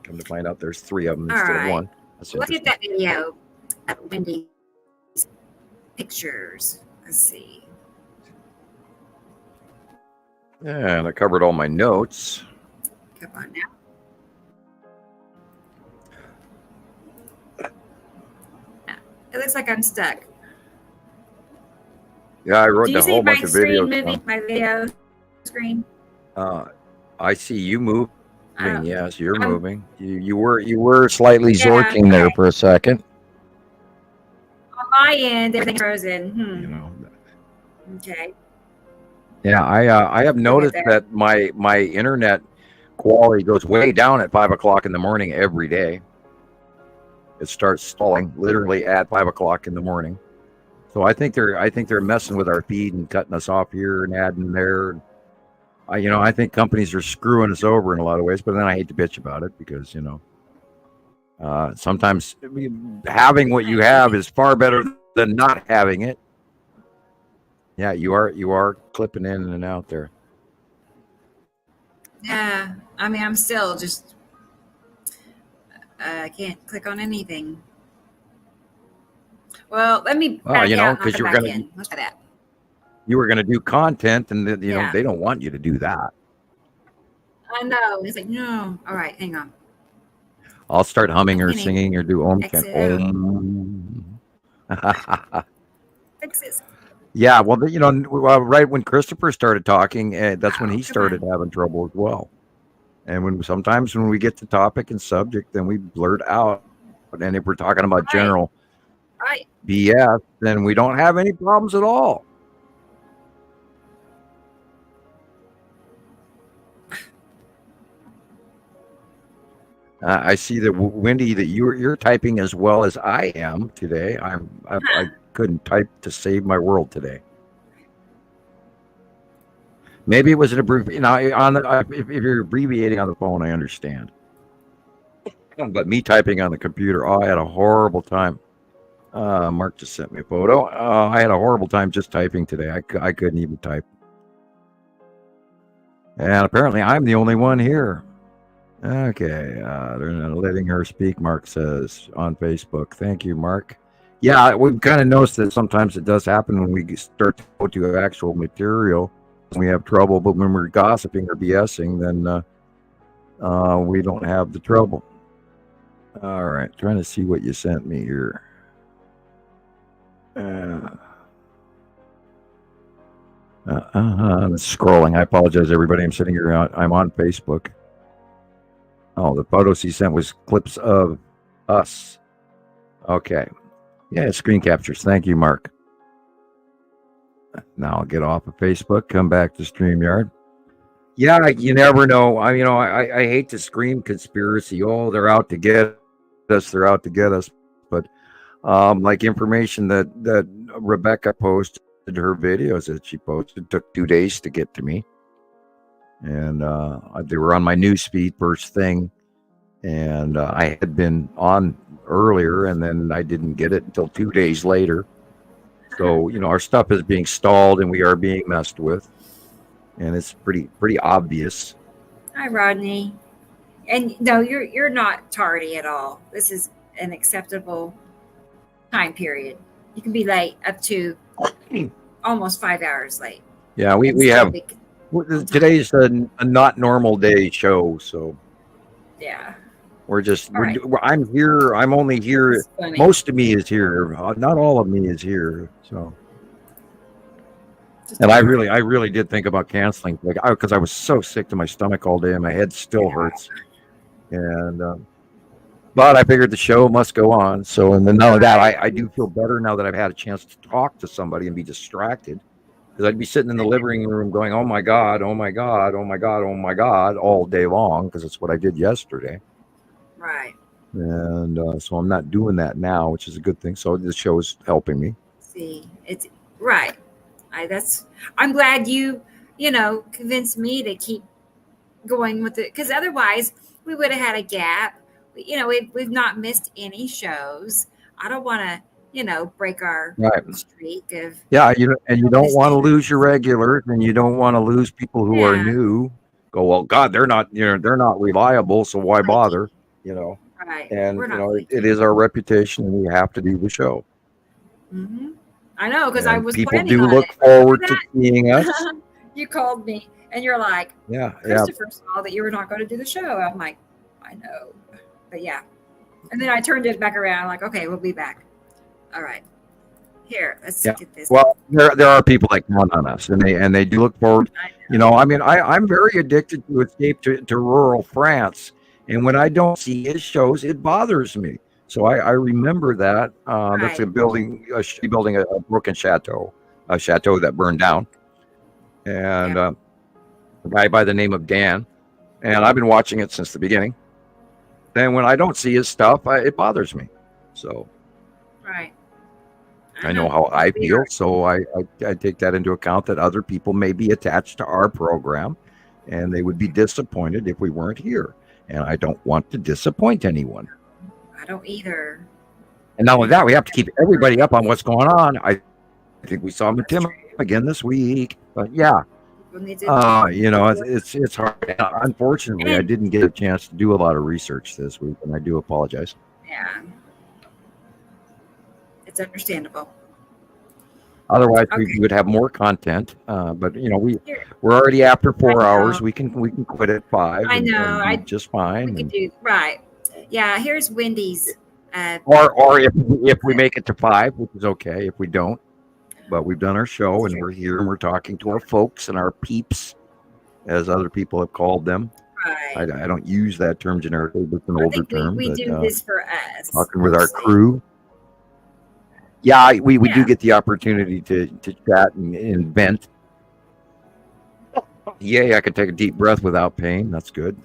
come to find out, there's 3 of them instead of 1. Look at that video of Wendy's pictures. Let's see. And I covered all my notes. Come on now. It looks like I'm stuck. Yeah, I wrote a whole bunch of videos. My video screen. I see you moving. Yes, you're moving. You were slightly zorking there for a second. On my end, everything's frozen. Okay. Yeah, I have noticed that my internet quality goes way down at 5 o'clock in the morning every day. It starts stalling literally at 5 o'clock in the morning. So I think they're messing with our feed and cutting us off here and adding there. I think companies are screwing us over in a lot of ways, but then I hate to bitch about it because sometimes having what you have is far better than not having it. Yeah, you are clipping in and out there. Yeah, I'm still just I can't click on anything. Well, let me back out because you're gonna. Let's try that. You were going to do content, and they don't want you to do that. I know. It's like no. All right, hang on. I'll start humming or singing or do Om. Fix Yeah, well, right when Christoper started talking, that's when he started having trouble as well. And sometimes when we get to topic and subject, then we blurt out. And if we're talking about general BS, then we don't have any problems at all. I see that Wendy, that you're typing as well as I am today. I couldn't type to save my world today. Maybe it was an abbreviation. If you're abbreviating on the phone, I understand. But me typing on the computer, I had a horrible time. Mark just sent me a photo. I had a horrible time just typing today. I couldn't even type. And apparently I'm the only one here. Okay, they're not letting her speak, Mark says on Facebook. Thank you, Mark. Yeah, we've kind of noticed that sometimes it does happen when we start to go to actual material. We have trouble, but when we're gossiping or BSing, then we don't have the trouble. All right, trying to see what you sent me here. I'm scrolling. I apologize, everybody. I'm sitting here. I'm on Facebook. Oh, the photos he sent was clips of us. Okay. Yeah, screen captures. Thank you, Mark. Now I'll get off of Facebook, come back to StreamYard. Yeah, you never know. I hate to scream conspiracy. Oh, they're out to get us. They're out to get us. But like information that Rebecca posted her videos that she posted. It took 2 days to get to me. And they were on my news feed first thing. And I had been on earlier, and then I didn't get it until 2 days later. So, our stuff is being stalled and we are being messed with. And it's pretty obvious. Hi, Rodney. And no, you're not tardy at all. This is an acceptable time period. You can be late up to almost 5 hours late. Yeah, we have. Today's a not normal day show, so yeah. I'm here. I'm only here. Most of me is here. Not all of me is here. So, and I really did think about canceling, because I was so sick to my stomach all day, and my head still hurts. And but I figured the show must go on. So, and then not only that, I do feel better now that I've had a chance to talk to somebody and be distracted. Because I'd be sitting in the living room going, "Oh my God, oh my God, oh my God, oh my God," all day long, because it's what I did yesterday. Right. And so I'm not doing that now, which is a good thing. So the show is helping me. See, it's right. I'm glad you convinced me to keep going with it, because otherwise we would have had a gap. We've not missed any shows. I don't want to break our streak of you don't want to lose your regulars, and you don't want to lose people who are new. Go, well, God, they're not reliable, so why bother? Right. And it is our reputation, and we have to do the show. Mm-hmm. I know, because I was people planning do on look it. forward to seeing us. You called me, and you're like, yeah, Christoper saw that you were not going to do the show. I'm like, I know, but yeah. And then I turned it back around, like, okay, we'll be back. All right. Here, let's get this. Well, there are people that count on us, and they do look forward. I'm very addicted to Escape to Rural France, and when I don't see his shows, it bothers me. So I remember that. That's building a broken chateau, a chateau that burned down, and a guy by the name of Dan, and I've been watching it since the beginning. Then when I don't see his stuff, it bothers me. So. Right. I know how I feel, so I take that into account, that other people may be attached to our program, and they would be disappointed if we weren't here. And I don't want to disappoint anyone. I don't either. And not only that, we have to keep everybody up on what's going on. I think we saw Tim again this week, but yeah. It's hard. Unfortunately, I didn't get a chance to do a lot of research this week, and I do apologize. Yeah. It's understandable. Otherwise, we would have more content. But we're already after 4 hours. We can quit at 5. I know. And just fine. We could do right. Yeah. Here's Wendy's. Or if we make it to 5, which is okay. If we don't, but we've done our show, and we're here, and we're talking to our folks and our peeps, as other people have called them. Right. I don't use that term generically, but it's an older term. We do this for us. Talking with our crew. Yeah, we do get the opportunity to chat and vent. Yay, I could take a deep breath without pain. That's good.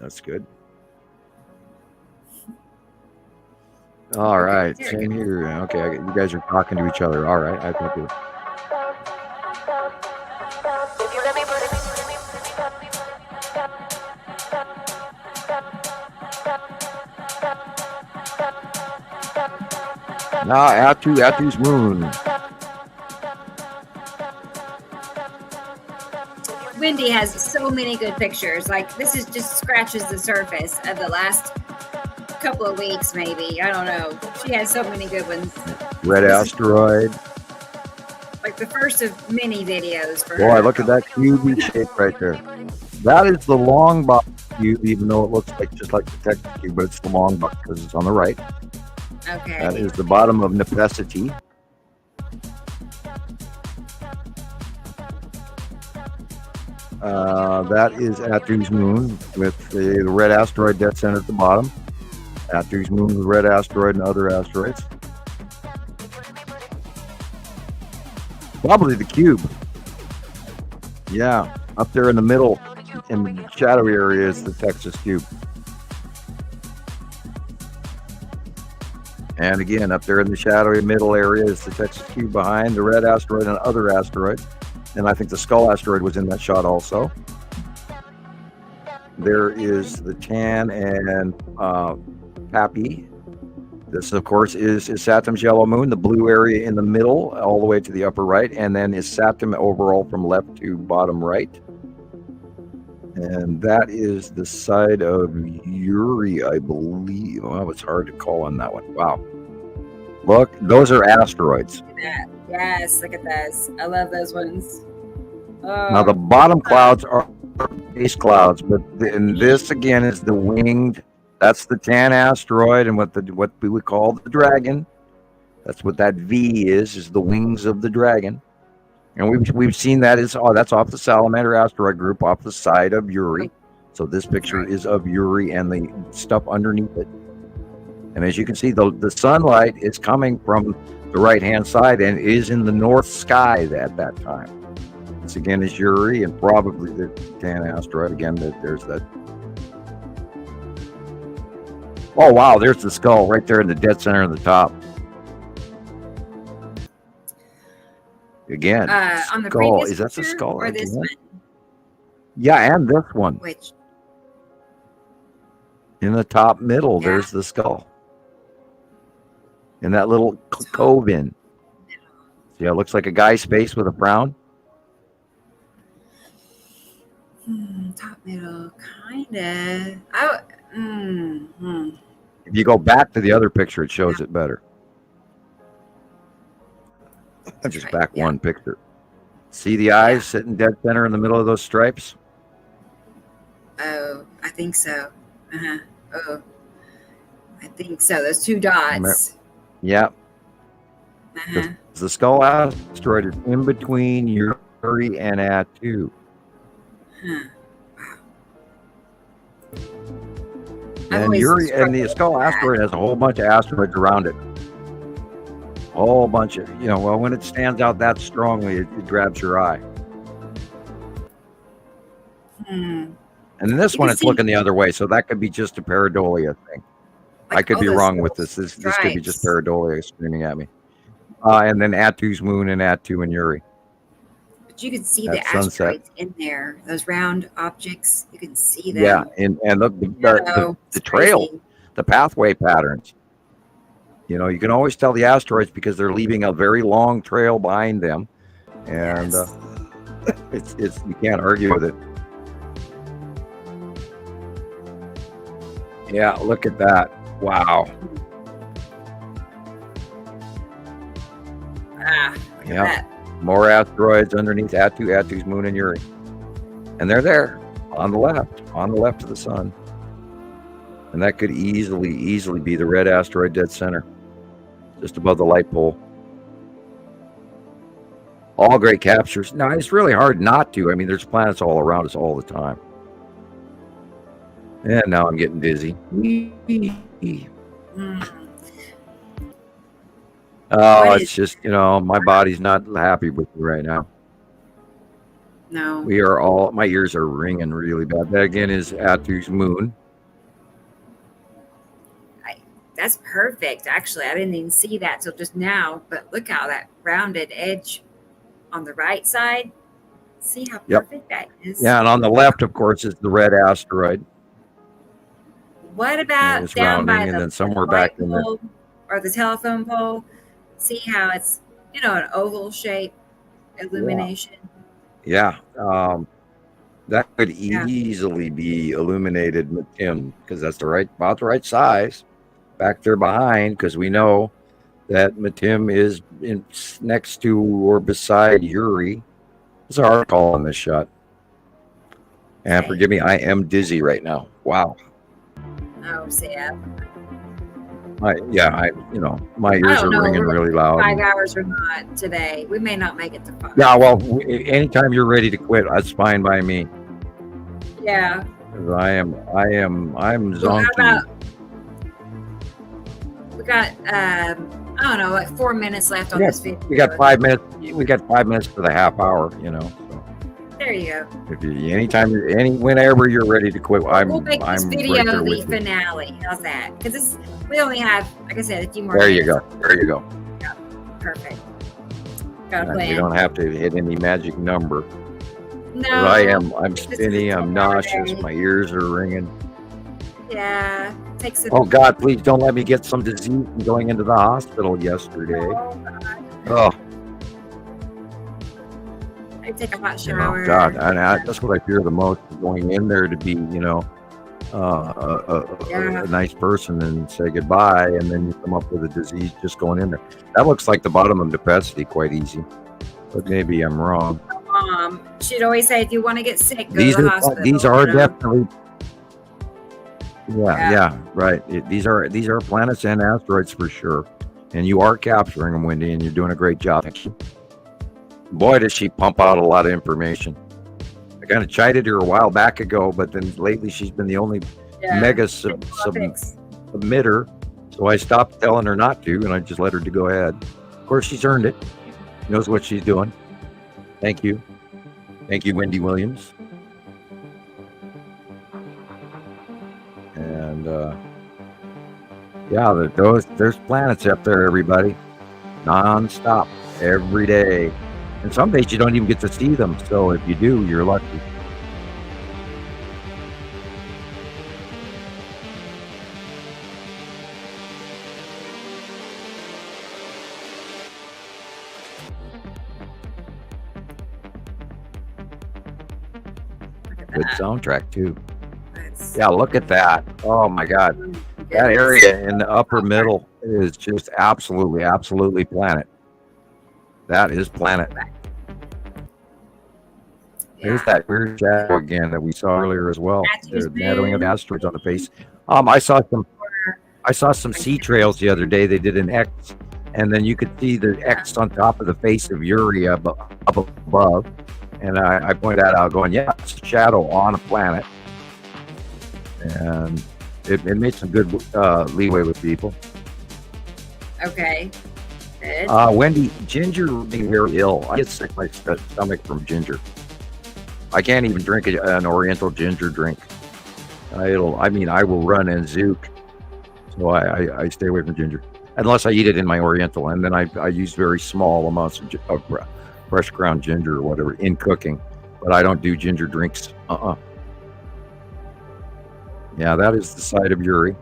All right, same here. Okay, you guys are talking to each other. All right, I think it. Now, Atu's moon. Wendy has so many good pictures. Like, this is just scratches the surface of the last couple of weeks, maybe. I don't know. She has so many good ones. Red asteroid. Like the first of many videos for her. Boy, look at that cubey shape right there. That is the long box cube, even though it looks just like the Texas cube, but it's the long box because it's on the right. Okay. That is the bottom of necessity. That is Atu's moon with the red asteroid dead center at the bottom. Atu's moon with red asteroid and other asteroids. Probably the cube. Yeah, up there in the middle, in the shadowy area, is the Texas cube. And again, up there in the shadowy middle area is the Texas cube behind the red asteroid and other asteroid. And I think the skull asteroid was in that shot also. There is the Tan and Pappy. This, of course, is Saturn's yellow moon, the blue area in the middle, all the way to the upper right, and then is Saturn overall from left to bottom right. And that is the side of Uri, I believe. Oh, it's hard to call on that one. Wow. Look, those are asteroids. Look at that. Yes, look at those. I love those ones. Oh. Now, the bottom clouds are base clouds, but and this, again, is the winged. That's the Tan asteroid, and what we would call the dragon. That's what that V is the wings of the dragon. And we've seen that that's off the Salamander asteroid group off the side of Uri. So this picture is of Uri and the stuff underneath it. And as you can see, the sunlight is coming from the right-hand side and is in the north sky at that time. This again is Uri and probably the Tan asteroid. Again, there's that. Oh, wow, there's the skull right there in the dead center of the top. Again, on the skull. previous Is that the picture skull? or this one? Yeah, and this one. Which? In the top middle, there's the skull. In that little cove in. See, it looks like a guy's face with a frown. Top middle, kind of. If you go back to the other picture, it shows it better. Just back one picture. See the eyes sitting dead center in the middle of those stripes? Oh, I think so. Oh, I think so. Those two dots. Yep. The skull asteroid is in between Uri and Atu. And Uri and the skull asteroid has a whole bunch of asteroids around it. Whole bunch of, when it stands out that strongly, it grabs your eye. And in this one, it's looking the other way, so that could be just a pareidolia thing. I could be wrong with this. This could be just pareidolia screaming at me. And then Atu's moon and Atu and Uri. But you can see the asteroids in there. Those round objects, you can see them. Yeah, and the trail, the pathway patterns. You can always tell the asteroids because they're leaving a very long trail behind them, and it's you can't argue with it. Yeah, look at that! Wow. Look at that. More asteroids underneath Atu's moon and Uri, and they're there on the left of the sun, and that could easily be the red asteroid dead center. Just above the light pole. All great captures. Now, it's really hard not to. I mean, there's planets all around us all the time. And now I'm getting dizzy. Oh, it's just, my body's not happy with me right now. No. My ears are ringing really bad. That again is Atu's moon. That's perfect. Actually, I didn't even see that till just now. But look how that rounded edge on the right side. See how perfect that is. Yeah, and on the left, of course, is the red asteroid. What about it's down rounding, by and the then somewhere back in there, or the telephone pole? See how it's an oval shape illumination. Yeah, that could easily be illuminated with Tim because that's about the right size. Back there behind, because we know that Matim is next to or beside Uri. It's a hard call on this shot. And forgive me, I am dizzy right now. Wow. Oh, Sam. My ears are ringing really loud. 5 hours or not today. We may not make it to 5. Yeah, well, anytime you're ready to quit, that's fine by me. Yeah. I'm zonked. Well, how about we got I don't know, like 4 minutes left on this video. We got 5 minutes. We got 5 minutes for the half hour, So. There you go. If you, whenever you're ready to quit, We'll make this I'm video right there the with you. finale. How's that? Because we only have, like I said, a few more. There you minutes. go. There you go. Yeah, perfect. Got a You plan. don't have to hit any magic number. No. I'm spinny. I'm nauseous. My ears are ringing. Yeah. Takes a. Oh God! Please don't let me get some disease from going into the hospital yesterday. Oh. I take a hot You know, shower. God, that's what I fear the most, going in there to be, a nice person and say goodbye, and then you come up with a disease just going in there. That looks like the bottom of necessity, quite easy, but maybe I'm wrong. She'd always say, if you want to get sick, go These to the are hospital. these are you know? definitely. Yeah, right. These are planets and asteroids for sure, and you are capturing them, Wendy, and you're doing a great job. Boy, does she pump out a lot of information. I kind of chided her a while back ago, but then lately she's been the only mega submitter, so I stopped telling her not to, and I just let her to go ahead. Of course, she's earned it. She knows what she's doing. Thank you, Wendy Williams. And there's planets up there, everybody, non-stop, every day. And some days you don't even get to see them. So if you do, you're lucky. Good soundtrack too. Yeah, look at that. Oh my God. That area in the upper middle is just absolutely planet. That is planet. There's that weird shadow again that we saw earlier as well. The shadowing of asteroids on the face. I saw some sea trails the other day. They did an X, and then you could see the X on top of the face of Uri up above. And I pointed that out, going, yeah, it's a shadow on a planet. And it made some good leeway with people. Okay. Good. Wendy, ginger made me very ill. I get sick my stomach from ginger. I can't even drink an Oriental ginger drink. I will run and zook. So I stay away from ginger. Unless I eat it in my Oriental. And then I use very small amounts of fresh ground ginger or whatever in cooking. But I don't do ginger drinks. Yeah, that is the side of Uri.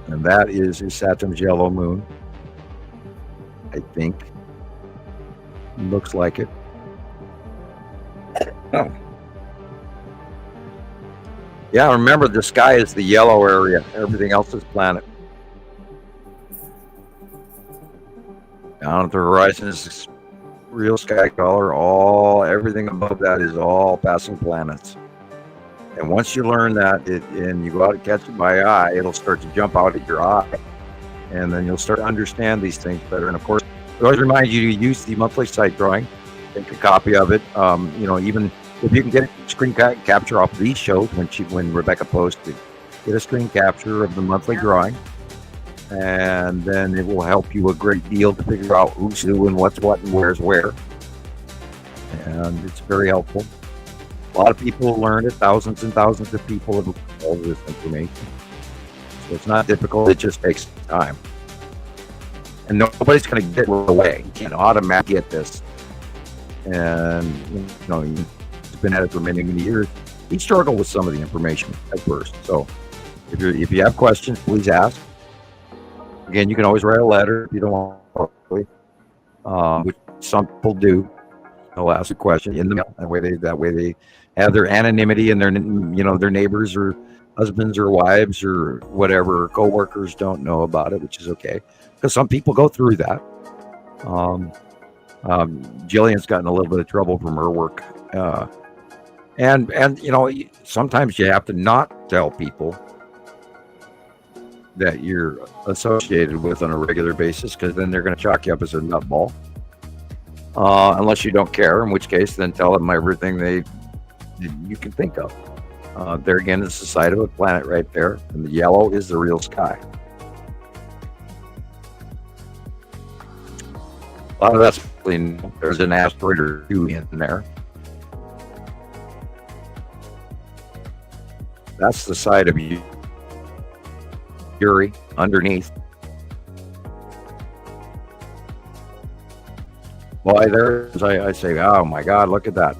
And that is Saturn's yellow moon. I think. Looks like it. Oh. Yeah, remember the sky is the yellow area. Everything else is planet. Down at the horizon is real sky color. Everything above that is all passing planets. And once you learn that, and you go out and catch it by eye, it'll start to jump out at your eye. And then you'll start to understand these things better. And of course, I always remind you to use the monthly sight drawing. Take a copy of it. Even if you can get a screen capture off of these shows when Rebecca posted, get a screen capture of the monthly drawing. And then it will help you a great deal to figure out who's who and what's what and where's where. And it's very helpful. A lot of people learn it. Thousands and thousands of people have learned all this information. So it's not difficult. It just takes time. And nobody's going to get it away. You can't automatically get this. And, you've been at it for many, many years. You struggle with some of the information at first. So if you have questions, please ask. Again, you can always write a letter if you don't want, which some people do. They'll ask a question in the mail. That way they have their anonymity, and their neighbors or husbands or wives or whatever, or coworkers don't know about it, which is okay, because some people go through that. Gillian's gotten a little bit of trouble from her work, and sometimes you have to not tell people that you're associated with on a regular basis, because then they're going to chalk you up as a nutball. Unless you don't care, in which case then tell them everything you can think of. There again is the side of a planet right there, and the yellow is the real sky. A lot of that's there's an asteroid or two in there. That's the side of Uri underneath. Boy, there's, I say, oh my God, look at that.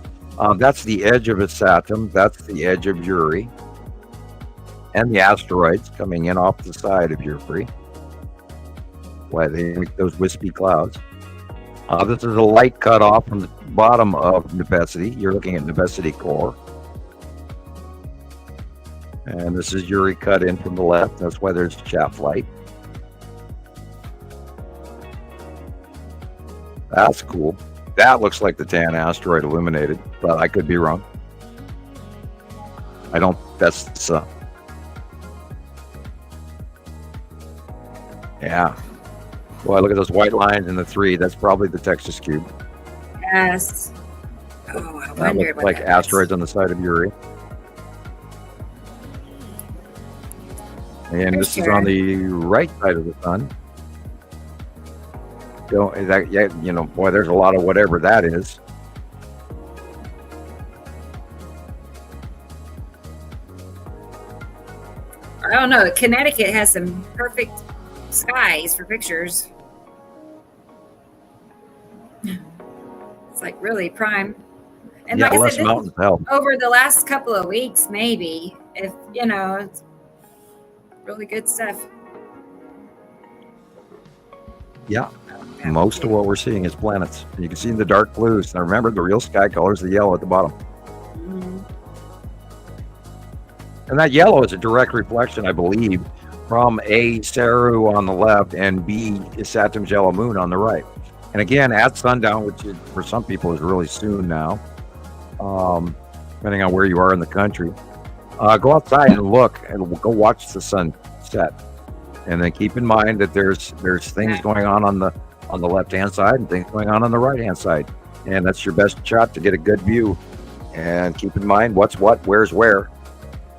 That's the edge of Saturn. That's the edge of Uri. And the asteroids coming in off the side of Uri. Why they make those wispy clouds. This is a light cut off from the bottom of Nebesity. You're looking at Nebesity core. And this is Uri cut in from the left. That's why there's chaff light. That's cool. That looks like the Tan asteroid illuminated, but I could be wrong. I don't, that's the sun. Yeah. Boy, look at those white lines in the 3. That's probably the Texas cube. Yes. Oh, I That wonder looks what like that asteroids on the side of Uri. And this is on the right side of the sun. So that, yeah, you know, boy, there's a lot of whatever that is. I don't know. Connecticut has some perfect skies for pictures. It's like really prime. And Yeah, like I less said, mountains help. over the last couple of weeks, maybe, if you know, it's really good stuff. Yeah, most of what we're seeing is planets. And you can see the dark blues. Now remember, the real sky color is the yellow at the bottom. And that yellow is a direct reflection, I believe, from A, Saru on the left, and B, is Saturn's yellow moon on the right. And again, at sundown, which is, for some people is really soon now, depending on where you are in the country, go outside and look, and go watch the sun set. And then keep in mind that there's things going on the left-hand side and things going on the right-hand side. And that's your best shot to get a good view. And keep in mind what's what, where's where.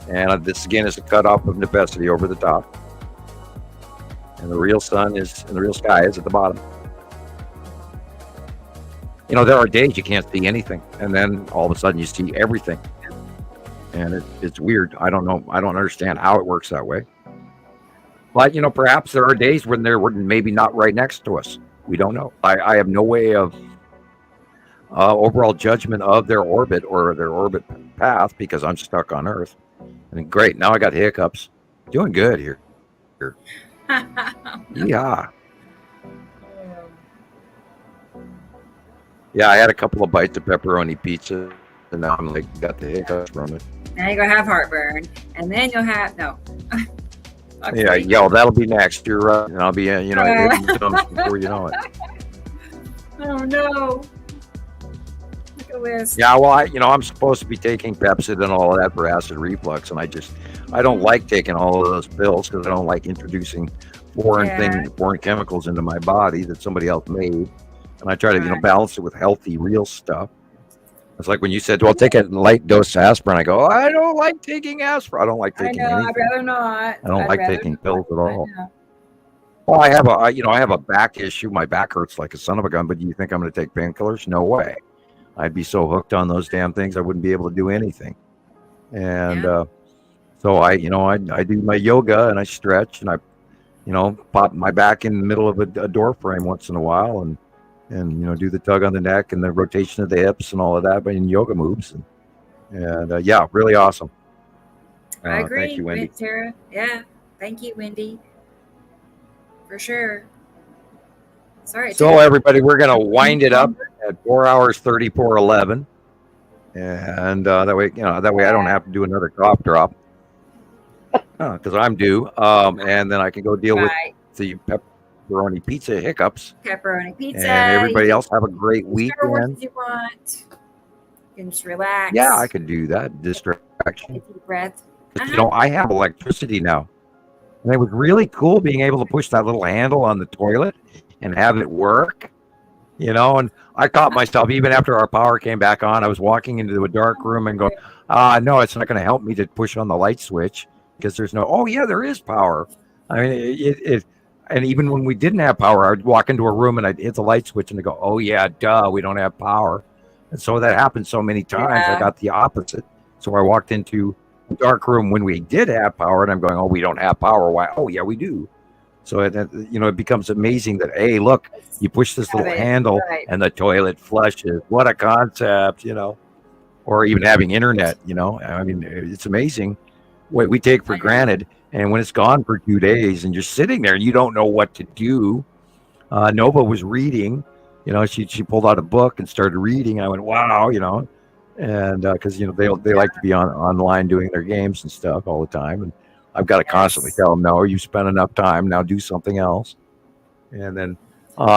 And this again is a cutoff of Nebesity over the top. And the real sun is, and the real sky is at the bottom. You know, there are days you can't see anything. And then all of a sudden you see everything. And it's weird. I don't know. I don't understand how it works that way. But, you know, perhaps there are days when they're maybe not right next to us. We don't know. I have no way of overall judgment of their orbit or their orbit path because I'm stuck on Earth. And great, now I got hiccups. Doing good here. Yeah. Yeah, I had a couple of bites of pepperoni pizza, and now I'm like, got the hiccups from it. Now you're gonna have heartburn, and then you'll have Yeah, well, that'll be next. You're right, and I'll be, you know, hitting the dumps before you know it. Oh no! Look at this. Yeah, well, I'm supposed to be taking Pepsid and all of that for acid reflux, and I don't like taking all of those pills because I don't like introducing foreign chemicals into my body that somebody else made, and I try to, balance it with healthy, real stuff. It's like when you said, well, take a light dose of aspirin. I go, I don't like taking aspirin. I don't like taking anything. I'd rather not. I don't like taking pills at all. Well, I have a back issue. My back hurts like a son of a gun, but do you think I'm going to take painkillers? No way. I'd be so hooked on those damn things, I wouldn't be able to do anything. And so I do my yoga and I stretch and I, pop my back in the middle of a door frame once in a while and do the tug on the neck and the rotation of the hips and all of that, but in yoga moves. And yeah, really awesome. I agree. Thank you, Wendy. Tara. Yeah. Thank you, Wendy. For sure. Sorry. So everybody, we're going to wind it up at 4 hours, 34:11. And that way I don't have to do another cough drop because I'm due. And then I can go deal with the pepperoni pizza hiccups. Pepperoni pizza. And everybody else have a great weekend. If you want. You can just relax. Yeah, I could do that. Distraction. Deep breath. I have electricity now. And it was really cool being able to push that little handle on the toilet and have it work. And I caught myself, even after our power came back on, I was walking into a dark room and going, no, it's not going to help me to push on the light switch because there's no, there is power. I mean, And even when we didn't have power, I'd walk into a room and I'd hit the light switch and they go, oh yeah, duh, we don't have power. And so that happened so many times. I got the opposite. So I walked into a dark room when we did have power and I'm going, oh, we don't have power. Why? Oh yeah, we do. So it becomes amazing that, hey, look, you push this little handle and the toilet flushes. What a concept, or even having internet, I mean, it's amazing what we take for granted. And when it's gone for 2 days and you're sitting there and you don't know what to do, Nova was reading, she pulled out a book and started reading. And I went, wow, and because, they like to be online doing their games and stuff all the time. And I've got to constantly tell them, no, you've spent enough time. Now do something else. And then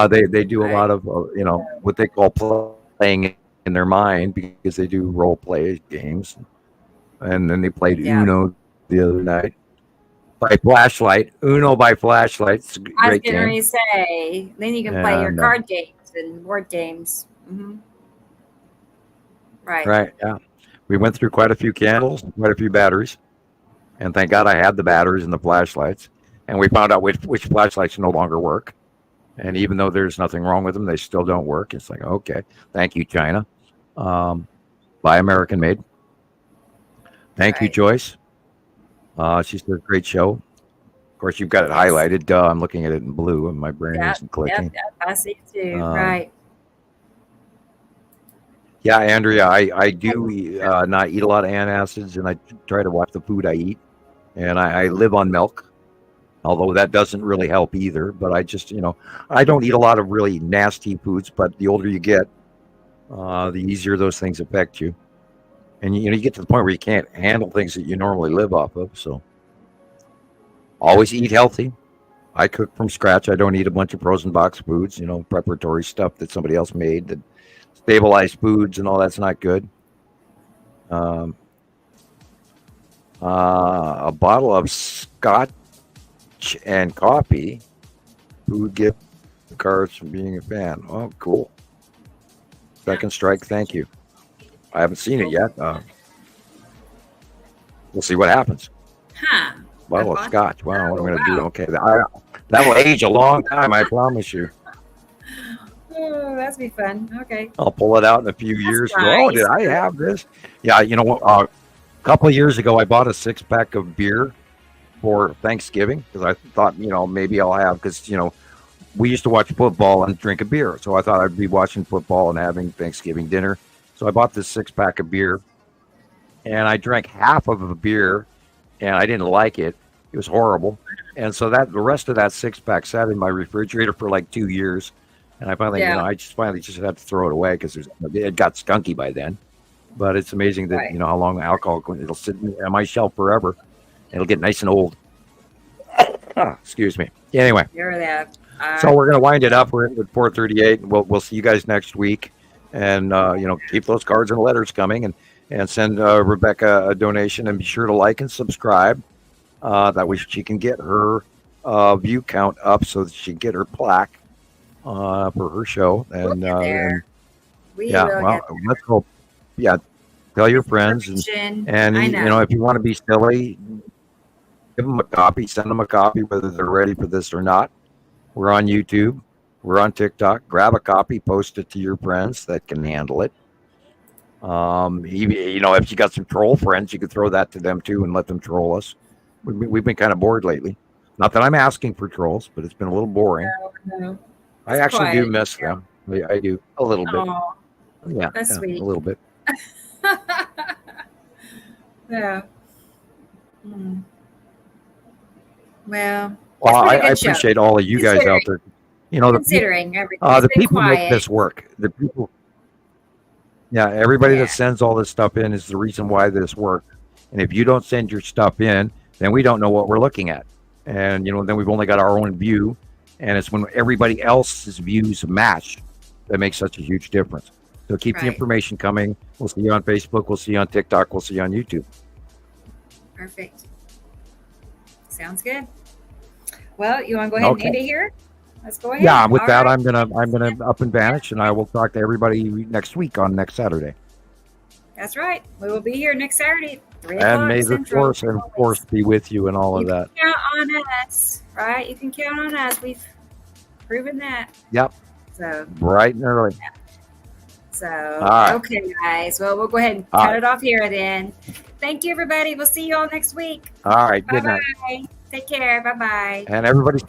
they do a lot of, what they call playing in their mind, because they do role play games. And then they played Uno the other night. By flashlight, Uno by flashlight. It's a great I was game. going to say, then you can play your card games and board games. Mm-hmm. Right. Yeah. We went through quite a few candles, quite a few batteries, and thank God I had the batteries and the flashlights. And we found out which flashlights no longer work. And even though there's nothing wrong with them, they still don't work. It's like, okay, thank you, China. Buy American made. Thank you, Joyce. She said, great show. Of course, you've got it highlighted. Duh, I'm looking at it in blue and my brain isn't clicking. Yep, I see it too. Right. Yeah, Andrea, I do not eat a lot of antacids, and I try to watch the food I eat. And I live on milk, although that doesn't really help either. But I just, I don't eat a lot of really nasty foods, but the older you get, the easier those things affect you. And, you get to the point where you can't handle things that you normally live off of. So always eat healthy. I cook from scratch. I don't eat a bunch of frozen box foods, preparatory stuff that somebody else made, that stabilized foods and all that's not good. A bottle of scotch and coffee. Food gift cards from being a fan. Oh, cool. Second strike. Thank you. I haven't seen it yet. We'll see what happens. Bottle of scotch. Wow, what am I going to do? Okay, that will age a long time, I promise you. Oh, that's be fun. Okay. I'll pull it out in a few years. Nice. Oh, did I have this? Yeah, a couple of years ago, I bought a 6-pack of beer for Thanksgiving because I thought, maybe I'll have, because, we used to watch football and drink a beer. So I thought I'd be watching football and having Thanksgiving dinner. So I bought this 6-pack of beer, and I drank half of a beer, and I didn't like it. It was horrible. And so the rest of that 6-pack sat in my refrigerator for like 2 years. And I finally, I finally had to throw it away because it got skunky by then. But it's amazing that, how long alcohol, it'll sit on my shelf forever. It'll get nice and old. Excuse me. Anyway. So we're going to wind it up. We're at 4:38. We'll see you guys next week. And, keep those cards and letters coming and send Rebecca a donation, and be sure to like and subscribe. That way she can get her view count up so that she can get her plaque for her show. And, let's go. Yeah. Tell your friends and if you want to be silly, give them a copy, send them a copy, whether they're ready for this or not. We're on YouTube. We're on TikTok. Grab a copy, post it to your friends that can handle it. If you got some troll friends, you could throw that to them too and let them troll us. We've been kind of bored lately. Not that I'm asking for trolls, but it's been a little boring. No. I actually do miss them. I do a little bit. Aww, yeah, that's sweet. A little bit. Yeah. Well, I appreciate all of you guys out there. Considering everything, the people make this work. The people, everybody that sends all this stuff in is the reason why this works. And if you don't send your stuff in, then we don't know what we're looking at. And then we've only got our own view. And it's when everybody else's views match that makes such a huge difference. So keep the information coming. We'll see you on Facebook. We'll see you on TikTok. We'll see you on YouTube. Perfect. Sounds good. Well, you want to go ahead and end it here? Let's go ahead. Yeah, with that, I'm gonna up and vanish, and I will talk to everybody next week on next Saturday. That's right. We will be here next Saturday, And may the force and force be with you and all of that. Count on us, right? You can count on us. We've proven that. Yep. So bright and early. Yeah. So right. Okay, guys. Well, we'll go ahead and cut it off here then. Thank you, everybody. We'll see you all next week. All right. Good night. Bye-bye. Take care. Bye-bye. And everybody.